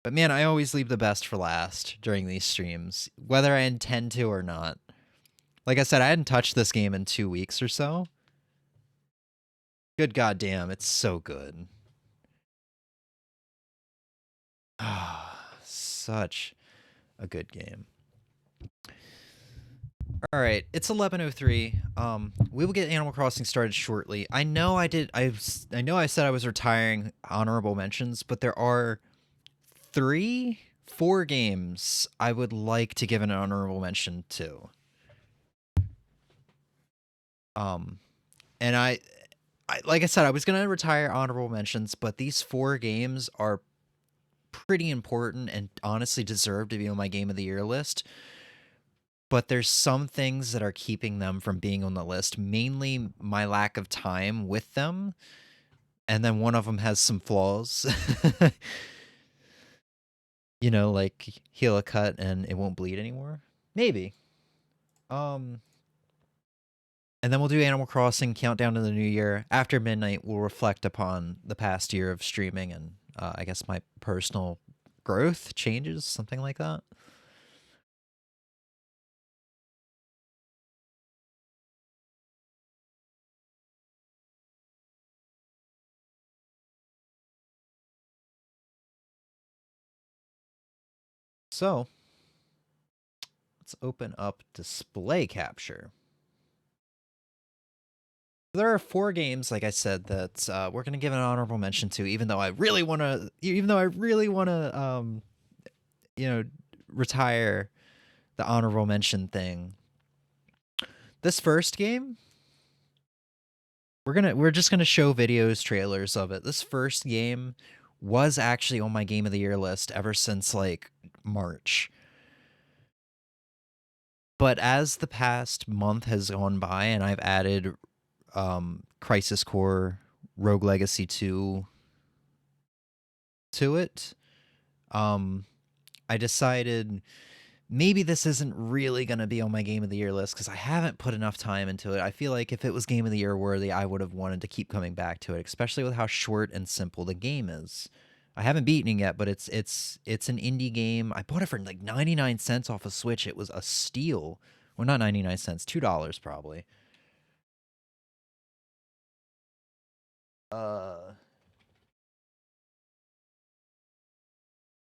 But man, I always leave the best for last during these streams, whether I intend to or not. Like I said, I hadn't touched this game in 2 weeks or so. Good goddamn, it's so good. Such a good game. All right, it's 11:03. We will get Animal Crossing started shortly. I know I know I said I was retiring honorable mentions, but there are 3 4 games I would like to give an honorable mention to. And I like I said, I was gonna retire honorable mentions, but these 4 games are pretty important and honestly deserve to be on my Game of the Year list. But there's some things that are keeping them from being on the list, mainly my lack of time with them. And then one of them has some flaws. You know, like heal a cut and it won't bleed anymore. Maybe. And then we'll do Animal Crossing Countdown to the New Year. After midnight, we'll reflect upon the past year of streaming and I guess my personal growth, changes, something like that. So, let's open up display capture. There are 4 games, like I said, that we're gonna give an honorable mention to, even though I really wanna, you know, retire the honorable mention thing. This first game, we're just gonna show videos, trailers of it. This first game was actually on my Game of the Year list ever since like March. But as the past month has gone by and I've added Crisis Core Rogue Legacy 2 to it, I decided maybe this isn't really going to be on my Game of the Year list because I haven't put enough time into it. I feel like if it was Game of the Year worthy, I would have wanted to keep coming back to it, especially with how short and simple the game is. I haven't beaten it yet, but it's an indie game. I bought it for like 99 cents off of Switch. It was a steal. Well, not 99 cents, $2 probably.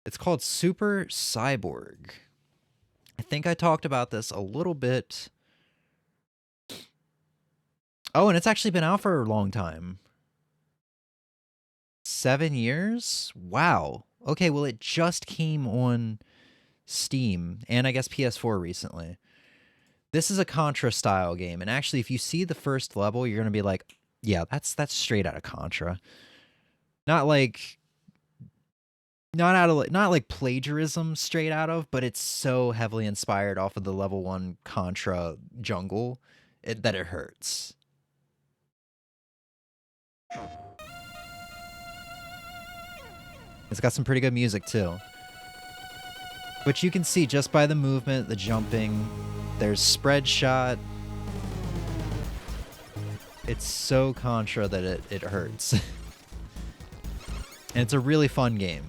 It's called Super Cyborg. I think I talked about this a little bit. Oh, and it's actually been out for a long time. 7 years? Wow. Okay, well, it just came on Steam and I guess PS4 recently. This is a Contra style game, and actually, if you see the first level, you're gonna be like, "Yeah, that's straight out of Contra." Not like plagiarism straight out of, but it's so heavily inspired off of the level 1 Contra jungle that it hurts. It's got some pretty good music too. Which you can see just by the movement, the jumping. There's spread shot. It's so Contra that it hurts. And it's a really fun game.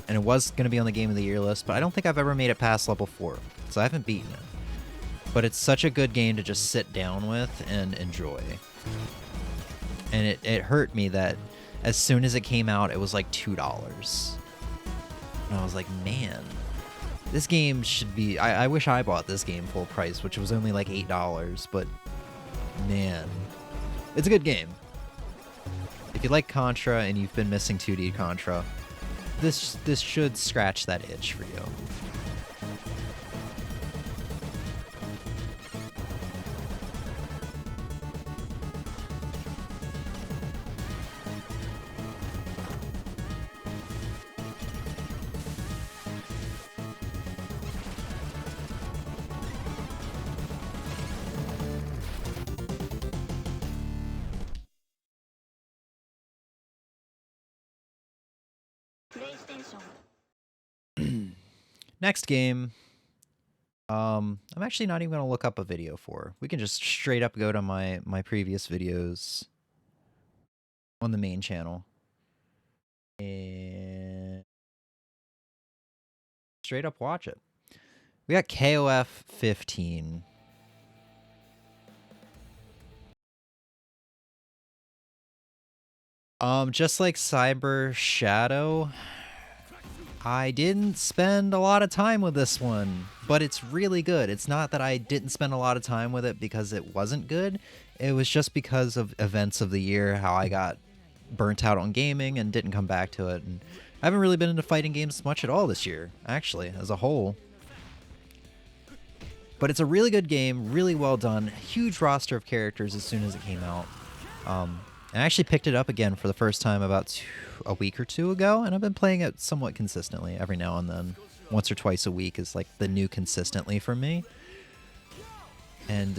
And it was going to be on the Game of the Year list, but I don't think I've ever made it past level 4. So I haven't beaten it. But it's such a good game to just sit down with and enjoy. And it hurt me that as soon as it came out, it was like $2. And I was like, man, this game should be... I wish I bought this game full price, which was only like $8, but man, it's a good game. If you like Contra and you've been missing 2D Contra, this should scratch that itch for you. Next game, I'm actually not even going to look up a video for. We can just straight up go to my previous videos on the main channel. And straight up watch it. We got KOF 15. Just like Cyber Shadow, I didn't spend a lot of time with this one, but it's really good. It's not that I didn't spend a lot of time with it because it wasn't good. It was just because of events of the year, how I got burnt out on gaming and didn't come back to it. And I haven't really been into fighting games much at all this year, actually, as a whole. But it's a really good game, really well done, huge roster of characters as soon as it came out. And I actually picked it up again for the first time about a week or two ago, and I've been playing it somewhat consistently every now and then. Once or twice a week is like the new consistently for me. And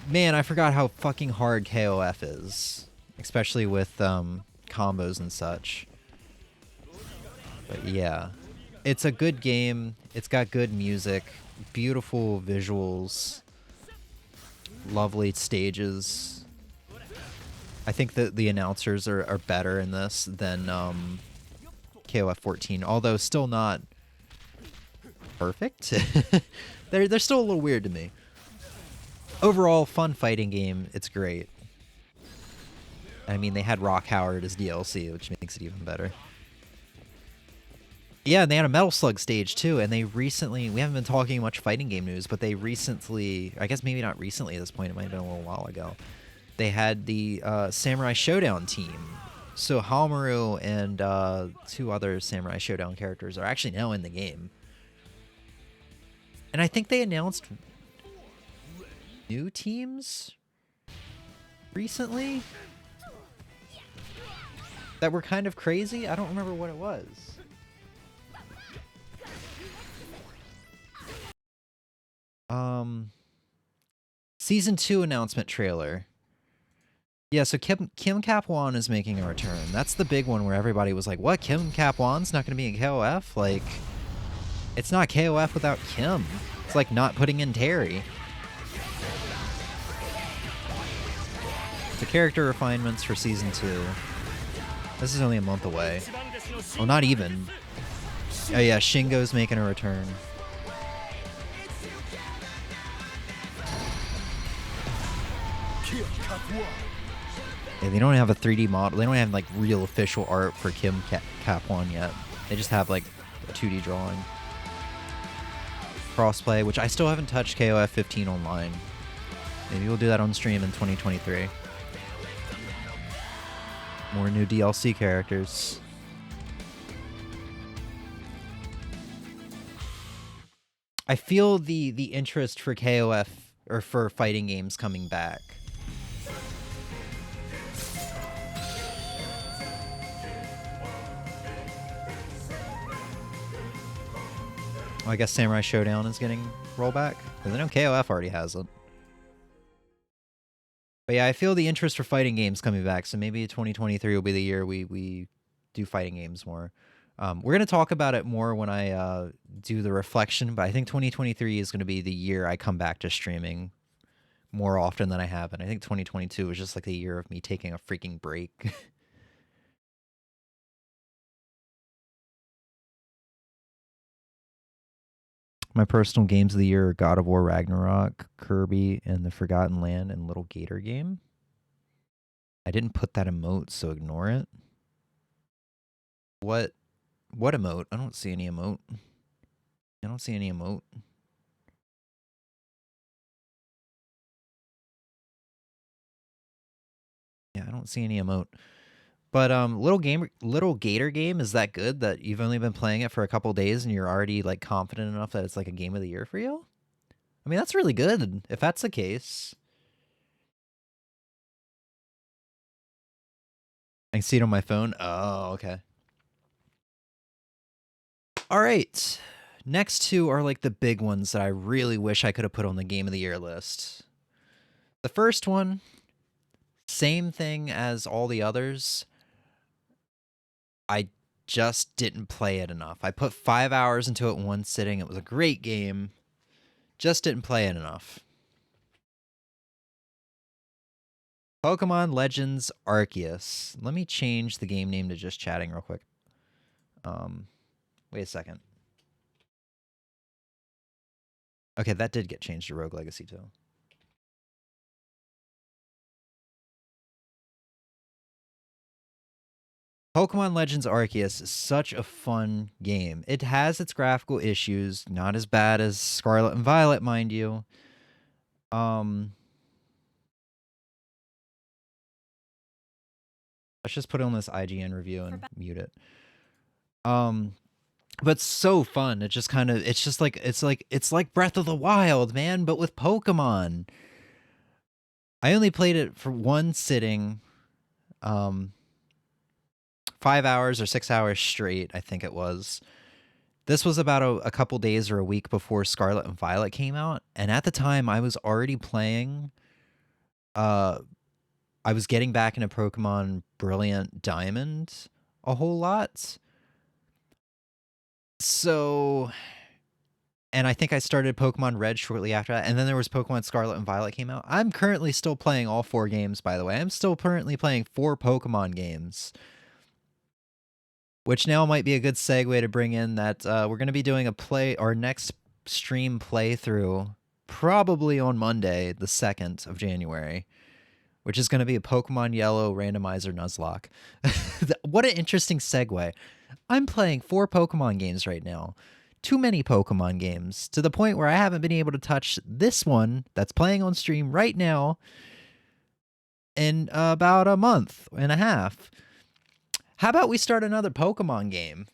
man, I forgot how fucking hard KOF is, especially with combos and such. But yeah, it's a good game. It's got good music, beautiful visuals, lovely stages. I think that the announcers are better in this than KOF 14, although still not perfect. They're still a little weird to me. Overall, fun fighting game. It's great. I mean, they had Rock Howard as DLC, which makes it even better. Yeah, and they had a Metal Slug stage too, and they recently, we haven't been talking much fighting game news, but they recently, I guess maybe not recently at this point, it might have been a little while ago, they had the Samurai Showdown team. So Hamaru and 2 other Samurai Showdown characters are actually now in the game. And I think they announced new teams recently that were kind of crazy. I don't remember what it was. Season 2 announcement trailer. Yeah, so Kim Cap-Wan is making a return. That's the big one where everybody was like, what, Kim Cap-Wan's not going to be in KOF? Like, it's not KOF without Kim. It's like not putting in Terry. The character refinements for Season 2. This is only a month away. Well, not even. Oh yeah, Shingo's making a return. Yeah, they don't have a 3D model. They don't have like real official art for Kim Cap-Wan yet. They just have like a 2D drawing. Crossplay, which I still haven't touched KOF 15 online. Maybe we'll do that on stream in 2023. More new DLC characters. I feel the interest for KOF or for fighting games coming back. Well, I guess Samurai Showdown is getting rollback, because I know KOF already has it. But yeah, I feel the interest for fighting games coming back, so maybe 2023 will be the year we do fighting games more. We're going to talk about it more when I do the reflection, but I think 2023 is going to be the year I come back to streaming more often than I have, and I think 2022 was just like the year of me taking a freaking break. My personal games of the year are God of War Ragnarok, Kirby and the Forgotten Land, and Little Gator Game. I didn't put that emote, so ignore it. What emote? I don't see any emote. I don't see any emote. Yeah, I don't see any emote. But Little Gator Game, is that good that you've only been playing it for a couple days and you're already like confident enough that it's like a game of the year for you? I mean, that's really good if that's the case. I can see it on my phone. Oh, okay. All right. Next 2 are like the big ones that I really wish I could have put on the game of the year list. The first one, same thing as all the others. I just didn't play it enough. I put 5 hours into it in one sitting. It was a great game. Just didn't play it enough. Pokemon Legends Arceus. Let me change the game name to just chatting real quick. Wait a second. Okay, that did get changed to Rogue Legacy too. Pokemon Legends Arceus is such a fun game. It has its graphical issues, not as bad as Scarlet and Violet, mind you. Let's just put on this IGN review and mute it. But so fun. It just kind of, it's like Breath of the Wild, man, but with Pokemon. I only played it for one sitting, 5 hours or 6 hours straight, I think it was. This was about a couple days or a week before Scarlet and Violet came out, and at the time I was already playing, I was getting back into Pokemon Brilliant Diamond a whole lot. So, and I think I started Pokemon Red shortly after that, and then there was Pokemon Scarlet and Violet came out. I'm currently still playing all 4 games, by the way. I'm still currently playing 4 Pokemon games. Which now might be a good segue to bring in that we're going to be doing our next stream playthrough, probably on Monday, the 2nd of January, which is going to be a Pokemon Yellow Randomizer Nuzlocke. What an interesting segue. I'm playing 4 Pokemon games right now. Too many Pokemon games, to the point where I haven't been able to touch this one that's playing on stream right now in about a month and a half. How about we start another Pokemon game?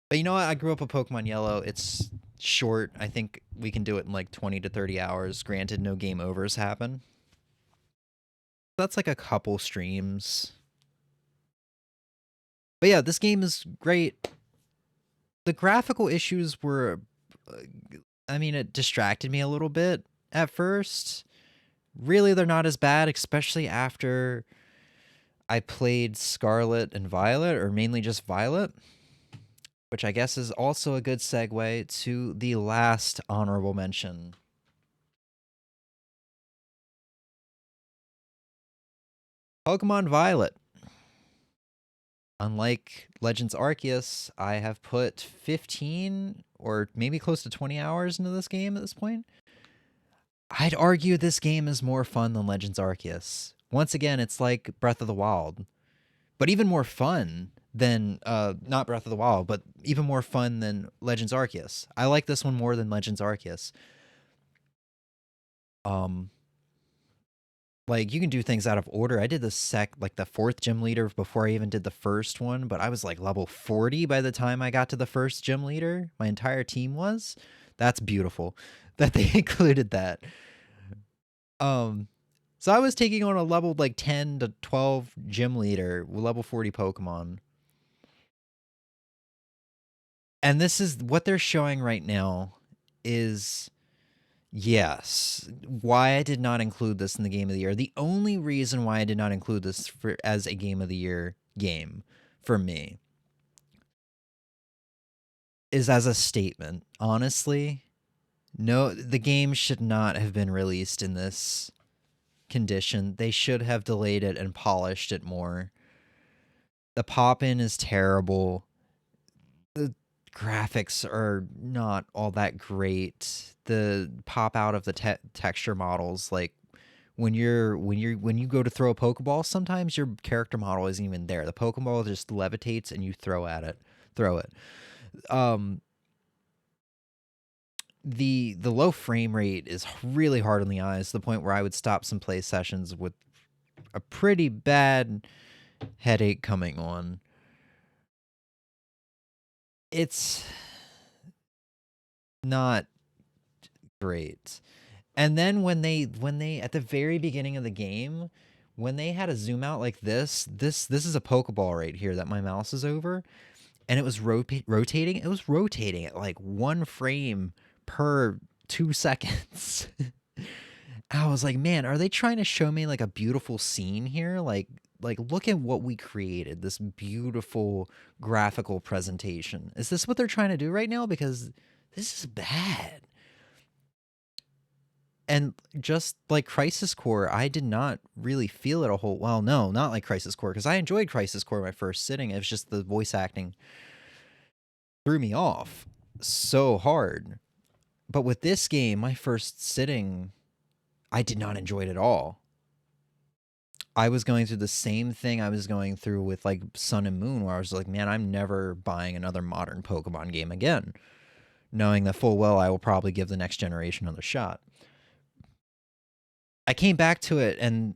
But you know what? I grew up with Pokemon Yellow. It's short. I think we can do it in like 20 to 30 hours. Granted, no game overs happen. That's like a couple streams. But yeah, this game is great. The graphical issues were... I mean, it distracted me a little bit at first. Really, they're not as bad, especially after I played Scarlet and Violet, or mainly just Violet, which I guess is also a good segue to the last honorable mention. Pokemon Violet. Unlike Legends Arceus, I have put 15 or maybe close to 20 hours into this game at this point. I'd argue this game is more fun than Legends Arceus. Once again, it's like Breath of the Wild, but even more fun than, not Breath of the Wild, but even more fun than Legends Arceus. I like this one more than Legends Arceus. Like, you can do things out of order. I did the 4th gym leader before I even did the first one, but I was like level 40 by the time I got to the first gym leader. My entire team was. That's beautiful that they included that. So I was taking on a level like 10 to 12 gym leader with level 40 Pokemon. And this is what they're showing right now is, yes, why I did not include this in the Game of the Year. The only reason why I did not include this as a Game of the Year game for me is as a statement. Honestly, no, the game should not have been released in this condition. They should have delayed it and polished it more. The pop-in is terrible. The graphics are not all that great. The pop out of the texture models, like when you go to throw a Pokeball, sometimes your character model isn't even there. The Pokeball just levitates and you throw it. The low frame rate is really hard on the eyes, to the point where I would stop some play sessions with a pretty bad headache coming on. It's not great. And then when they at the very beginning of the game, when they had a zoom out like this is a Pokeball right here that my mouse is over, and it was rotating. It was rotating at like 1 frame per 2 seconds. I was like, man, are they trying to show me like a beautiful scene here? Like look at what we created, this beautiful graphical presentation. Is this what they're trying to do right now? Because this is bad. And just like Crisis Core, I did not really feel it a whole... Well, no, not like Crisis Core, because I enjoyed Crisis Core my first sitting. It was just the voice acting threw me off so hard. But with this game, my first sitting, I did not enjoy it at all. I was going through the same thing I was going through with like Sun and Moon, where I was like, man, I'm never buying another modern Pokemon game again, knowing that full well I will probably give the next generation another shot. I came back to it, and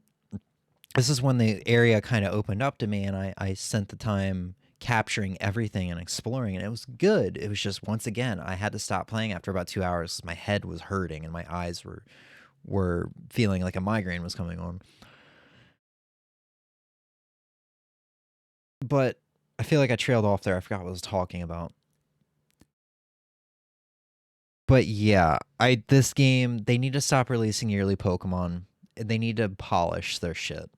this is when the area kind of opened up to me, and I spent the time capturing everything and exploring, and it was good. It was just, once again, I had to stop playing after about 2 hours. My head was hurting and my eyes were feeling like a migraine was coming on. But I feel like I trailed off there. I forgot what I was talking about. But yeah, this game, they need to stop releasing yearly Pokemon. They need to polish their shit.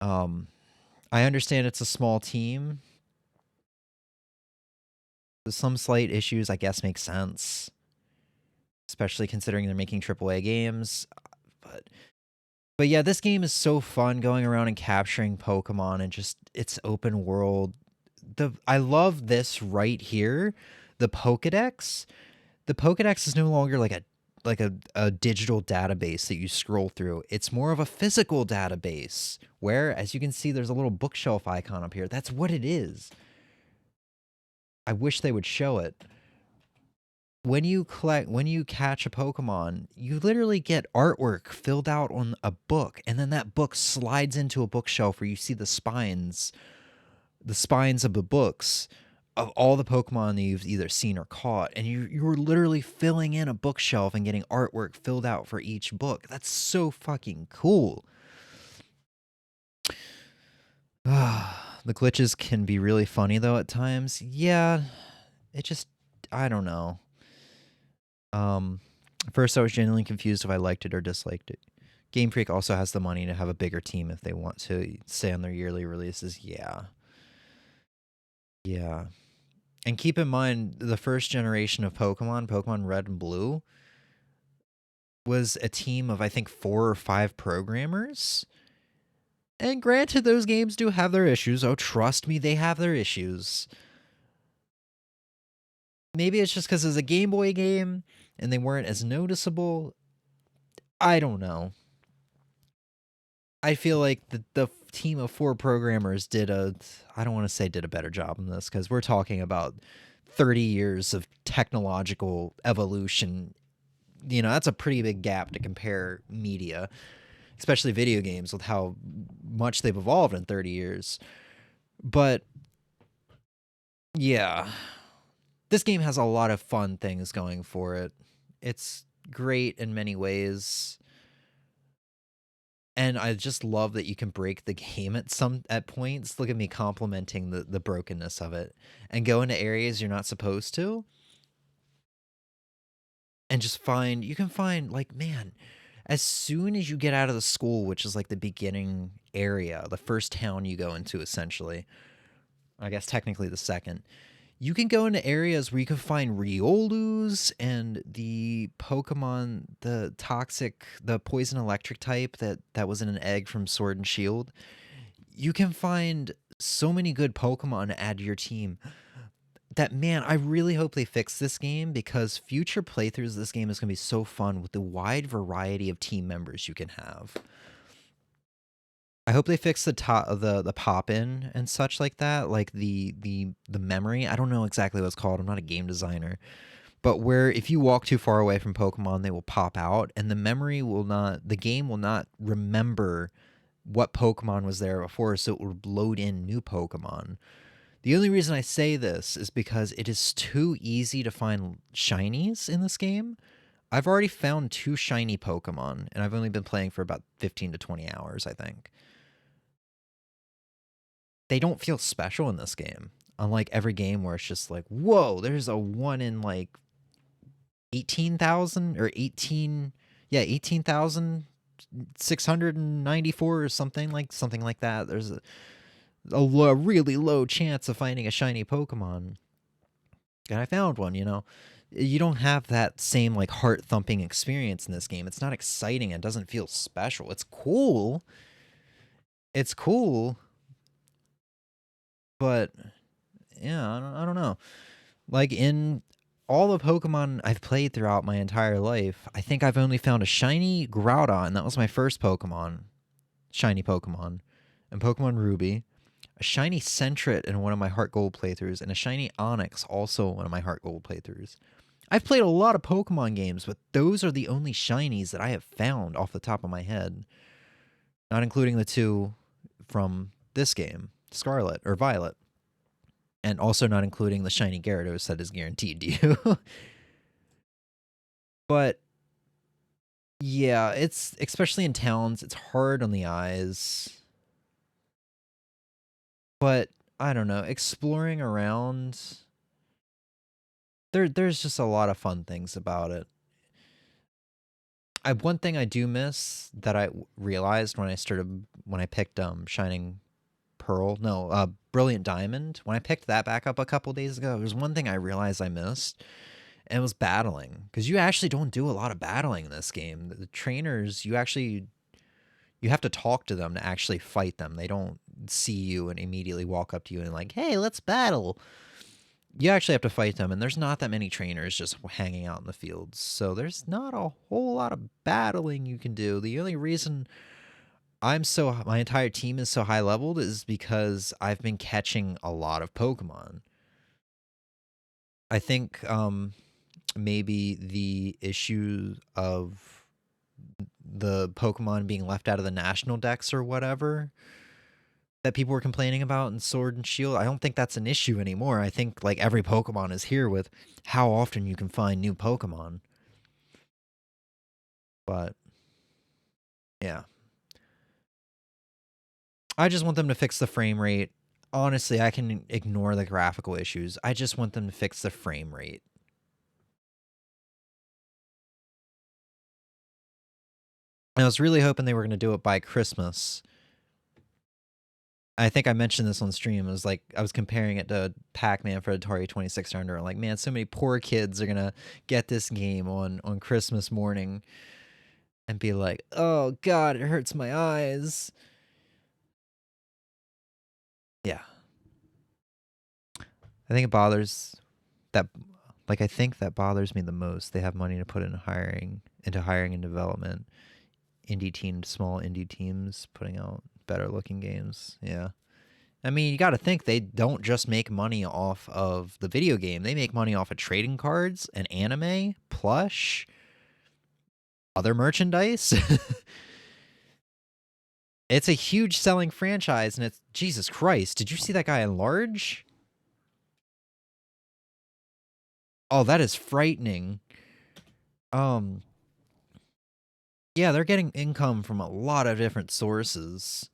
I understand it's a small team. Some slight issues, I guess, make sense. Especially considering they're making AAA games. But yeah, this game is so fun, going around and capturing Pokemon, and just, it's open world. I love this right here. The Pokedex. The Pokedex is no longer like a digital database that you scroll through. It's more of a physical database where, as you can see, there's a little bookshelf icon up here. That's what it is. I wish they would show it. When you catch a Pokemon, you literally get artwork filled out on a book, and then that book slides into a bookshelf where you see the spines of the books of all the Pokemon that you've either seen or caught, and you're literally filling in a bookshelf and getting artwork filled out for each book. That's so fucking cool. The glitches can be really funny though at times. Yeah, I don't know. At first I was genuinely confused if I liked it or disliked it. Game Freak also has the money to have a bigger team if they want to stay on their yearly releases. Yeah. And keep in mind, the first generation of Pokemon Red and Blue, was a team of, I think, 4 or 5 programmers. And granted, those games do have their issues. Oh, trust me, they have their issues. Maybe it's just because it's a Game Boy game and they weren't as noticeable. I don't know. I feel like the team of 4 programmers I don't want to say did a better job in this, because we're talking about 30 years of technological evolution. You know, that's a pretty big gap to compare media, especially video games, with how much they've evolved in 30 years. But yeah, this game has a lot of fun things going for it. It's great in many ways. And I just love that you can break the game at points. Look at me complimenting the brokenness of it. And go into areas you're not supposed to. And just you can find, like, man, as soon as you get out of the school, which is like the beginning area, the first town you go into, essentially, I guess technically the second, you can go into areas where you can find Riolus and the Pokemon, the poison electric type that was in an egg from Sword and Shield. You can find so many good Pokemon to add to your team. That, man, I really hope they fix this game, because future playthroughs of this game is going to be so fun with the wide variety of team members you can have. I hope they fix the pop-in and such like that, like the memory. I don't know exactly what it's called. I'm not a game designer. But where if you walk too far away from Pokemon, they will pop out, and the game will not remember what Pokemon was there before, so it will load in new Pokemon. The only reason I say this is because it is too easy to find shinies in this game. I've already found 2 shiny Pokemon, and I've only been playing for about 15 to 20 hours, I think. They don't feel special in this game, unlike every game where it's just like, whoa, there's a 1 in like 18,000 or 18,694 or something like that. There's a really low chance of finding a shiny Pokemon. And I found one, you know. You don't have that same like heart-thumping experience in this game. It's not exciting. It doesn't feel special. It's cool. But yeah, I don't know. Like, in all the Pokemon I've played throughout my entire life, I think I've only found a shiny Groudon, and that was my first shiny Pokemon, in Pokemon Ruby. A shiny Sentret in one of my Heart Gold playthroughs, and a shiny Onix also in one of my Heart Gold playthroughs. I've played a lot of Pokemon games, but those are the only shinies that I have found off the top of my head. Not including the 2 from this game, Scarlet or Violet. And also not including the shiny Gyarados that is guaranteed to you. But yeah, it's especially in towns, it's hard on the eyes. But I don't know, exploring around, there's just a lot of fun things about it. One thing I do miss that I realized when I picked Shining Pearl, no, Brilliant Diamond. When I picked that back up a couple days ago, there's one thing I realized I missed, and it was battling. Because you actually don't do a lot of battling in this game. The trainers, you have to talk to them to actually fight them. They don't see you and immediately walk up to you and like, hey, let's battle. You actually have to fight them, and there's not that many trainers just hanging out in the fields. So there's not a whole lot of battling you can do. The only reason my entire team is so high leveled is because I've been catching a lot of Pokemon. I think maybe the issue of the Pokemon being left out of the national decks or whatever that people were complaining about in Sword and Shield, I don't think that's an issue anymore. I think like every Pokemon is here with how often you can find new Pokemon. But yeah. I just want them to fix the frame rate. Honestly, I can ignore the graphical issues. I just want them to fix the frame rate. I was really hoping they were going to do it by Christmas. I think I mentioned this on stream. It was like I was comparing it to Pac-Man for Atari 2600. I'm like, man, so many poor kids are going to get this game on Christmas morning and be like, oh, God, it hurts my eyes. Yeah. I think it bothers that, like, I think that bothers me the most. They have money to put into hiring and development. Small indie teams putting out better looking games. Yeah. I mean, you got to think they don't just make money off of the video game. They make money off of trading cards and anime, plush, other merchandise. It's a huge selling franchise, and it's Jesus Christ. Did you see that guy enlarge? Oh, that is frightening. Yeah, they're getting income from a lot of different sources.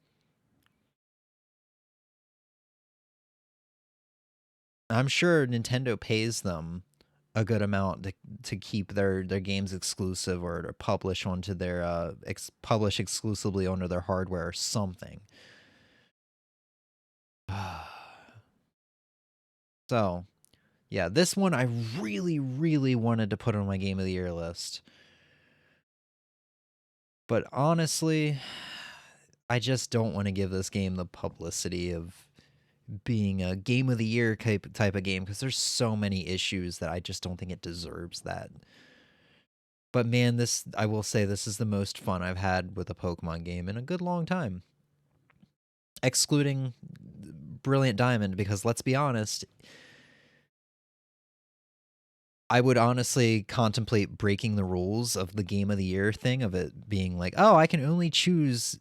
I'm sure Nintendo pays them a good amount to keep their games exclusive or to publish onto their publish exclusively onto their hardware or something. So, yeah, this one I really, really wanted to put on my Game of the Year list. But honestly, I just don't want to give this game the publicity of being a Game of the Year type of game because there's so many issues that I just don't think it deserves that. But man, I will say this is the most fun I've had with a Pokemon game in a good long time. Excluding Brilliant Diamond, because let's be honest, I would honestly contemplate breaking the rules of the Game of the Year thing, of it being like, oh, I can only choose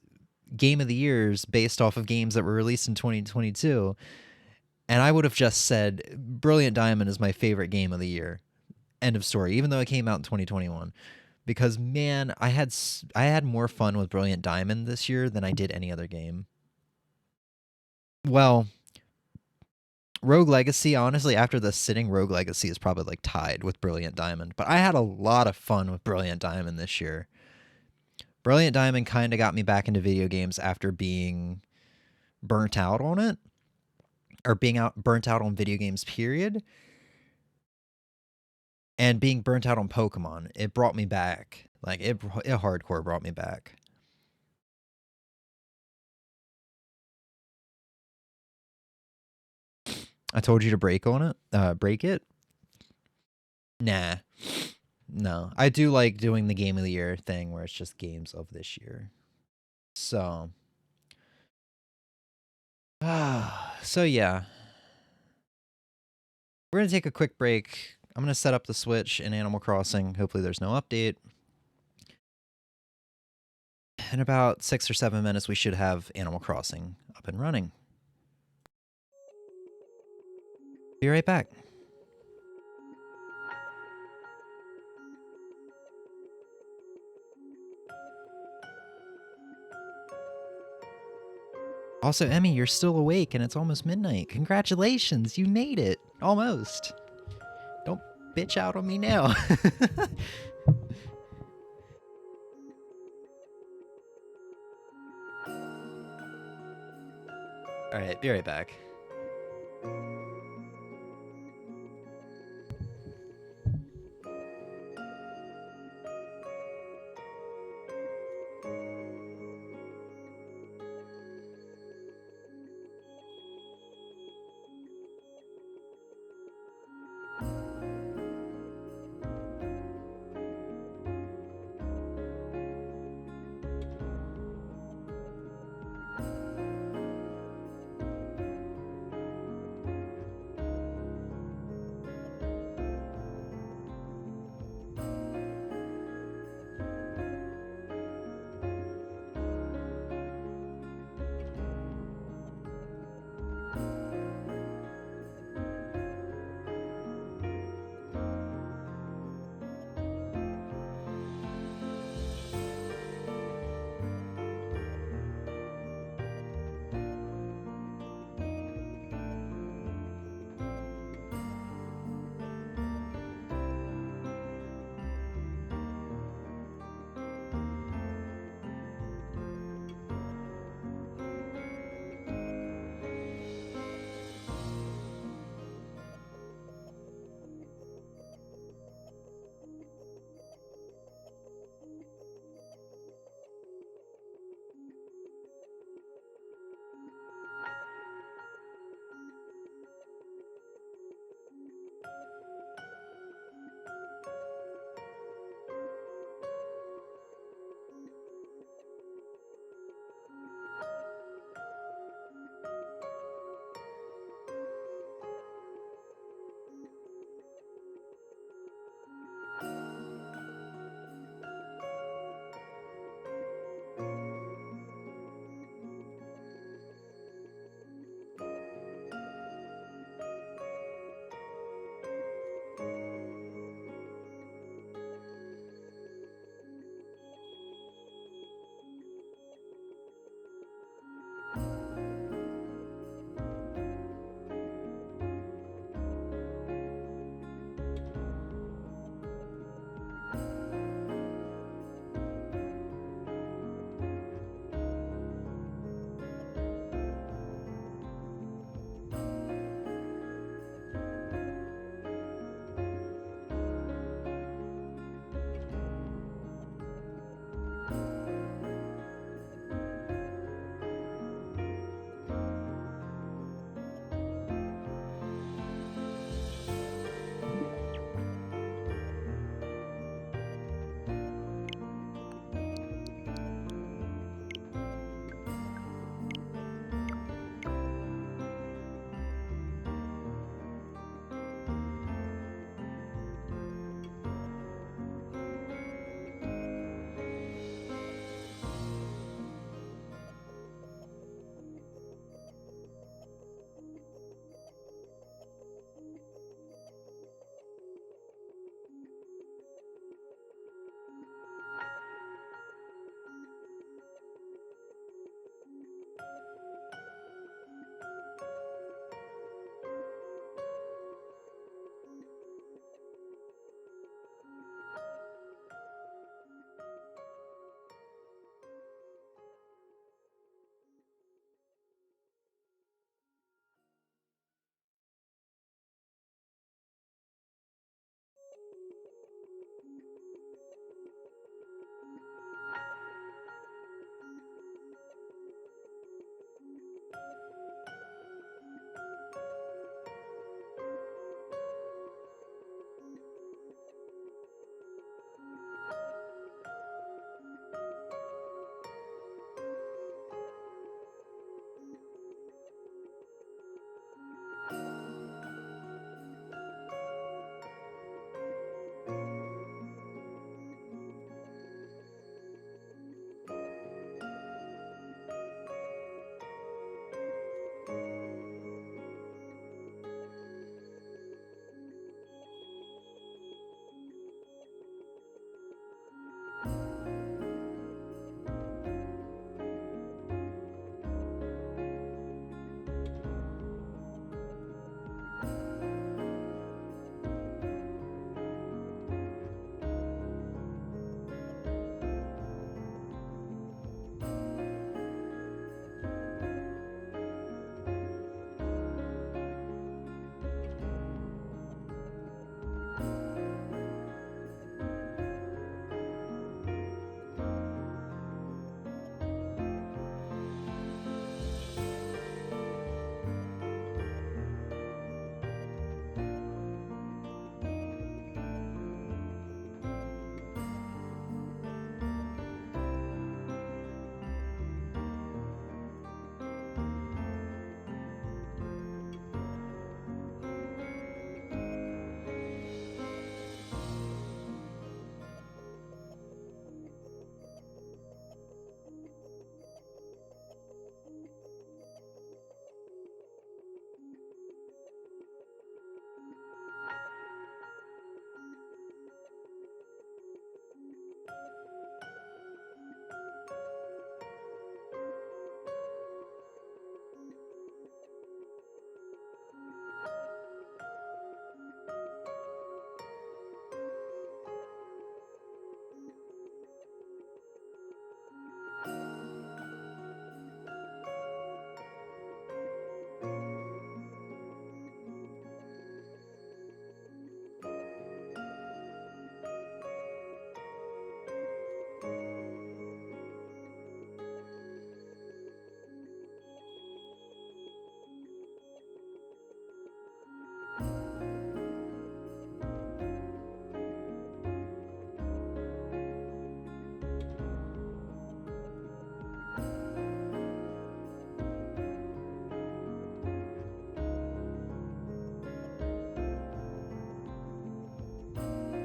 Game of the Years based off of games that were released in 2022. And I would have just said, Brilliant Diamond is my favorite game of the year. End of story, even though it came out in 2021. Because, man, I had more fun with Brilliant Diamond this year than I did any other game. Well, Rogue Legacy, honestly, after the sitting, Rogue Legacy is probably like tied with Brilliant Diamond. But I had a lot of fun with Brilliant Diamond this year. Brilliant Diamond kind of got me back into video games after being burnt out on it. Or being burnt out on video games, period. And being burnt out on Pokemon. It brought me back. Like, it hardcore brought me back. I told you to break it? Nah. No. I do like doing the Game of the Year thing where it's just games of this year. So. So yeah. We're going to take a quick break. I'm going to set up the Switch in Animal Crossing. Hopefully there's no update. In about 6 or 7 minutes, we should have Animal Crossing up and running. Be right back. Also, Emmy, you're still awake and it's almost midnight. Congratulations, you made it. Almost. Don't bitch out on me now. Alright, be right back.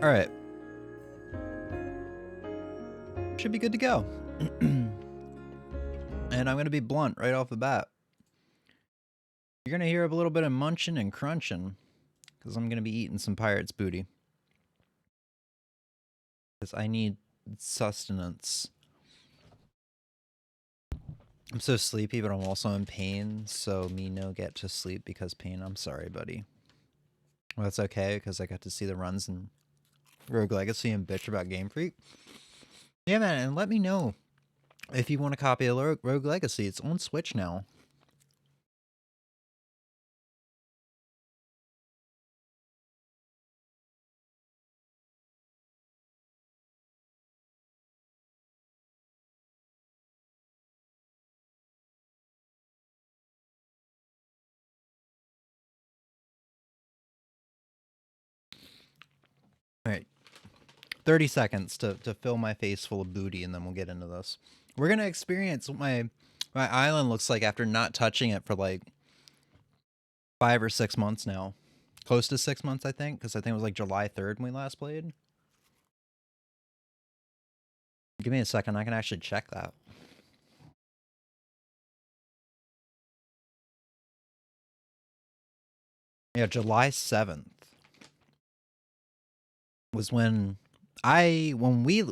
All right. Should be good to go. And I'm going to be blunt right off the bat. You're going to hear a little bit of munching and crunching because I'm going to be eating some pirate's booty. Because I need sustenance. I'm so sleepy, but I'm also in pain, so me no get to sleep because pain. I'm sorry, buddy. Well, that's okay, because I got to see the runs in Rogue Legacy and bitch about Game Freak. Yeah, man, and let me know if you want a copy of Rogue Legacy. It's on Switch now. Alright. 30 seconds to fill my face full of booty, and then we'll get into this. We're going to experience what my island looks like after not touching it for like 5 or 6 months now. Close to 6 months, I think, because I think it was like July 3rd when we last played. Give me a second, I can actually check that. Yeah, July 7th was when we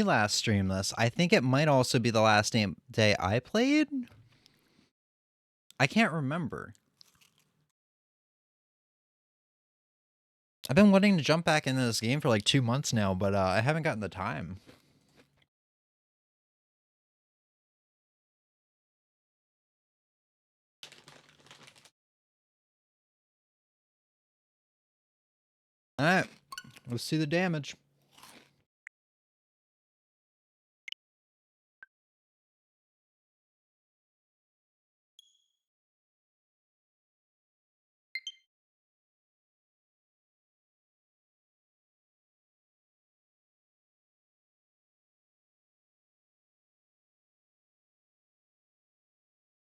last streamed this. I think it might also be the last day I played. I can't remember. I've been wanting to jump back into this game for like 2 months now, but I haven't gotten the time. Alright, let's see the damage.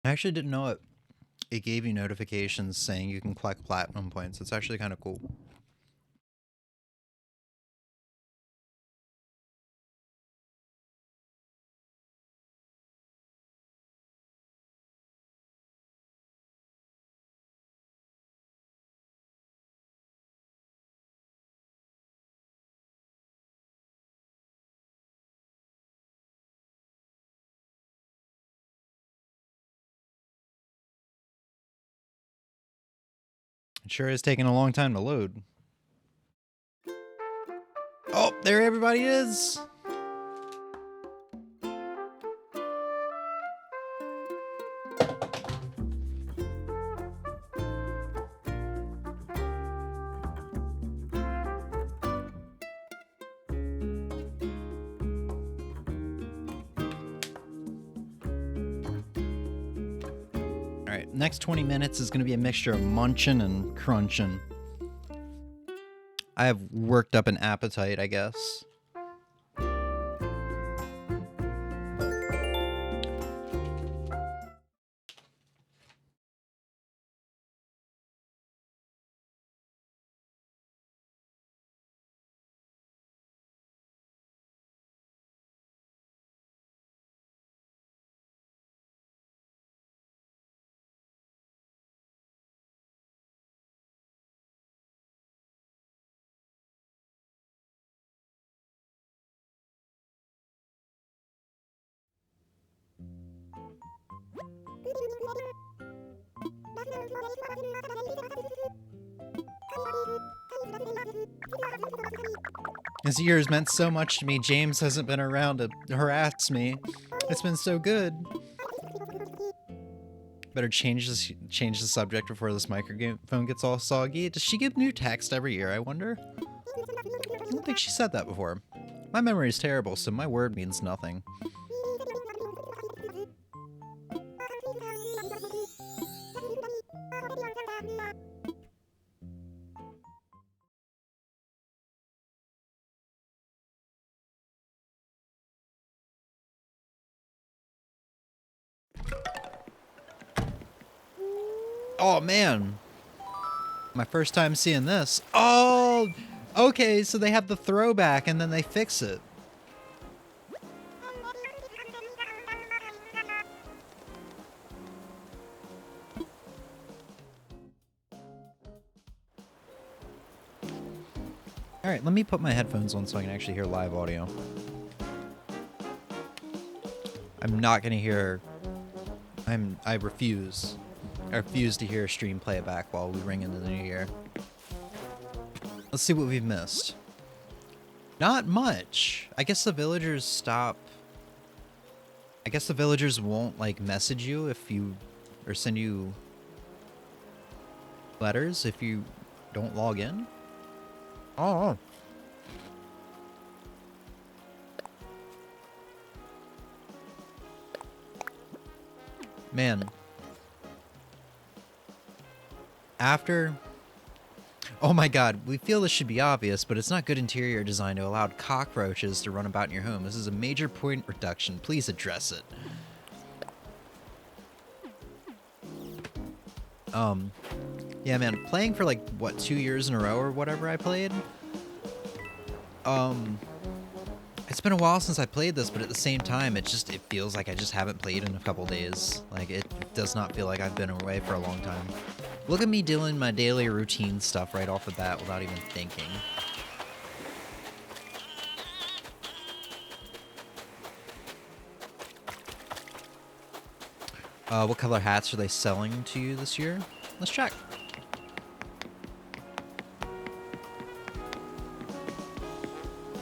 I actually didn't know it gave you notifications saying you can collect platinum points. It's actually kind of cool. It sure is taking a long time to load. Oh, there everybody is! Alright, next 20 minutes is going to be a mixture of munching and crunching. I have worked up an appetite, I guess. This year has meant so much to me. James hasn't been around to harass me. It's been so good. Better change the subject before this microphone gets all soggy. Does she give new text every year, I wonder? I don't think she said that before. My memory is terrible, so my word means nothing. Oh, man. My first time seeing this. Oh, Okay, so they have the throwback and then they fix it. Alright, let me put my headphones on so I can actually hear live audio. I'm not gonna hear... I refuse. I refuse to hear stream playback while we ring into the new year. Let's see what we've missed. Not much. I guess the villagers stop... I guess the villagers won't, like, message you if you... or send you... letters if you don't log in? Oh. Man. After... Oh my god, we feel this should be obvious, but it's not good interior design to allow cockroaches to run about in your home. This is a major point reduction. Please address it. Yeah, man, playing for like, what, 2 years in a row or whatever I played? It's been a while since I played this, but at the same time, it feels like I just haven't played in a couple days. Like, it does not feel like I've been away for a long time. Look at me doing my daily routine stuff right off the bat without even thinking. What color hats are they selling to you this year? Let's check.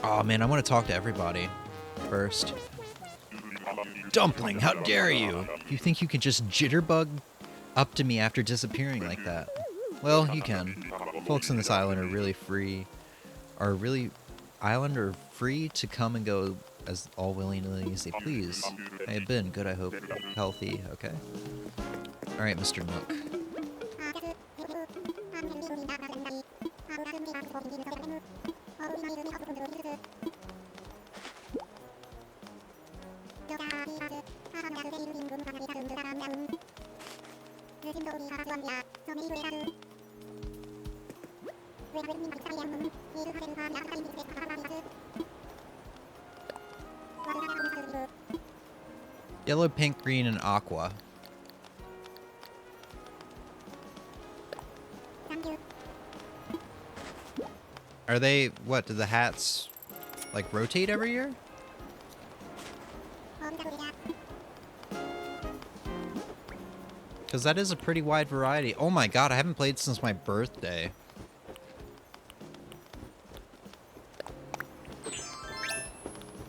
Oh man, I want to talk to everybody first. Dumpling, how dare you? You think you can just jitterbug up to me after disappearing like that? Well, you can. Folks on this island are really free. Are free to come and go as all willingly as they please. I have been good, I hope. Healthy, okay. Alright, Mr. Nook. Yellow, pink, green, and aqua. Are they, what, do the hats, like, rotate every year? Because that is a pretty wide variety. Oh my god, I haven't played since my birthday.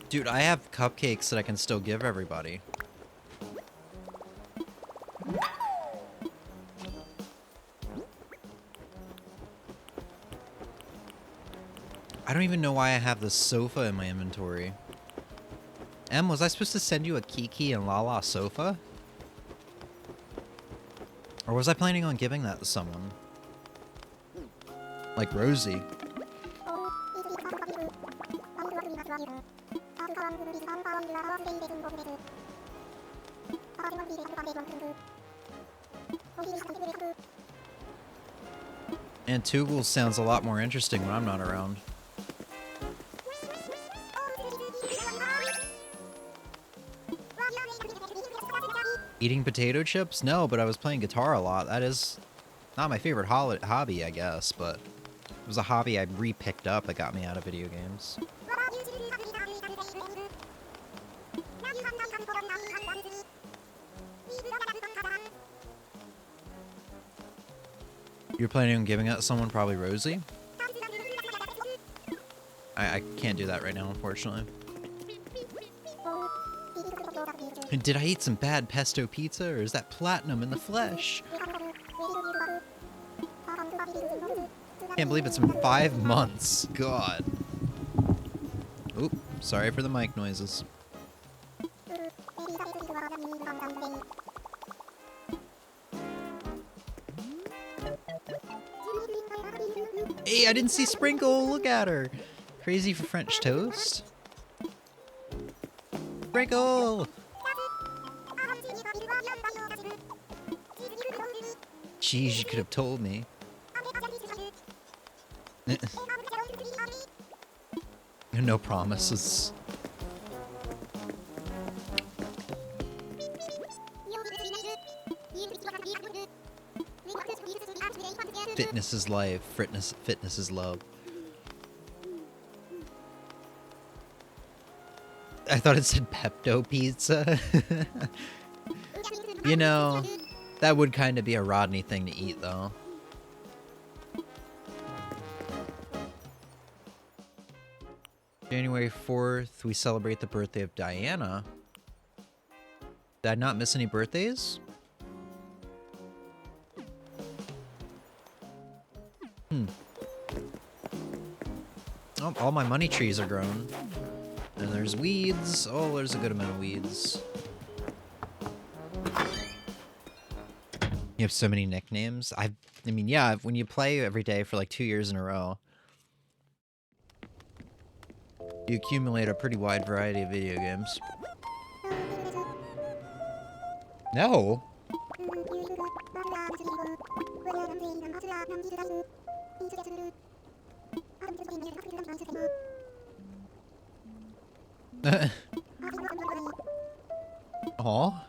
Dude, I have cupcakes that I can still give everybody. I don't even know why I have this sofa in my inventory. Em, was I supposed to send you a Kiki and Lala sofa? Or was I planning on giving that to someone? Like Rosie. And Tugel sounds a lot more interesting when I'm not around. Eating potato chips? No, but I was playing guitar a lot. That is not my favorite hobby, I guess, but it was a hobby I re-picked up that got me out of video games. You're planning on giving it to someone, probably Rosie? I can't do that right now, unfortunately. Did I eat some bad pesto pizza, or is that platinum in the flesh? Can't believe it's been 5 months. God. Oop, sorry for the mic noises. Hey, I didn't see Sprinkle. Look at her. Crazy for French toast. Sprinkle! Jeez, you could have told me. No promises. Fitness is life. Fitness is love. I thought it said Pepto Pizza. You know, that would kind of be a Rodney thing to eat, though. January 4th, we celebrate the birthday of Diana. Did I not miss any birthdays? Oh, all my money trees are grown. And there's weeds. Oh, there's a good amount of weeds. You have so many nicknames. I mean, yeah, when you play every day for like 2 years in a row, you accumulate a pretty wide variety of video games. No. Aw.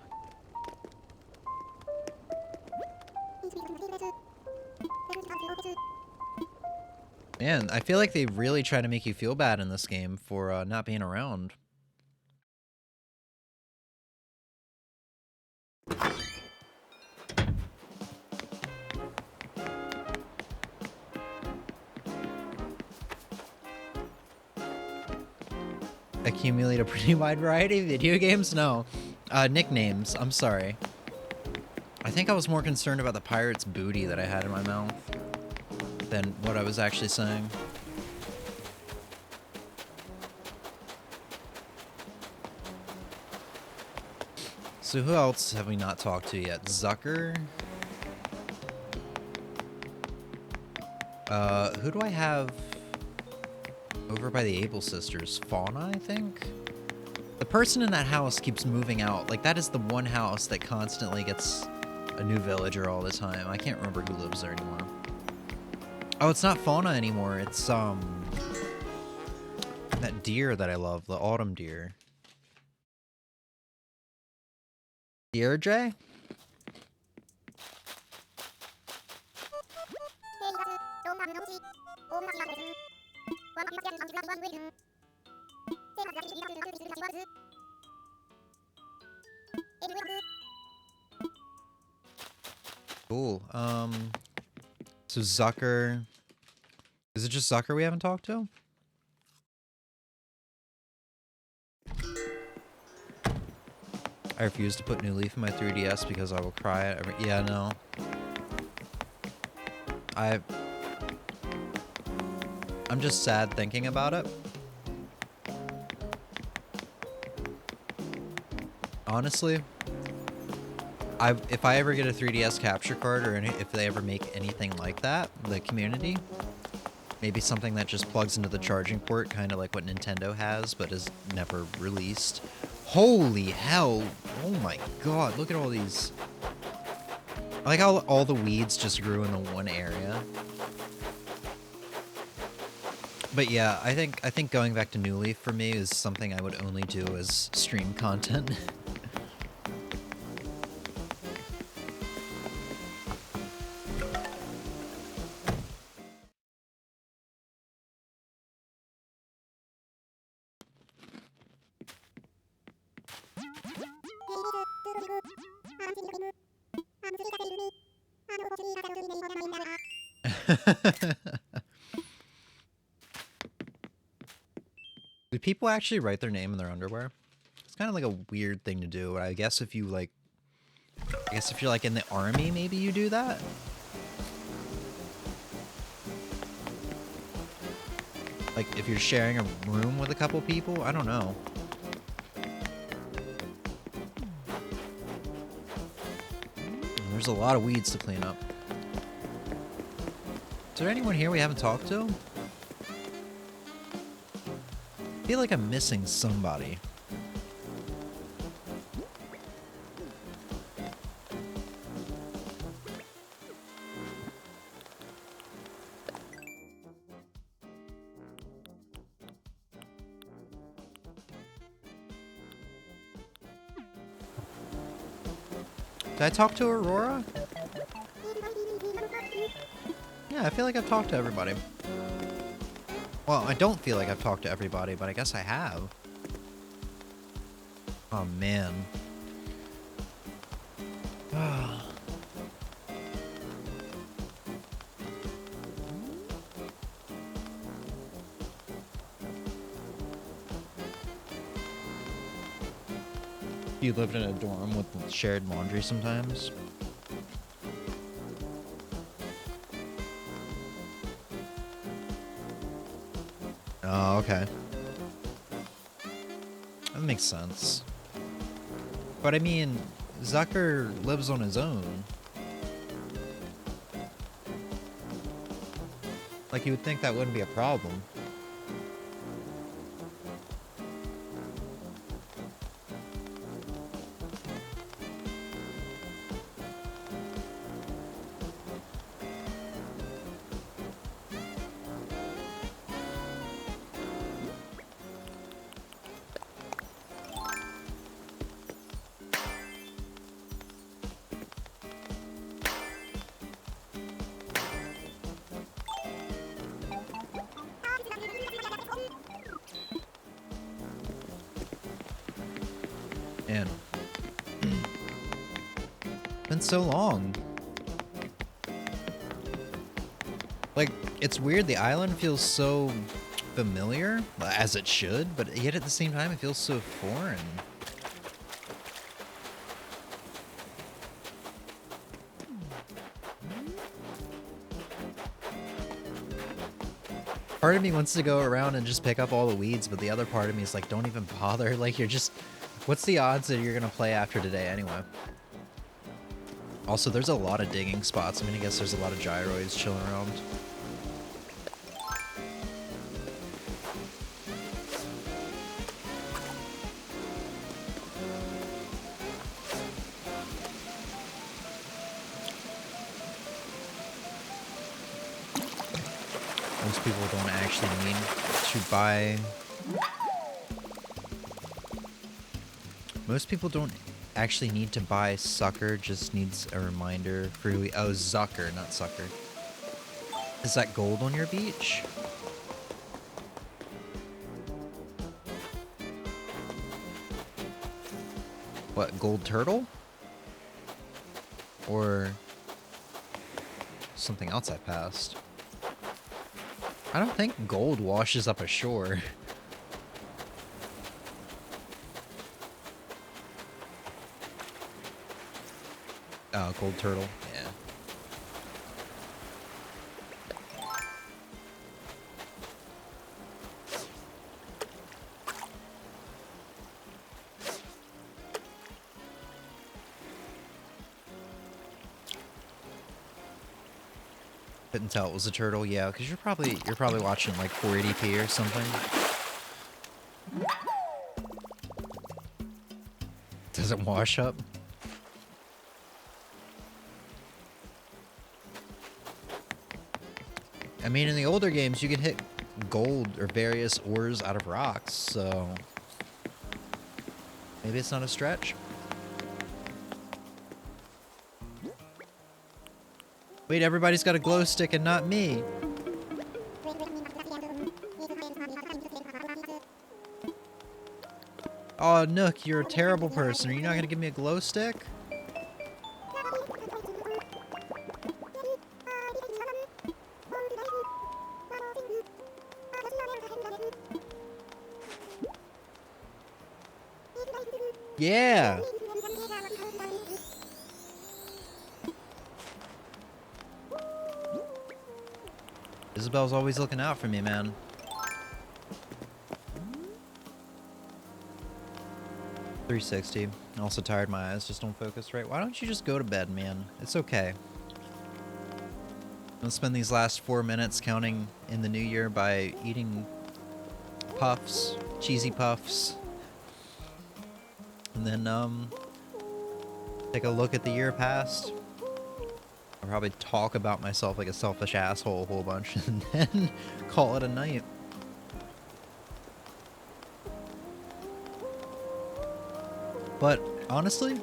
Man, I feel like they really try to make you feel bad in this game for not being around. Accumulate a pretty wide variety of video games? No. Nicknames. I'm sorry. I think I was more concerned about the pirate's booty that I had in my mouth than what I was actually saying. So who else have we not talked to yet? Zucker? Who do I have over by the Able Sisters? Fauna, I think? The person in that house keeps moving out. Like, that is the one house that constantly gets a new villager all the time. I can't remember who lives there anymore. Oh, it's not Fauna anymore. It's, that deer that I love. The autumn deer. Deirdre? Cool. So Zucker. Is it just Zucker we haven't talked to? I refuse to put New Leaf in my 3DS because I will cry at every— yeah, no. I'm just sad thinking about it. Honestly, if I ever get a 3DS capture card, or if they ever make anything like that, the community, maybe something that just plugs into the charging port, kind of like what Nintendo has, but is never released. Holy hell! Oh my god, look at all these. I like how all the weeds just grew in the one area. But yeah, I think going back to New Leaf for me is something I would only do as stream content. Do people actually write their name in their underwear? It's kind of like a weird thing to do. I guess if you like, I guess if you're like in the army, maybe you do that. Like if you're sharing a room with a couple people, I don't know. There's a lot of weeds to clean up. Is there anyone here we haven't talked to? I feel like I'm missing somebody. Did I talk to Aurora? Yeah, I feel like I've talked to everybody. Well, I don't feel like I've talked to everybody, but I guess I have. Oh, man. You lived in a dorm with shared laundry sometimes? Oh, okay. That makes sense. But I mean, Zucker lives on his own. Like, you would think that wouldn't be a problem. Man. Been so long. Like, it's weird, the island feels so familiar, as it should, but yet at the same time it feels so foreign. Part of me wants to go around and just pick up all the weeds, but the other part of me is like, don't even bother. Like, you're just... What's the odds that you're gonna play after today anyway? Also, there's a lot of digging spots. I mean, I guess there's a lot of gyroids chilling around. Most people don't actually need to buy... Most people don't actually need to buy Sucker, just needs a reminder for who oh, Zucker, not Sucker. Is that gold on your beach? What, gold turtle? Or something else I passed? I don't think gold washes up ashore. Oh, gold turtle, yeah. Couldn't tell it was a turtle, yeah, because you're probably watching like 480p or something. Doesn't wash up. I mean, in the older games, you can hit gold or various ores out of rocks, so maybe it's not a stretch. Wait, everybody's got a glow stick and not me. Oh, Nook, you're a terrible person. Are you not gonna give me a glow stick? Yeah. Isabel's always looking out for me, man. .360. Also tired, my eyes just don't focus right. Why don't you just go to bed, man? It's okay. I'll spend these last 4 minutes counting in the new year by eating puffs, cheesy puffs. And then, take a look at the year past. I'll probably talk about myself like a selfish asshole a whole bunch and then call it a night. But, honestly,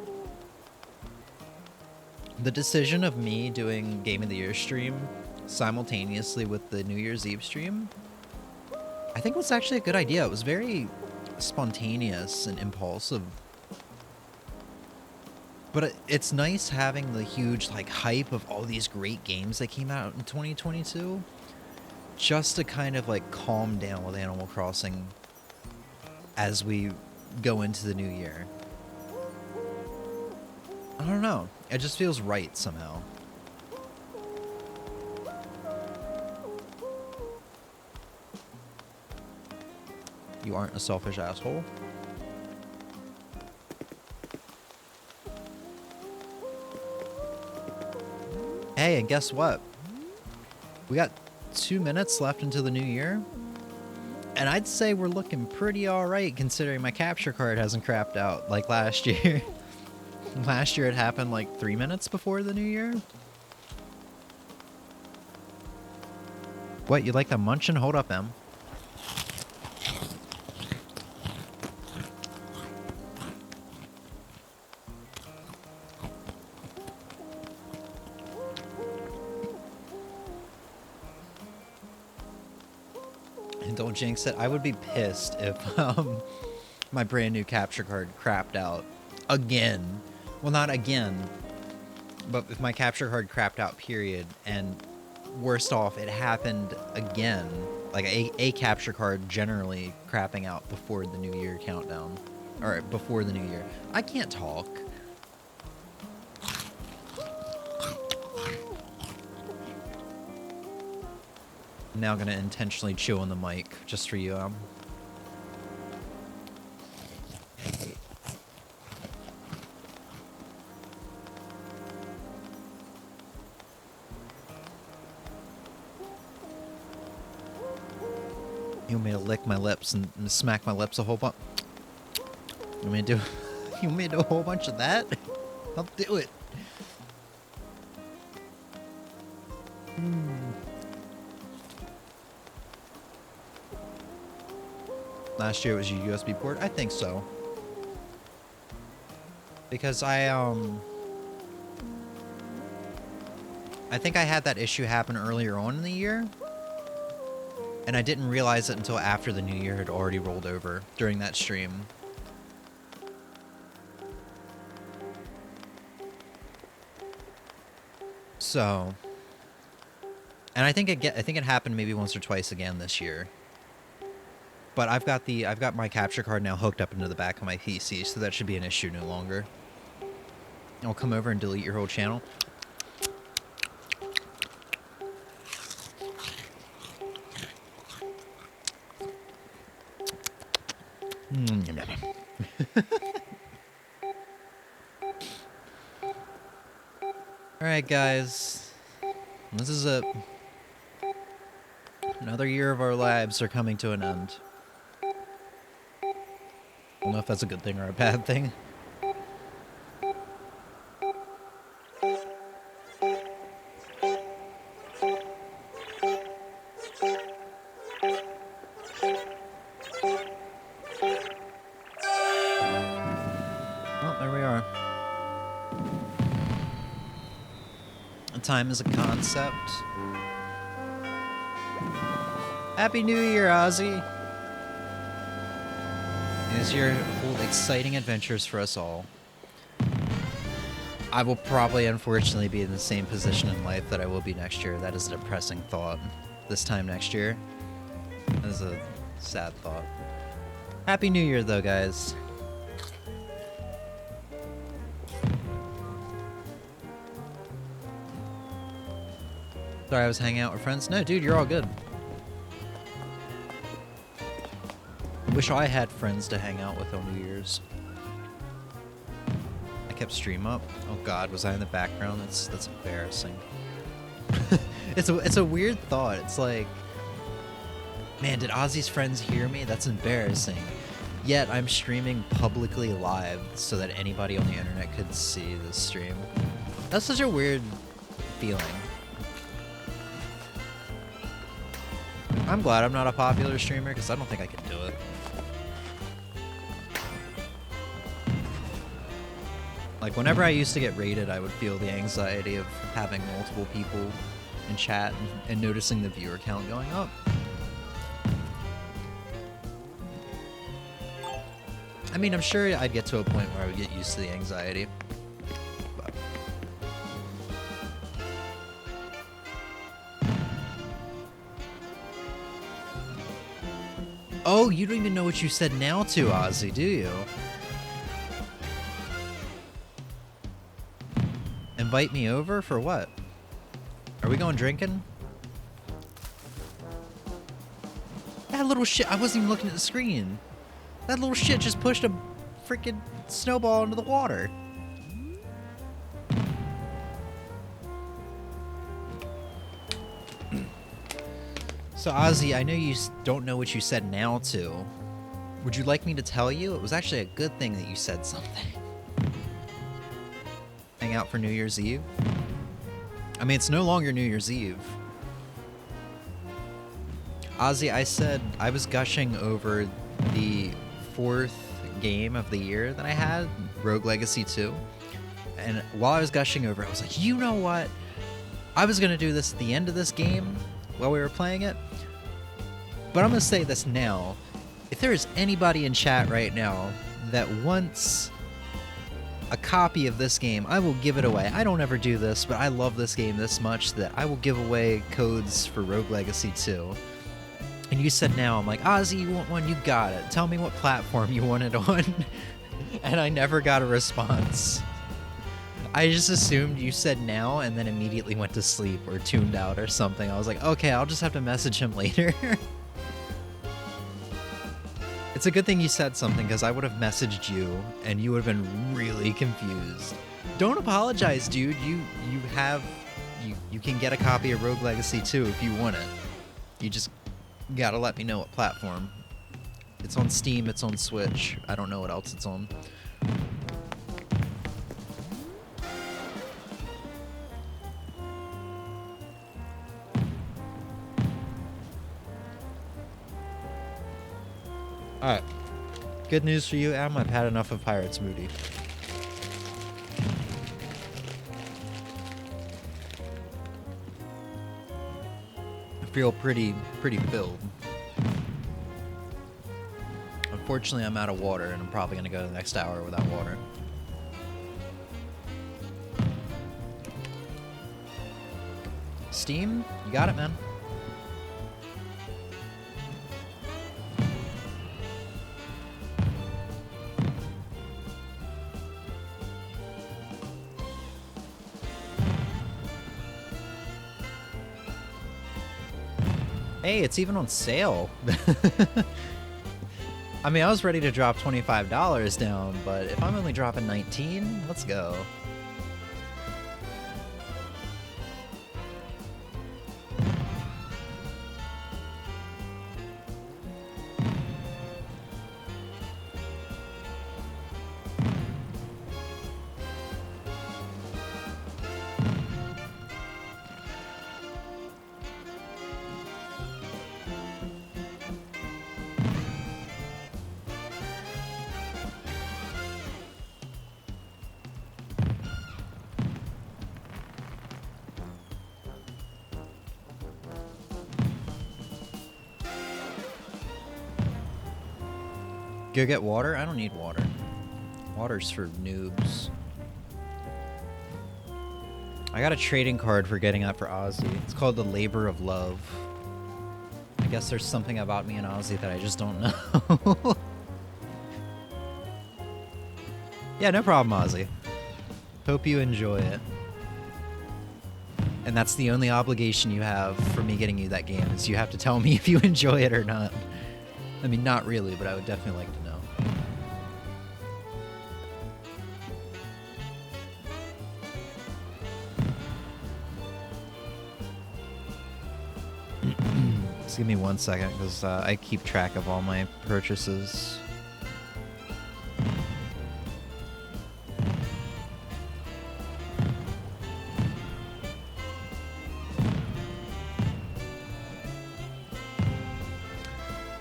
The decision of me doing Game of the Year stream simultaneously with the New Year's Eve stream, I think was actually a good idea. It was very spontaneous and impulsive. But it's nice having the huge like hype of all these great games that came out in 2022 just to kind of like calm down with Animal Crossing as we go into the new year. I don't know. It just feels right somehow. You aren't a selfish asshole. Hey, and guess what? We got 2 minutes left into the new year. And I'd say we're looking pretty alright considering my capture card hasn't crapped out like last year. Last year it happened like 3 minutes before the new year. What, you like the munchin'? Hold up, Em. And don't jinx it. I would be pissed if my brand new capture card crapped out again. Well, not again, but if my capture card crapped out, period, and worst off, it happened again, like a capture card generally crapping out before the new year countdown, or before the new year. I can't talk. I'm now gonna intentionally chew on the mic just for you, You want me to lick my lips and smack my lips a whole bunch? You want me to do? You want me to do a whole bunch of that? I'll do it. Last year it was your USB port? I think so. Because I think I had that issue happen earlier on in the year. And I didn't realize it until after the new year had already rolled over during that stream. So, and I think it happened maybe once or twice again this year. But I've got my capture card now hooked up into the back of my PC, so that should be an issue no longer. I'll come over and delete your whole channel. Alright guys, this is it. Another year of our lives are coming to an end. I don't know if that's a good thing or a bad thing. Time is a concept. Happy New Year, Ozzy! This year hold exciting adventures for us all. I will probably, unfortunately, be in the same position in life that I will be next year. That is a depressing thought. This time next year. That is a sad thought. Happy New Year, though, guys. Sorry, I was hanging out with friends. No, dude, you're all good. Wish I had friends to hang out with on New Year's. I kept stream up. Oh God, was I in the background? That's embarrassing. It's a weird thought. It's like, man, did Ozzy's friends hear me? That's embarrassing. Yet I'm streaming publicly live so that anybody on the internet could see this stream. That's such a weird feeling. I'm glad I'm not a popular streamer because I don't think I could do it. Like, whenever I used to get raided, I would feel the anxiety of having multiple people in chat and noticing the viewer count going up. I mean, I'm sure I'd get to a point where I would get used to the anxiety. But... Oh, you don't even know what you said now to Ozzy, do you? Invite me over for what? Are we going drinking? That little shit, I wasn't even looking at the screen. That little shit just pushed a freaking snowball into the water. So Ozzy, I know you don't know what you said now to. Would you like me to tell you? It was actually a good thing that you said something. Hang out for New Year's Eve? I mean, it's no longer New Year's Eve. Ozzy, I said I was gushing over the 4th game of the year that I had, Rogue Legacy 2. And while I was gushing over it, I was like, you know what? I was going to do this at the end of this game while we were playing it. But I'm going to say this now. If there is anybody in chat right now that wants a copy of this game, I will give it away. I don't ever do this, but I love this game this much that I will give away codes for Rogue Legacy 2. And you said now, I'm like, Ozzy, you want one? You got it. Tell me what platform you want it on. And I never got a response. I just assumed you said now and then immediately went to sleep or tuned out or something. I was like, okay, I'll just have to message him later. It's a good thing you said something, because I would have messaged you and you would have been really confused. Don't apologize, dude. You can get a copy of Rogue Legacy 2 if you want it. You just gotta let me know what platform. It's on Steam, it's on Switch. I don't know what else it's on. Alright. Good news for you, Em. I've had enough of Pirate Smoothie. I feel pretty filled. Unfortunately, I'm out of water, and I'm probably gonna go the next hour without water. Steam? You got it, man. Hey, it's even on sale. I mean, I was ready to drop $25 down, but if I'm only dropping 19, let's go. Go get water? I don't need water. Water's for noobs. I got a trading card for getting that for Ozzy. It's called the Labor of Love. I guess there's something about me and Ozzy that I just don't know. Yeah, no problem, Ozzy. Hope you enjoy it. And that's the only obligation you have for me getting you that game, is you have to tell me if you enjoy it or not. I mean, not really, but I would definitely like to know. Just give me 1 second, because I keep track of all my purchases.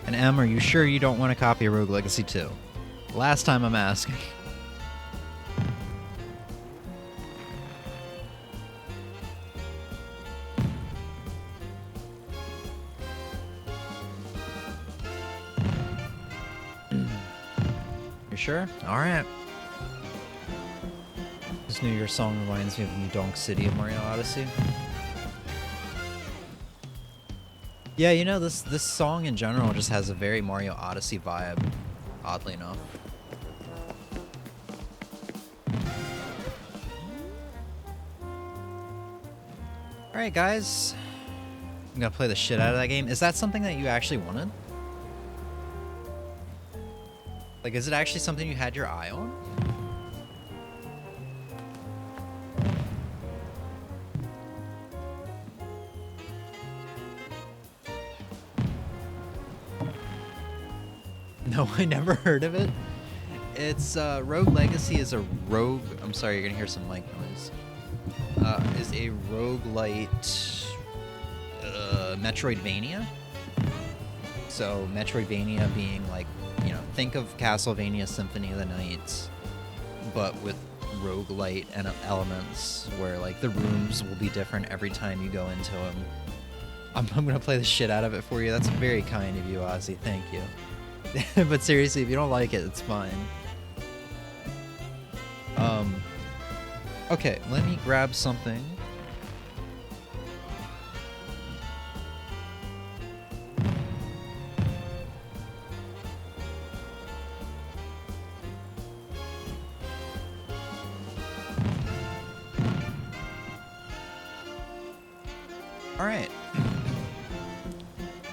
And Em, are you sure you don't want a copy of Rogue Legacy 2? Last time I'm asking. sure? Alright. This New Year song reminds me of New Donk City of Mario Odyssey. Yeah, you know, this song in general just has a very Mario Odyssey vibe, oddly enough. Alright guys, I'm gonna play the shit out of that game. Is that something that you actually wanted? Like, is it actually something you had your eye on? No, I never heard of it. It's, Rogue Legacy is a rogue... I'm sorry, you're gonna hear some mic noise. Is a roguelite, Metroidvania. So, Metroidvania being like, you know, think of Castlevania Symphony of the Night, but with roguelite and elements where, like, the rooms will be different every time you go into them. I'm gonna play the shit out of it for you. That's very kind of you, Ozzy. Thank you. But seriously, if you don't like it, it's fine. Okay, let me grab something. All right.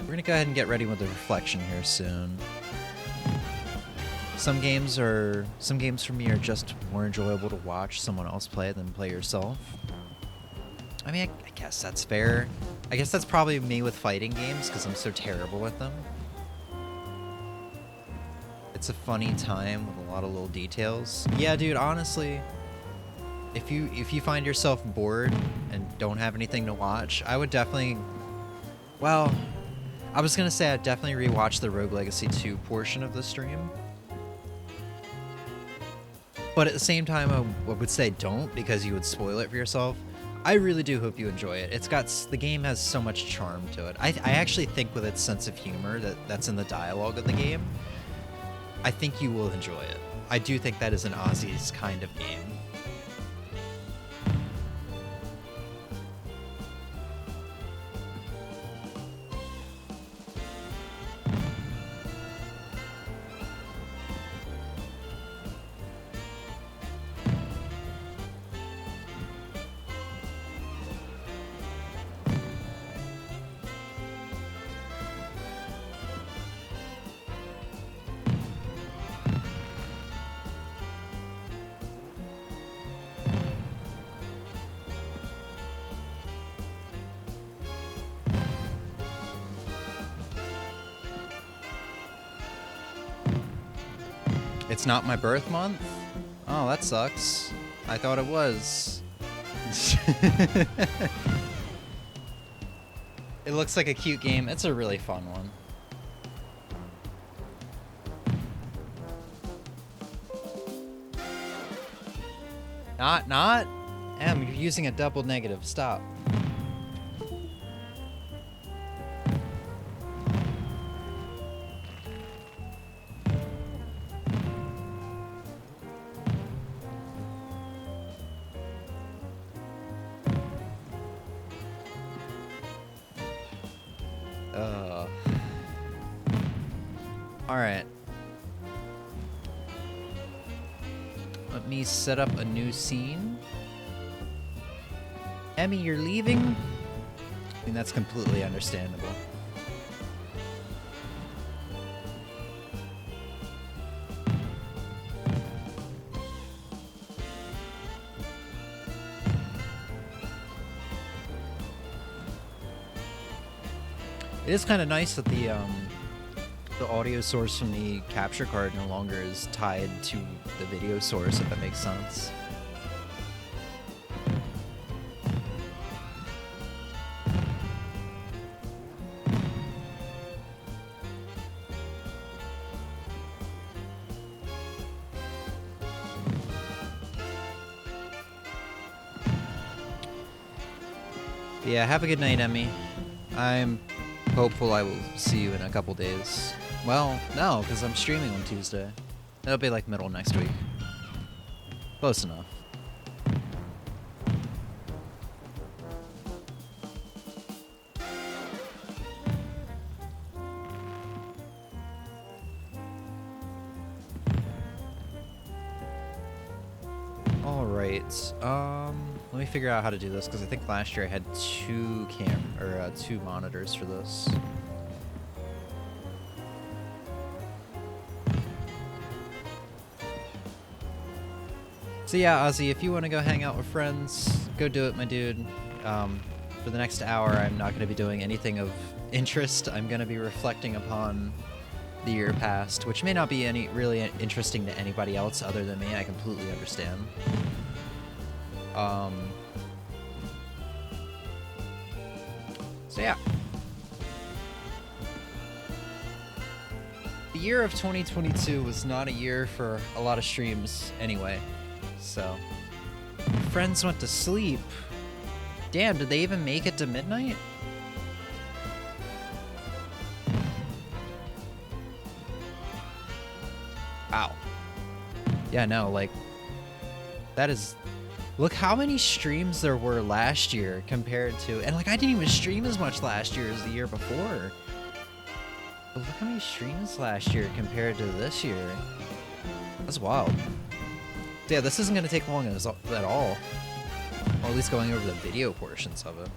We're gonna go ahead and get ready with the reflection here soon. Some games for me are just more enjoyable to watch someone else play than play yourself. I mean, I guess that's fair. I guess that's probably me with fighting games because I'm so terrible with them. It's a funny time with a lot of little details. Yeah, dude, honestly, if you find yourself bored and don't have anything to watch, I would definitely, well, I was gonna say I'd definitely rewatch the Rogue Legacy 2 portion of the stream. But at the same time, I would say don't, because you would spoil it for yourself. I really do hope you enjoy it. The game has so much charm to it. I actually think with its sense of humor that's in the dialogue of the game, I think you will enjoy it. I do think that is an Ozzy's kind of game. It's not my birth month? Oh, that sucks. I thought it was. It looks like a cute game. It's a really fun one. Not? Em, you're using a double negative. Stop. Alright. Let me set up a new scene. Emmy, you're leaving? I mean, that's completely understandable. It is kind of nice that the audio source from the capture card no longer is tied to the video source, if that makes sense. Yeah, have a good night, Emmy. I'm hopeful I will see you in a couple days. Well, no, because I'm streaming on Tuesday. It'll be like middle next week. Close enough. Alright, let me figure out how to do this, because I think last year I had two monitors for this. So yeah, Ozzy, if you want to go hang out with friends, go do it, my dude. For the next hour, I'm not going to be doing anything of interest. I'm going to be reflecting upon the year past, which may not be really interesting to anybody else other than me. I completely understand. So yeah. The year of 2022 was not a year for a lot of streams anyway. So, friends went to sleep. Damn, did they even make it to midnight? Wow. Yeah, no, like, that is... Look how many streams there were last year compared to... And, like, I didn't even stream as much last year as the year before. But look how many streams last year compared to this year. That's wild. Yeah, this isn't going to take long at all. Or at least going over the video portions of it.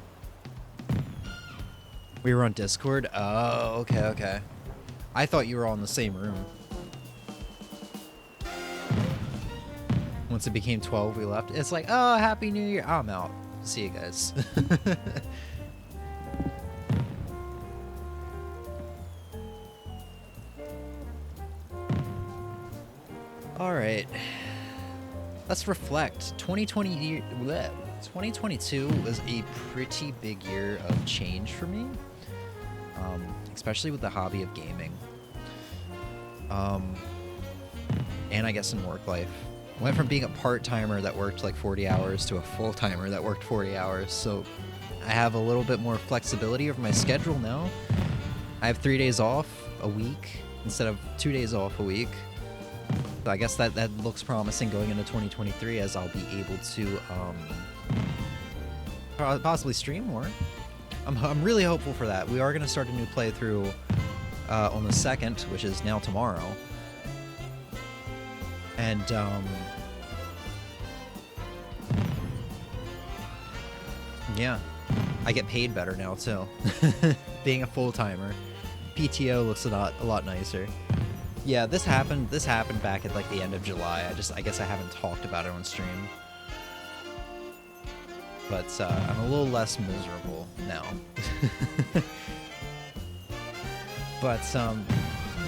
We were on Discord? Oh, okay, okay. I thought you were all in the same room. Once it became 12, we left. It's like, oh, Happy New Year. I'm out. See you guys. Alright. Let's reflect. 2022 was a pretty big year of change for me. Especially with the hobby of gaming. And I guess in work life. Went from being a part-timer that worked like 40 hours to a full-timer that worked 40 hours. So I have a little bit more flexibility over my schedule now. I have 3 days off a week instead of 2 days off a week. So I guess that looks promising going into 2023, as I'll be able to possibly stream more. I'm really hopeful for that. We are going to start a new playthrough on the 2nd, which is now tomorrow. And yeah, I get paid better now too. Being a full-timer, PTO looks a lot nicer. Yeah, this happened back at like the end of July. I guess I haven't talked about it on stream. But I'm a little less miserable now. But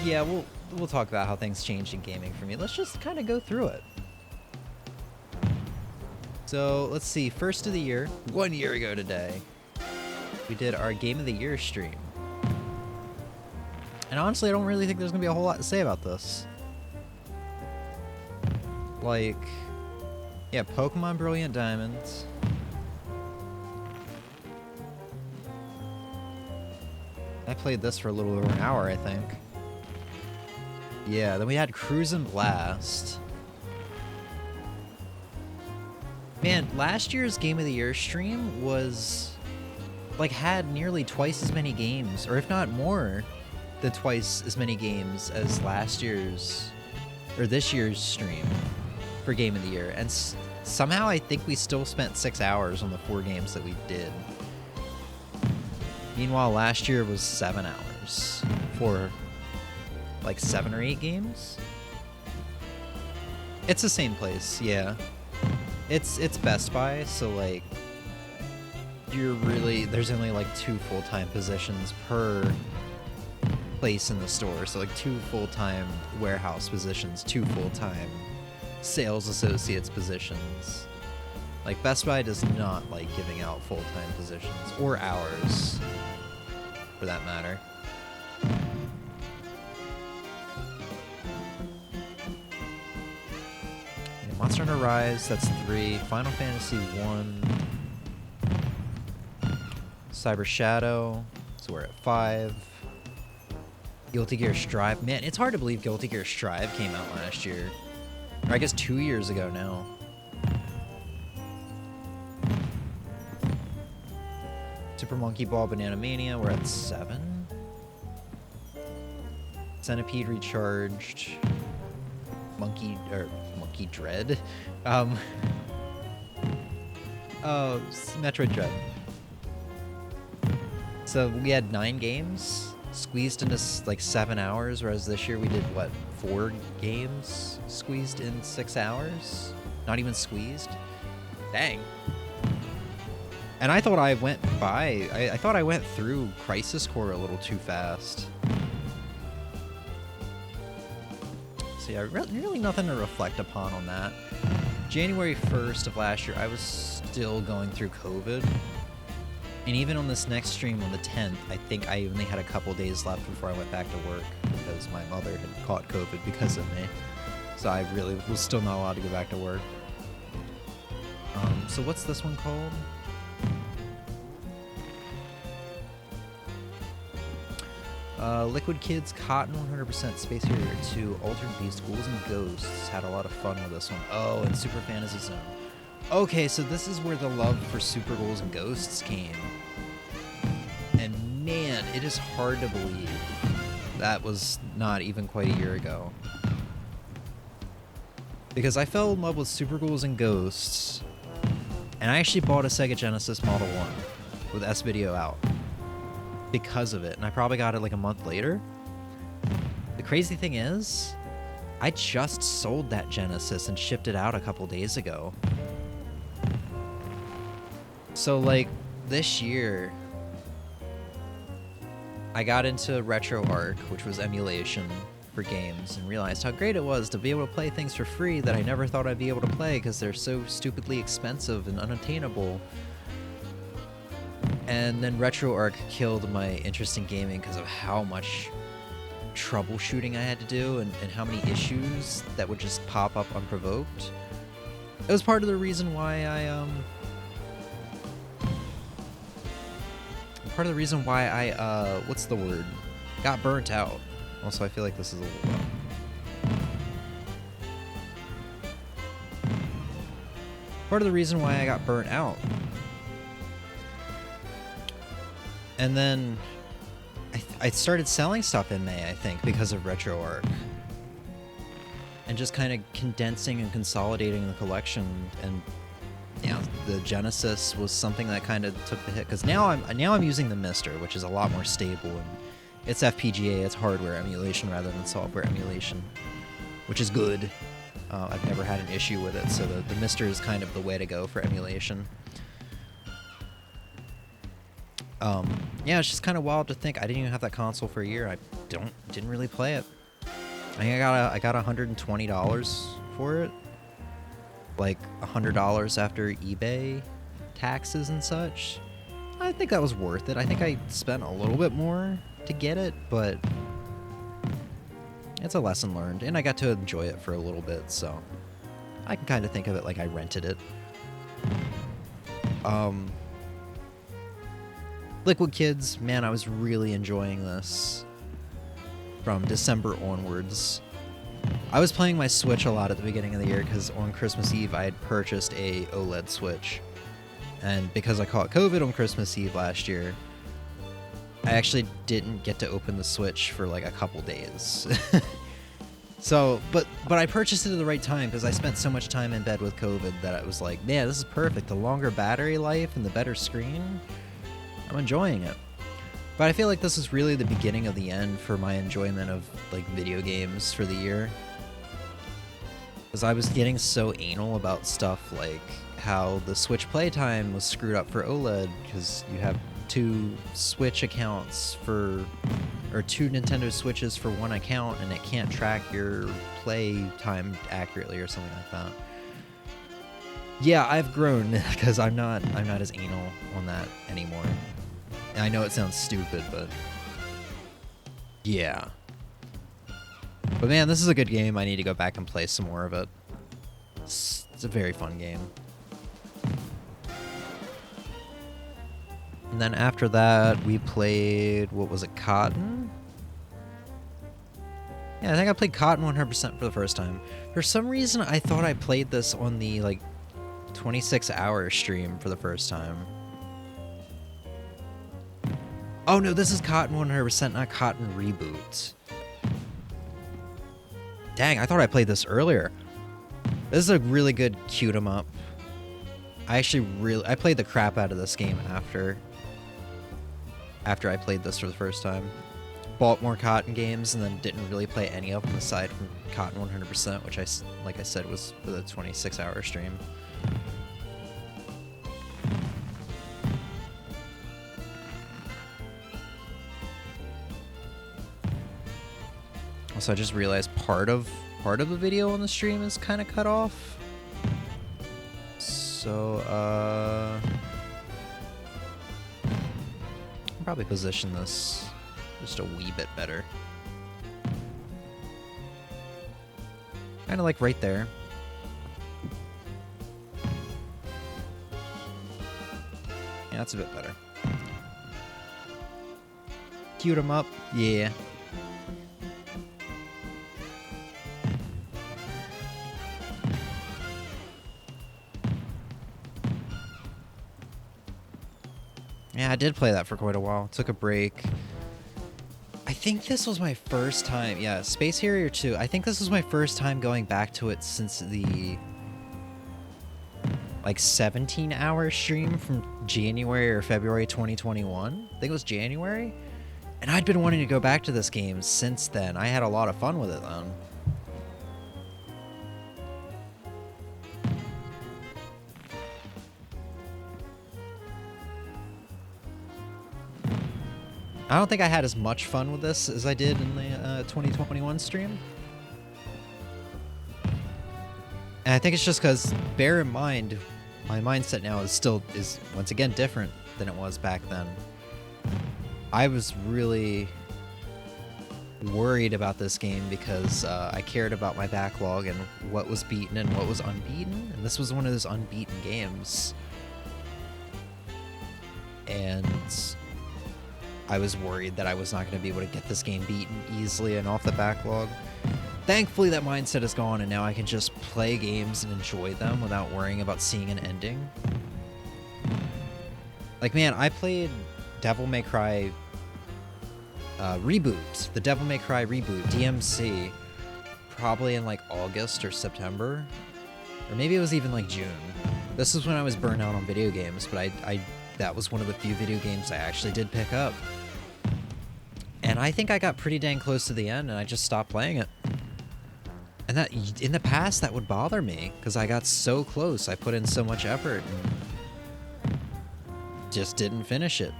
yeah, we'll talk about how things changed in gaming for me. Let's just kind of go through it. So let's see, first of the year, 1 year ago today, we did our Game of the Year stream. And honestly, I don't really think there's going to be a whole lot to say about this. Like, yeah, Pokemon Brilliant Diamonds. I played this for a little over an hour, I think. Yeah, then we had Cruisin' Blast. Man, last year's Game of the Year stream was... like, had nearly twice as many games, or if not more than twice as many games as last year's, or this year's stream for Game of the Year. And somehow I think we still spent 6 hours on the 4 games that we did. Meanwhile, last year was 7 hours for like 7 or 8 games. It's the same place, yeah. It's Best Buy, so like there's only like 2 full-time positions per place in the store. So like 2 full-time warehouse positions, 2 full-time sales associates positions. Like Best Buy does not like giving out full-time positions or hours for that matter. Yeah, Monster Hunter Rise, that's 3. Final Fantasy 1. Cyber Shadow, so we're at 5. Guilty Gear Strive. Man, it's hard to believe Guilty Gear Strive came out last year. Or I guess 2 years ago now. Super Monkey Ball Banana Mania, we're at 7. Centipede Recharged. Monkey Dread. Metroid Dread. So we had 9 games squeezed into like 7 hours, whereas this year we did what, 4 games squeezed in 6 hours? Not even squeezed? Dang. And I thought I went I thought I went through Crisis Core a little too fast. So yeah, really nothing to reflect upon on that. January 1st of last year, I was still going through COVID. And even on this next stream on the 10th, I think I only had a couple days left before I went back to work because my mother had caught COVID because of me. So I really was still not allowed to go back to work. So what's this one called? Liquid Kids, Cotton 100%, Space Harrier 2, Altered Beast, Ghouls and Ghosts. Had a lot of fun with this one. Oh, and Super Fantasy Zone. Okay, so this is where the love for Super Ghouls and Ghosts came. And man, it is hard to believe that was not even quite a year ago. Because I fell in love with Super Ghouls and Ghosts, and I actually bought a Sega Genesis Model 1 with S-Video out because of it, and I probably got it like a month later. The crazy thing is, I just sold that Genesis and shipped it out a couple days ago. So like this year, I got into RetroArch, which was emulation for games, and realized how great it was to be able to play things for free that I never thought I'd be able to play because they're so stupidly expensive and unattainable. And then RetroArch killed my interest in gaming because of how much troubleshooting I had to do and how many issues that would just pop up unprovoked. It was part of the reason why I what's the word? Got burnt out. Also, I feel like this is a little low. Part of the reason why I got burnt out. And then I started selling stuff in May, I think, because of RetroArch. And just kind of condensing and consolidating the collection. And yeah, the Genesis was something that kind of took the hit. Because now I'm using the Mister, which is a lot more stable. And it's FPGA, it's hardware emulation rather than software emulation, which is good. I've never had an issue with it, so the Mister is kind of the way to go for emulation. Yeah, it's just kind of wild to think I didn't even have that console for a year. I didn't really play it. I think I got $120 for it, like $100 after eBay taxes and such. I think that was worth it. I think I spent a little bit more to get it, but it's a lesson learned, and I got to enjoy it for a little bit, so I can kind of think of it like I rented it. Liquid Kids, man, I was really enjoying this from December onwards. I was playing my Switch a lot at the beginning of the year because on Christmas Eve I had purchased a OLED Switch. And because I caught COVID on Christmas Eve last year, I actually didn't get to open the Switch for like a couple days. So, but I purchased it at the right time because I spent so much time in bed with COVID that I was like, man, this is perfect. The longer battery life and the better screen, I'm enjoying it. But I feel like this is really the beginning of the end for my enjoyment of like video games for the year. Because I was getting so anal about stuff like how the Switch playtime was screwed up for OLED because you have 2 Switch accounts or 2 Nintendo Switches for one account and it can't track your play time accurately or something like that. Yeah, I've grown because I'm not as anal on that anymore. I know it sounds stupid, but yeah. But man, this is a good game. I need to go back and play some more of it. It's a very fun game. And then after that, we played, what was it, Cotton? Yeah, I think I played Cotton 100% for the first time. For some reason, I thought I played this on the, like, 26-hour stream for the first time. Oh, no, this is Cotton 100%, not Cotton Reboot. Dang, I thought I played this earlier. This is a really good cute 'em up. I played the crap out of this game after I played this for the first time. Bought more Cotton games and then didn't really play any of them aside from Cotton 100%, which like I said was for the 26-hour stream. Also, I just realized part of the video on the stream is kind of cut off. So, I'll probably position this just a wee bit better. Kind of like right there. Yeah, that's a bit better. Cute 'em up, yeah. Yeah, I did play that for quite a while. Took a break. I think this was my first time. Yeah, Space Harrier 2. I think this was my first time going back to it since the like 17-hour stream from January or February 2021. I think it was January. And I'd been wanting to go back to this game since then. I had a lot of fun with it then. I don't think I had as much fun with this as I did in the 2021 stream. And I think it's just because, bear in mind, my mindset now is once again different than it was back then. I was really worried about this game because I cared about my backlog and what was beaten and what was unbeaten. And this was one of those unbeaten games. And I was worried that I was not going to be able to get this game beaten easily and off the backlog. Thankfully, that mindset is gone, and now I can just play games and enjoy them without worrying about seeing an ending. Like, man, I played Devil May Cry Reboot, the Devil May Cry Reboot, DMC, probably in like August or September, or maybe it was even like June. This is when I was burnt out on video games, but that was one of the few video games I actually did pick up. And I think I got pretty dang close to the end, and I just stopped playing it. And that, in the past, that would bother me, because I got so close. I put in so much effort, and just didn't finish it.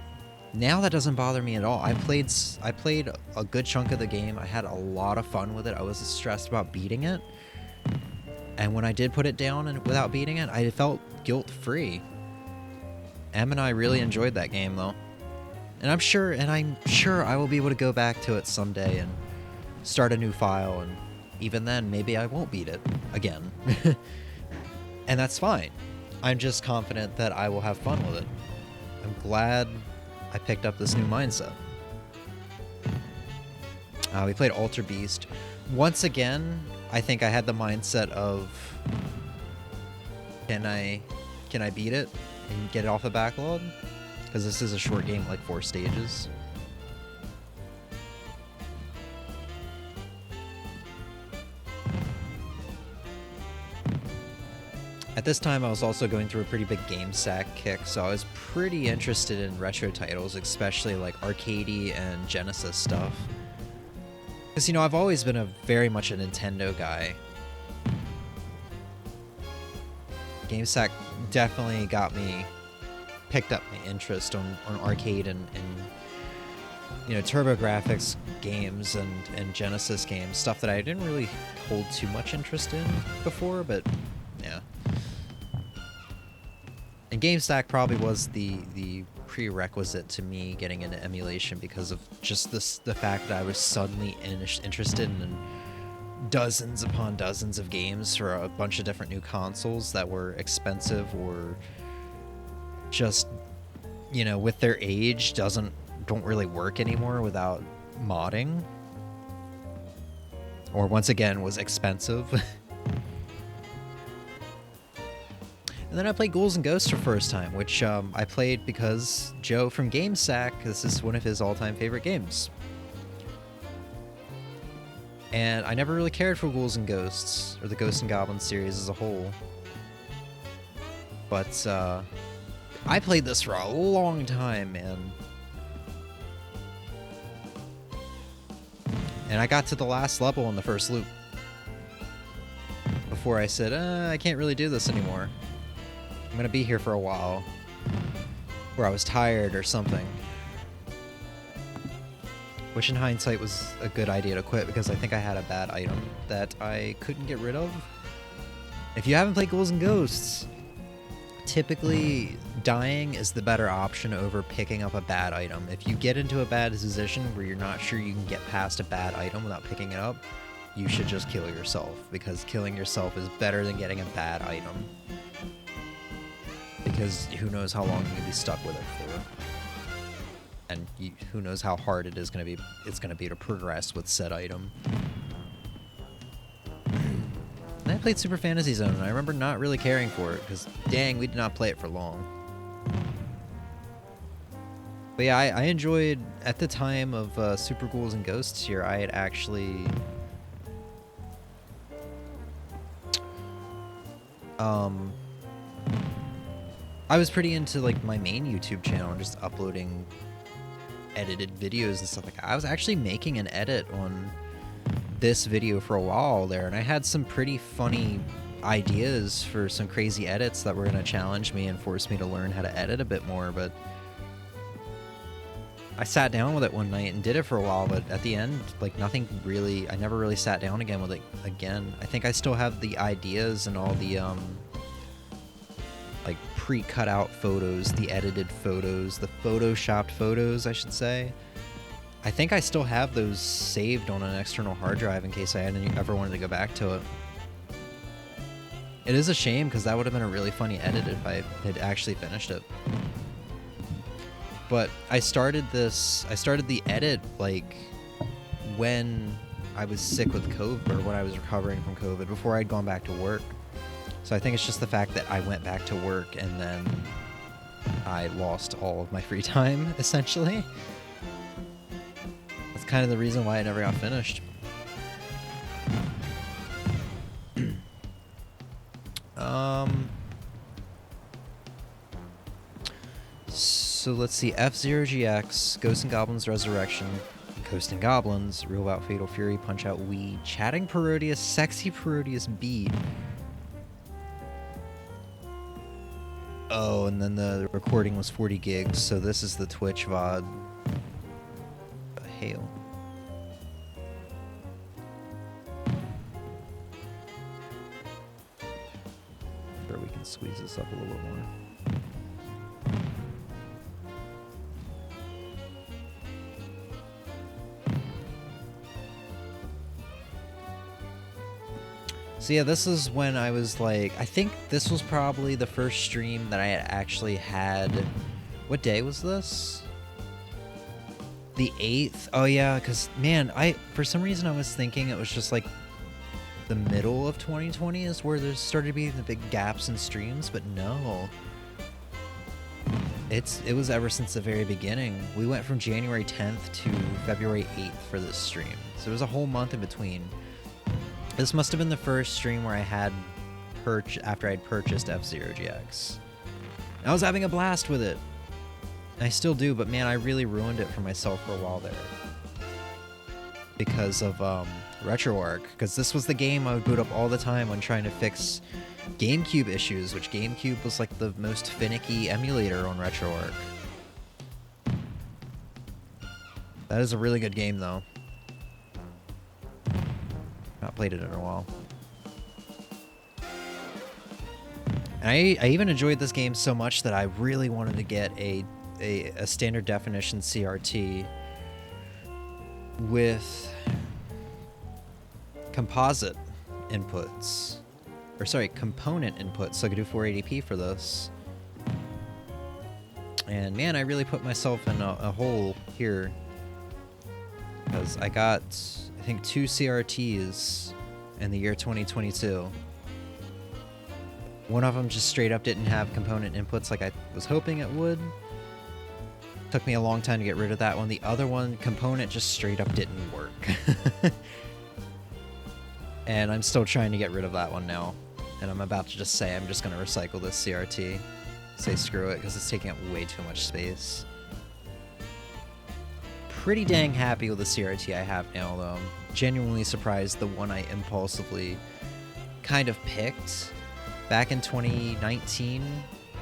Now that doesn't bother me at all. I played a good chunk of the game. I had a lot of fun with it. I wasn't stressed about beating it. And when I did put it down and without beating it, I felt guilt-free. Em and I really enjoyed that game, though. And I'm sure I will be able to go back to it someday and start a new file, and even then, maybe I won't beat it again. And that's fine. I'm just confident that I will have fun with it. I'm glad I picked up this new mindset. We played Alter Beast. Once again, I think I had the mindset of, can I beat it and get it off the backlog? Because this is a short game, like 4 stages. At this time, I was also going through a pretty big game sack kick, so I was pretty interested in retro titles, especially like arcadey and Genesis stuff. Because, you know, I've always been very much a Nintendo guy. GameSack definitely picked up my interest on arcade and you know, TurboGrafx games and Genesis games, stuff that I didn't really hold too much interest in before, but yeah. And GameStack probably was the prerequisite to me getting into emulation because of just the fact that I was suddenly interested in dozens upon dozens of games for a bunch of different new consoles that were expensive or just, you know, with their age don't really work anymore without modding. or once again was expensive. And then I played Ghouls and Ghosts for the first time, which I played because Joe from GameSack, this is one of his all-time favorite games. And I never really cared for Ghouls and Ghosts, or the Ghosts and Goblins series as a whole. But I played this for a long time, man. And I got to the last level in the first loop before I said, I can't really do this anymore. I'm gonna be here for a while, or I was tired or something. Which in hindsight was a good idea to quit, because I think I had a bad item that I couldn't get rid of. If you haven't played Ghouls and Ghosts, typically dying is the better option over picking up a bad item. If you get into a bad position where you're not sure you can get past a bad item without picking it up, you should just kill yourself, because killing yourself is better than getting a bad item. Because who knows how long you can be stuck with it for. And who knows how hard it's going to be to progress with said item. And I played Super Fantasy Zone, and I remember not really caring for it, because dang, we did not play it for long. But yeah, I enjoyed, at the time of Super Ghouls and Ghosts here, I had actually... I was pretty into like my main YouTube channel and just uploading edited videos and stuff like that. I was actually making an edit on this video for a while there, and I had some pretty funny ideas for some crazy edits that were going to challenge me and force me to learn how to edit a bit more, but I sat down with it one night and did it for a while, but at the end, like, nothing really, I never really sat down again with it again. I think I still have the ideas and all the like pre-cut out photos, the edited photos, the photoshopped photos, I should say. I think I still have those saved on an external hard drive in case I ever wanted to go back to it. It is a shame, because that would have been a really funny edit if I had actually finished it. But I started the edit like when I was sick with COVID, or when I was recovering from COVID, before I'd gone back to work. So I think it's just the fact that I went back to work and then I lost all of my free time, essentially. That's kind of the reason why I never got finished. So let's see, F-Zero GX, Ghosts and Goblins Resurrection, Ghost and Goblins, Real About Fatal Fury, Punch Out Wii, Chatting Parodius, Sexy Parodius Bead. Oh, and then the recording was 40 gigs, so this is the Twitch VOD. Hail. Sure, we can squeeze this up a little bit more. So yeah, this is when I was like, I think this was probably the first stream that I had actually had. What day was this? The 8th? Oh yeah, because man, for some reason I was thinking it was just like the middle of 2020 is where there started to be the big gaps in streams, but no. It was ever since the very beginning. We went from January 10th to February 8th for this stream. So there was a whole month in between. This must have been the first stream where I had after I'd purchased F-Zero GX. I was having a blast with it. I still do, but man, I really ruined it for myself for a while there. Because of RetroArch. Because this was the game I would boot up all the time when trying to fix GameCube issues, which GameCube was like the most finicky emulator on RetroArch. That is a really good game, though. Not played it in a while. And I even enjoyed this game so much that I really wanted to get a standard definition CRT with composite inputs. Or sorry, component inputs, so I could do 480p for this. And man, I really put myself in a hole here. Because I I think 2 CRTs in the year 2022. One of them just straight up didn't have component inputs like I was hoping it would. Took me a long time to get rid of that one. The other one, component just straight up didn't work. And I'm still trying to get rid of that one now. And I'm about to just say I'm just going to recycle this CRT. Say screw it, because it's taking up way too much space. Pretty dang happy with the CRT I have now, though. I'm genuinely surprised the one I impulsively kind of picked back in 2019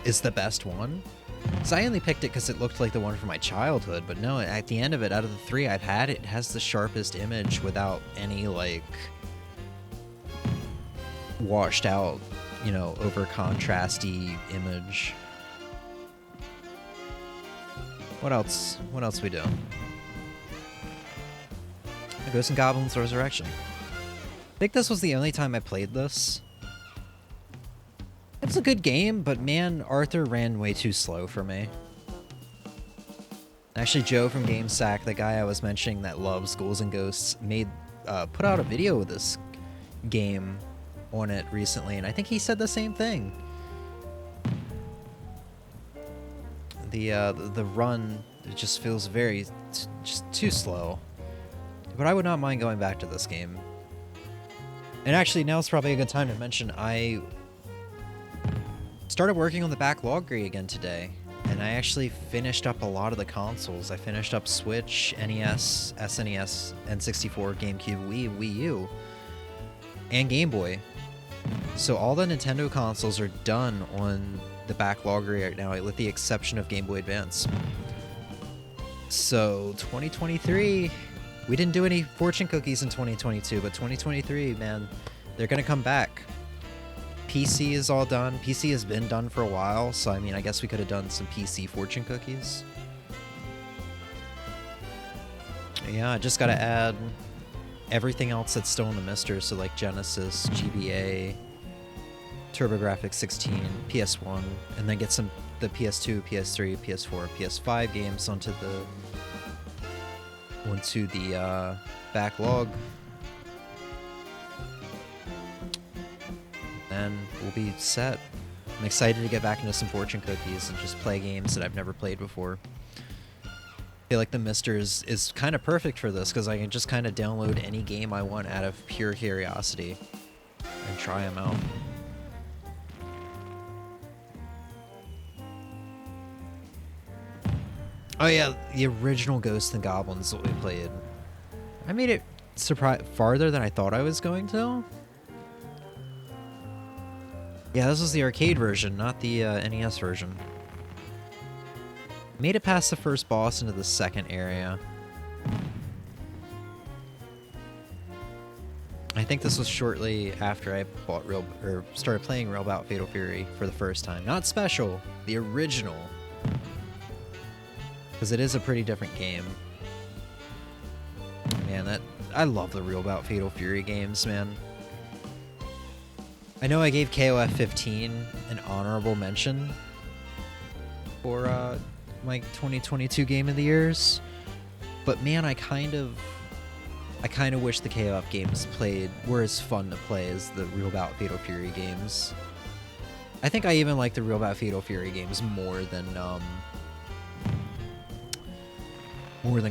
is the best one. So I only picked it because it looked like the one from my childhood, but no, at the end of it, out of the 3 I've had, it has the sharpest image without any, like, washed out, you know, over contrasty image. What else? What else we do? Ghosts and Goblins Resurrection. I think this was the only time I played this. It's a good game, but man, Arthur ran way too slow for me. Actually, Joe from GameSack, the guy I was mentioning that loves Ghouls and Ghosts, put out a video with this game on it recently, and I think he said the same thing. The run, it just feels very, just too slow. But I would not mind going back to this game. And actually, now's probably a good time to mention I started working on the backloggery again today, and I actually finished up a lot of the consoles. I finished up Switch, NES, SNES, N64, GameCube, Wii U, and Game Boy. So all the Nintendo consoles are done on the backloggery right now, with the exception of Game Boy Advance. So 2023, we didn't do any fortune cookies in 2022, but 2023, man, they're gonna come back. PC is all done. PC has been done for a while, so I mean, I guess we could have done some PC fortune cookies. Yeah, I just gotta add everything else that's still in the mister, so like Genesis, GBA, TurboGrafx 16, PS1, and then get the PS2, PS3, PS4, PS5 games onto the backlog. Then we'll be set. I'm excited to get back into some fortune cookies and just play games that I've never played before. I feel like the Mister is kind of perfect for this, because I can just kind of download any game I want out of pure curiosity and try them out. Oh yeah, the original Ghosts and Goblins that we played. I made it farther than I thought I was going to. Yeah, this was the arcade version, not the NES version. Made it past the first boss into the second area. I think this was shortly after I started playing Real Bout Fatal Fury for the first time. Not Special, the original. Because it is a pretty different game. Man, I love the Real Bout Fatal Fury games, man. I know I gave KOF 15 an honorable mention for my 2022 Game of the Years, but man, I kind of wish the KOF games were as fun to play as the Real Bout Fatal Fury games. I think I even like the Real Bout Fatal Fury games more than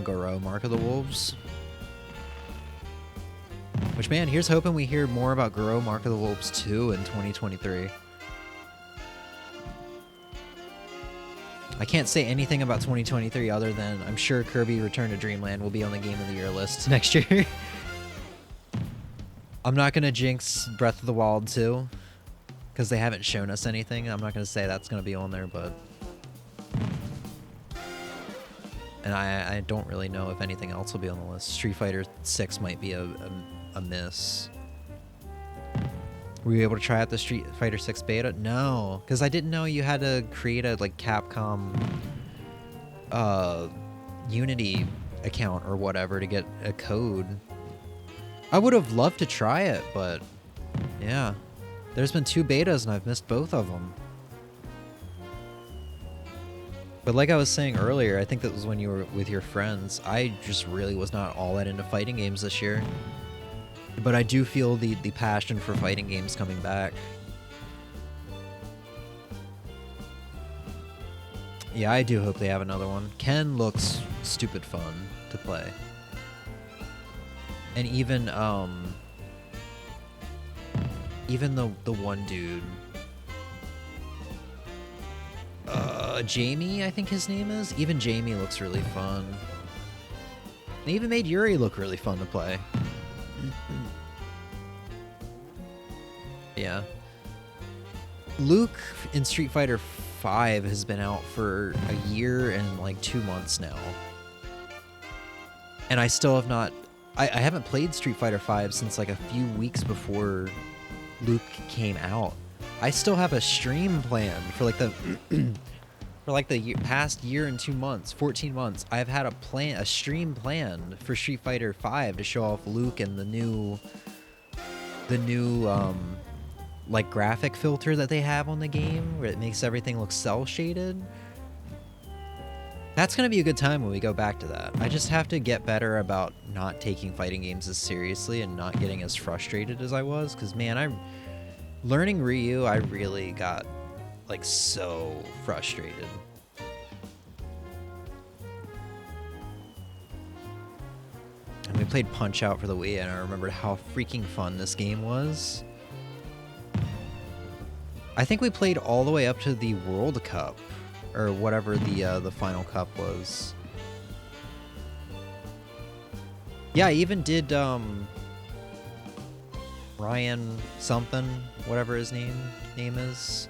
Goro, Mark of the Wolves. Which, man, here's hoping we hear more about Goro, Mark of the Wolves 2 in 2023. I can't say anything about 2023 other than I'm sure Kirby Return to Dreamland will be on the Game of the Year list next year. I'm not going to jinx Breath of the Wild 2, because they haven't shown us anything. I'm not going to say that's going to be on there, but... And I don't really know if anything else will be on the list. Street Fighter 6 might be a miss. Were you able to try out the Street Fighter 6 beta? No, because I didn't know you had to create a Capcom Unity account or whatever to get a code. I would have loved to try it, but yeah, there's been 2 betas and I've missed both of them. But like I was saying earlier, I think that was when you were with your friends. I just really was not all that into fighting games this year. But I do feel the passion for fighting games coming back. Yeah, I do hope they have another one. Ken looks stupid fun to play. And even the one dude, Jamie, I think his name is. Even Jamie looks really fun. They even made Yuri look really fun to play. Yeah. Luke in Street Fighter V has been out for a year and like 2 months now. And I still have not... I haven't played Street Fighter V since like a few weeks before Luke came out. I still have a stream planned for like the... for like the past year and 2 months, 14 months. I've had a stream planned for Street Fighter V to show off Luke and the new like graphic filter that they have on the game where it makes everything look cel shaded. That's gonna be a good time when we go back to that. I just have to get better about not taking fighting games as seriously and not getting as frustrated as I was, because man, learning Ryu, I really got like so frustrated. And we played Punch-Out for the Wii, and I remembered how freaking fun this game was. I think we played all the way up to the World Cup, or whatever the final cup was. Yeah, I even did Ryan something, whatever his name is.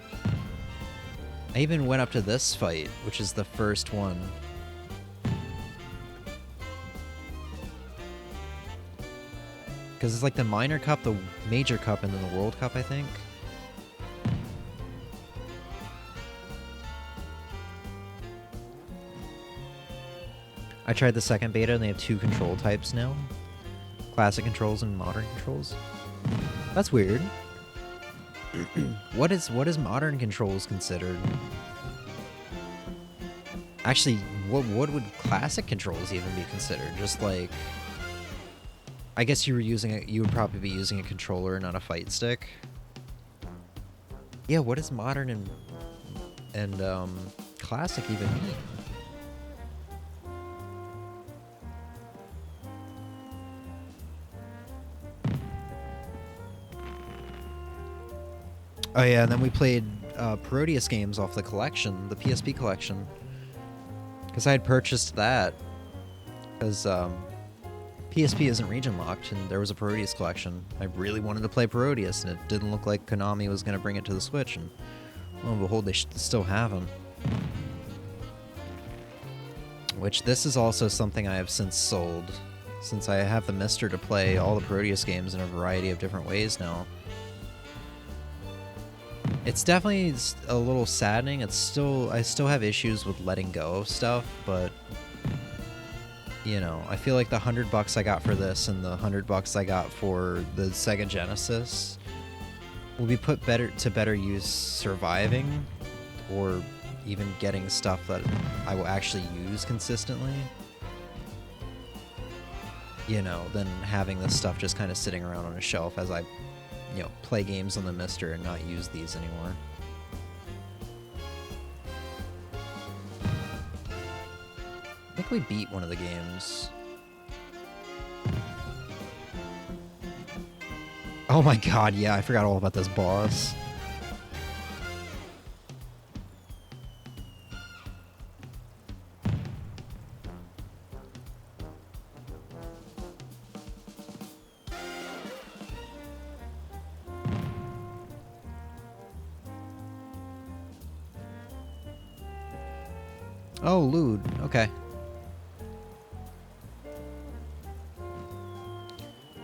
I even went up to this fight, which is the first one. Because it's like the minor cup, the major cup, and then the World Cup, I think. I tried the second beta, and they have 2 control types now. Classic controls and modern controls. That's weird. What is modern controls considered? Actually, what would classic controls even be considered? Just like, I guess you would probably be using a controller, not a fight stick. Yeah, what does modern and classic even mean? Oh yeah, and then we played Parodius games off the collection, the PSP collection. Because I had purchased that. Because PSP isn't region locked, and there was a Parodius collection. I really wanted to play Parodius, and it didn't look like Konami was going to bring it to the Switch, and lo and behold, they still have them. Which, this is also something I have since sold, since I have the Mister to play all the Parodius games in a variety of different ways now. It's definitely a little saddening. I still have issues with letting go of stuff, but you know, I feel like the $100 I got for this and the $100 I got for the Sega Genesis will be put to better use surviving, or even getting stuff that I will actually use consistently, you know, than having this stuff just kind of sitting around on a shelf as I, you know, play games on the Mister and not use these anymore. I think we beat one of the games. Oh my god, yeah, I forgot all about this boss. Oh, lewd. Okay.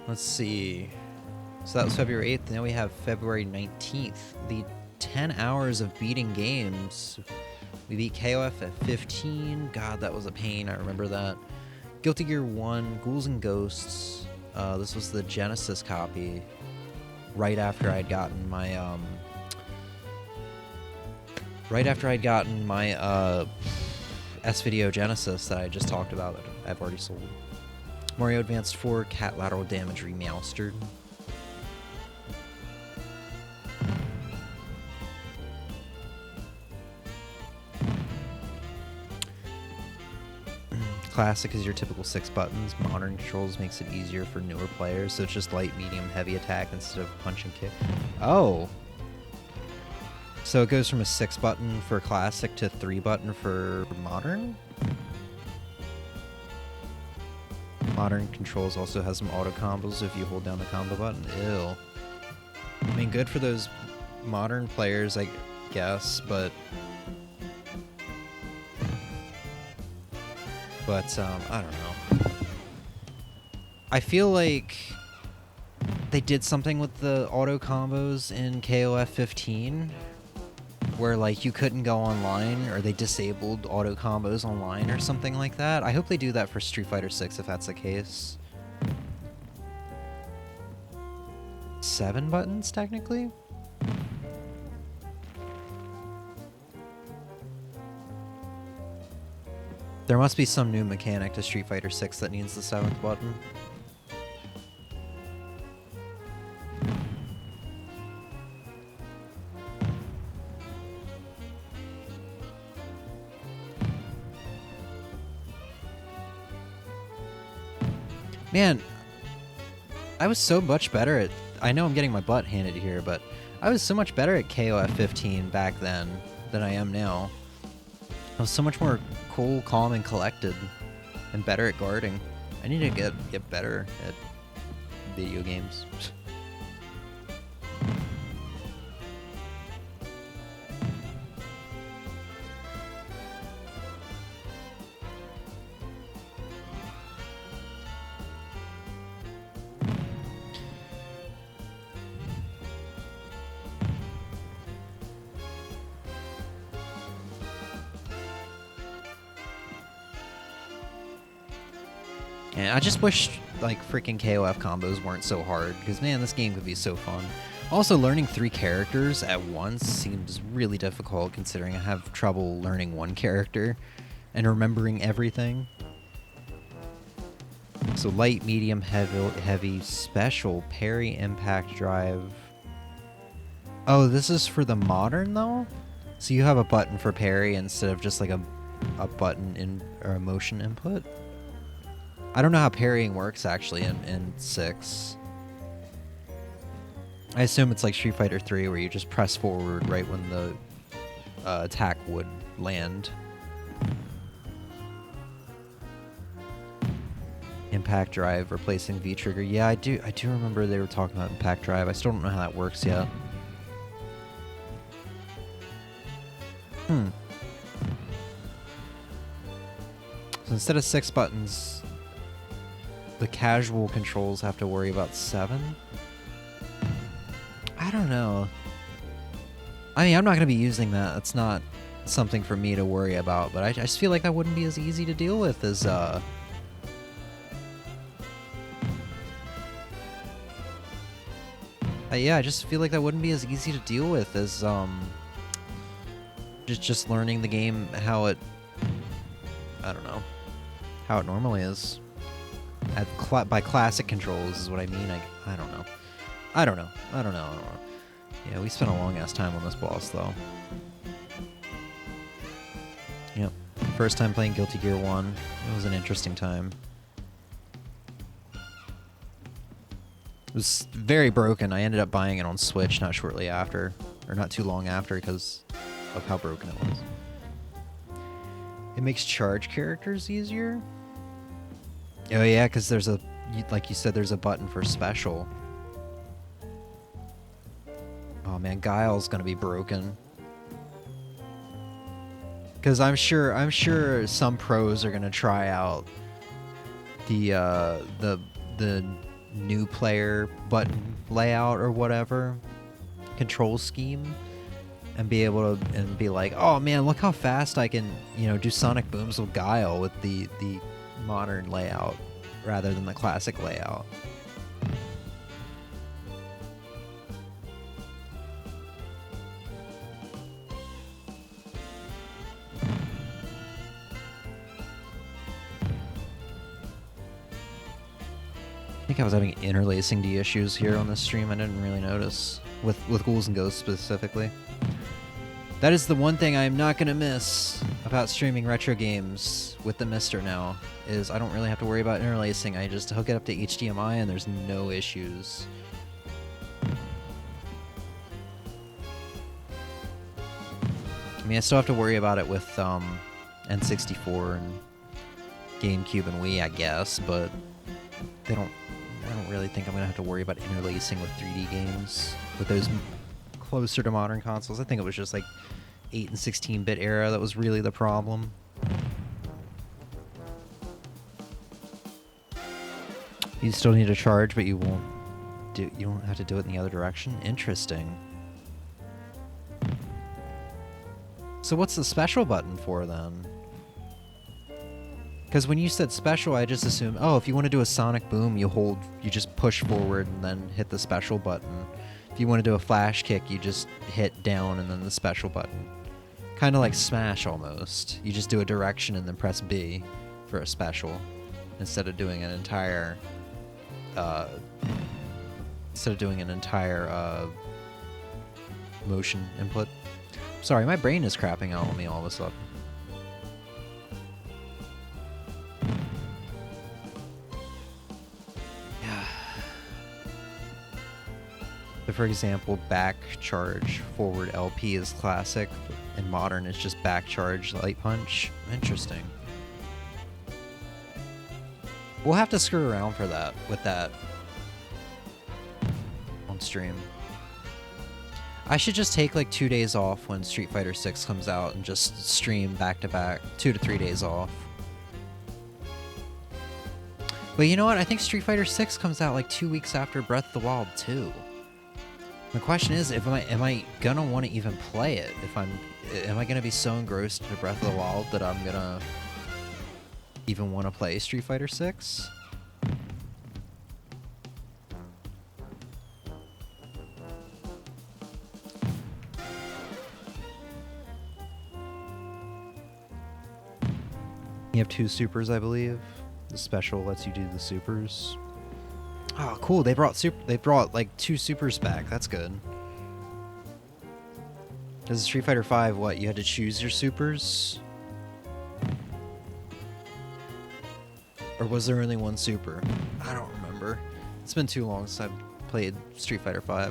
Let's see. So that was February 8th. Now we have February 19th. The 10 hours of beating games. We beat KOF at 15. God, that was a pain. I remember that. Guilty Gear 1, Ghouls and Ghosts. This was the Genesis copy. Right after I'd gotten my S-Video Genesis that I just talked about that I've already sold. Mario Advance 4 Cat Lateral Damage Remastered. Classic is your typical 6 buttons. Modern controls makes it easier for newer players, so it's just light, medium, heavy attack instead of punch and kick. Oh! So it goes from a 6 button for classic to 3 button for modern? Modern controls also has some auto combos if you hold down the combo button. Ew. I mean, good for those modern players, I guess, but I don't know. I feel like they did something with the auto combos in KOF 15 where like you couldn't go online, or they disabled auto combos online or something like that. I hope they do that for Street Fighter 6 if that's the case. 7 buttons technically? There must be some new mechanic to Street Fighter 6 that needs the 7th button. Man, I was so much better at... I know I'm getting my butt handed here, but I was so much better at KOF 15 back then than I am now. I was so much more cool, calm, and collected, and better at guarding. I need to get better at video games. And I just wish, like, freaking KOF combos weren't so hard, because, man, this game could be so fun. Also, learning 3 characters at once seems really difficult, considering I have trouble learning one character and remembering everything. So, light, medium, heavy, special, parry, impact, drive. Oh, this is for the modern, though? So you have a button for parry instead of just, like, a button or a motion input? I don't know how parrying works, actually, in 6. I assume it's like Street Fighter 3, where you just press forward right when the attack would land. Impact drive replacing V-trigger. Yeah, I do remember they were talking about impact drive. I still don't know how that works yet. So instead of 6 buttons, the casual controls have to worry about 7? I don't know. I mean, I'm not going to be using that. It's not something for me to worry about, but I just feel like that wouldn't be as easy to deal with as, yeah, I just feel like that wouldn't be as easy to deal with as, just learning the game how it, I don't know, how it normally is. By classic controls is what I mean. I don't know. I don't know. Yeah, we spent a long-ass time on this boss, though. Yep. First time playing Guilty Gear 1. It was an interesting time. It was very broken. I ended up buying it on Switch not shortly after, or not too long after, because of how broken it was. It makes charge characters easier? Oh yeah, because there's a, like you said, there's a button for special. Oh man, Guile's gonna be broken. Because I'm sure some pros are gonna try out the new player button layout or whatever, control scheme, and be able to be like, oh man, look how fast I can, do sonic booms with Guile with the modern layout rather than the classic layout. think I was having interlacing D issues here on this stream. I didn't really notice. With Ghouls and Ghosts specifically. That is the one thing I'm not going to miss about streaming retro games with the Mister now, is I don't really have to worry about interlacing. I just hook it up to HDMI and there's no issues. I mean, I still have to worry about it with N64 and GameCube and Wii, I guess, but I don't really think I'm going to have to worry about interlacing with 3D games with those closer to modern consoles. I think it was just like 8 and 16-bit era that was really the problem. You still need to charge, but you don't have to do it in the other direction. Interesting. So what's the special button for then? Because when you said special, I just assumed, oh, if you want to do a sonic boom, you just push forward and then hit the special button. If you want to do a flash kick, you just hit down and then the special button. Kind of like Smash almost. You just do a direction and then press B for a special instead of doing an entire motion input. Sorry, my brain is crapping out on me all of a sudden. So for example, back charge forward LP is classic, and modern is just back charge light punch. Interesting. We'll have to screw around for that with that on stream. I should just take like 2 days off when Street Fighter VI comes out and just stream back to back, 2 to 3 days off. But you know what? I think Street Fighter VI comes out like 2 weeks after Breath of the Wild 2. The question is, am I gonna want to even play it? Am I gonna be so engrossed into Breath of the Wild that I'm gonna even want to play Street Fighter VI? You have 2 supers, I believe. The special lets you do the supers. Oh, cool! They brought like 2 supers back. That's good. Because Street Fighter V, what? You had to choose your supers, or was there only 1 super? I don't remember. It's been too long since I've played Street Fighter V.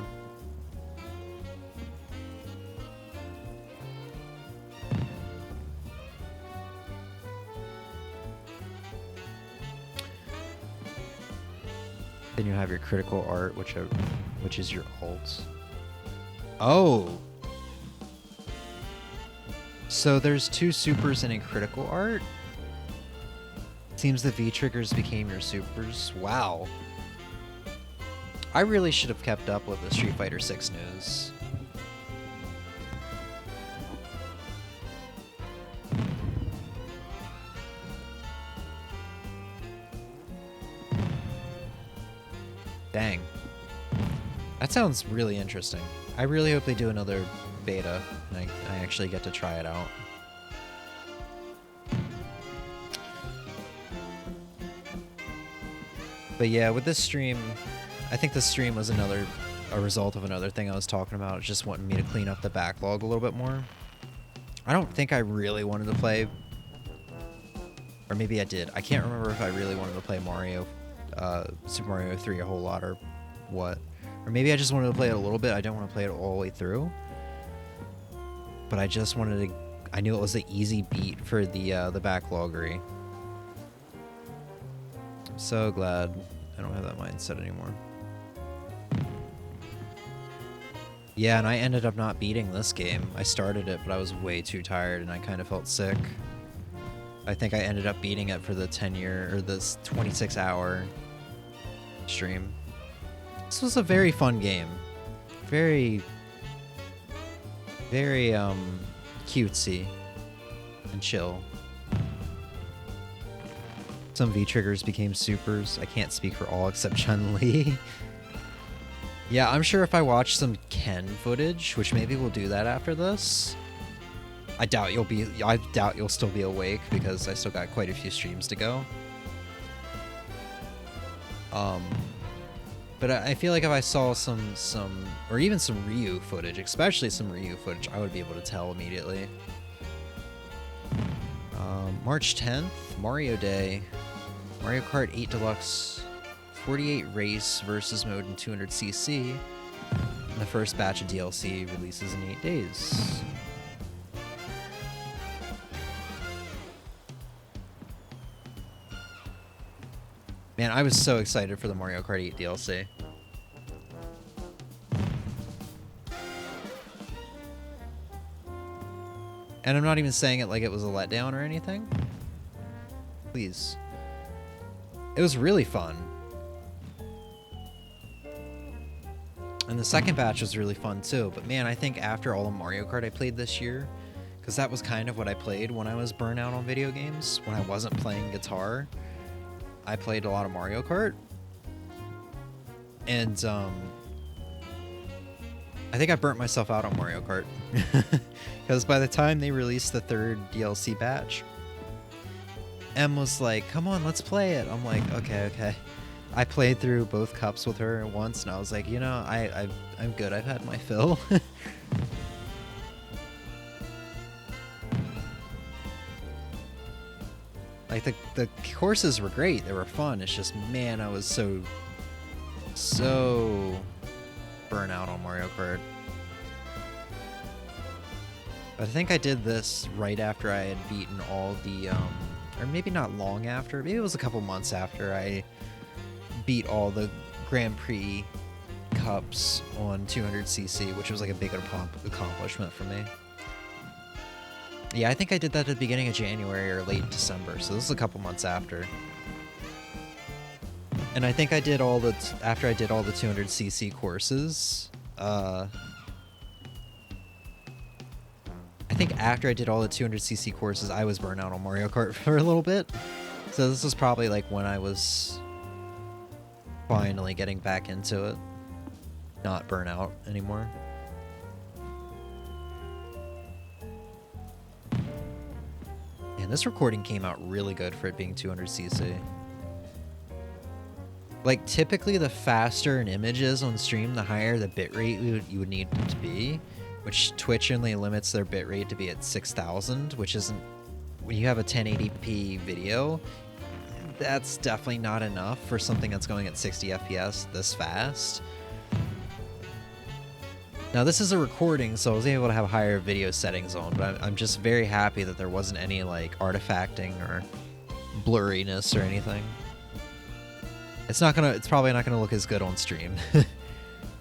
Then you have your critical art, which is your alt. Oh! So there's 2 supers and a critical art? Seems the V-triggers became your supers. Wow. I really should have kept up with the Street Fighter VI news. Dang. That sounds really interesting. I really hope they do another beta and I actually get to try it out. But yeah, with this stream, I think this stream was a result of another thing I was talking about, just wanting me to clean up the backlog a little bit more. I don't think I really wanted to play, or maybe I did. I can't remember if I really wanted to play Super Mario 3 a whole lot or what. Or maybe I just wanted to play it a little bit. I didn't want to play it all the way through. But I just wanted to... I knew it was an easy beat for the backloggery. I'm so glad I don't have that mindset anymore. Yeah, and I ended up not beating this game. I started it, but I was way too tired and I kind of felt sick. I think I ended up beating it for the 26-hour stream. This was a very fun game. Very cutesy and chill. Some V-triggers became supers. I can't speak for all except Chun-Li. Yeah, I'm sure if I watch some Ken footage, which maybe we'll do that after this. I doubt you'll still be awake because I still got quite a few streams to go. But I feel like if I saw some, or even some Ryu footage, especially some Ryu footage, I would be able to tell immediately. March 10th, Mario Day, Mario Kart 8 Deluxe, 48 race versus mode in 200cc. And the first batch of DLC releases in 8 days. Man, I was so excited for the Mario Kart 8 DLC. And I'm not even saying it like it was a letdown or anything. Please. It was really fun. And the second batch was really fun too. But man, I think after all the Mario Kart I played this year, because that was kind of what I played when I was burnt out on video games, when I wasn't playing guitar, I played a lot of Mario Kart. And I think I burnt myself out on Mario Kart. Because by the time they released the third DLC batch, Em was like, come on, let's play it. I'm like, okay. I played through both cups with her once, and I was like, you know, I'm good. I've had my fill. Like, the courses were great. They were fun. It's just, man, I was so burnt out on Mario Kart. But I think I did this right after I had beaten all the, or maybe not long after, maybe it was a couple months after I beat all the Grand Prix Cups on 200cc, which was like a big accomplishment for me. Yeah, I think I did that at the beginning of January or late December, so this is a couple months after. And I think I did all the, after I did all the 200cc courses, I think after I did all the 200cc courses, I was burnt out on Mario Kart for a little bit. So this was probably like when I was finally getting back into it. Not burnt out anymore. And this recording came out really good for it being 200cc. Like, typically the faster an image is on stream, the higher the bitrate you would need it to be. Which Twitch only limits their bitrate to be at 6,000, which isn't... When you have a 1080p video, that's definitely not enough for something that's going at 60 FPS this fast. Now, this is a recording, so I was able to have higher video settings on, but I'm just very happy that there wasn't any, like, artifacting or blurriness or anything. It's probably not gonna look as good on stream.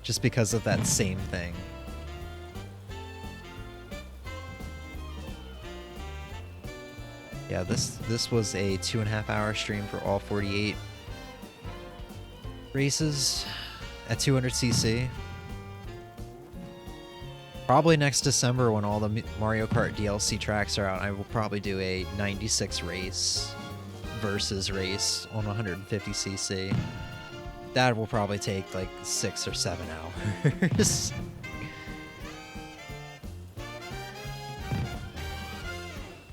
Just because of that same thing. Yeah, this was a 2.5 hour stream for all 48 races at 200cc. Probably next December when all the Mario Kart DLC tracks are out, I will probably do a 96 race versus race on 150cc. That will probably take like 6 or 7 hours.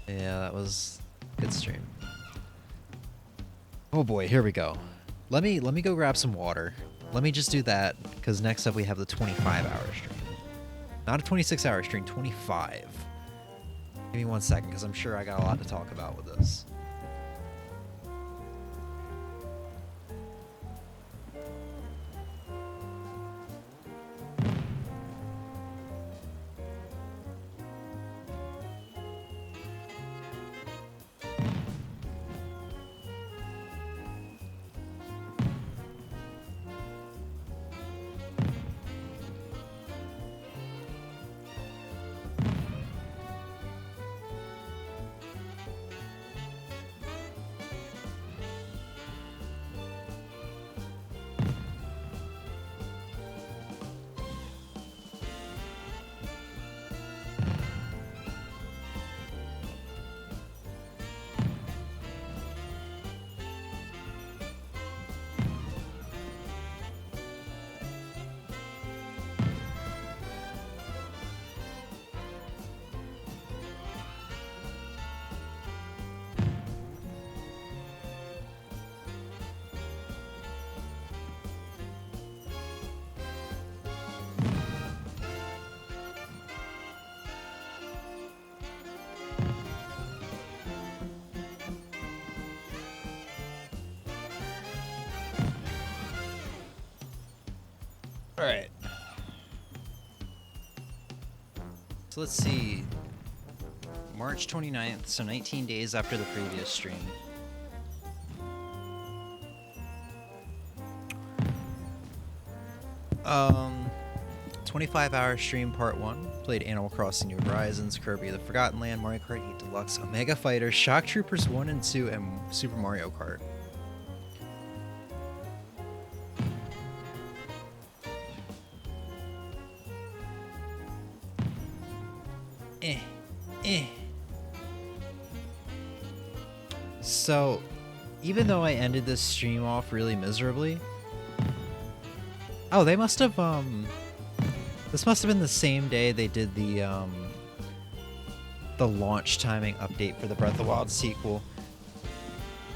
Yeah, that was a good stream. Oh boy, here we go. Let me go grab some water. Let me just do that, because next up we have the 25-hour stream. Not a 26-hour stream, 25. Give me 1 second, because I'm sure I got a lot to talk about with this. Alright. So let's see. March 29th, so 19 days after the previous stream. 25-hour stream part 1. Played Animal Crossing New Horizons, Kirby the Forgotten Land, Mario Kart 8 Deluxe, Omega Fighter, Shock Troopers 1 and 2, and Super Mario Kart. So, even though I ended this stream off really miserably... Oh, they must have, this must have been the same day they did the launch timing update for the Breath of the Wild sequel.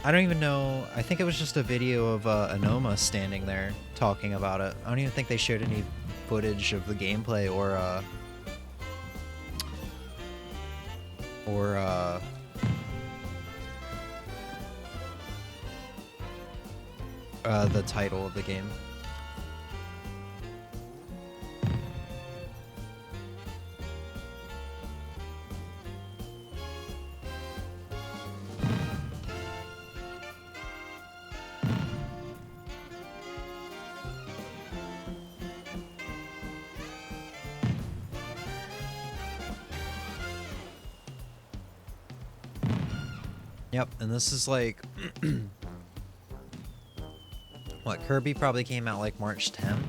I don't even know, I think it was just a video of Anoma standing there talking about it. I don't even think they showed any footage of the gameplay or the title of the game. Yep, and this is like... what, Kirby probably came out like March 10th?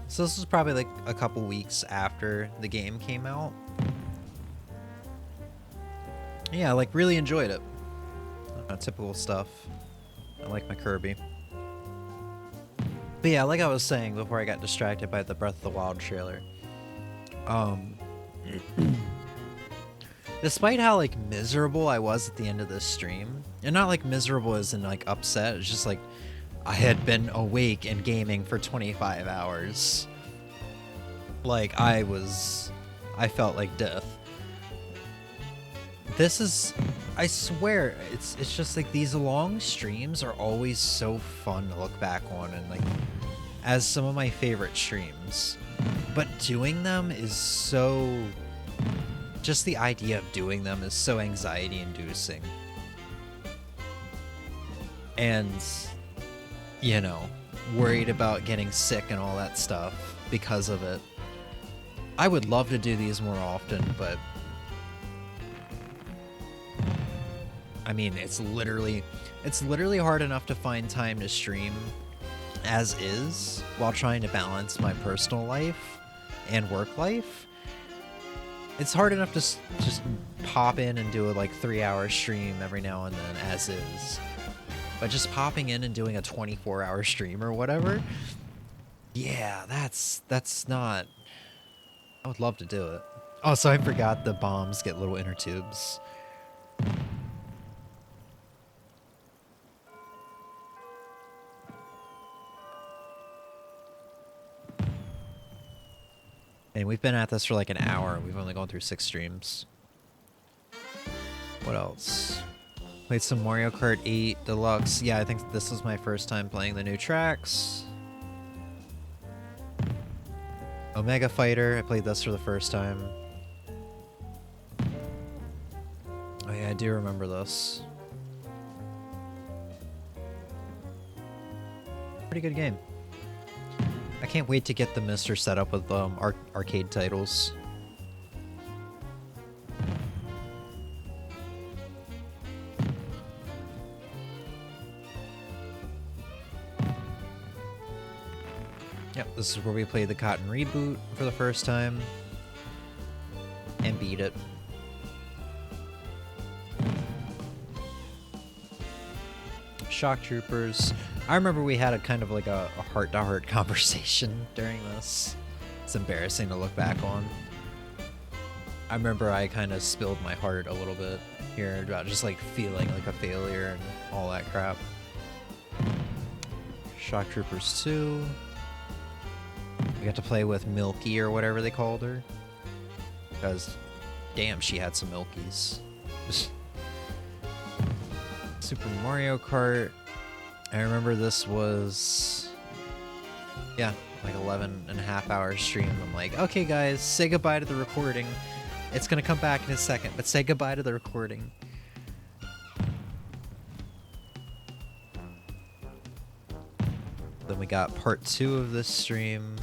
So this was probably like a couple weeks after the game came out. Yeah, like really enjoyed it. Typical stuff. I like my Kirby. But yeah, like I was saying before I got distracted by the Breath of the Wild trailer. Despite how, like, miserable I was at the end of this stream, and not, like, miserable as in, like, upset, it's just, like, I had been awake and gaming for 25 hours. Like, I felt like death. This is, I swear, it's just, like, these long streams are always so fun to look back on, and, like, as some of my favorite streams. But doing them is so... Just the idea of doing them is so anxiety-inducing. And, you know, worried about getting sick and all that stuff because of it. I would love to do these more often, but... I mean, it's literally hard enough to find time to stream as is while trying to balance my personal life and work life. It's hard enough to just pop in and do a like 3-hour stream every now and then as is. But just popping in and doing a 24-hour stream or whatever, yeah, that's not... I would love to do it. Also, I forgot the bombs get little inner tubes. And we've been at this for like an hour. We've only gone through 6 streams. What else? Played some Mario Kart 8 Deluxe. Yeah, I think this was my first time playing the new tracks. Omega Fighter. I played this for the first time. Oh yeah, I do remember this. Pretty good game. I can't wait to get the Mister set up with arcade titles. Yep, this is where we played the Cotton Reboot for the first time. And beat it. Shock Troopers. I remember we had a kind of like a heart-to-heart conversation during this. It's embarrassing to look back on. I remember I kind of spilled my heart a little bit here about just like feeling like a failure and all that crap. Shock Troopers 2. We got to play with Milky or whatever they called her. Because, damn, she had some Milkies. Super Mario Kart. I remember this was Yeah, like 11.5 hour stream. I'm like, okay guys, say goodbye to the recording. It's gonna come back in a second, but say goodbye to the recording. Then we got part 2 of this stream.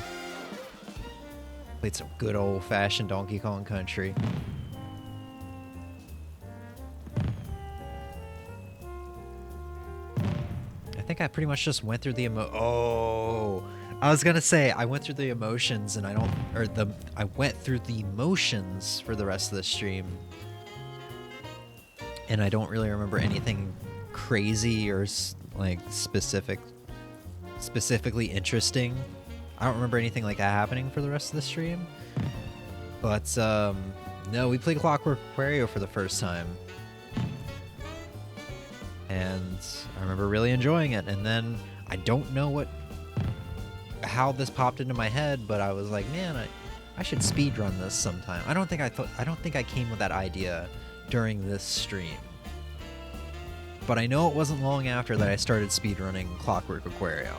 Played some good old-fashioned Donkey Kong Country. I think I pretty much just went through the I was gonna say I went through the emotions and I went through the motions for the rest of the stream, and I don't really remember anything crazy or like specifically interesting. I don't remember anything like that happening for the rest of the stream. But no, we played Clockwork Aquario for the first time, and I remember really enjoying it. And then I don't know how this popped into my head, but I was like, man, I should speedrun this sometime. I don't think I came with that idea during this stream, but I know it wasn't long after that I started speedrunning Clockwork Aquario.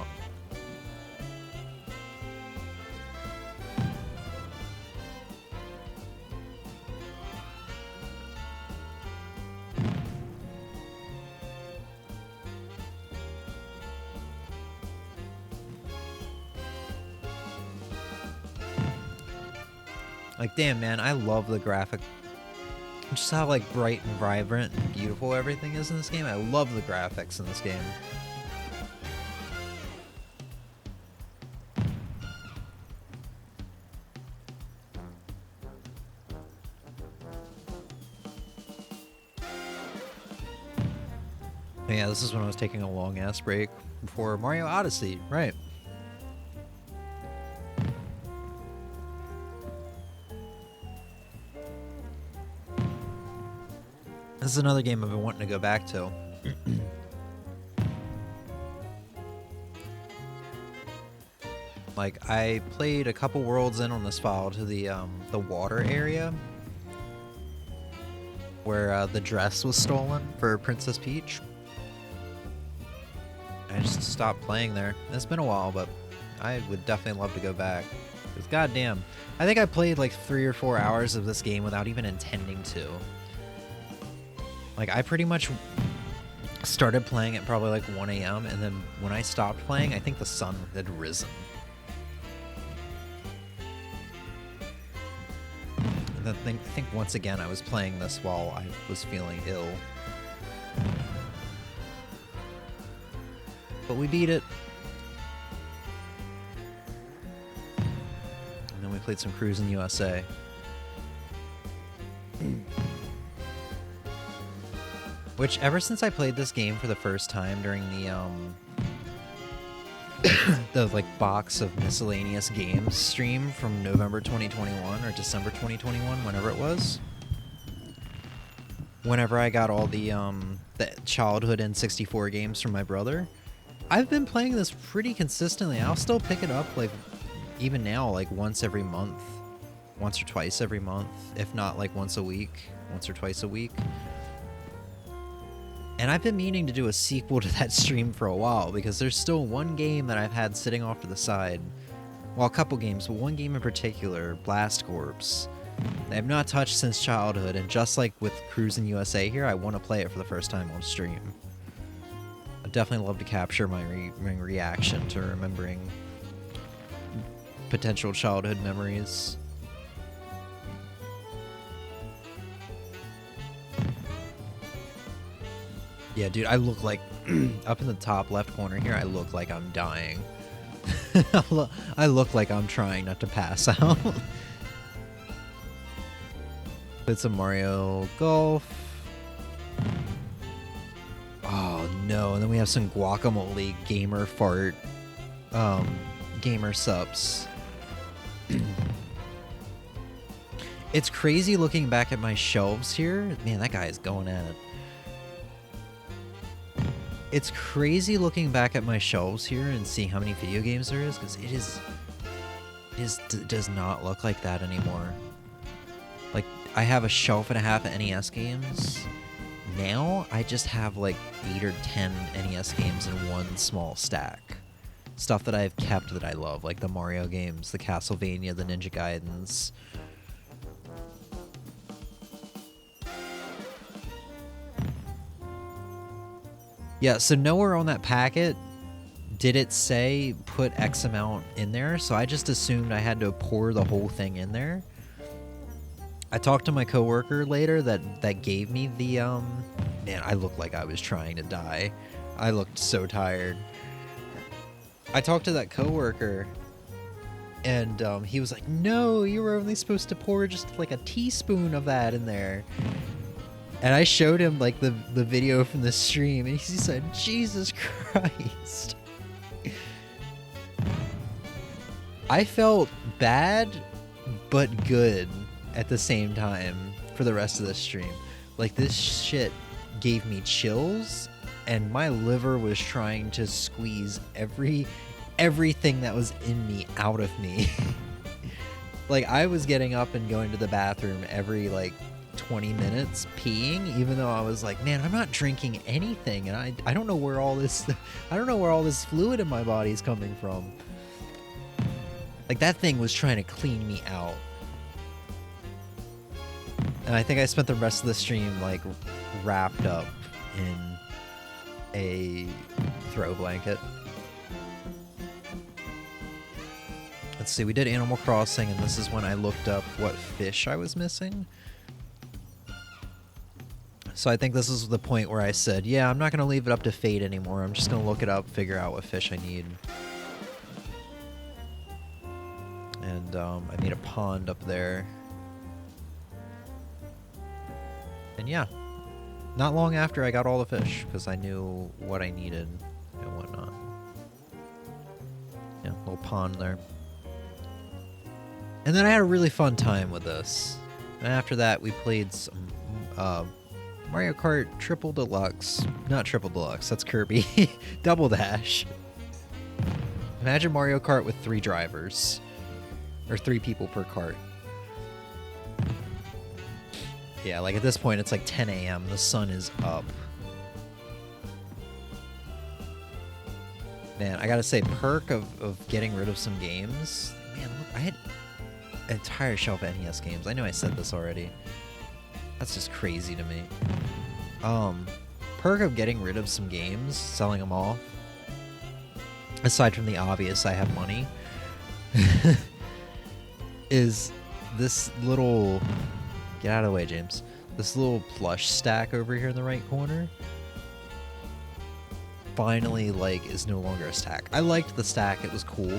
Like, damn, man, I love the graphic. Just how, like, bright and vibrant and beautiful everything is in this game. I love the graphics in this game. Yeah, this is when I was taking a long-ass break before Mario Odyssey, right. This is another game I've been wanting to go back to. Like, I played a couple worlds in on this file to the water area where the dress was stolen for Princess Peach. I just stopped playing there. It's been a while, but I would definitely love to go back. Because goddamn, I think I played like 3 or 4 hours of this game without even intending to. Like, I pretty much started playing at probably like 1 a.m. and then when I stopped playing, I think the sun had risen. And then I think once again I was playing this while I was feeling ill. But we beat it. And then we played some Cruis'n USA. Which, ever since I played this game for the first time during the like box of miscellaneous games stream from November 2021 or December 2021, whenever it was, whenever I got all the childhood N64 games from my brother, I've been playing this pretty consistently. I'll still pick it up, like, even now, like once or twice every month, if not like once or twice a week. And I've been meaning to do a sequel to that stream for a while, because there's still one game that I've had sitting off to the side. Well, a couple games, but one game in particular, Blast Corps, I have not touched since childhood, and just like with Cruis'n USA here, I want to play it for the first time on stream. I'd definitely love to capture my reaction to remembering potential childhood memories. Yeah, dude, I look like, up in the top left corner here, I look like I'm dying. I look like I'm trying not to pass out. Played some Mario Golf. Oh no, and then we have some Guacamole Gamer Fart, Gamer Subs. It's crazy looking back at my shelves here. Man, that guy is going at it. It's crazy looking back at my shelves here and seeing how many video games there is, because it does not look like that anymore. Like, I have a shelf and a half of NES games. Now, I just have like 8 or 10 NES games in one small stack. stuff that I've kept that I love, like the Mario games, the Castlevania, the Ninja Gaidens. Yeah, so nowhere on that packet did it say put X amount in there, so I just assumed I had to pour the whole thing in there. I talked to my coworker later that gave me the, man, I looked like I was trying to die. I looked so tired. I talked to that coworker, and he was like, no, you were only supposed to pour just like a teaspoon of that in there. And I showed him like the video from the stream, and he said, Jesus Christ. I felt bad, but good at the same time for the rest of the stream. Like, this shit gave me chills, and my liver was trying to squeeze everything that was in me out of me. Like, I was getting up and going to the bathroom every like 20 minutes peeing, even though I was like, man, I'm not drinking anything, and I don't know where all this fluid in my body is coming from. Like, that thing was trying to clean me out. And I think I spent the rest of the stream like wrapped up in a throw blanket. Let's see, we did Animal Crossing, and this is when I looked up what fish I was missing. So I think this is the point where I said, yeah, I'm not going to leave it up to fate anymore. I'm just going to look it up, figure out what fish I need. And I made a pond up there. And yeah, not long after I got all the fish, because I knew what I needed and whatnot. Yeah, little pond there. And then I had a really fun time with this. And after that, we played some Mario Kart Triple Deluxe. Not Triple Deluxe, that's Kirby. Double Dash. Imagine Mario Kart with 3 drivers. Or 3 people per kart. Yeah, like at this point it's like 10 a.m. The sun is up. Man, I gotta say, perk of getting rid of some games. Man, look, I had an entire shelf of NES games. I know I said this already. That's just crazy to me. Perk of getting rid of some games, selling them off. Aside from the obvious, I have money. Is this little... Get out of the way, James. This little plush stack over here in the right corner finally, like, is no longer a stack. I liked the stack. It was cool.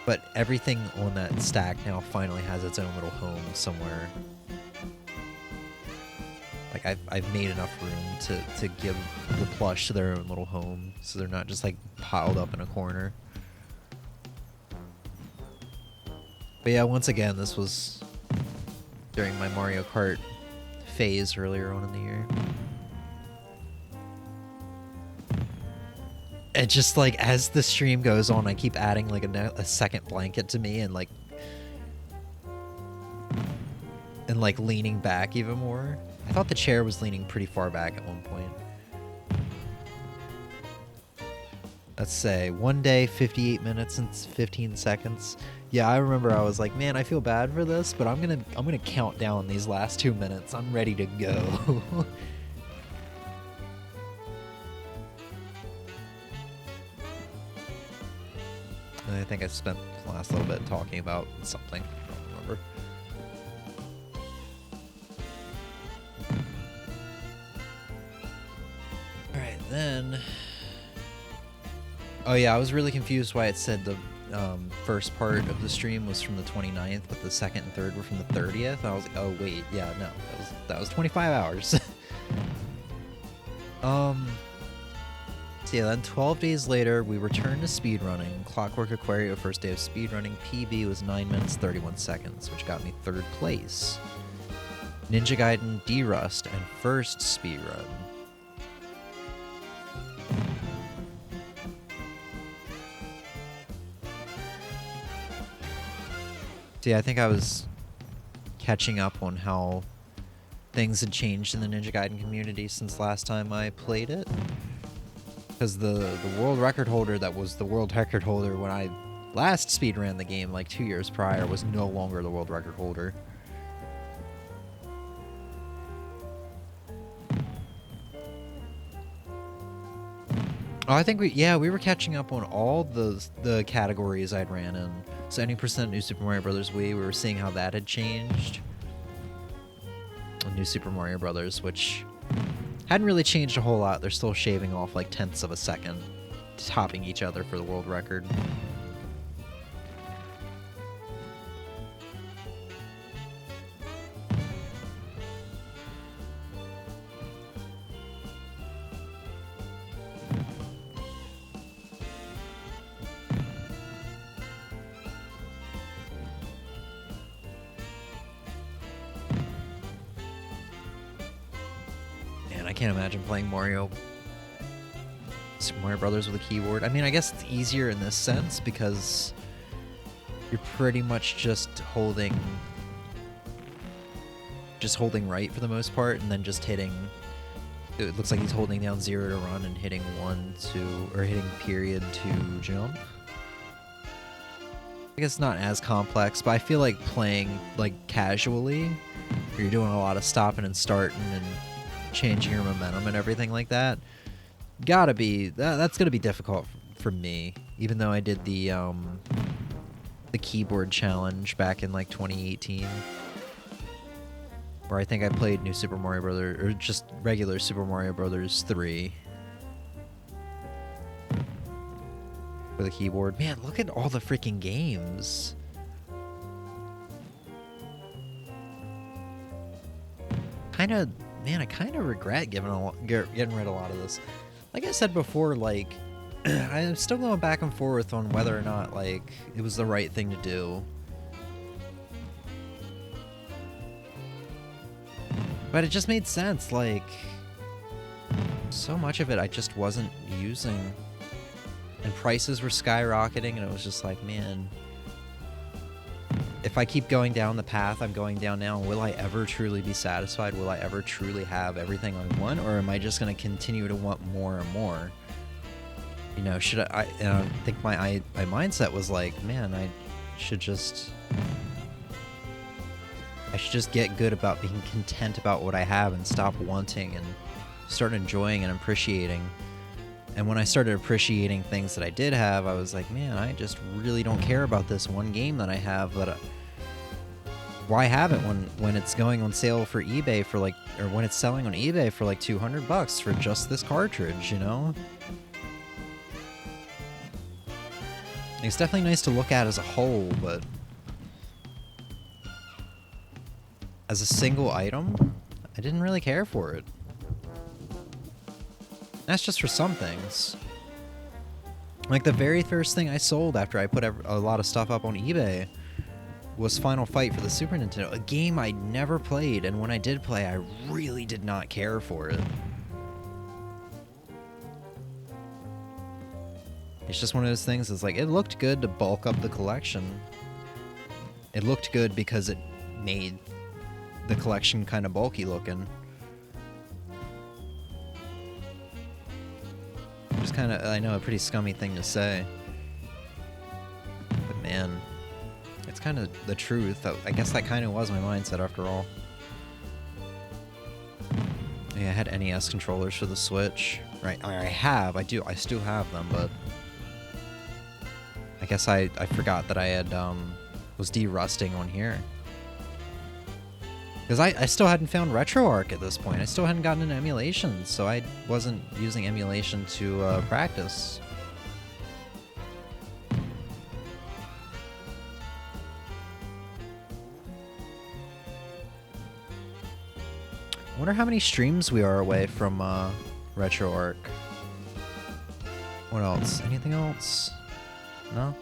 But everything on that stack now finally has its own little home somewhere. Like, I've made enough room to give the plush to their own little home, so they're not just, like, piled up in a corner. But yeah, once again, this was during my Mario Kart phase earlier on in the year. And just like as the stream goes on, I keep adding like a second blanket to me and like leaning back even more. I thought the chair was leaning pretty far back at one point. Let's say 1 day, 58 minutes and 15 seconds. Yeah, I remember I was like, man, I feel bad for this, but I'm gonna count down these last 2 minutes. I'm ready to go. And I think I spent the last little bit talking about something. I don't remember. Alright, then... Oh yeah, I was really confused why it said the first part of the stream was from the 29th, but the second and third were from the 30th. And I was like, oh wait, yeah, no, that was 25 hours. So yeah, then 12 days later, we returned to speedrunning. Clockwork Aquario, first day of speedrunning. PB was 9 minutes 31 seconds, which got me 3rd place. Ninja Gaiden D-Rust and first speedrun. See, I think I was catching up on how things had changed in the Ninja Gaiden community since last time I played it. Because the world record holder that was the world record holder when I last speedran the game like 2 years prior was no longer the world record holder. Oh, I think we were catching up on all the categories I'd ran in. 70% New Super Mario Bros. We were seeing how that had changed. New Super Mario Bros., which hadn't really changed a whole lot. They're still shaving off like tenths of a second, topping each other for the world record. I can't imagine playing Super Mario Brothers with a keyboard. I mean, I guess it's easier in this sense because you're pretty much just holding right for the most part, and then just hitting. It looks like he's holding down 0 to run and hitting 1, 2, or hitting period to jump. I guess it's not as complex, but I feel like playing like casually, where you're doing a lot of stopping and starting and changing your momentum and everything like that, that's gonna be difficult for me. Even though I did the keyboard challenge back in like 2018, where I think I played New Super Mario Brothers or just regular Super Mario Brothers 3 with a keyboard. Man, look at all the freaking games. Man, I kind of regret getting rid of a lot of this. Like I said before, like, I'm still going back and forth on whether or not, like, it was the right thing to do. But it just made sense, like, so much of it I just wasn't using. And prices were skyrocketing, and it was just like, man, if I keep going down the path I'm going down now, will I ever truly be satisfied? Will I ever truly have everything I want? Or am I just going to continue to want more and more? You know, should I think my mindset was like, man, I should just get good about being content about what I have and stop wanting and start enjoying and appreciating. And when I started appreciating things that I did have, I was like, man, I just really don't care about this one game that I have. Why have it when it's going on sale for eBay for like, or when it's selling on eBay for like $200 for just this cartridge, you know? It's definitely nice to look at as a whole, but as a single item, I didn't really care for it. That's just for some things. Like the very first thing I sold after I put a lot of stuff up on eBay was Final Fight for the Super Nintendo, a game I never played, and when I did play, I really did not care for it. It's just one of those things, it's like, it looked good to bulk up the collection. It looked good because it made the collection kind of bulky looking. Just kind of, I know, a pretty scummy thing to say. But man, it's kind of the truth. I guess that kind of was my mindset after all. Yeah, I had NES controllers for the Switch. Right, I still have them, but I guess I forgot that I had, was de-rusting on here. Because I still hadn't found RetroArch at this point. I still hadn't gotten an emulation, so I wasn't using emulation to practice. I wonder how many streams we are away from RetroArch. What else? Anything else? No?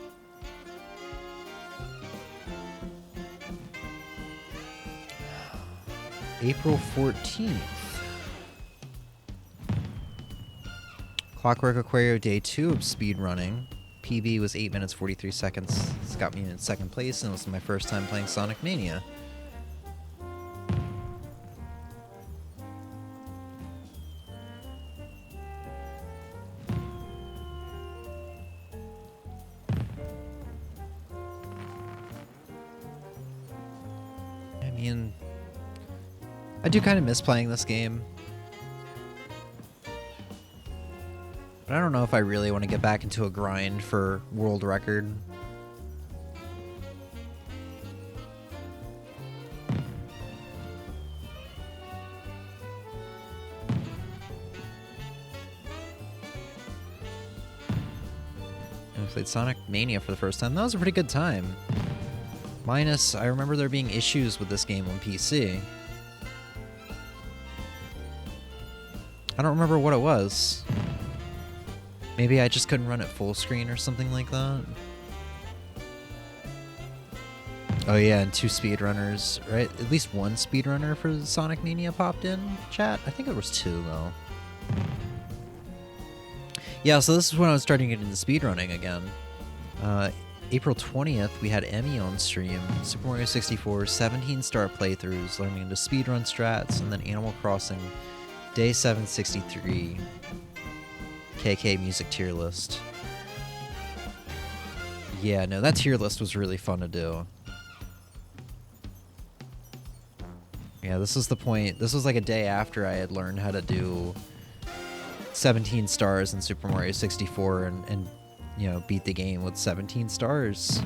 April 14th. Clockwork Aquario Day 2 of speedrunning. PB was 8 minutes 43 seconds. It's got me in second place, and it was my first time playing Sonic Mania. mean, I do kind of miss playing this game. But I don't know if I really want to get back into a grind for world record. I played Sonic Mania for the first time. That was a pretty good time. Minus, I remember there being issues with this game on PC. I don't remember what it was. Maybe I just couldn't run it full screen or something like that. Oh yeah, and 2 speedrunners, right? At least 1 speedrunner for Sonic Mania popped in chat. I think it was 2 though. Yeah, so this is when I was starting to get into speedrunning again. April 20th, we had Emmy on stream. Super Mario 64, 17-star playthroughs, learning into speedrun strats, and then Animal Crossing Day 763. KK music tier list. Yeah, no, that tier list was really fun to do. Yeah, this was the point. This was like a day after I had learned how to do 17 stars in Super Mario 64 and you know, beat the game with 17 stars.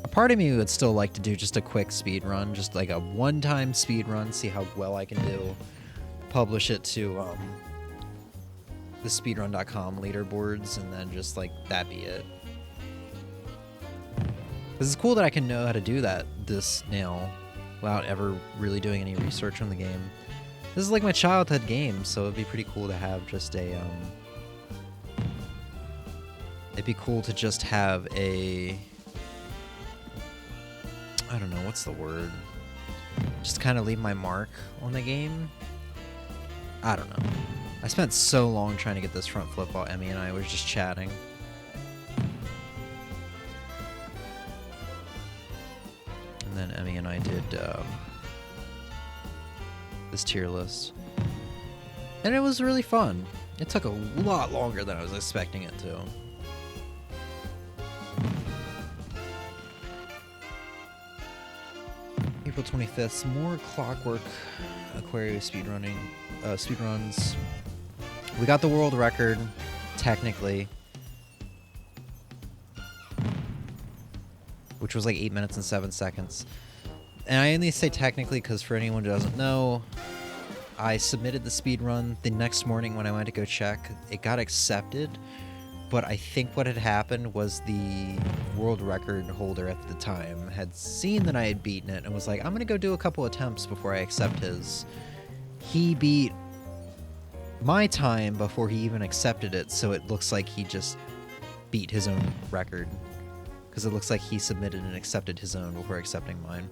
A part of me would still like to do just a quick speed run, just like a one-time speed run, see how well I can do. Publish it to the speedrun.com leaderboards, and then just like that be it. This is cool that I can know how to do this now without ever really doing any research on the game. This is like my childhood game, so it'd be pretty cool to have just a it'd be cool to just have a, I don't know, what's the word? Just kind of leave my mark on the game. I don't know. I spent so long trying to get this front flip while Emmy and I was just chatting. And then Emmy and I did this tier list. And it was really fun. It took a lot longer than I was expecting it to. April 25th, some more Clockwork Aquarius speedruns. We got the world record, technically. Which was like 8 minutes and 7 seconds. And I only say technically because for anyone who doesn't know, I submitted the speedrun the next morning when I went to go check. It got accepted, but I think what had happened was the world record holder at the time had seen that I had beaten it and was like, I'm going to go do a couple attempts before I accept his. He beat my time before he even accepted it, so it looks like he just beat his own record. Because it looks like he submitted and accepted his own before accepting mine.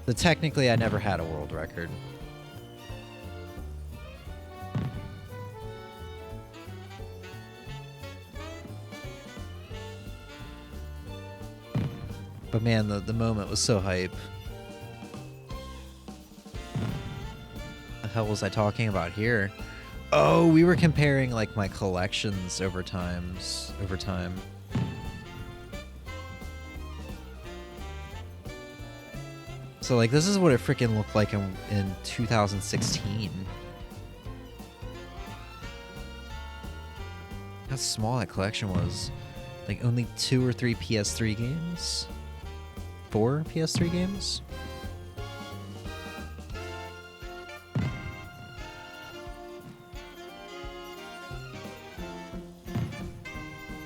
So technically, I never had a world record. But man, the moment was so hype. What the hell was I talking about here? Oh, we were comparing like my collections over time. So like this is what it freaking looked like in 2016. How small that collection was. Like only 2 or 3 PS3 games? 4 PS3 games?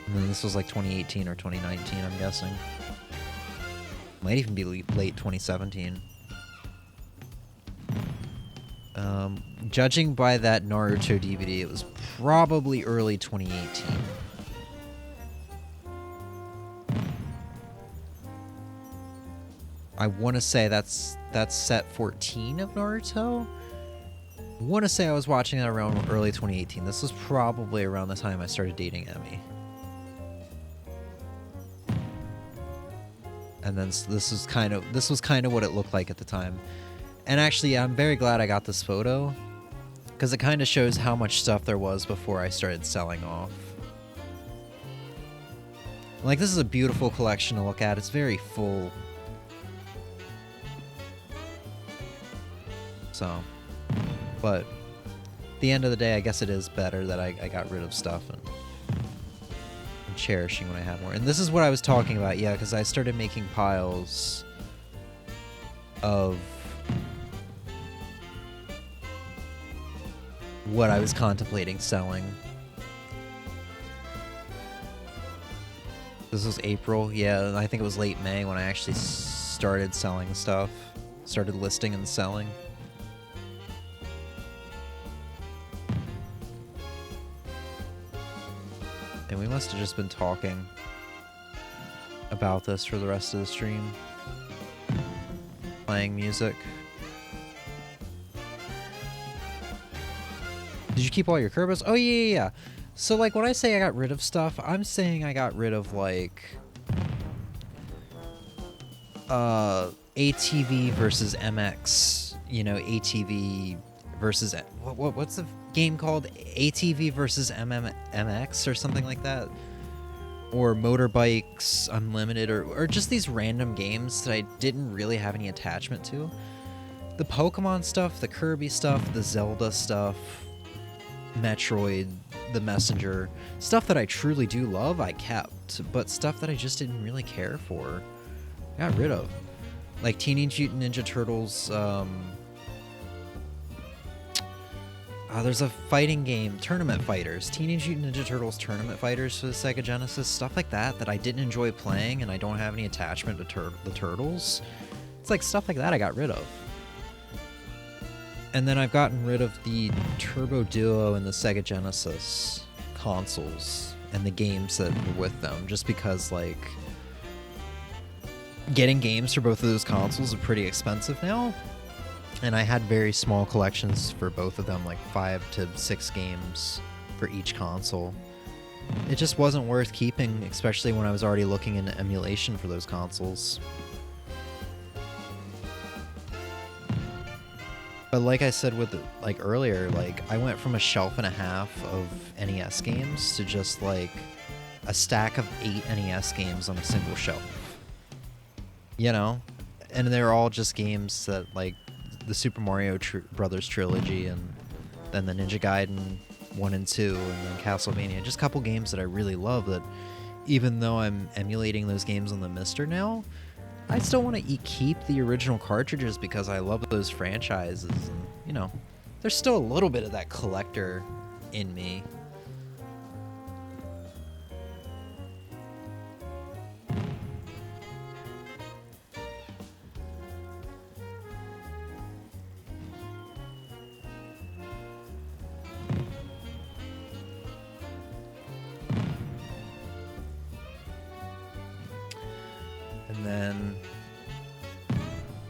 And then this was like 2018 or 2019, I'm guessing. Might even be late 2017. Judging by that Naruto DVD, it was probably early 2018. I want to say that's set 14 of Naruto. I want to say I was watching that around early 2018. This was probably around the time I started dating Emmy. And then this was kind of what it looked like at the time. And actually, I'm very glad I got this photo because it kind of shows how much stuff there was before I started selling off. Like, this is a beautiful collection to look at. It's very full. So, but at the end of the day, I guess it is better that I got rid of stuff and cherishing when I have more. And this is what I was talking about, yeah, because I started making piles of what I was contemplating selling. This was April, yeah, I think it was late May when I actually started selling stuff. Started listing and selling. And we must have just been talking about this for the rest of the stream. Playing music. Did you keep all your Kerbos? Oh, yeah. So, like, when I say I got rid of stuff, I'm saying I got rid of, like, ATV versus MX. You know, ATV versus... What's the game called? ATV versus MX or something like that? Or Motorbikes Unlimited, or just these random games that I didn't really have any attachment to. The Pokemon stuff, the Kirby stuff, the Zelda stuff, Metroid, The Messenger, stuff that I truly do love, I kept, but stuff that I just didn't really care for, I got rid of. Like Teenage Mutant Ninja Turtles, there's a fighting game, Tournament Fighters, Teenage Mutant Ninja Turtles Tournament Fighters for the Sega Genesis, stuff like that I didn't enjoy playing, and I don't have any attachment to the Turtles. It's like stuff like that I got rid of. And then I've gotten rid of the Turbo Duo and the Sega Genesis consoles and the games that were with them, just because, like, getting games for both of those consoles are pretty expensive now. And I had very small collections for both of them, like 5 to 6 games for each console. It just wasn't worth keeping, especially when I was already looking into emulation for those consoles. But like I said with earlier, like, I went from a shelf and a half of NES games to just like a stack of 8 NES games on a single shelf. You know? And they're all just games that, like, the Super Mario Brothers trilogy, and then the Ninja Gaiden 1 and 2, and then Castlevania. Just a couple games that I really love that, even though I'm emulating those games on the Mister now, I still want to keep the original cartridges because I love those franchises. And, you know, there's still a little bit of that collector in me. And then,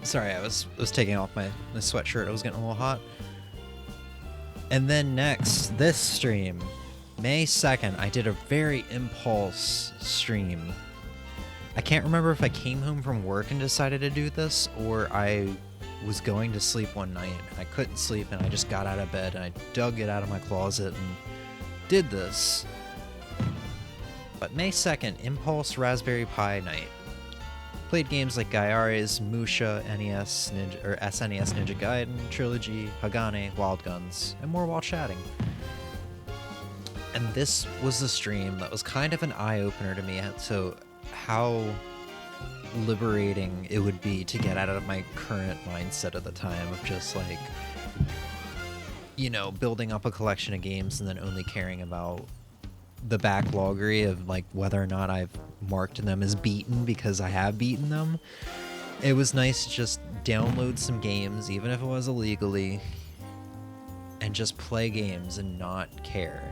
sorry, I was taking off my sweatshirt. I was getting a little hot. And then next, this stream, May 2nd, I did a very impulse stream. I can't remember if I came home from work and decided to do this, or I was going to sleep one night and I couldn't sleep, and I just got out of bed and I dug it out of my closet and did this. But May 2nd, Impulse Raspberry Pi night. Played games like Gaiares, Musha, NES, SNES Ninja Gaiden, Trilogy, Hagane, Wild Guns, and more while chatting. And this was the stream that was kind of an eye-opener to me, so how liberating it would be to get out of my current mindset at the time of just, like, you know, building up a collection of games and then only caring about the backloggery of, like, whether or not I've marked them as beaten because I have beaten them. It was nice to just download some games, even if it was illegally, and just play games and not care.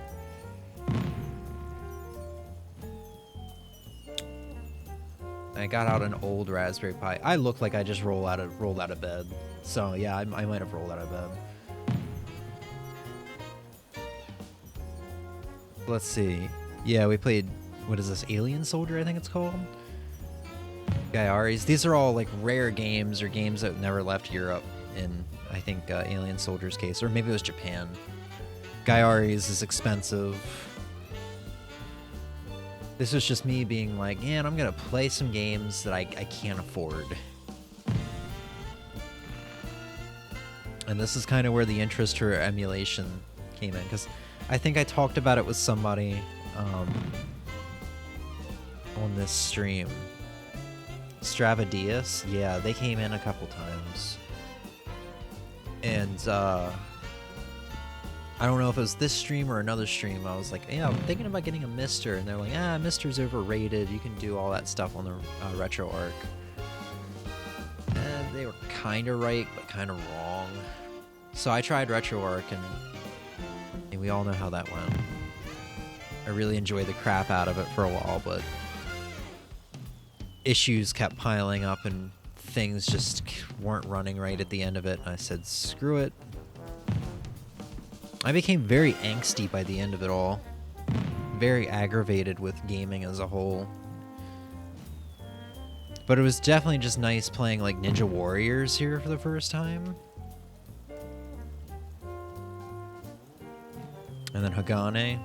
I got out an old Raspberry Pi. I look like I just rolled out of bed. So yeah, I might have rolled out of bed. Let's see. Yeah, we played, what is this, Alien Soldier, I think it's called? Gaiares. These are all, like, rare games or games that never left Europe. in, I think, Alien Soldier's case, or maybe it was Japan. Gaiares is expensive. This was just me being like, man, I'm gonna play some games that I can't afford. And this is kind of where the interest for emulation came in, because I think I talked about it with somebody on this stream. Stravadius, yeah, they came in a couple times. And I don't know if it was this stream or another stream. I was like, yeah, I'm thinking about getting a Mister. And they're like, Mister's overrated. You can do all that stuff on the Retro Arc. And they were kind of right, but kind of wrong. So I tried Retro Arc, and we all know how that went. I really enjoyed the crap out of it for a while, but issues kept piling up and things just weren't running right at the end of it. And I said, screw it. I became very angsty by the end of it all. Very aggravated with gaming as a whole. But it was definitely just nice playing like Ninja Warriors here for the first time. And then Hagane.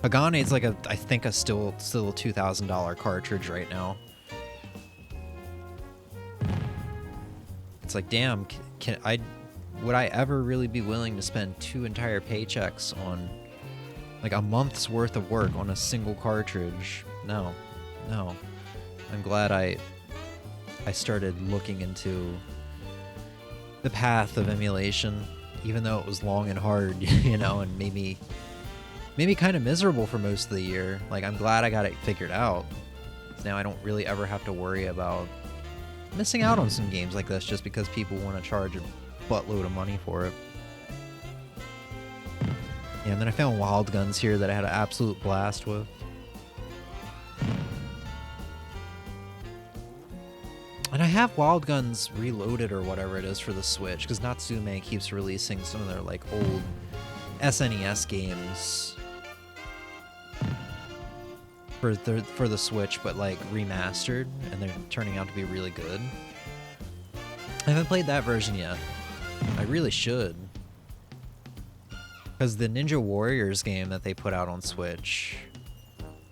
Hagane is like I think still a $2,000 cartridge right now. It's like, damn, would I ever really be willing to spend 2 entire paychecks on like a month's worth of work on a single cartridge? No. I'm glad I started looking into the path of emulation, even though it was long and hard, you know, and maybe kind of miserable for most of the year. Like, I'm glad I got it figured out. So now I don't really ever have to worry about missing out on some games like this just because people want to charge a buttload of money for it. Yeah, and then I found Wild Guns here that I had an absolute blast with. And I have Wild Guns Reloaded or whatever it is for the Switch, because Natsume keeps releasing some of their like old SNES games for the Switch, but like remastered, and they're turning out to be really good. I haven't played that version yet. I really should. Because the Ninja Warriors game that they put out on Switch...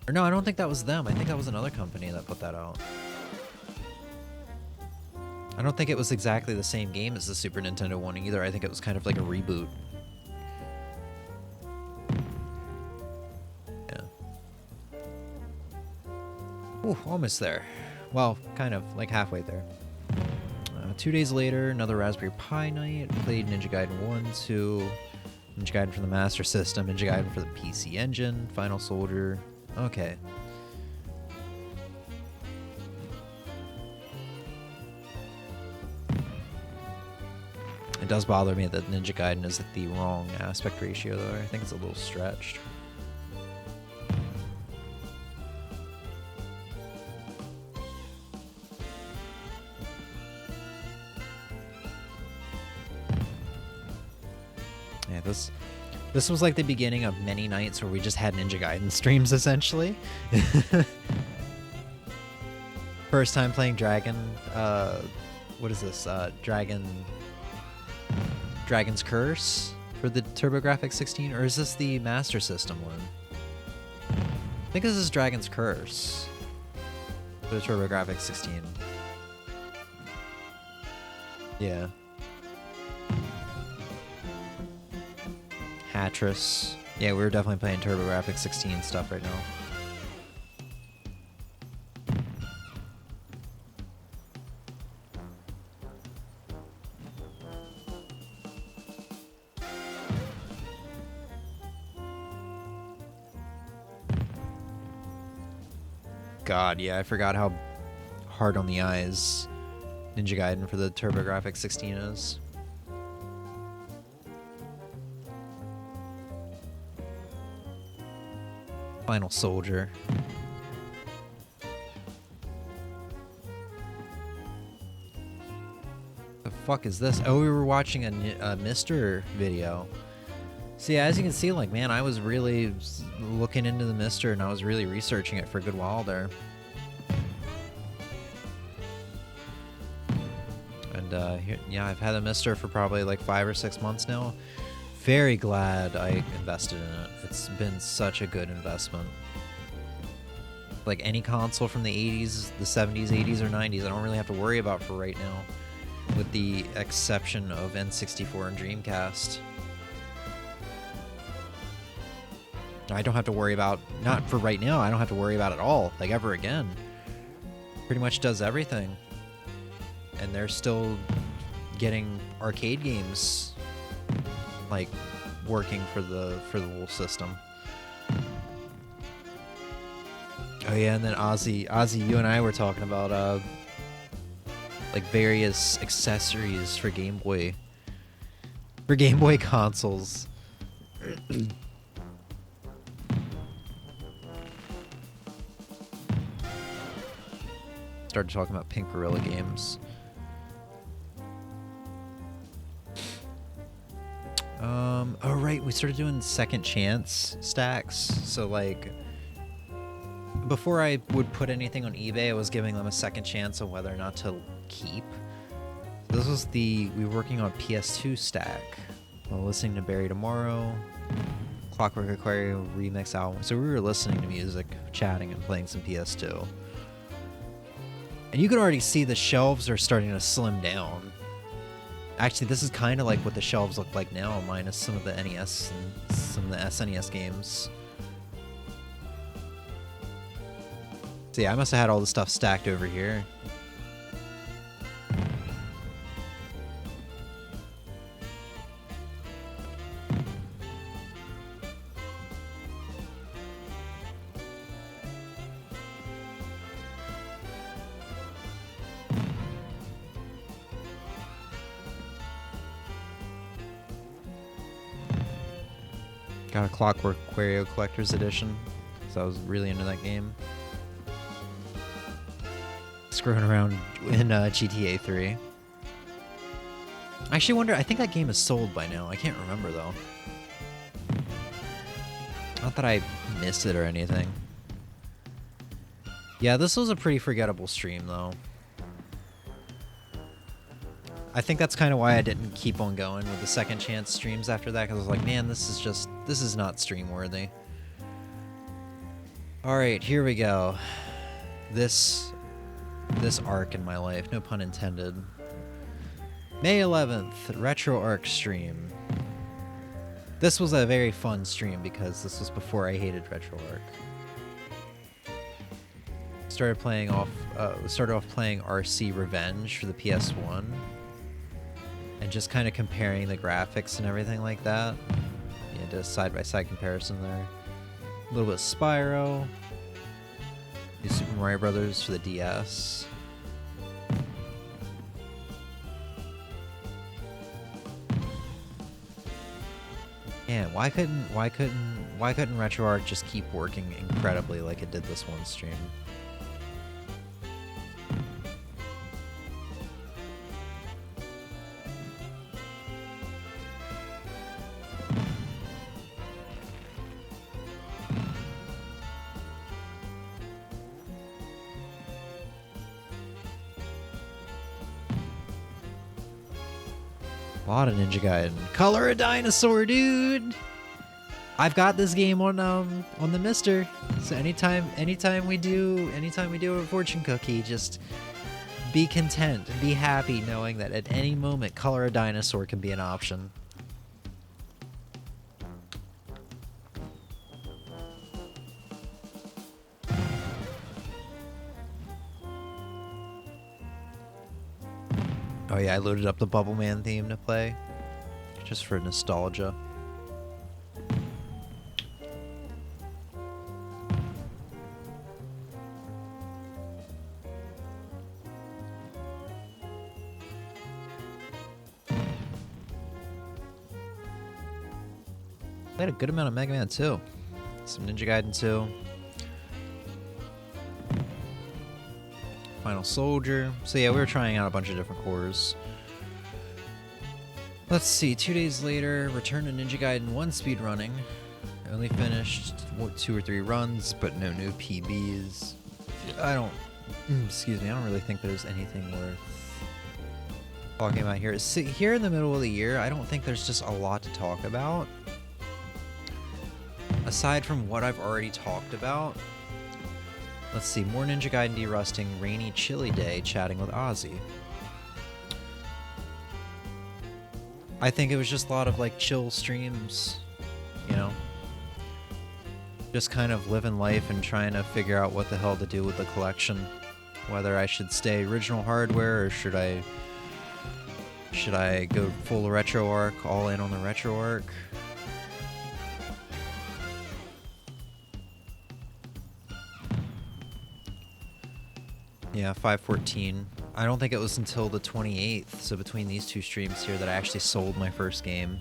Or no, I don't think that was them. I think that was another company that put that out. I don't think it was exactly the same game as the Super Nintendo one either. I think it was kind of like a reboot. Yeah. Ooh, almost there. Well, kind of, like halfway there. 2 days later, another Raspberry Pi night. Played Ninja Gaiden 1, 2, Ninja Gaiden for the Master System, Ninja Gaiden for the PC Engine, Final Soldier. Okay. It does bother me that Ninja Gaiden is at the wrong aspect ratio, though. I think it's a little stretched. Yeah, this was like the beginning of many nights where we just had Ninja Gaiden streams, essentially. First time playing Dragon, what is this? Dragon's Curse for the TurboGrafx 16, or is this the Master System one? I think this is Dragon's Curse for the TurboGrafx 16. Yeah. Hattress. Yeah, we were definitely playing TurboGrafx 16 stuff right now. God, yeah, I forgot how hard on the eyes Ninja Gaiden for the TurboGrafx 16 is. Final Soldier. The fuck is this? Oh, we were watching a Mister video. See, as you can see, like, man, I was really looking into the Mister, and I was really researching it for a good while there. And yeah, I've had a Mister for probably like 5 or 6 months now. Very glad I invested in it. It's been such a good investment. Like any console from the 80s, the 70s, 80s, or 90s, I don't really have to worry about for right now, with the exception of N64 and Dreamcast. I don't have to worry about, not for right now, I don't have to worry about it all, like ever again. Pretty much does everything. And they're still getting arcade games like working for the whole system. Oh yeah, and then Ozzy, you and I were talking about like various accessories for Game Boy consoles. Started talking about Pink Gorilla Games. Oh right, we started doing second chance stacks. So like, before I would put anything on eBay, I was giving them a second chance on whether or not to keep. This was we were working on PS2 stack while listening to Barry Tomorrow, Clockwork Aquarium remix album. So we were listening to music, chatting, and playing some PS2. And you can already see the shelves are starting to slim down. Actually, this is kind of like what the shelves look like now, minus some of the NES and some of the SNES games. So yeah, I must have had all the stuff stacked over here. Got a Clockwork Aquario Collector's Edition, so I was really into that game. Screwing around in GTA 3. I actually wonder, I think that game is sold by now. I can't remember though. Not that I missed it or anything. Yeah, this was a pretty forgettable stream though. I think that's kind of why I didn't keep on going with the second chance streams after that, because I was like, man, this is not stream worthy. Alright, here we go. This arc in my life, no pun intended. May 11th, Retro Arc stream. This was a very fun stream because this was before I hated Retro Arc. Started off playing RC Revenge for the PS1. And just kind of comparing the graphics and everything like that. Yeah, did a side-by-side comparison there. A little bit of Spyro. New Super Mario Brothers for the DS. Man, why couldn't RetroArch just keep working incredibly like it did this one stream? Bought a Ninja Gaiden. Color a dinosaur, dude. I've got this game on the Mister. So anytime we do a fortune cookie, just be content and be happy knowing that at any moment Color a Dinosaur can be an option. Oh yeah, I loaded up the Bubble Man theme to play, just for nostalgia. Played a good amount of Mega Man 2. Some Ninja Gaiden 2. Final Soldier. So yeah, we were trying out a bunch of different cores. Let's see, 2 days later, return to Ninja Gaiden 1 speedrunning. I only finished 2 or 3 runs, but no new PBs. I don't really think there's anything worth talking about here. See, here in the middle of the year, I don't think there's just a lot to talk about. Aside from what I've already talked about. Let's see, more Ninja Gaiden derusting, rainy, chilly day, chatting with Ozzy. I think it was just a lot of like chill streams, you know? Just kind of living life and trying to figure out what the hell to do with the collection. Whether I should stay original hardware or should I go full retro arc, all in on the retro arc? Yeah, 514. I don't think it was until the 28th, so between these two streams here, that I actually sold my first game.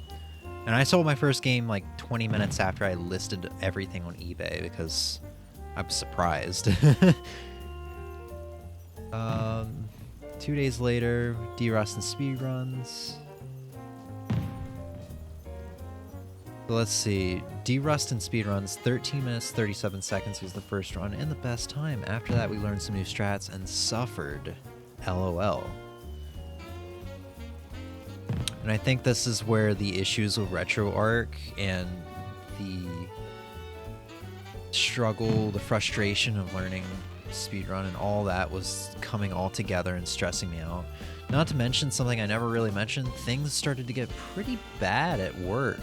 And I sold my first game like 20 minutes after I listed everything on eBay because I'm surprised. 2 days later, derust and speedruns. So let's see, derust and speedruns, 13 minutes 37 seconds was the first run and the best time. After that we learned some new strats and suffered. LOL. And I think this is where the issues with RetroArch and the struggle, the frustration of learning speedrun and all that was coming all together and stressing me out. Not to mention something I never really mentioned, things started to get pretty bad at work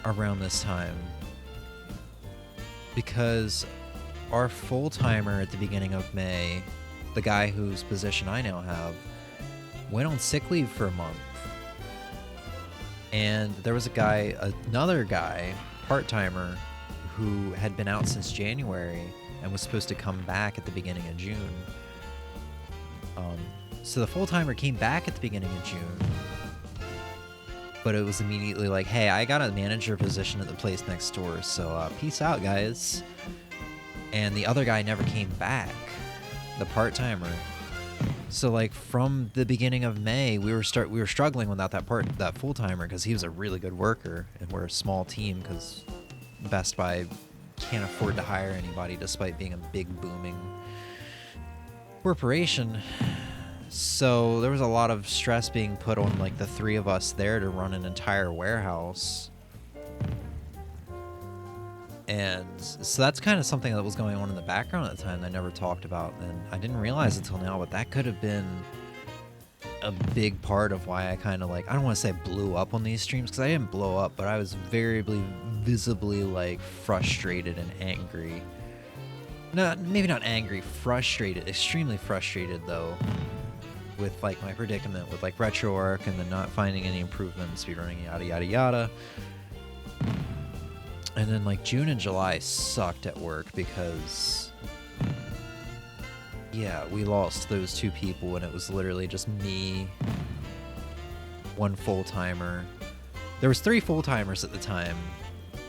around this time. Because our full-timer at the beginning of May, the guy whose position I now have, went on sick leave for a month. And there was another guy, part-timer, who had been out since January and was supposed to come back at the beginning of June. So the full-timer came back at the beginning of June, but it was immediately like, hey, I got a manager position at the place next door, so peace out, guys. And the other guy never came back, the part-timer. So like from the beginning of May, we were struggling without that full-timer because he was a really good worker, and we're a small team because Best Buy can't afford to hire anybody despite being a big booming corporation. So there was a lot of stress being put on like the three of us there to run an entire warehouse. And so that's kind of something that was going on in the background at the time that I never talked about, and I didn't realize until now, but that could have been a big part of why I kind of like, I don't want to say blew up on these streams, because I didn't blow up, but I was visibly like frustrated and angry. No, maybe not angry, frustrated, extremely frustrated though, with like my predicament with like RetroArch and then not finding any improvement in speedrunning, yada yada yada. And then like June and July sucked at work because, yeah, we lost those two people and it was literally just me, one full-timer. There was 3 full-timers at the time.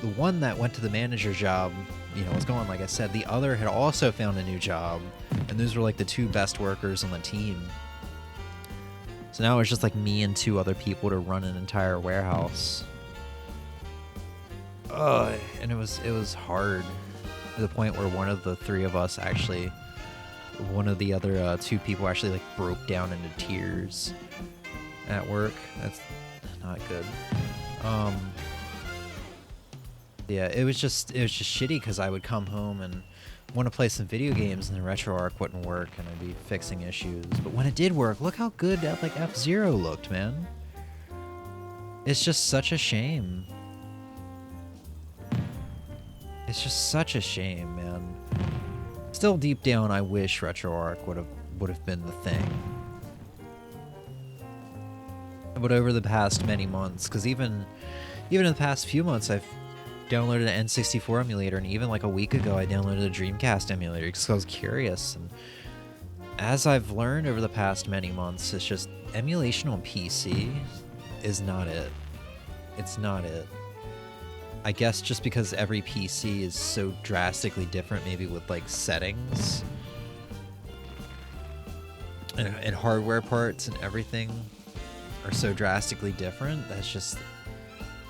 The one that went to the manager job, you know, was going, like I said. The other had also found a new job, and those were like the 2 best workers on the team. So now it's just like me and 2 other people to run an entire warehouse. And it was hard to the point where one of the 3 of us actually, one of the other 2 people actually like broke down into tears at work. That's not good. Yeah, it was just shitty because I would come home and want to play some video games and the RetroArch wouldn't work and I'd be fixing issues. But when it did work, look how good like F-Zero looked, man. It's just such a shame. It's just such a shame, man. Still deep down, I wish RetroArch would have been the thing. But over the past many months, because even in the past few months, I've downloaded an N64 emulator, and even like a week ago, I downloaded a Dreamcast emulator because I was curious. And as I've learned over the past many months, it's just emulation on PC is not it. It's not it. I guess just because every PC is so drastically different, maybe with like settings and hardware parts and everything are so drastically different, that's just,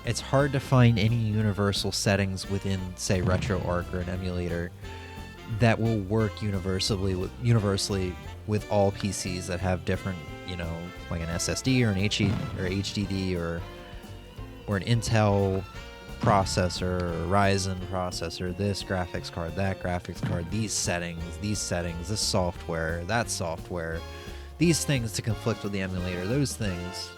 it's hard to find any universal settings within, say, RetroArch or an emulator that will work universally with all PCs that have different you know, like an SSD or an HDD or an Intel processor or Ryzen processor, this graphics card, that graphics card, these settings, this software, that software, these things to conflict with the emulator, those things.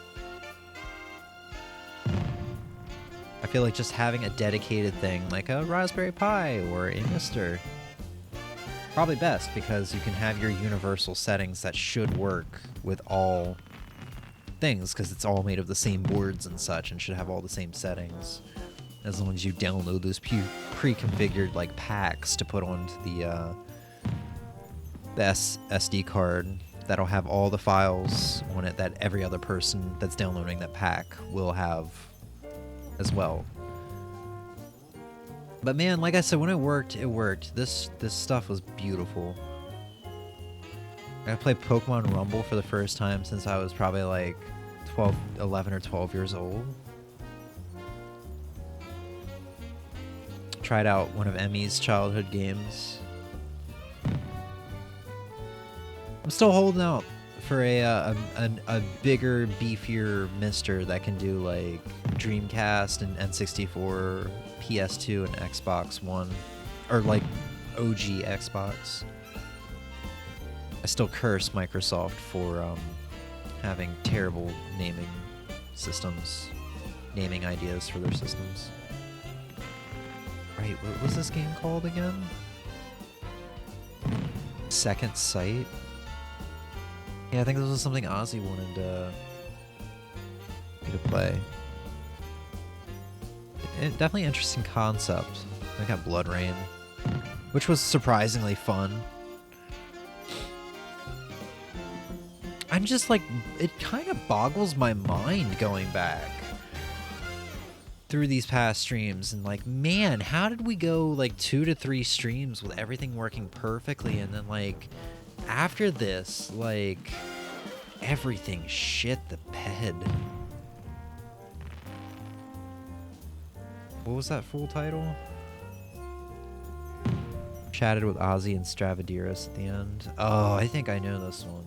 I feel like just having a dedicated thing like a Raspberry Pi or a Mister, probably best, because you can have your universal settings that should work with all things, because it's all made of the same boards and such and should have all the same settings, as long as you download those pre-configured like packs to put onto the SD card that'll have all the files on it that every other person that's downloading that pack will have as well. But man, like I said, when it worked, it worked. This stuff was beautiful. I played Pokemon Rumble for the first time since I was probably like 11 or 12 years old. Tried out one of Emmy's childhood games. I'm still holding out for a bigger, beefier Mister that can do like Dreamcast and N64, PS2, and Xbox One, or like OG Xbox. I still curse Microsoft for having terrible naming ideas for their systems. Right, what was this game called again? Second Sight? Yeah, I think this was something Ozzy wanted me to play. Definitely interesting concept. I got Blood Rain, which was surprisingly fun. I'm just like, it kind of boggles my mind going back through these past streams and like, man, how did we go like 2 to 3 streams with everything working perfectly, and then like after this, like everything shit the bed. What was that full title? Chatted with Ozzy and Stravadiris at the end. Oh, I think I know this one.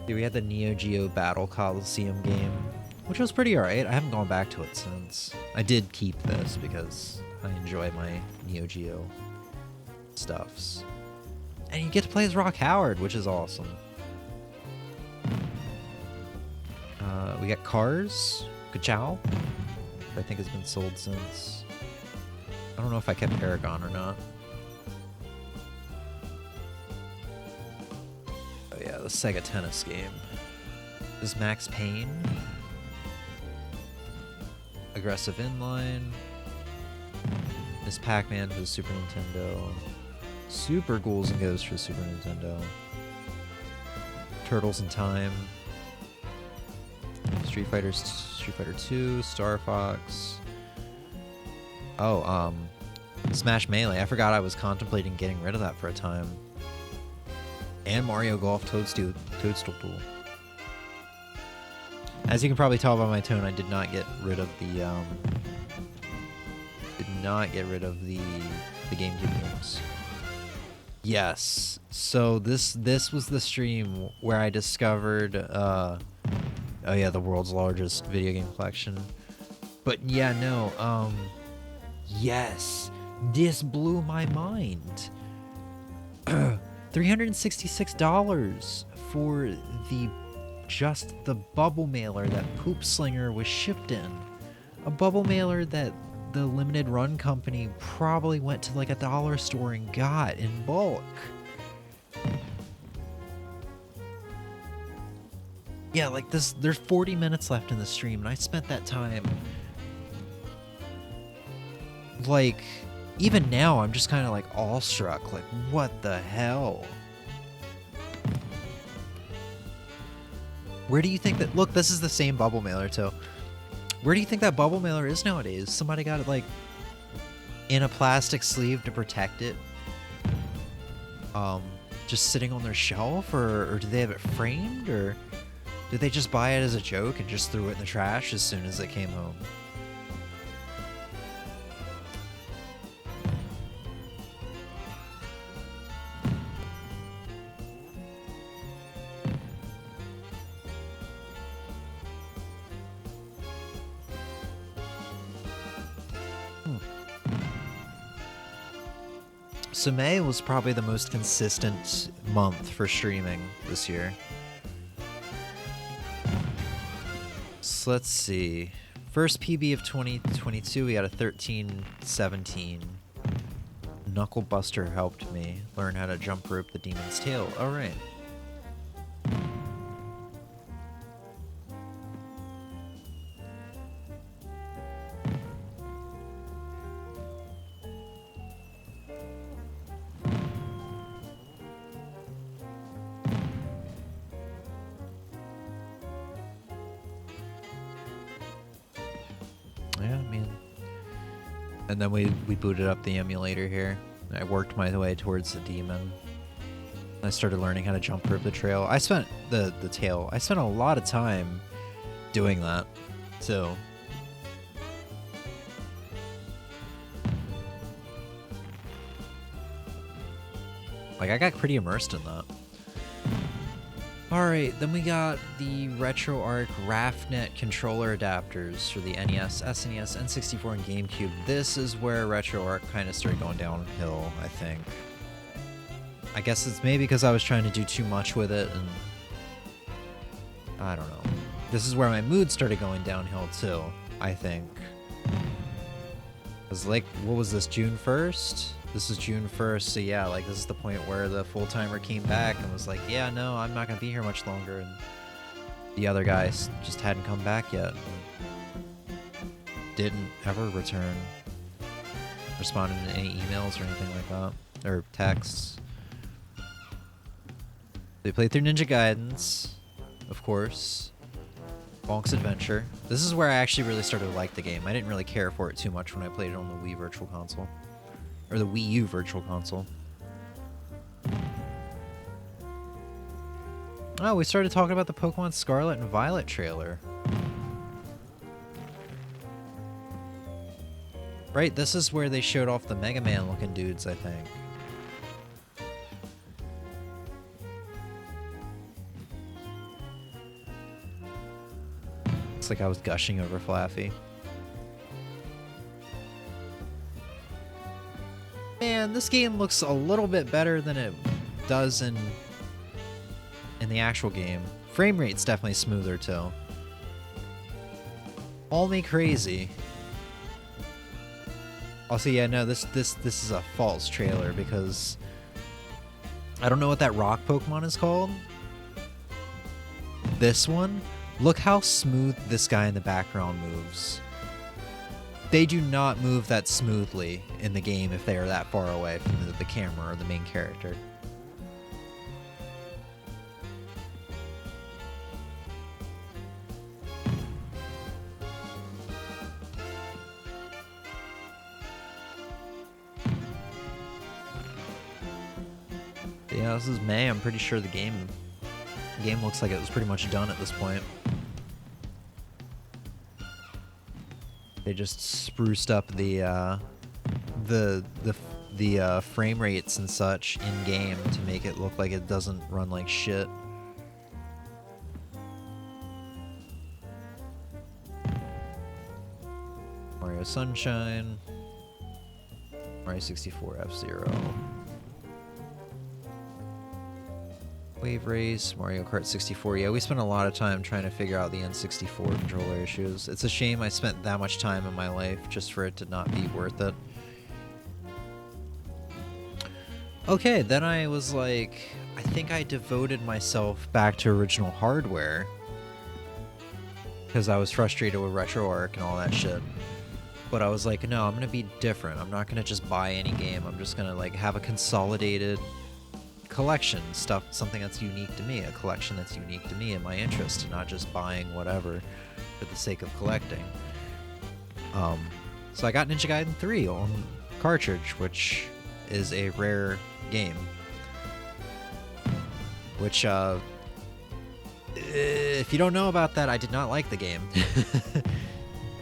Dude, we had the Neo Geo Battle Coliseum game, which was pretty alright. I haven't gone back to it since. I did keep this because I enjoy my Neo Geo stuffs. And you get to play as Rock Howard, which is awesome. We got Cars, Ka-Chow, I think has been sold since. I don't know if I kept Paragon or not. Oh yeah, the Sega Tennis game. This is Max Payne. Aggressive Inline. Miss Pac-Man for the Super Nintendo. Super Ghouls and Ghosts for Super Nintendo. Turtles in Time. Street Fighter 2, Star Fox. Oh, Smash Melee. I forgot I was contemplating getting rid of that for a time. And Mario Golf Toadstool Duel. As you can probably tell by my tone, I did not get rid of the GameCube games. Yes. So this was the stream where I discovered oh yeah, the world's largest video game collection. But yeah, no, yes, this blew my mind. $366 for just the bubble mailer that Poop Slinger was shipped in. A bubble mailer that the limited run company probably went to like a dollar store and got in bulk. Yeah, like this, there's 40 minutes left in the stream, and I spent that time. Like, even now, I'm just kind of like awestruck. Like, what the hell? Where do you think that... Look, this is the same bubble mailer, too. Where do you think that bubble mailer is nowadays? Somebody got it, like, in a plastic sleeve to protect it? Just sitting on their shelf? Or do they have it framed? Or did they just buy it as a joke and just threw it in the trash as soon as it came home? So May was probably the most consistent month for streaming this year. So let's see. First PB of 2022, we had a 1317. Knuckle Buster helped me learn how to jump rope the demon's tail. All right. Yeah, I mean, and then we booted up the emulator here. I worked my way towards the demon. I started learning how to jump rope the trail. I spent the tail. I spent a lot of time doing that, too. Like, I got pretty immersed in that. Alright, then we got the RetroArch RAFnet controller adapters for the NES, SNES, N64, and GameCube. This is where RetroArch kind of started going downhill, I think. I guess it's maybe because I was trying to do too much with it, and I don't know. This is where my mood started going downhill, too, I think. It was like, what was this, June 1st? This is June 1st, so yeah, like, this is the point where the full-timer came back and was like, yeah, no, I'm not gonna be here much longer, and the other guys just hadn't come back yet. Didn't ever return. Responded to any emails or anything like that. Or texts. They played through Ninja Gaidens, of course. Bonk's Adventure. This is where I actually really started to like the game. I didn't really care for it too much when I played it on the Wii Virtual Console. Or the Wii U Virtual Console. Oh, we started talking about the Pokemon Scarlet and Violet trailer. Right, this is where they showed off the Mega Man looking dudes, I think. Looks like I was gushing over Flaffy. Man, this game looks a little bit better than it does in the actual game. Frame rate's definitely smoother too. All me crazy. Also, yeah, no, this is a false trailer because I don't know what that rock Pokemon is called. This one, look how smooth this guy in the background moves. They do not move that smoothly in the game if they are that far away from the camera or the main character. Yeah, this is May. I'm pretty sure the game looks like it was pretty much done at this point. They just spruced up the frame rates and such in game to make it look like it doesn't run like shit. Mario Sunshine, Mario 64 F-Zero, Wave Race, Mario Kart 64. Yeah, we spent a lot of time trying to figure out the N64 controller issues. It's a shame I spent that much time in my life just for it to not be worth it. Okay, then I was like, I think I devoted myself back to original hardware because I was frustrated with RetroArch and all that shit. But I was like, no, I'm gonna be different. I'm not gonna just buy any game. I'm just gonna like have a consolidated collection stuff, something that's unique to me, a collection that's unique to me and my interest, and not just buying whatever for the sake of collecting. So I got Ninja Gaiden 3 on cartridge, which is a rare game. Which, if you don't know about that, I did not like the game.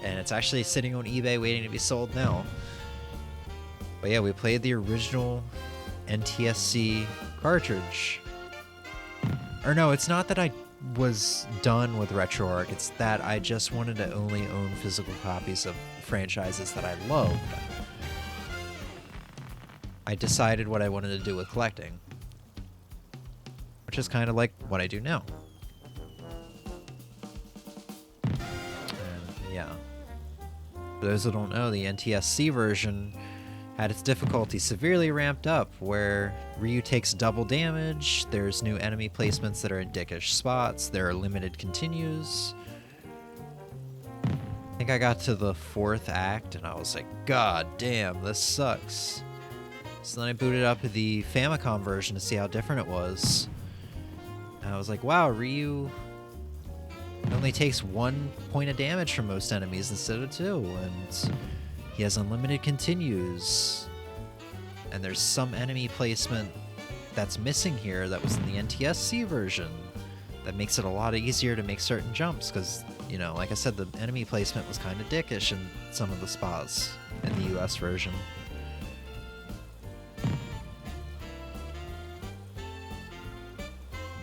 And it's actually sitting on eBay waiting to be sold now. But yeah, we played the original NTSC cartridge. Or no, it's not that I was done with RetroArch, it's that I just wanted to only own physical copies of franchises that I loved. I decided what I wanted to do with collecting, which is kind of like what I do now. And yeah, for those who don't know, the NTSC version had its difficulty severely ramped up, where Ryu takes double damage, there's new enemy placements that are in dickish spots, there are limited continues. I think I got to the 4th act and I was like, God damn, this sucks. So then I booted up the Famicom version to see how different it was. And I was like, wow, Ryu only takes 1 point of damage from most enemies instead of 2, and he has unlimited continues. And there's some enemy placement that's missing here that was in the NTSC version that makes it a lot easier to make certain jumps, because, you know, like I said, the enemy placement was kind of dickish in some of the spots in the US version.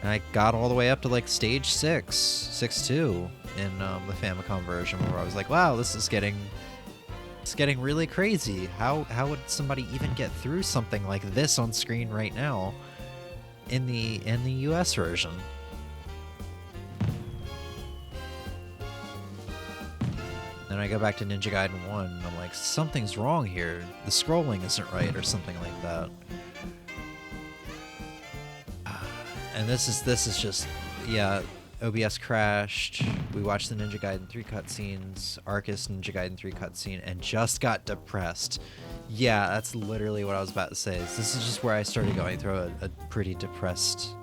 And I got all the way up to like stage 6-2 in the Famicom version, where I was like, wow, this is getting really crazy. How would somebody even get through something like this on screen right now in the US version? Then I go back to Ninja Gaiden 1 and I'm like, something's wrong here. The scrolling isn't right or something like that. And this is just, yeah, OBS crashed. We watched the Ninja Gaiden 3 cutscenes, Arceus Ninja Gaiden 3 cutscene, and just got depressed. Yeah, that's literally what I was about to say. This is just where I started going through a pretty depressed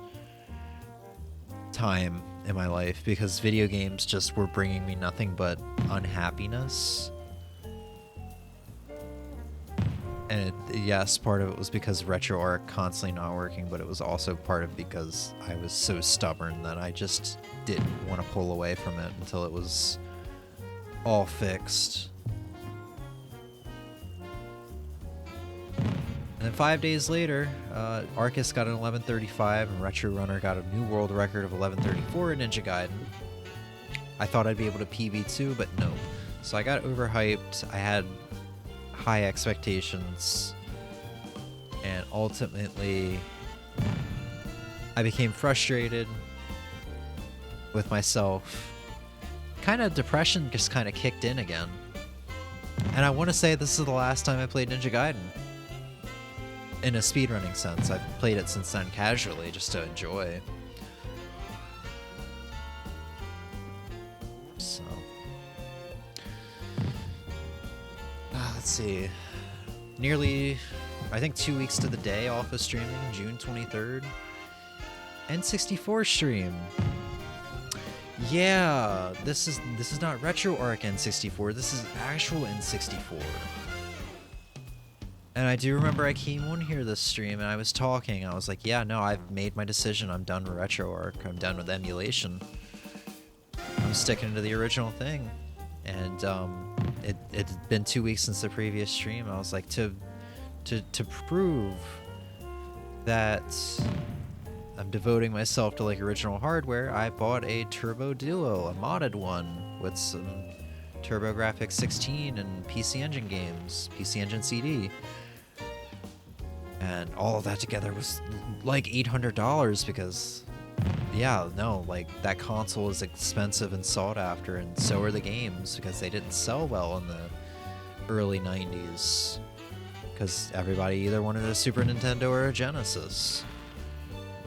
time in my life, because video games just were bringing me nothing but unhappiness. And yes, part of it was because RetroArch constantly not working, but it was also part of because I was so stubborn that I just didn't want to pull away from it until it was all fixed. And then 5 days later, Arceus got an 1135 and Retro Runner got a new world record of 1134 in Ninja Gaiden. I thought I'd be able to PB2, but no. So I got overhyped. I had high expectations, and ultimately I became frustrated with myself. Kind of depression just kind of kicked in again, and I want to say this is the last time I played Ninja Gaiden in a speedrunning sense. I've played it since then casually just to enjoy. So let's see, nearly, I think 2 weeks to the day off of streaming, June 23rd. N64 stream. Yeah, this is not RetroArch N64, this is actual N64. And I do remember I came on here this stream and I was talking, I was like, yeah, no, I've made my decision, I'm done with RetroArch, I'm done with emulation. I'm sticking to the original thing. And it's been 2 weeks since the previous stream. I was like, to prove that I'm devoting myself to like original hardware, I bought a Turbo Duo, a modded one with some TurboGrafx 16 and PC Engine games, PC Engine CD. And all of that together was like $800 because, yeah, no, like that console is expensive and sought after, and so are the games because they didn't sell well in the early 90s because everybody either wanted a Super Nintendo or a Genesis.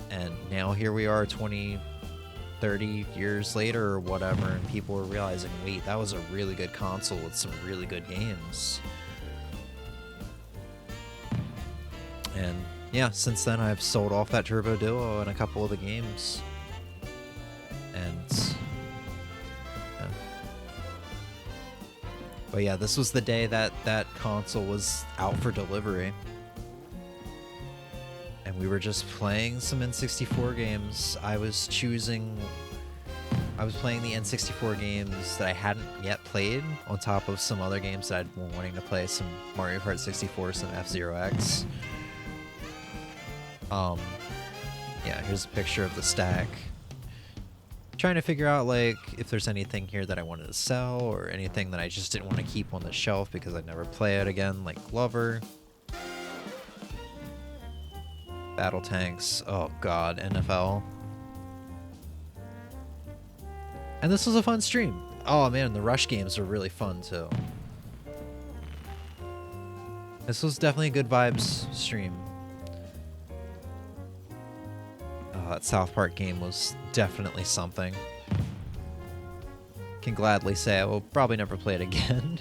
And now here we are 20, 30 years later or whatever, and people are realizing, wait, that was a really good console with some really good games. And yeah, since then I've sold off that Turbo Duo and a couple of the games. And yeah. But yeah, this was the day that that console was out for delivery. And we were just playing some N64 games. I was playing the N64 games that I hadn't yet played, on top of some other games that I'd been wanting to play, some Mario Kart 64, some F-Zero X. Yeah, here's a picture of the stack. Trying to figure out, like, if there's anything here that I wanted to sell, or anything that I just didn't want to keep on the shelf because I'd never play it again, like Glover. Battle tanks. Oh god, NFL. And this was a fun stream. Oh man, the Rush games are really fun too. This was definitely a good vibes stream. That South Park game was definitely something. Can gladly say I will probably never play it again.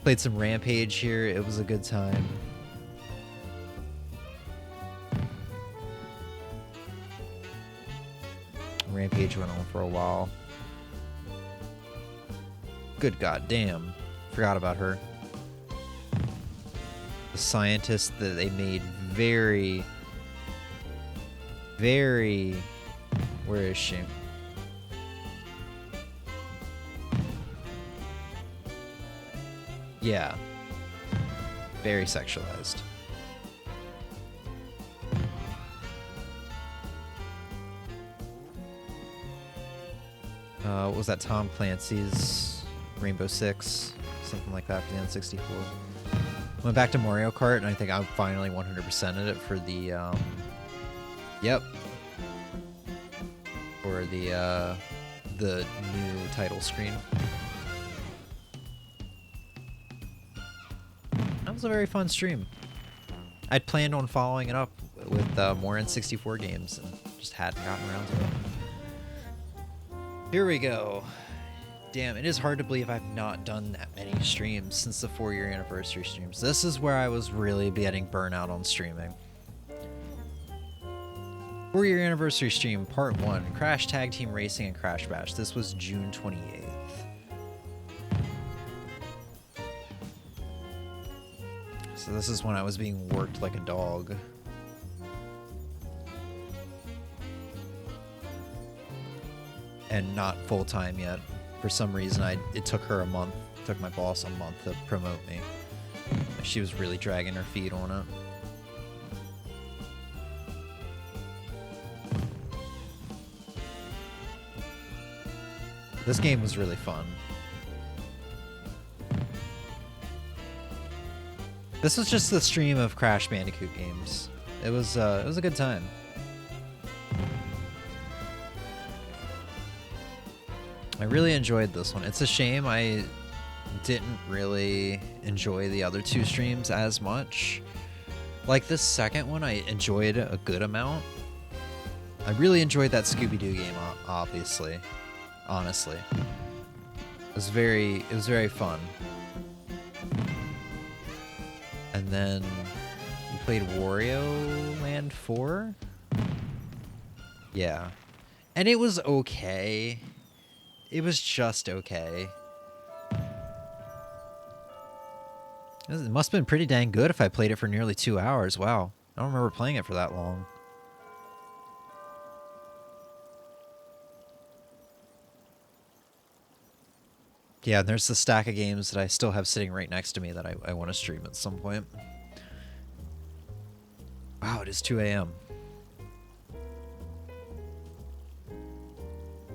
Played some Rampage here. It was a good time. Rampage went on for a while. Good goddamn. Forgot about her. The scientist that they made very... Where is she? Yeah. Very sexualized. What was that? Tom Clancy's Rainbow Six? Something like that for the N64. Went back to Mario Kart, and I think I finally 100%ed it for the, Yep. For the new title screen. That was a very fun stream. I'd planned on following it up with more N64 games and just hadn't gotten around to it. Here we go. Damn, it is hard to believe I've not done that many streams since the 4-year anniversary streams. This is where I was really getting burnout on streaming. 4-year anniversary stream, part 1, Crash Tag Team Racing and Crash Bash. This was June 28th. So this is when I was being worked like a dog. And not full-time yet. For some reason, it took her a month, took my boss a month to promote me. She was really dragging her feet on it. This game was really fun. This was just the stream of Crash Bandicoot games. It was a good time. I really enjoyed this one. It's a shame I didn't really enjoy the other two streams as much. Like this second one, I enjoyed a good amount. I really enjoyed that Scooby-Doo game, obviously. Honestly. It was very fun. And then we played Wario Land 4? Yeah. And it was okay. It was just okay. It must have been pretty dang good if I played it for nearly 2 hours. Wow. I don't remember playing it for that long. Yeah, and there's the stack of games that I still have sitting right next to me that I want to stream at some point. Wow, it is 2 a.m.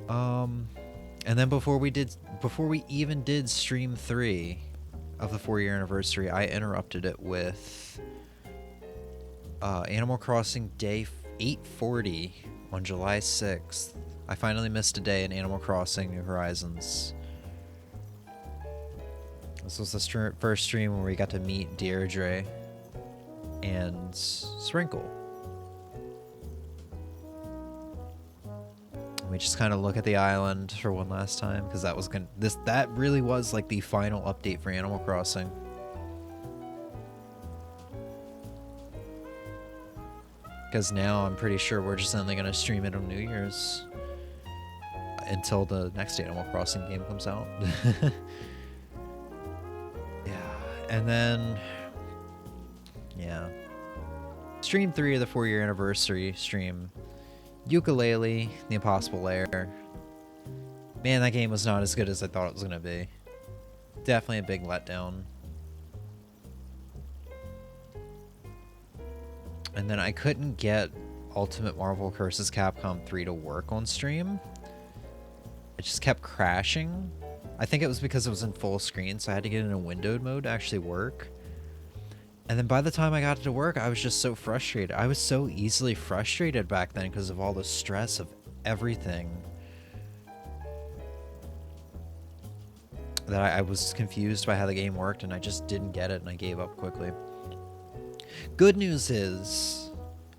And then before we even did stream 3 of the 4-year anniversary, I interrupted it with Animal Crossing Day 840 on July 6th. I finally missed a day in Animal Crossing New Horizons. This was the first stream where we got to meet Deirdre and Sprinkle. We just kind of look at the island for one last time because that really was like the final update for Animal Crossing. Because now I'm pretty sure we're just only going to stream it on New Year's until the next Animal Crossing game comes out. And then, yeah. Stream 3 of the 4-year anniversary stream. Yooka-Laylee, The Impossible Lair. Man, that game was not as good as I thought it was going to be. Definitely a big letdown. And then I couldn't get Ultimate Marvel Curses Capcom 3 to work on stream. It just kept crashing. I think it was because it was in full screen, so I had to get in a windowed mode to actually work. And then by the time I got to work, I was just so frustrated. I was so easily frustrated back then because of all the stress of everything. That I was confused by how the game worked, and I just didn't get it, and I gave up quickly. Good news is,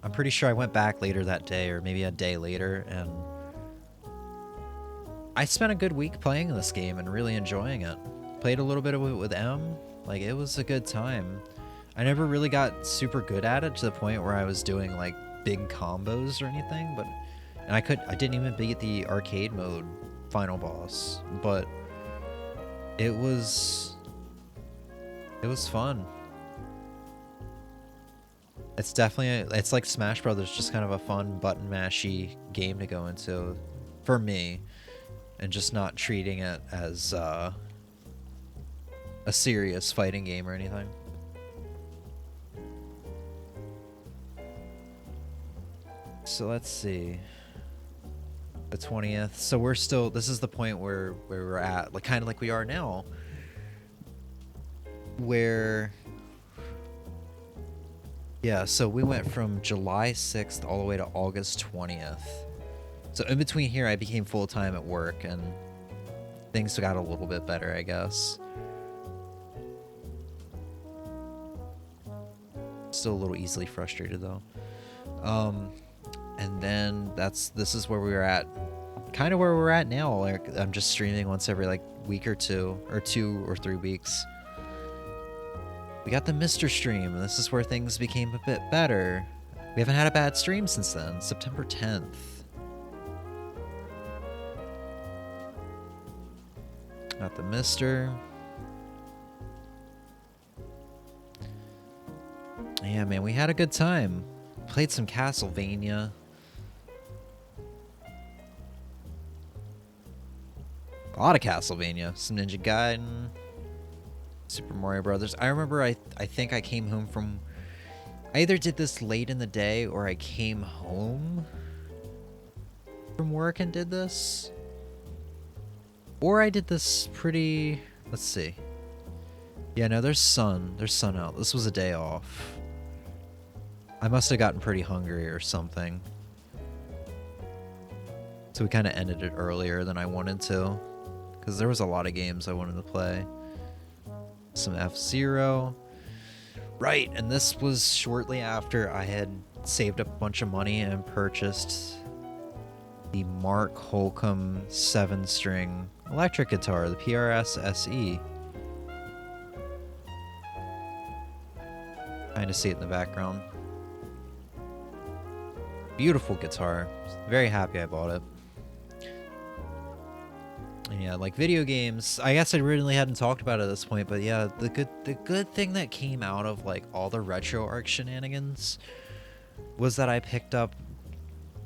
I'm pretty sure I went back later that day, or maybe a day later, and I spent a good week playing this game and really enjoying it. Played a little bit of it with M. Like, it was a good time. I never really got super good at it to the point where I was doing like big combos or anything, but and I didn't even beat the arcade mode final boss, but it was fun. It's definitely it's like Smash Brothers, just kind of a fun button mashy game to go into for me, and just not treating it as a serious fighting game or anything. So let's see. The 20th. So we're still, this is the point where we're at, like kind of like we are now. Where, yeah, so we went from July 6th all the way to August 20th. So in between here, I became full-time at work, and things got a little bit better, I guess. Still a little easily frustrated though. And then this is where we were at, kind of where we're at now. Like, I'm just streaming once every like week or 2 or 3 weeks. We got the Mr. stream, and this is where things became a bit better. We haven't had a bad stream since then, September 10th. Got the Mr. Yeah, man, we had a good time. Played some Castlevania. A lot of Castlevania. Some Ninja Gaiden. Super Mario Brothers. I remember I think I came home from... I either did this late in the day or I came home from work and did this. Or I did this pretty... Let's see. Yeah, no, there's sun. There's sun out. This was a day off. I must have gotten pretty hungry or something. So we kind of ended it earlier than I wanted to. Because there was a lot of games I wanted to play. Some F-Zero. Right, and this was shortly after I had saved up a bunch of money and purchased the Mark Holcomb 7-string electric guitar, the PRS SE. Kind of see it in the background. Beautiful guitar. Very happy I bought it. And yeah, like video games, I guess I really hadn't talked about it at this point, but yeah, the good thing that came out of like all the RetroArch shenanigans was that I picked up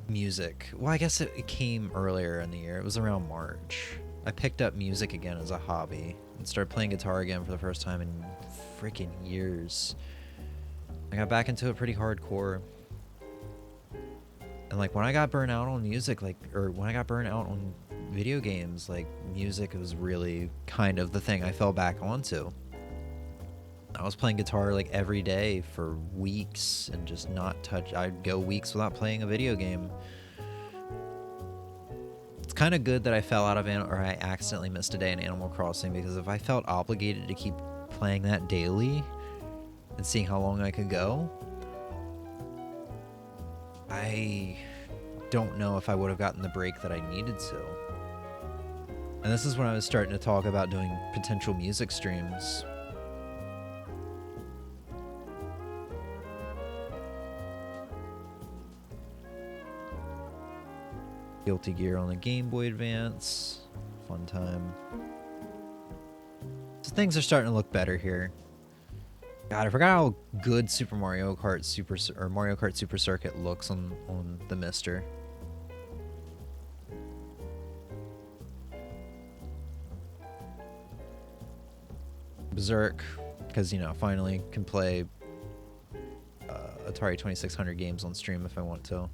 music. Well, I guess it came earlier in the year. It was around March. I picked up music again as a hobby and started playing guitar again for the first time in freaking years. I got back into it pretty hardcore. And like when I got burnt out on music, when I got burnt out on video games, like music was really kind of the thing I fell back onto. I was playing guitar like every day for weeks and just not touch. I'd go weeks without playing a video game. It's kind of good that I fell out of or I accidentally missed a day in Animal Crossing, because if I felt obligated to keep playing that daily and seeing how long I could go, I don't know if I would have gotten the break that I needed to. And this is when I was starting to talk about doing potential music streams. Guilty Gear on the Game Boy Advance. Fun time. So things are starting to look better here. God, I forgot how good Mario Kart Super Circuit looks on the Mister. Berserk, because, you know, finally can play Atari 2600 games on stream if I want to.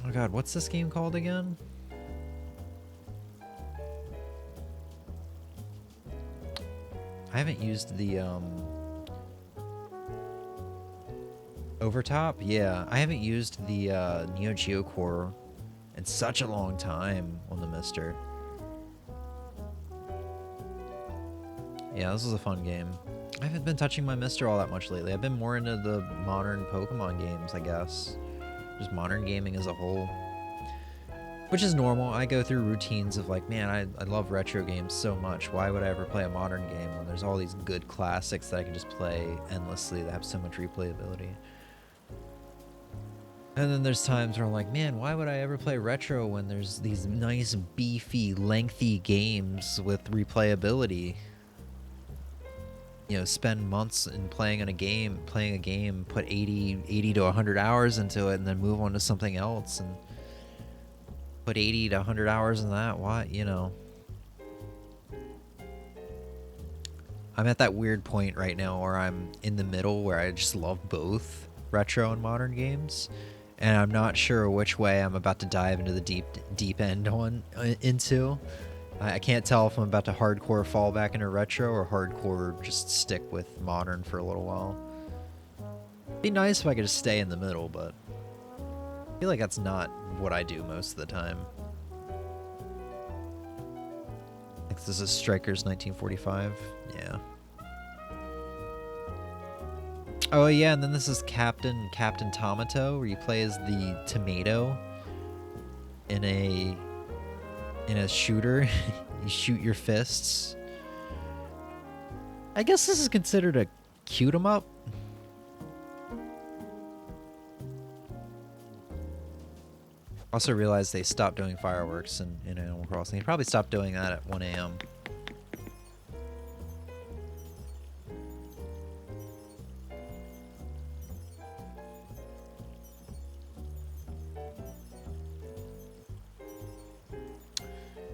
Oh god, what's this game called again? I haven't used the Overtop. Yeah, I haven't used the Neo Geo Core in such a long time on the Mister. Yeah, this was a fun game. I haven't been touching my Mister all that much lately. I've been more into the modern Pokemon games, I guess. Just modern gaming as a whole. Which is normal. I go through routines of like, man, I love retro games so much. Why would I ever play a modern game when there's all these good classics that I can just play endlessly that have so much replayability? And then there's times where I'm like, man, why would I ever play retro when there's these nice, beefy, lengthy games with replayability? You know, spend months in playing a game, put 80 to 100 hours into it, and then move on to something else, and put 80 to 100 hours in that. Why, you know? I'm at that weird point right now where I'm in the middle where I just love both retro and modern games, and I'm not sure which way I'm about to dive into the deep end into. I can't tell if I'm about to hardcore fall back into retro or hardcore just stick with modern for a little while. It'd be nice if I could just stay in the middle, but I feel like that's not what I do most of the time. I think this is Strikers 1945. Yeah. Oh yeah, and then this is Captain Tomato, where you play as the tomato in a shooter. You shoot your fists. I guess this is considered a cute 'em up. Also realized they stopped doing fireworks in Animal Crossing. They probably stopped doing that at 1 a.m.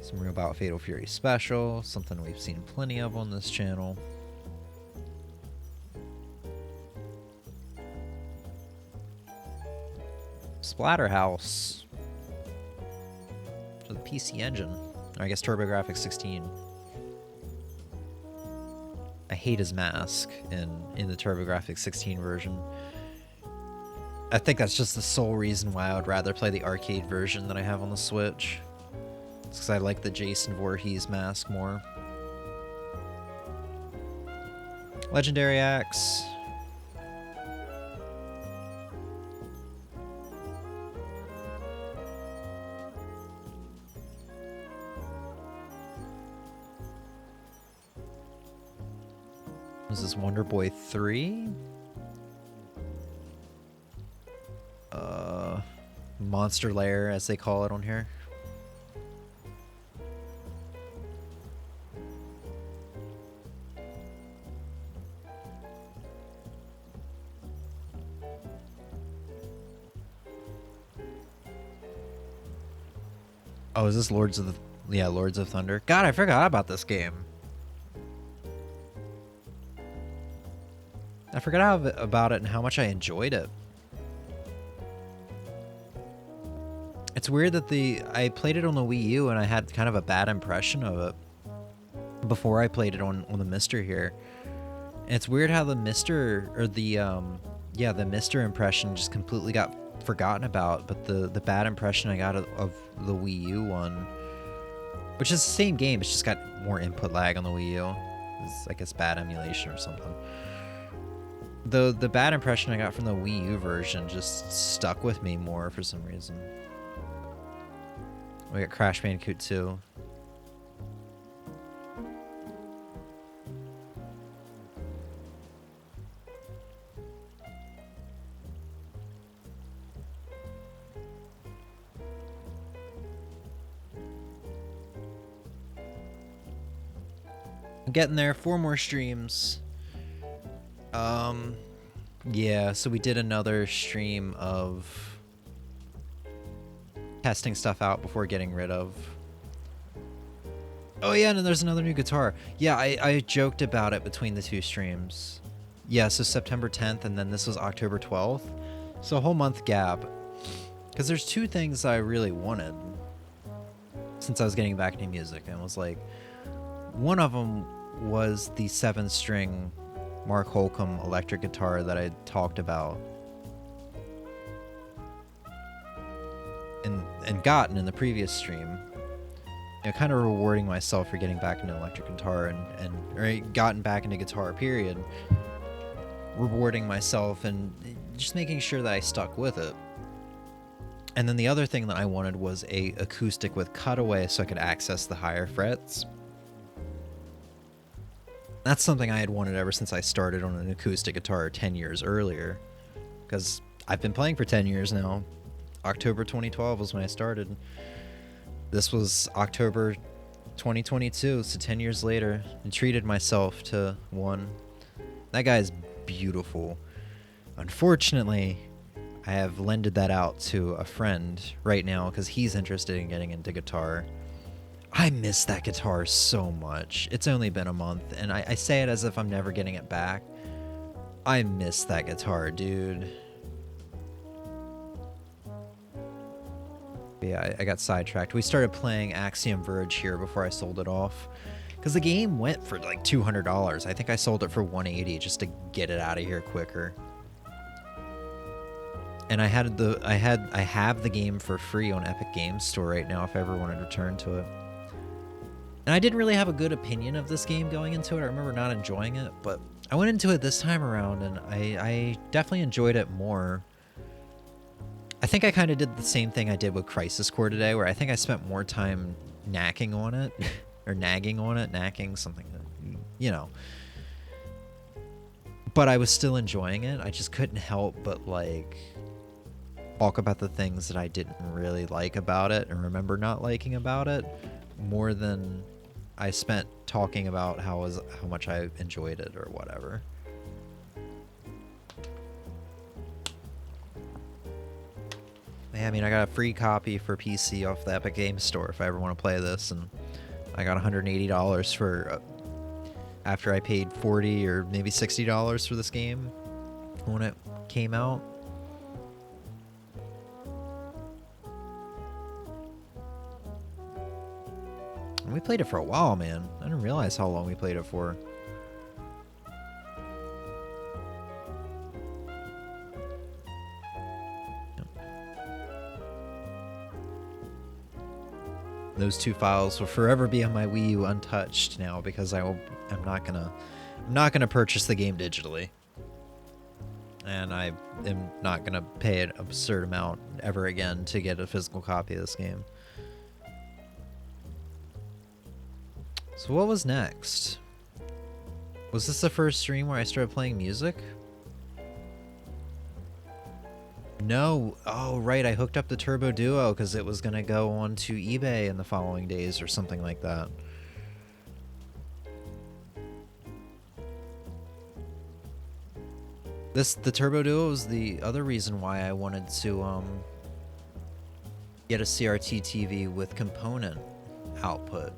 Some Real About Fatal Fury special, something we've seen plenty of on this channel. Splatterhouse for the PC Engine, or I guess TurboGrafx 16. I hate his mask in the TurboGrafx 16 version. I think that's just the sole reason why I would rather play the arcade version that I have on the Switch. It's because I like the Jason Voorhees mask more. Legendary Axe. Was this Wonder Boy 3? Monster Lair, as they call it on here. Oh, is this Lords of Thunder? God, I forgot about this game. I forgot about it and how much I enjoyed it. It's weird that I played it on the Wii U and I had kind of a bad impression of it before I played it on the Mister here. And it's weird how the Mister, or the Mister impression just completely got forgotten about, but the bad impression I got of the Wii U one, which is the same game, it's just got more input lag on the Wii U. It's, I guess, bad emulation or something. The bad impression I got from the Wii U version just stuck with me more for some reason. We got Crash Bandicoot 2. I'm getting there. 4 more streams. Yeah, so we did another stream of testing stuff out before getting rid of. Oh yeah, and then there's another new guitar. Yeah, I joked about it between the 2 streams. Yeah, so September 10th and then this was October 12th. So a whole month gap. Because there's 2 things I really wanted since I was getting back into music, and was like, one of them was the 7-string Mark Holcomb electric guitar that I talked about and gotten in the previous stream. You know, kind of rewarding myself for getting back into electric guitar or gotten back into guitar, period. Rewarding myself and just making sure that I stuck with it. And then the other thing that I wanted was a acoustic with cutaway so I could access the higher frets. That's something I had wanted ever since I started on an acoustic guitar 10 years earlier. Because I've been playing for 10 years now. October 2012 was when I started. This was October 2022, so 10 years later. And treated myself to one. That guy's beautiful. Unfortunately, I have lended that out to a friend right now because he's interested in getting into guitar. I miss that guitar so much. It's only been a month, and I say it as if I'm never getting it back. I miss that guitar, dude. Yeah, I got sidetracked. We started playing Axiom Verge here before I sold it off. Because the game went for like $200. I think I sold it for $180 just to get it out of here quicker. And I have the game for free on Epic Games Store right now if I ever wanted to return to it. And I didn't really have a good opinion of this game going into it. I remember not enjoying it, but I went into it this time around and I definitely enjoyed it more. I think I kind of did the same thing I did with Crisis Core today, where I think I spent more time knacking on it. Or nagging on it, knacking, something, you know. But I was still enjoying it. I just couldn't help but, like, talk about the things that I didn't really like about it and remember not liking about it more than I spent talking about how much I enjoyed it or whatever. Yeah, I mean, I got a free copy for PC off the Epic Games Store if I ever want to play this, and I got $180 for after I paid $40 or maybe $60 for this game when it came out. And we played it for a while, man. I didn't realize how long we played it for. Those two files will forever be on my Wii U untouched now because I'm not gonna purchase the game digitally, and I am not gonna pay an absurd amount ever again to get a physical copy of this game. So what was next? Was this the first stream where I started playing music? No. Oh, right. I hooked up the Turbo Duo because it was going to go onto eBay in the following days or something like that. The Turbo Duo was the other reason why I wanted to get a CRT TV with component output.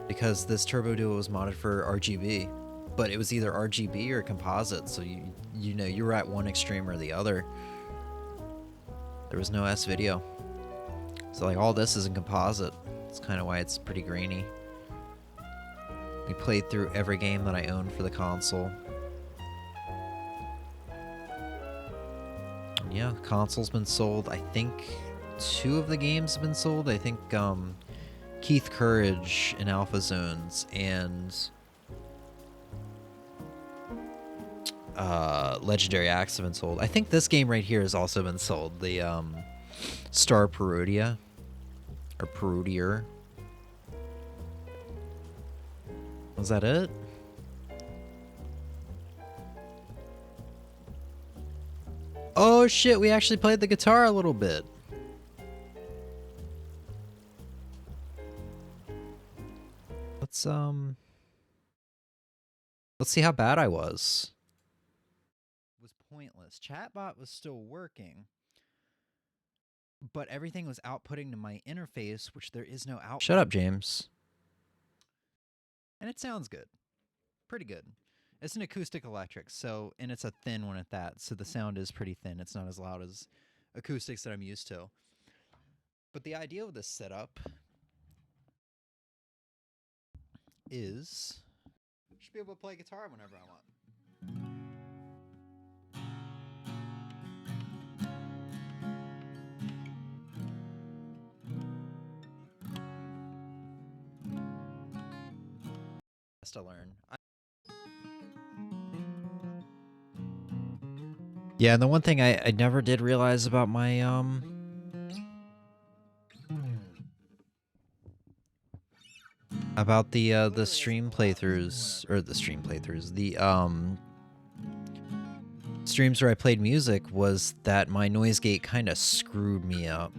Because this Turbo Duo was modded for RGB. But it was either RGB or composite, so you know you were at one extreme or the other. There was no S-video. So like all this is in composite. That's kind of why it's pretty grainy. We played through every game that I owned for the console. And yeah, the console's been sold. I think 2 of the games have been sold. I think Keith Courage in Alpha Zones and Legendary Axe have been sold. I think this game right here has also been sold. The Star Parodia or Parodier. Was that it? Oh shit, we actually played the guitar a little bit. Let's see how bad I was. It was pointless. Chatbot was still working, but everything was outputting to my interface, which there is no output. Shut up, James. And it sounds good. Pretty good. It's an acoustic electric, so, and it's a thin one at that, so the sound is pretty thin. It's not as loud as acoustics that I'm used to. But the idea of this setup is Should be able to play guitar whenever I want. To learn. Yeah, and the one thing I never did realize about my about the stream playthroughs, or the stream playthroughs, the streams where I played music, was that my noise gate kind of screwed me up,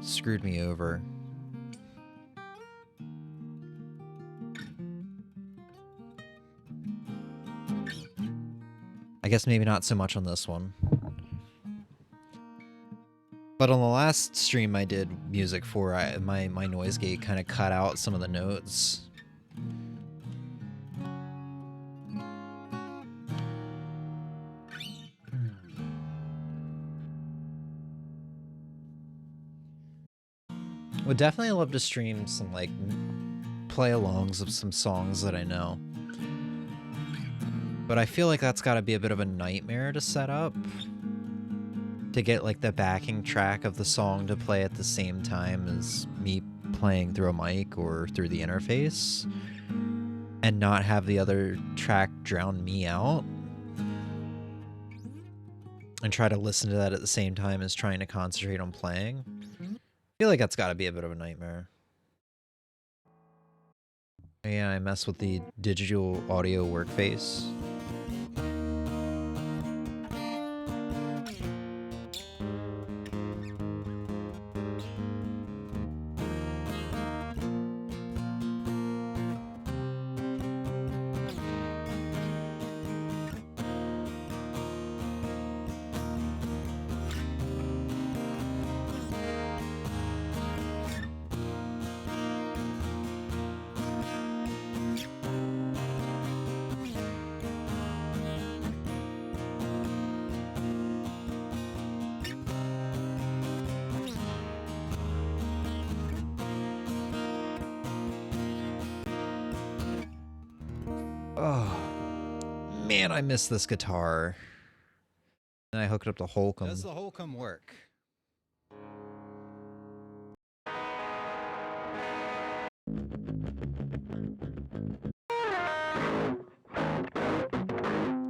screwed me over. I guess maybe not so much on this one. But on the last stream I did music for, my noise gate kind of cut out some of the notes. Would definitely love to stream some, like, play-alongs of some songs that I know. But I feel like that's gotta be a bit of a nightmare to set up. To get, like, the backing track of the song to play at the same time as me playing through a mic or through the interface. And not have the other track drown me out. And try to listen to that at the same time as trying to concentrate on playing. I feel like that's gotta be a bit of a nightmare. Yeah, I mess with the digital audio workface. Oh, man, I miss this guitar. And I hooked up to Holcomb. Does the Holcomb work? Let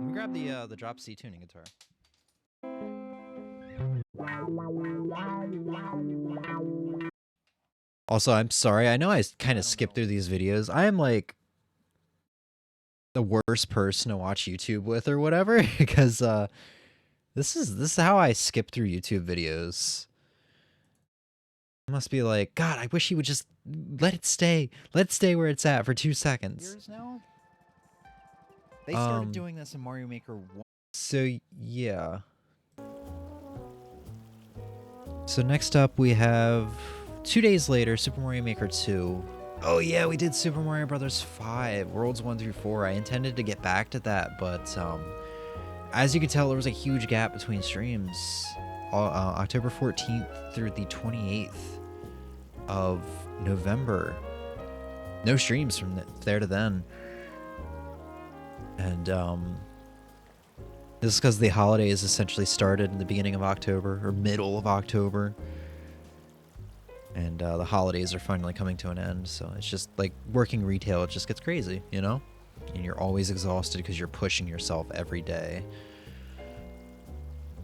me grab the drop C tuning guitar. Also, I'm sorry. I know I kind of skipped through these videos. I am like the worst person to watch YouTube with or whatever, because this is how I skip through YouTube videos. I must be like, God, I wish he would just let it stay where it's at for 2 seconds. Years now? They started doing this in Mario Maker 1. So yeah. So next up we have 2 days later, Super Mario Maker 2. Oh yeah, we did Super Mario Brothers 5, Worlds 1 through 4. I intended to get back to that, but as you can tell, there was a huge gap between streams. October 14th through the 28th of November. No streams from there to then. And this is because the holidays essentially started in the beginning of October, or middle of October. And the holidays are finally coming to an end, so it's just like working retail, it just gets crazy, you know? And you're always exhausted because you're pushing yourself every day.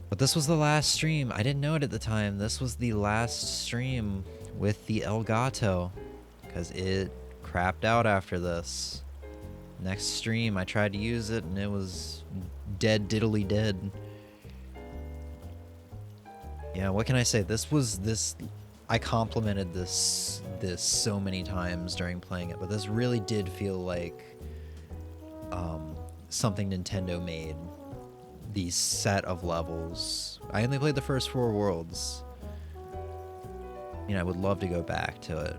But this was the last stream. I didn't know it at the time. This was the last stream with the Elgato, because it crapped out after this. Next stream, I tried to use it, and it was dead diddly dead. Yeah, what can I say? I complimented this so many times during playing it, but this really did feel like something Nintendo made. These set of levels. I only played the first 4 worlds. You know, I would love to go back to it.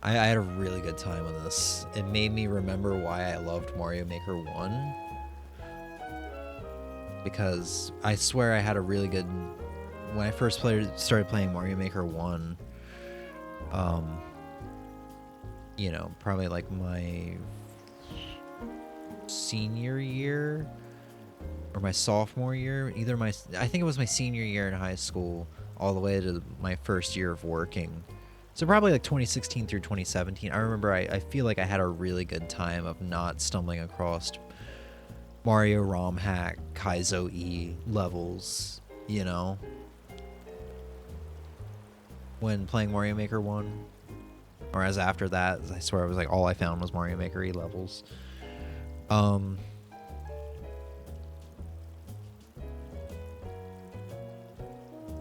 I had a really good time with this. It made me remember why I loved Mario Maker 1. Because I swear I had a really good... When I first started playing Mario Maker 1, you know, probably like my senior year or my sophomore year. I think it was my senior year in high school all the way to my first year of working. So probably like 2016 through 2017. I remember I feel like I had a really good time of not stumbling across Mario ROM hack, Kaizo E levels, you know, when playing Mario Maker 1. Or as after that, I swear it was like all I found was Mario Maker E levels.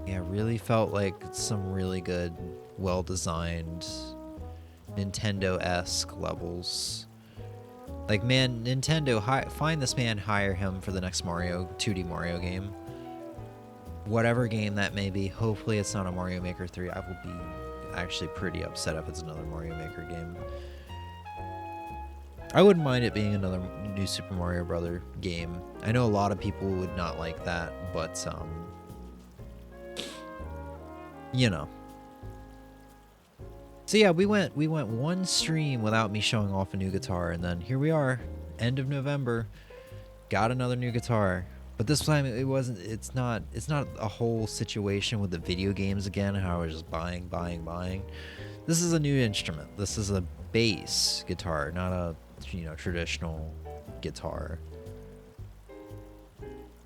Yeah, really felt like some really good, well-designed, Nintendo-esque levels. Like, man, Nintendo, find this man, hire him for the next 2D Mario game. Whatever game that may be, hopefully it's not a Mario Maker 3. I will be actually pretty upset if it's another Mario Maker game. I wouldn't mind it being another new Super Mario Brother game. I know a lot of people would not like that, but, you know. So yeah, we went one stream without me showing off a new guitar, and then here we are, end of November, got another new guitar. But this time it's not a whole situation with the video games again, how I was just buying. This is a new instrument. This is a bass guitar, not a, you know, traditional guitar.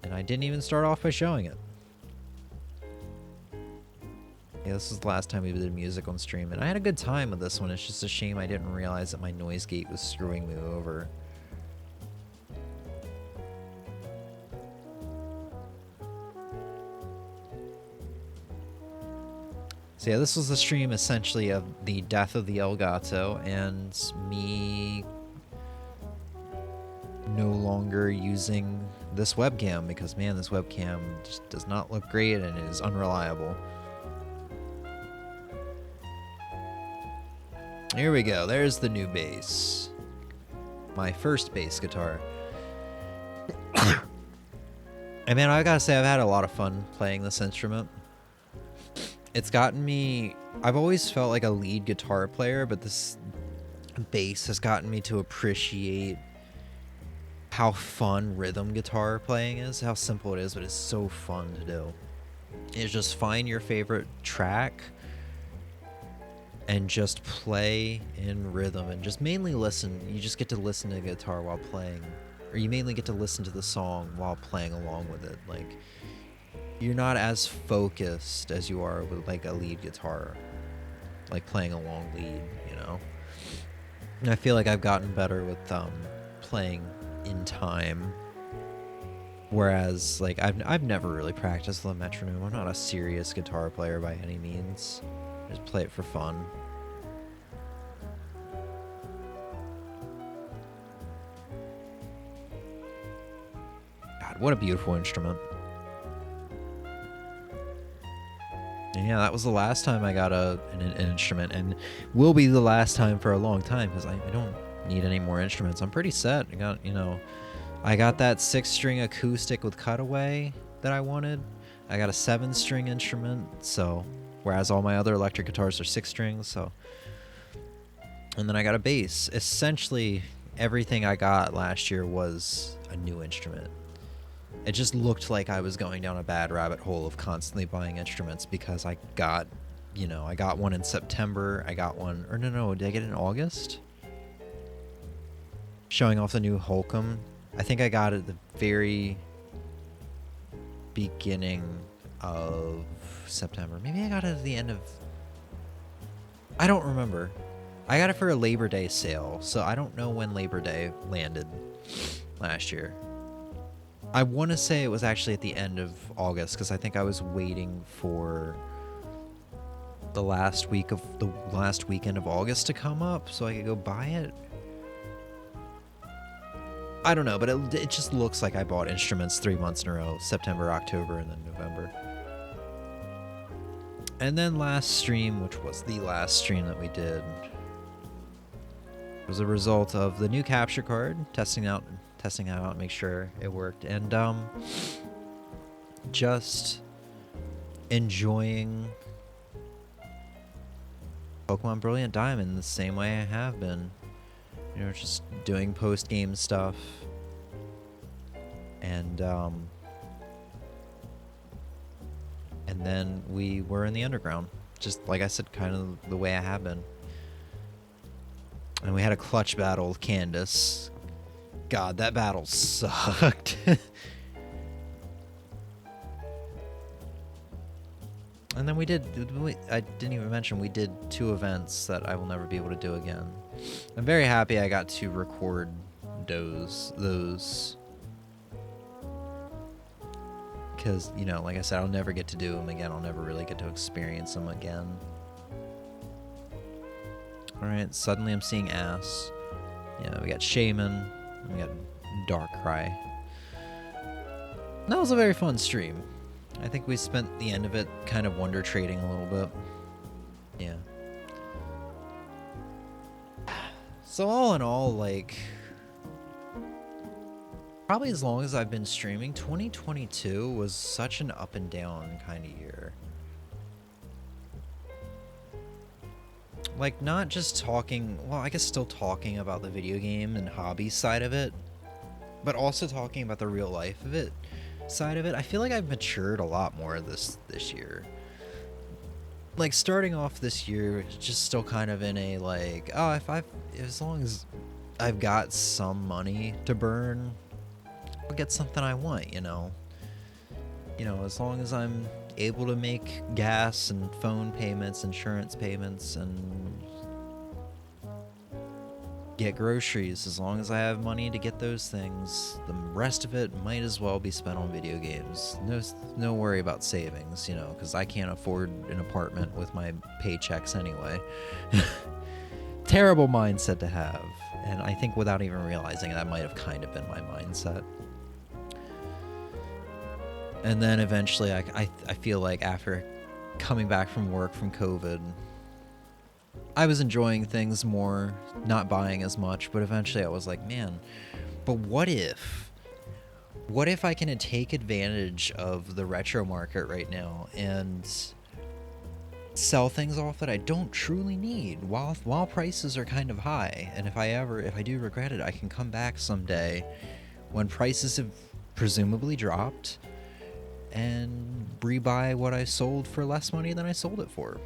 And I didn't even start off by showing it. Yeah, this is the last time we did music on stream, and I had a good time with this one. It's just a shame I didn't realize that my noise gate was screwing me over. So yeah, this was the stream essentially of the death of the Elgato and me no longer using this webcam because, man, this webcam just does not look great and is unreliable. Here we go. There's the new bass. My first bass guitar. And man, I gotta say, I've had a lot of fun playing this instrument. It's gotten me... I've always felt like a lead guitar player, but this bass has gotten me to appreciate how fun rhythm guitar playing is. How simple it is, but it's so fun to do. It's just find your favorite track and just play in rhythm and just mainly listen. You just get to listen to the guitar while playing. Or you mainly get to listen to the song while playing along with it. Like, you're not as focused as you are with like a lead guitar, like playing a long lead, you know. And I feel like I've gotten better with playing in time, whereas like I've never really practiced the metronome. I'm not a serious guitar player by any means. I just play it for fun. God, what a beautiful instrument. And yeah, that was the last time I got an instrument, and will be the last time for a long time, because I don't need any more instruments. I'm pretty set. I got that 6-string acoustic with cutaway that I wanted. I got a 7-string instrument, so whereas all my other electric guitars are 6 strings, so. And then I got a bass. Essentially, everything I got last year was a new instrument. It just looked like I was going down a bad rabbit hole of constantly buying instruments because I got, I got one in September. I got one, or no, did I get it in August? Showing off the new Holcomb. I think I got it at the very beginning of September. Maybe I got it at the end of... I don't remember. I got it for a Labor Day sale, so I don't know when Labor Day landed last year. I want to say it was actually at the end of August, because I think I was waiting for the last weekend of August to come up so I could go buy it. I don't know, but it just looks like I bought instruments 3 months in a row: September, October, and then November. And then last stream, which was the last stream that we did, was a result of the new capture card, testing it out, make sure it worked, and just enjoying Pokemon Brilliant Diamond the same way I have been. You know, just doing post-game stuff. And then we were in the underground. Just like I said, kind of the way I have been. And we had a clutch battle with Candace. God, that battle sucked. And then I didn't even mention, we did 2 events that I will never be able to do again. I'm very happy I got to record those. Because, you know, like I said, I'll never get to do them again. I'll never really get to experience them again. Alright, suddenly I'm seeing Ass. Yeah, we got Shaman. We got Darkrai. That was a very fun stream. I think we spent the end of it kind of wonder trading a little bit. Yeah. So all in all, like, probably as long as I've been streaming, 2022 was such an up and down kind of year. Like, not just talking, well, I guess still talking about the video game and hobby side of it, but also talking about the real life of it. Side of it, I feel like I've matured a lot more this year. Like, starting off this year, just still kind of in a like, oh, as long as I've got some money to burn, I'll get something I want, you know. You know, as long as I'm able to make gas and phone payments, insurance payments, and get groceries, as long as I have money to get those things, the rest of it might as well be spent on video games. No worry about savings, you know, because I can't afford an apartment with my paychecks anyway. Terrible mindset to have, and I think without even realizing it, that might have kind of been my mindset. And then eventually I feel like after coming back from work from COVID, I was enjoying things more, not buying as much, but eventually I was like, man, but what if I can take advantage of the retro market right now and sell things off that I don't truly need while prices are kind of high, and if I do regret it, I can come back someday when prices have presumably dropped and rebuy what I sold for less money than I sold it for.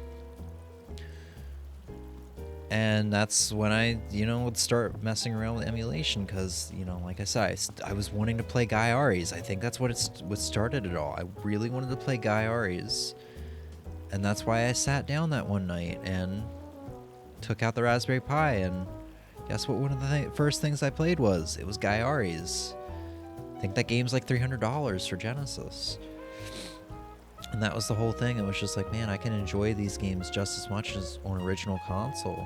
And that's when I, you know, would start messing around with emulation because, you know, like I said, I was wanting to play Guy Aries. I think that's what started it all. I really wanted to play Guy Aries. And that's why I sat down that one night and took out the Raspberry Pi, and guess what one of the first things I played was? It was Guy Aries. I think that game's like $300 for Genesis. And that was the whole thing. It was just like, man, I can enjoy these games just as much as on original console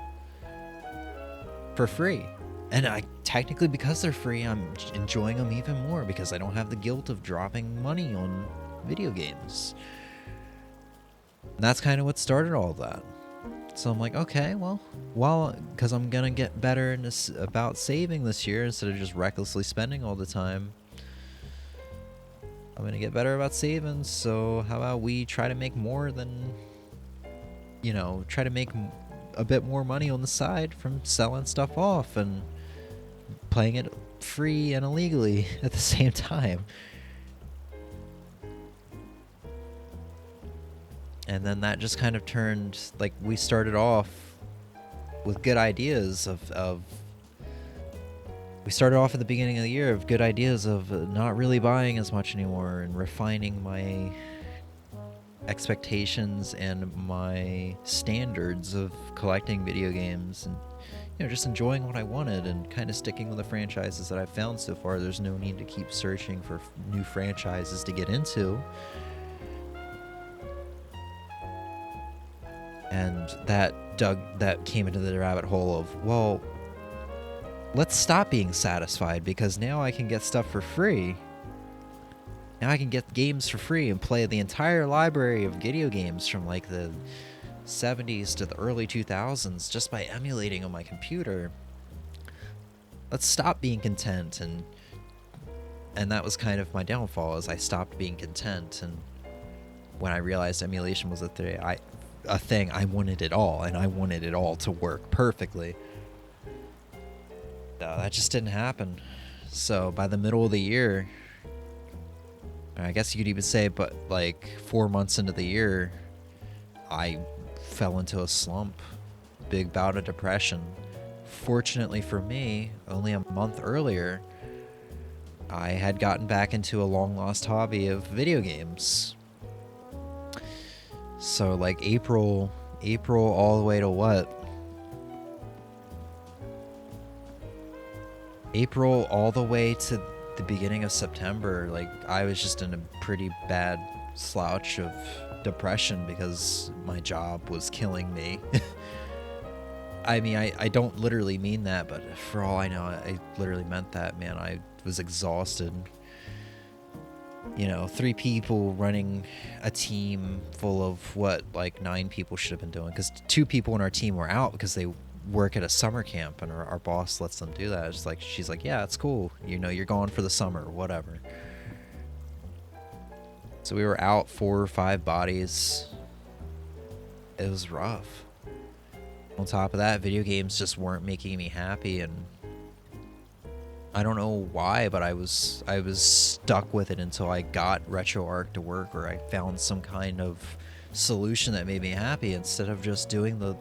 for free. And technically, because they're free, I'm enjoying them even more because I don't have the guilt of dropping money on video games. And that's kind of what started all that. So I'm like, okay, well, because I'm going to get better about saving this year instead of just recklessly spending all the time. I'm going to get better about saving, so how about we try to make more than, you know, try to make a bit more money on the side from selling stuff off and playing it free and illegally at the same time. And then that just kind of turned, like, we started off with good ideas we started off at the beginning of the year of good ideas of not really buying as much anymore and refining my expectations and my standards of collecting video games and, you know, just enjoying what I wanted and kind of sticking with the franchises that I've found so far. There's no need to keep searching for new franchises to get into. And that came into the rabbit hole of, well, let's stop being satisfied because now I can get stuff for free. Now I can get games for free and play the entire library of video games from like the 70s to the early 2000s just by emulating on my computer. Let's stop being content, and that was kind of my downfall, as I stopped being content. And when I realized emulation was a thing, a thing. I wanted it all, and I wanted it all to work perfectly. That just didn't happen. So by the middle of the year, I guess you could even say, but like 4 months into the year, I fell into a slump, big bout of depression. Fortunately for me, only a month earlier, I had gotten back into a long-lost hobby of video games. So like April all the way to what? April all the way to the beginning of September, like I was just in a pretty bad slouch of depression because my job was killing me. I mean, I don't literally mean that, but for all I know, I literally meant that, man. I was exhausted. You know, 3 people running a team full of what, like 9 people should have been doing, because 2 people in our team were out because they work at a summer camp, and our boss lets them do that. It's like, she's like, yeah, it's cool, you know, you're going for the summer or whatever. So we were out 4 or 5 bodies. It was rough. On top of that, video games just weren't making me happy, and I don't know why, but I was stuck with it until I got RetroArch to work, or I found some kind of solution that made me happy, instead of just doing the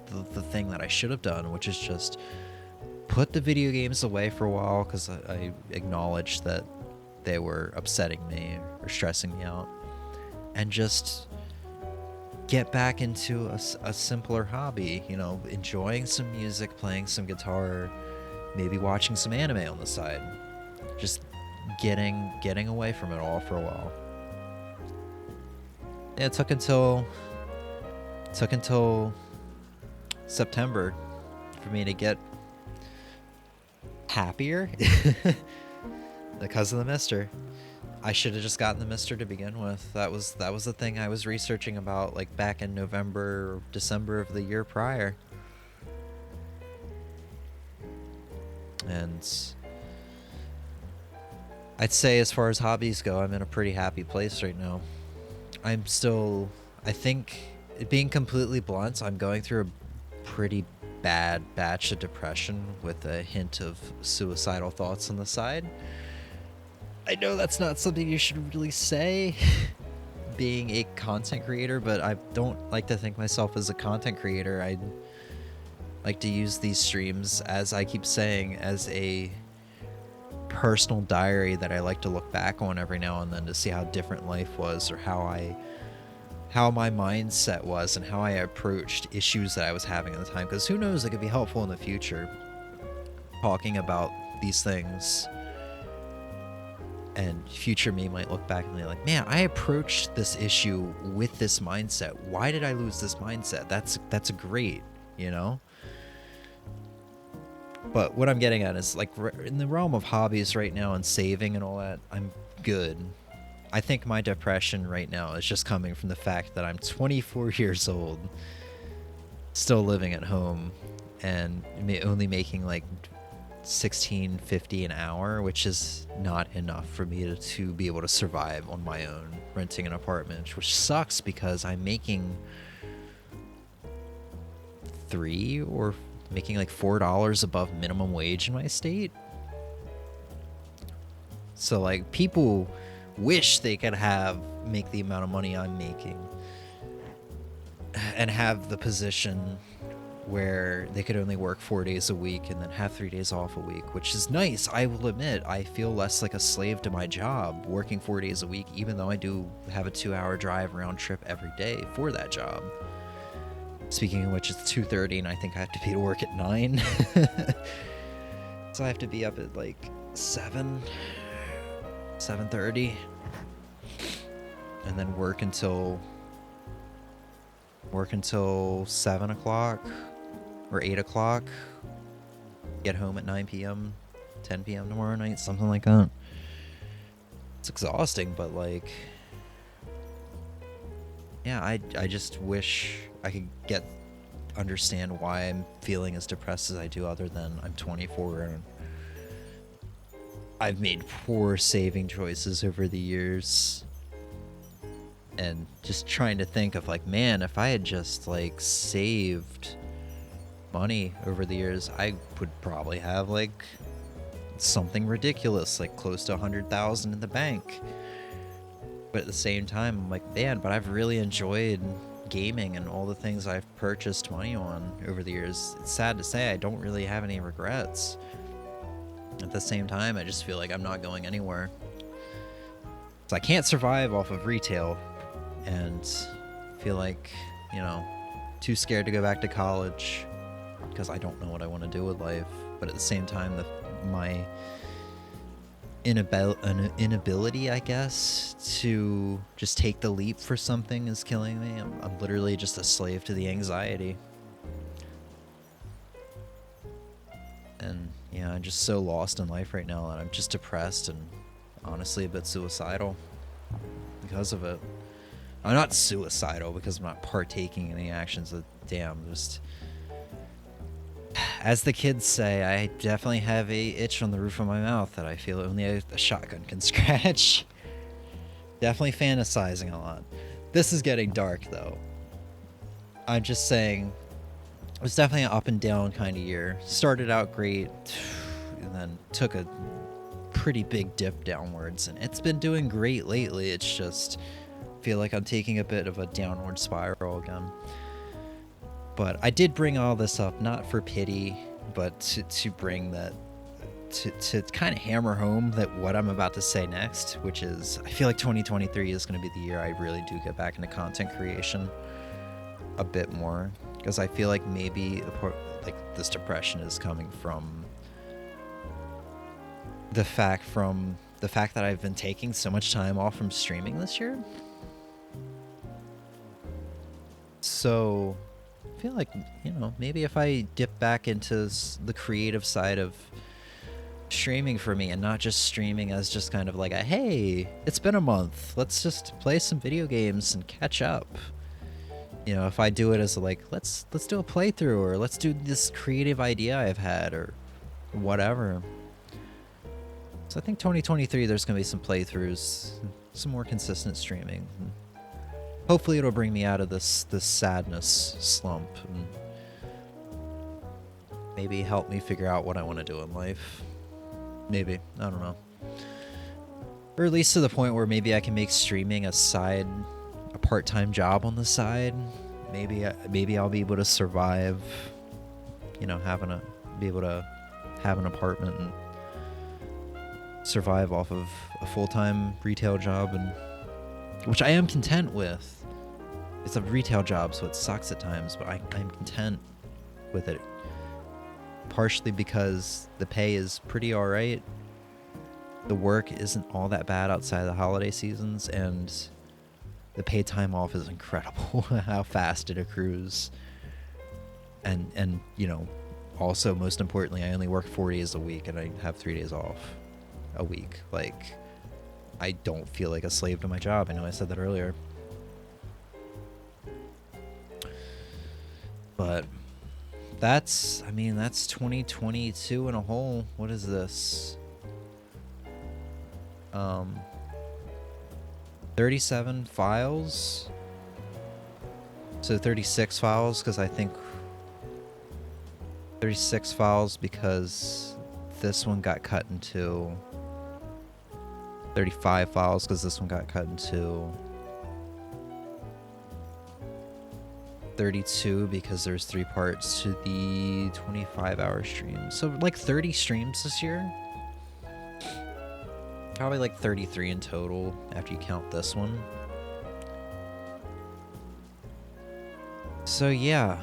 thing that I should have done, which is just put the video games away for a while, because I acknowledged that they were upsetting me or stressing me out, and just get back into a simpler hobby, you know, enjoying some music, playing some guitar, maybe watching some anime on the side, just getting away from it all for a while. Yeah, it took until September for me to get happier because of the Mister. I should have just gotten the Mister to begin with. That was the thing I was researching about, like back in November or December of the year prior. And I'd say as far as hobbies go, I'm in a pretty happy place right now. I'm still, I think, being completely blunt, I'm going through a pretty bad batch of depression with a hint of suicidal thoughts on the side. I know that's not something you should really say, being a content creator, but I don't like to think myself as a content creator. I like to use these streams, as I keep saying, as a personal diary that I like to look back on every now and then to see how different life was, or how my mindset was, and how I approached issues that I was having at the time. Because who knows, it could be helpful in the future, talking about these things. And future me might look back and be like, man, I approached this issue with this mindset. Why did I lose this mindset? That's great, you know? But what I'm getting at is, like, in the realm of hobbies right now and saving and all that, I'm good. I think my depression right now is just coming from the fact that I'm 24 years old, still living at home, and only making like $16.50 an hour, which is not enough for me to be able to survive on my own, renting an apartment, which sucks because I'm making making like $4 above minimum wage in my state. So like, people wish they could make the amount of money I'm making and have the position where they could only work 4 days a week and then have 3 days off a week, which is nice. I will admit, I feel less like a slave to my job working 4 days a week, even though I do have a 2-hour drive round trip every day for that job. Speaking of which, it's 2:30 and I think I have to be to work at 9. So I have to be up at like 7:30, and then work until 7 o'clock or 8 o'clock. Get home at 9 p.m., 10 p.m. tomorrow night, something like that. It's exhausting, but like, yeah, I just wish I could understand why I'm feeling as depressed as I do, other than I'm 24 and I've made poor saving choices over the years. And just trying to think of like, man, if I had just like saved money over the years, I would probably have like something ridiculous, like close to 100,000 in the bank. But at the same time, I'm like, man, but I've really enjoyed gaming and all the things I've purchased money on over the years. It's sad to say I don't really have any regrets. At the same time, I just feel like I'm not going anywhere. So I can't survive off of retail, and feel like, you know, too scared to go back to college because I don't know what I want to do with life. But at the same time, my inability, I guess, to just take the leap for something is killing me. I'm literally just a slave to the anxiety. And yeah, I'm just so lost in life right now that I'm just depressed and honestly a bit suicidal because of it. I'm not suicidal because I'm not partaking in any actions of just, as the kids say, I definitely have a itch on the roof of my mouth that I feel only a shotgun can scratch. Definitely fantasizing a lot. This is getting dark though. I'm just saying, it was definitely an up and down kind of year. Started out great, and then took a pretty big dip downwards, and it's been doing great lately. It's just, I feel like I'm taking a bit of a downward spiral again. But I did bring all this up, not for pity, but to bring that, to kind of hammer home that what I'm about to say next, which is, I feel like 2023 is going to be the year I really do get back into content creation a bit more. Because I feel like maybe like this depression is coming from the fact that I've been taking so much time off from streaming this year. So I feel like, you know, maybe if I dip back into the creative side of streaming for me and not just streaming as just kind of like a, hey, it's been a month, let's just play some video games and catch up. You know, if I do it as like, let's do a playthrough, or let's do this creative idea I've had, or whatever. So I think 2023 there's gonna be some playthroughs, some more consistent streaming. Hopefully it'll bring me out of this sadness slump and maybe help me figure out what I want to do in life. Maybe, I don't know. Or at least to the point where maybe I can make streaming a part-time job on the side. Maybe I'll be able to survive, you know, be able to have an apartment and survive off of a full-time retail job, and which I am content with. It's a retail job, so it sucks at times, but I'm content with it. Partially because the pay is pretty alright. The work isn't all that bad outside of the holiday seasons, and the paid time off is incredible. How fast it accrues. And you know, also most importantly, I only work 4 days a week and I have 3 days off a week. Like, I don't feel like a slave to my job. I know I said that earlier. But that's 2022 in a whole. What is this? 37 files. So 36 files, because I think 36 files because this one got cut into 35 files because this one got cut into 32 because there's 3 parts to the 25-hour stream. So like 30 streams this year. Probably like 33 in total after you count this one. So yeah.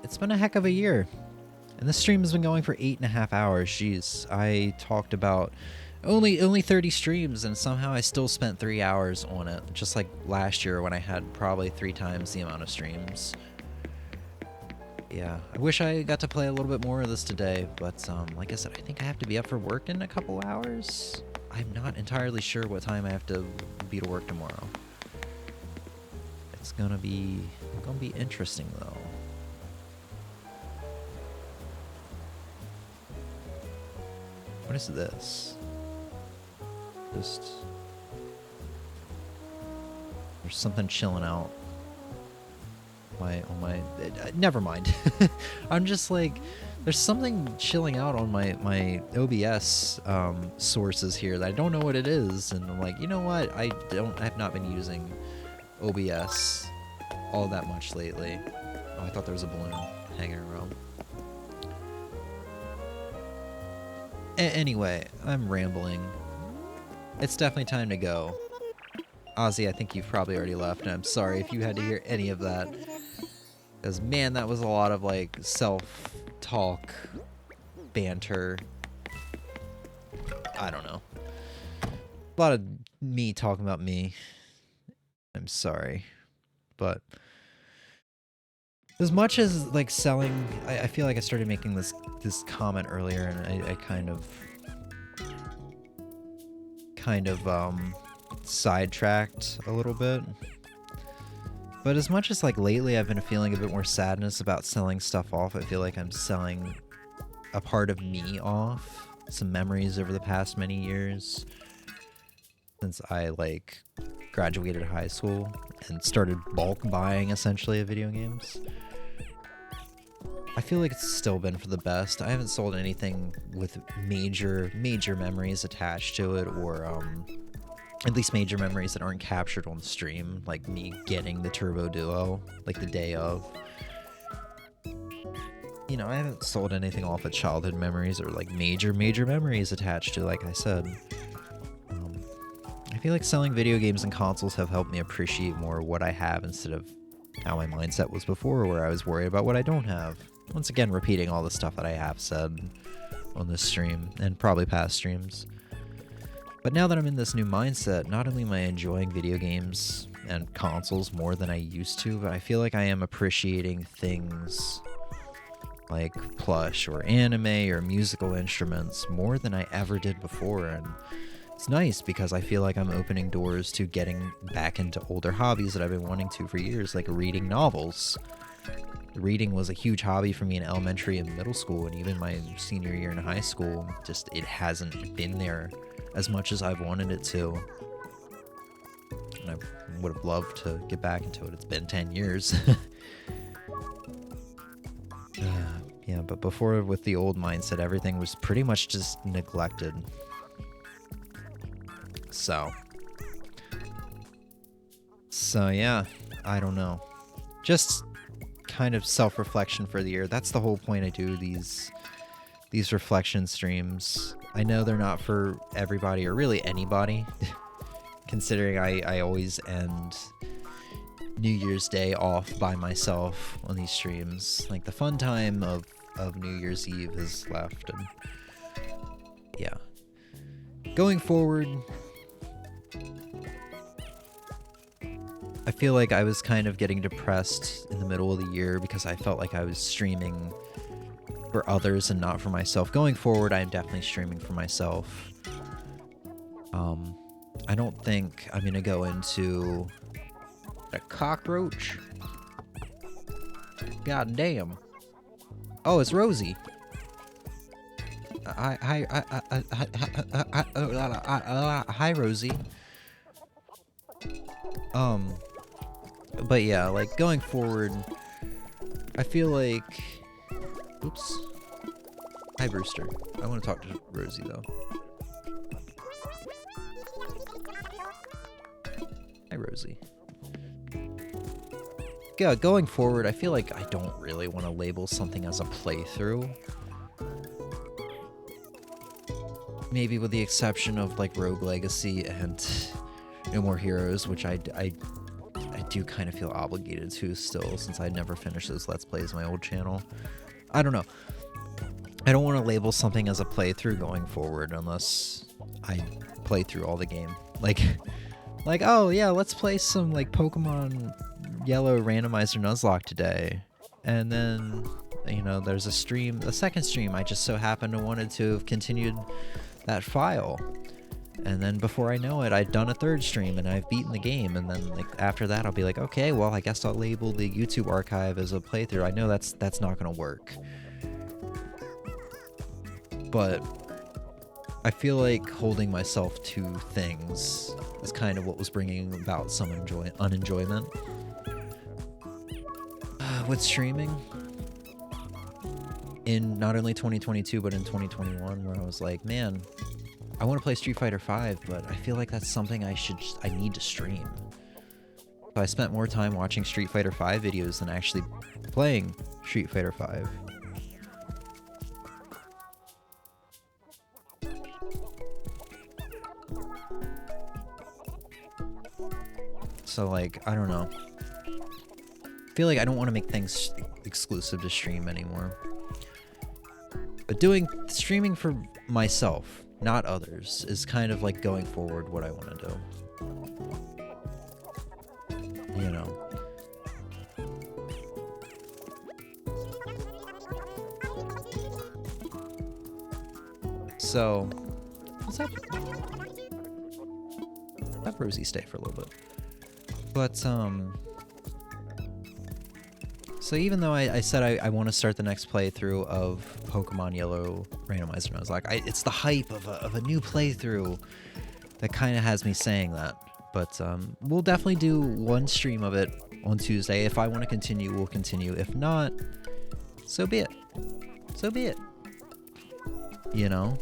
It's been a heck of a year. And this stream has been going for 8.5 hours. Jeez, I talked about only 30 streams, and somehow I still spent 3 hours on it. Just like last year when I had probably 3 times the amount of streams. Yeah, I wish I got to play a little bit more of this today, but like I said, I think I have to be up for work in a couple hours. I'm not entirely sure what time I have to be to work tomorrow. It's gonna be interesting though. What is this? Just... There's something chilling out. Never mind. I'm just like... There's something chilling out on my OBS sources here that I don't know what it is. And I'm like, you know what? I have not been using OBS all that much lately. Oh, I thought there was a balloon hanging around. Anyway, I'm rambling. It's definitely time to go. Ozzy, I think you've probably already left, and I'm sorry if you had to hear any of that. Because, man, that was a lot of, like, self-talk, banter. I don't know. A lot of me talking about me. I'm sorry. But as much as, like, selling... I feel like I started making this comment earlier, and I kind of sidetracked a little bit. But as much as, like, lately I've been feeling a bit more sadness about selling stuff off, I feel like I'm selling a part of me off. Some memories over the past many years. Since I, like, graduated high school and started bulk buying, essentially, of video games. I feel like it's still been for the best. I haven't sold anything with major memories attached to it, or, at least major memories that aren't captured on the stream, like me getting the Turbo Duo, like the day of. You know, I haven't sold anything off of childhood memories or like major memories attached to, like I said. I feel like selling video games and consoles have helped me appreciate more what I have instead of how my mindset was before, where I was worried about what I don't have. Once again, repeating all the stuff that I have said on this stream and probably past streams. But now that I'm in this new mindset, not only am I enjoying video games and consoles more than I used to, but I feel like I am appreciating things like plush or anime or musical instruments more than I ever did before. And it's nice because I feel like I'm opening doors to getting back into older hobbies that I've been wanting to for years, like reading novels. Reading was a huge hobby for me in elementary and middle school, and even my senior year in high school. Just, it hasn't been there as much as I've wanted it to. And I would have loved to get back into it. It's been 10 years. Yeah, but before, with the old mindset, everything was pretty much just neglected. So yeah, I don't know. Just kind of self-reflection for the year. That's the whole point I do these reflection streams. I know they're not for everybody or really anybody, considering I always end New Year's Day off by myself on these streams. Like, the fun time of New Year's Eve is left, and yeah. Going forward, I feel like I was kind of getting depressed in the middle of the year because I felt like I was streaming for others and not for myself. Going forward, I am definitely streaming for myself. I don't think I'm gonna go into a cockroach. God damn. Oh, it's Rosie. Hi, Rosie. But yeah, like, going forward, I feel like... Oops. Hi, Brewster. I want to talk to Rosie, though. Hi, Rosie. Yeah, going forward, I feel like I don't really want to label something as a playthrough. Maybe with the exception of, like, Rogue Legacy and No More Heroes, which I do kind of feel obligated to still, since I never finished those Let's Plays on my old channel. I don't know. I don't want to label something as a playthrough going forward unless I play through all the game. Like, oh yeah, let's play some, like, Pokemon Yellow Randomizer Nuzlocke today. And then, you know, there's a second stream, I just so happened to wanted to have continued that file. And then before I know it, I'd done a third stream and I've beaten the game. And then, like, after that, I'll be like, okay, well, I guess I'll label the YouTube archive as a playthrough. I know that's not gonna work. But I feel like holding myself to things is kind of what was bringing about some unenjoyment with streaming in not only 2022 but in 2021, where I was like, man, I want to play Street Fighter V, but I feel like that's something I need to stream. So I spent more time watching Street Fighter V videos than actually playing Street Fighter V. So, like, I don't know. I feel like I don't want to make things exclusive to stream anymore. But streaming for myself, not others, is kind of like going forward what I want to do. You know. So, let's have Rosie stay for a little bit. But, so even though I said I want to start the next playthrough of Pokemon Yellow Randomizer, and I was like, it's the hype of a new playthrough that kind of has me saying that. But we'll definitely do one stream of it on Tuesday. If I want to continue, we'll continue. If not, so be it. So be it. You know?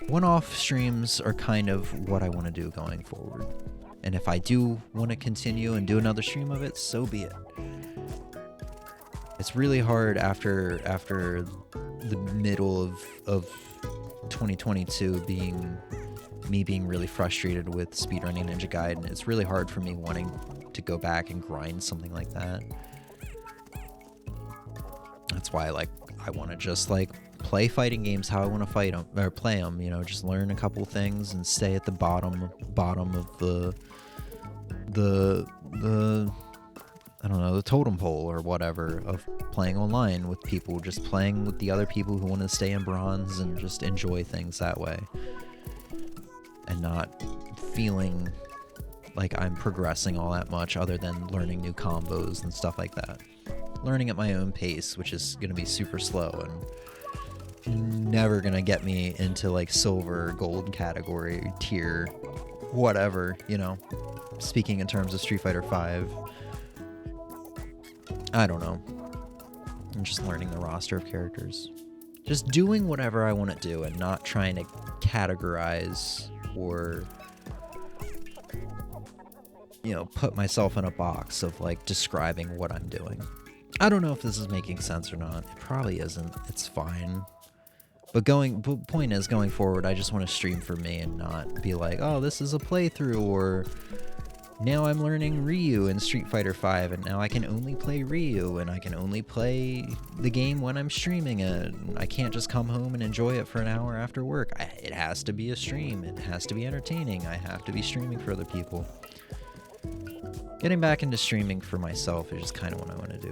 One-off streams are kind of what I want to do going forward. And if I do want to continue and do another stream of it, so be it. It's really hard after the middle of 2022 being really frustrated with speedrunning Ninja Gaiden. It's really hard for me wanting to go back and grind something like that. That's why I want to just play fighting games how I want to fight them or play them. You know, just learn a couple things and stay at the bottom of the I don't know, the totem pole or whatever of playing online with people, just playing with the other people who want to stay in bronze and just enjoy things that way. And not feeling like I'm progressing all that much other than learning new combos and stuff like that. Learning at my own pace, which is going to be super slow and never going to get me into silver, gold category, tier, whatever, you know. Speaking in terms of Street Fighter V, I don't know. I'm just learning the roster of characters. Just doing whatever I want to do and not trying to categorize or, you know, put myself in a box of describing what I'm doing. I don't know if this is making sense or not. It probably isn't. It's fine. But point is, going forward, I just want to stream for me and not be like, oh, this is a playthrough, or now I'm learning Ryu in Street Fighter V, and now I can only play Ryu, and I can only play the game when I'm streaming it. I can't just come home and enjoy it for an hour after work. It has to be a stream. It has to be entertaining. I have to be streaming for other people. Getting back into streaming for myself is just kind of what I want to do.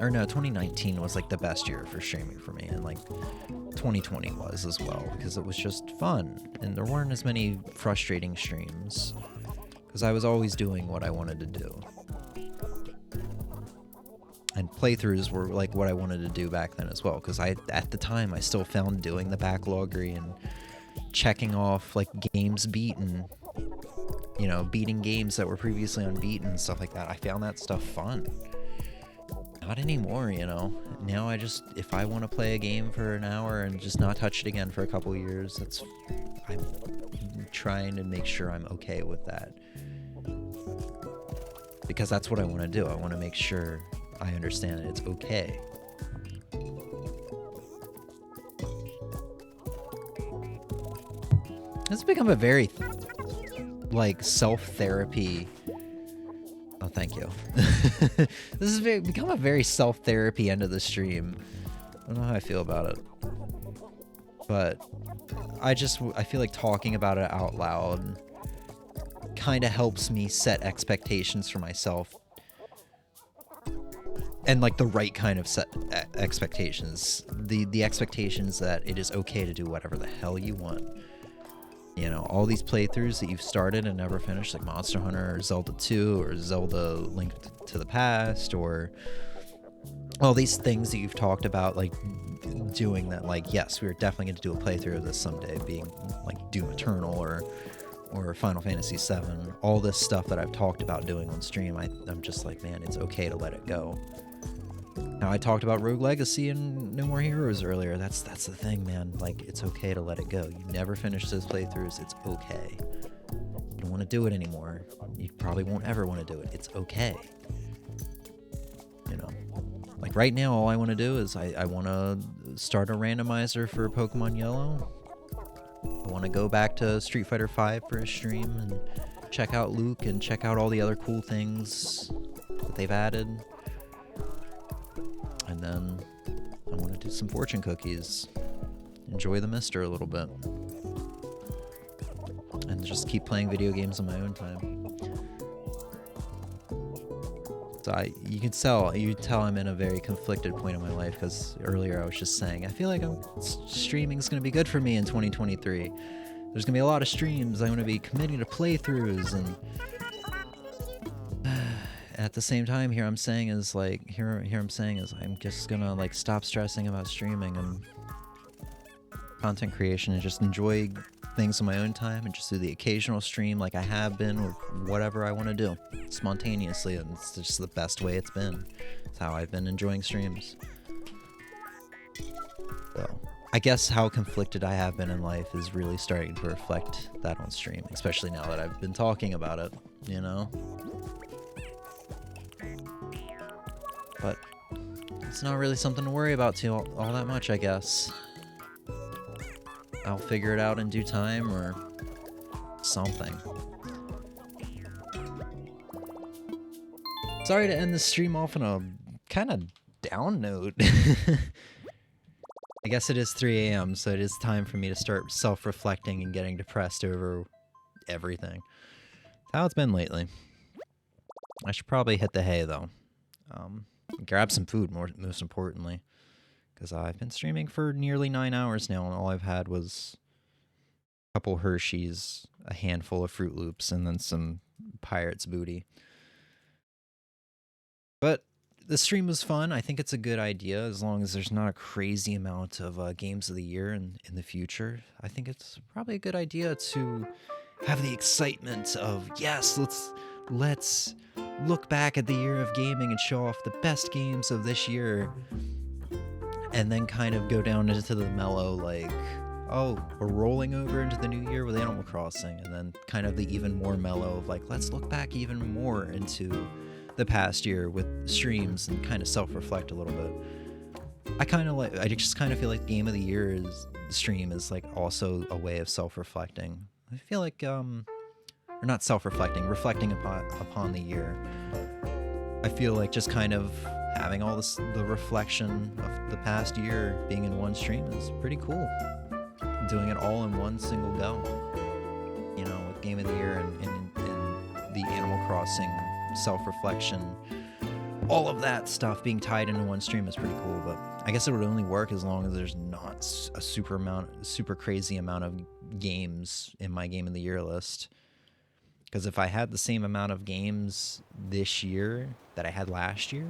2019 was the best year for streaming for me, and 2020 was as well, because it was just fun and there weren't as many frustrating streams because I was always doing what I wanted to do. And playthroughs were what I wanted to do back then as well, because at the time I still found doing the backloggery and checking off games beaten, you know, beating games that were previously unbeaten and stuff like that. I found that stuff fun. Not anymore, you know. Now if I want to play a game for an hour and just not touch it again for a couple years, I'm trying to make sure I'm okay with that. Because that's what I want to do. I want to make sure I understand that it's okay. It's become a very, self-therapy. Oh, thank you. This has become a very self-therapy end of the stream. I don't know how I feel about it. But I feel like talking about it out loud kind of helps me set expectations for myself. And the right kind of set expectations. The expectations that it is okay to do whatever the hell you want. You know, all these playthroughs that you've started and never finished, like Monster Hunter or Zelda 2 or Zelda Link to the Past or all these things that you've talked about, like doing that, like, yes, we're definitely going to do a playthrough of this someday, being like Doom Eternal or Final Fantasy VII, all this stuff that I've talked about doing on stream, I'm just like, man, it's okay to let it go. Now, I talked about Rogue Legacy and No More Heroes earlier. That's the thing, man. Like, it's okay to let it go. You never finish those playthroughs. It's okay. You don't want to do it anymore. You probably won't ever want to do it. It's okay. You know? Like, right now, all I want to do is I want to start a randomizer for Pokemon Yellow. I want to go back to Street Fighter V for a stream and check out Luke and check out all the other cool things that they've added. And then I want to do some fortune cookies, enjoy the Mister a little bit, and just keep playing video games on my own time. So you can tell I'm in a very conflicted point in my life, because earlier I was just saying I feel like streaming is going to be good for me in 2023. There's going to be a lot of streams. I'm going to be committing to playthroughs, and at the same time, here I'm saying is I'm just gonna like stop stressing about streaming and content creation and just enjoy things on my own time and just do the occasional stream like I have been, or whatever I want to do spontaneously, and it's just the best way it's been. It's how I've been enjoying streams. So I guess how conflicted I have been in life is really starting to reflect that on stream, especially now that I've been talking about it, you know? But it's not really something to worry about all that much, I guess. I'll figure it out in due time or something. Sorry to end the stream off on a kind of down note. I guess it is 3 a.m., so it is time for me to start self-reflecting and getting depressed over everything. That's how it's been lately. I should probably hit the hay, though. Grab some food, most importantly, because I've been streaming for nearly 9 hours now, and all I've had was a couple Hershey's, a handful of Fruit Loops, and then some Pirate's Booty. But the stream was fun. I think it's a good idea, as long as there's not a crazy amount of games of the year in the future. I think it's probably a good idea to have the excitement of, yes, let's look back at the year of gaming and show off the best games of this year, and then kind of go down into the mellow, like, oh, we're rolling over into the new year with Animal Crossing, and then kind of the even more mellow of like, let's look back even more into the past year with streams and kind of self-reflect a little bit. I just kind of feel like Game of the Year stream is like also a way of self-reflecting. I feel like or not self-reflecting, reflecting upon the year. I feel like just kind of having all the reflection of the past year being in one stream is pretty cool. Doing it all in one single go. You know, with Game of the Year and the Animal Crossing self-reflection, all of that stuff being tied into one stream is pretty cool, but I guess it would only work as long as there's not a super crazy amount of games in my Game of the Year list. Because if I had the same amount of games this year that I had last year,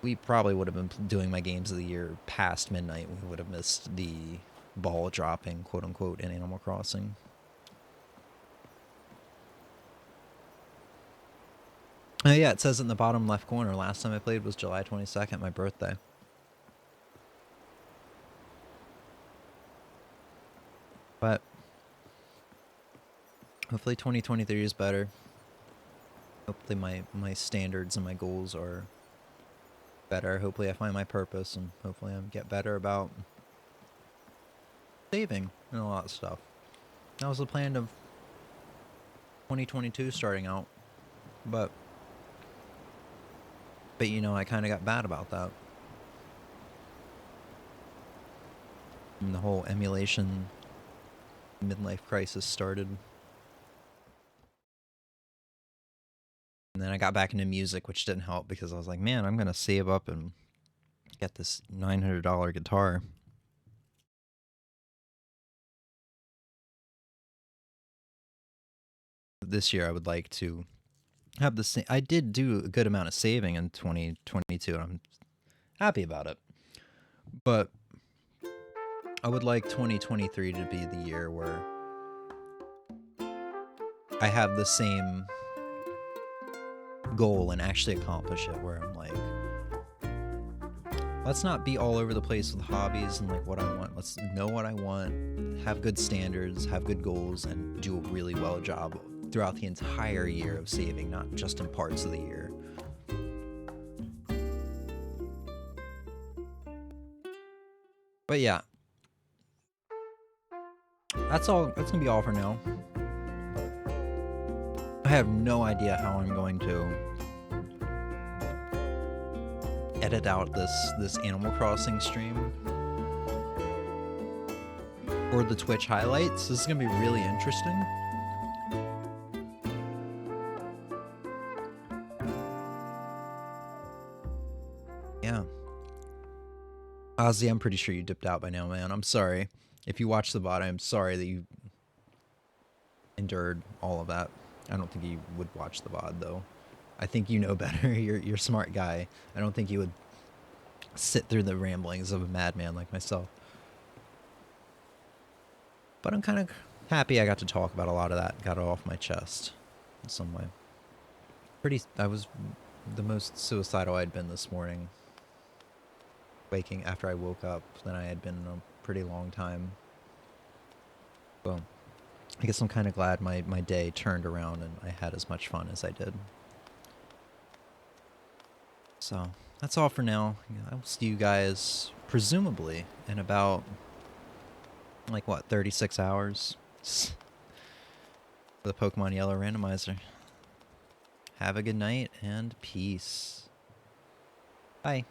we probably would have been doing my Games of the Year past midnight. We would have missed the ball dropping, quote unquote, in Animal Crossing. Oh yeah, it says in the bottom left corner, last time I played was July 22nd, my birthday. But hopefully 2023 is better. Hopefully my standards and my goals are better. Hopefully I find my purpose, and hopefully I get better about saving and a lot of stuff. That was the plan of 2022 starting out. But you know, I kind of got bad about that. And the whole emulation midlife crisis started. And then I got back into music, which didn't help, because I was like, man, I'm going to save up and get this $900 guitar. This year I would like to have the same. I did do a good amount of saving in 2022, and I'm happy about it. But I would like 2023 to be the year where I have the same goal and actually accomplish it, where I'm like, let's not be all over the place with hobbies and like what I want. Let's know what I want, have good standards, have good goals, and do a really well job throughout the entire year of saving, not just in parts of the year. But yeah, that's all. That's gonna be all for now. I have no idea how I'm going to edit out this Animal Crossing stream or the Twitch highlights. This is gonna be really interesting. Yeah. Ozzy, I'm pretty sure you dipped out by now, man. I'm sorry. If you watched the VOD, I'm sorry that you endured all of that. I don't think you would watch the VOD, though. I think you know better. You're a smart guy. I don't think you would sit through the ramblings of a madman like myself. But I'm kind of happy I got to talk about a lot of that. Got it off my chest in some way. I was the most suicidal I'd been this morning. Waking after I woke up than I had been in a pretty long time. Well, I guess I'm kind of glad my day turned around and I had as much fun as I did. So, that's all for now. I'll see you guys, presumably, in about, like, what, 36 hours? For the Pokemon Yellow Randomizer. Have a good night, and peace. Bye.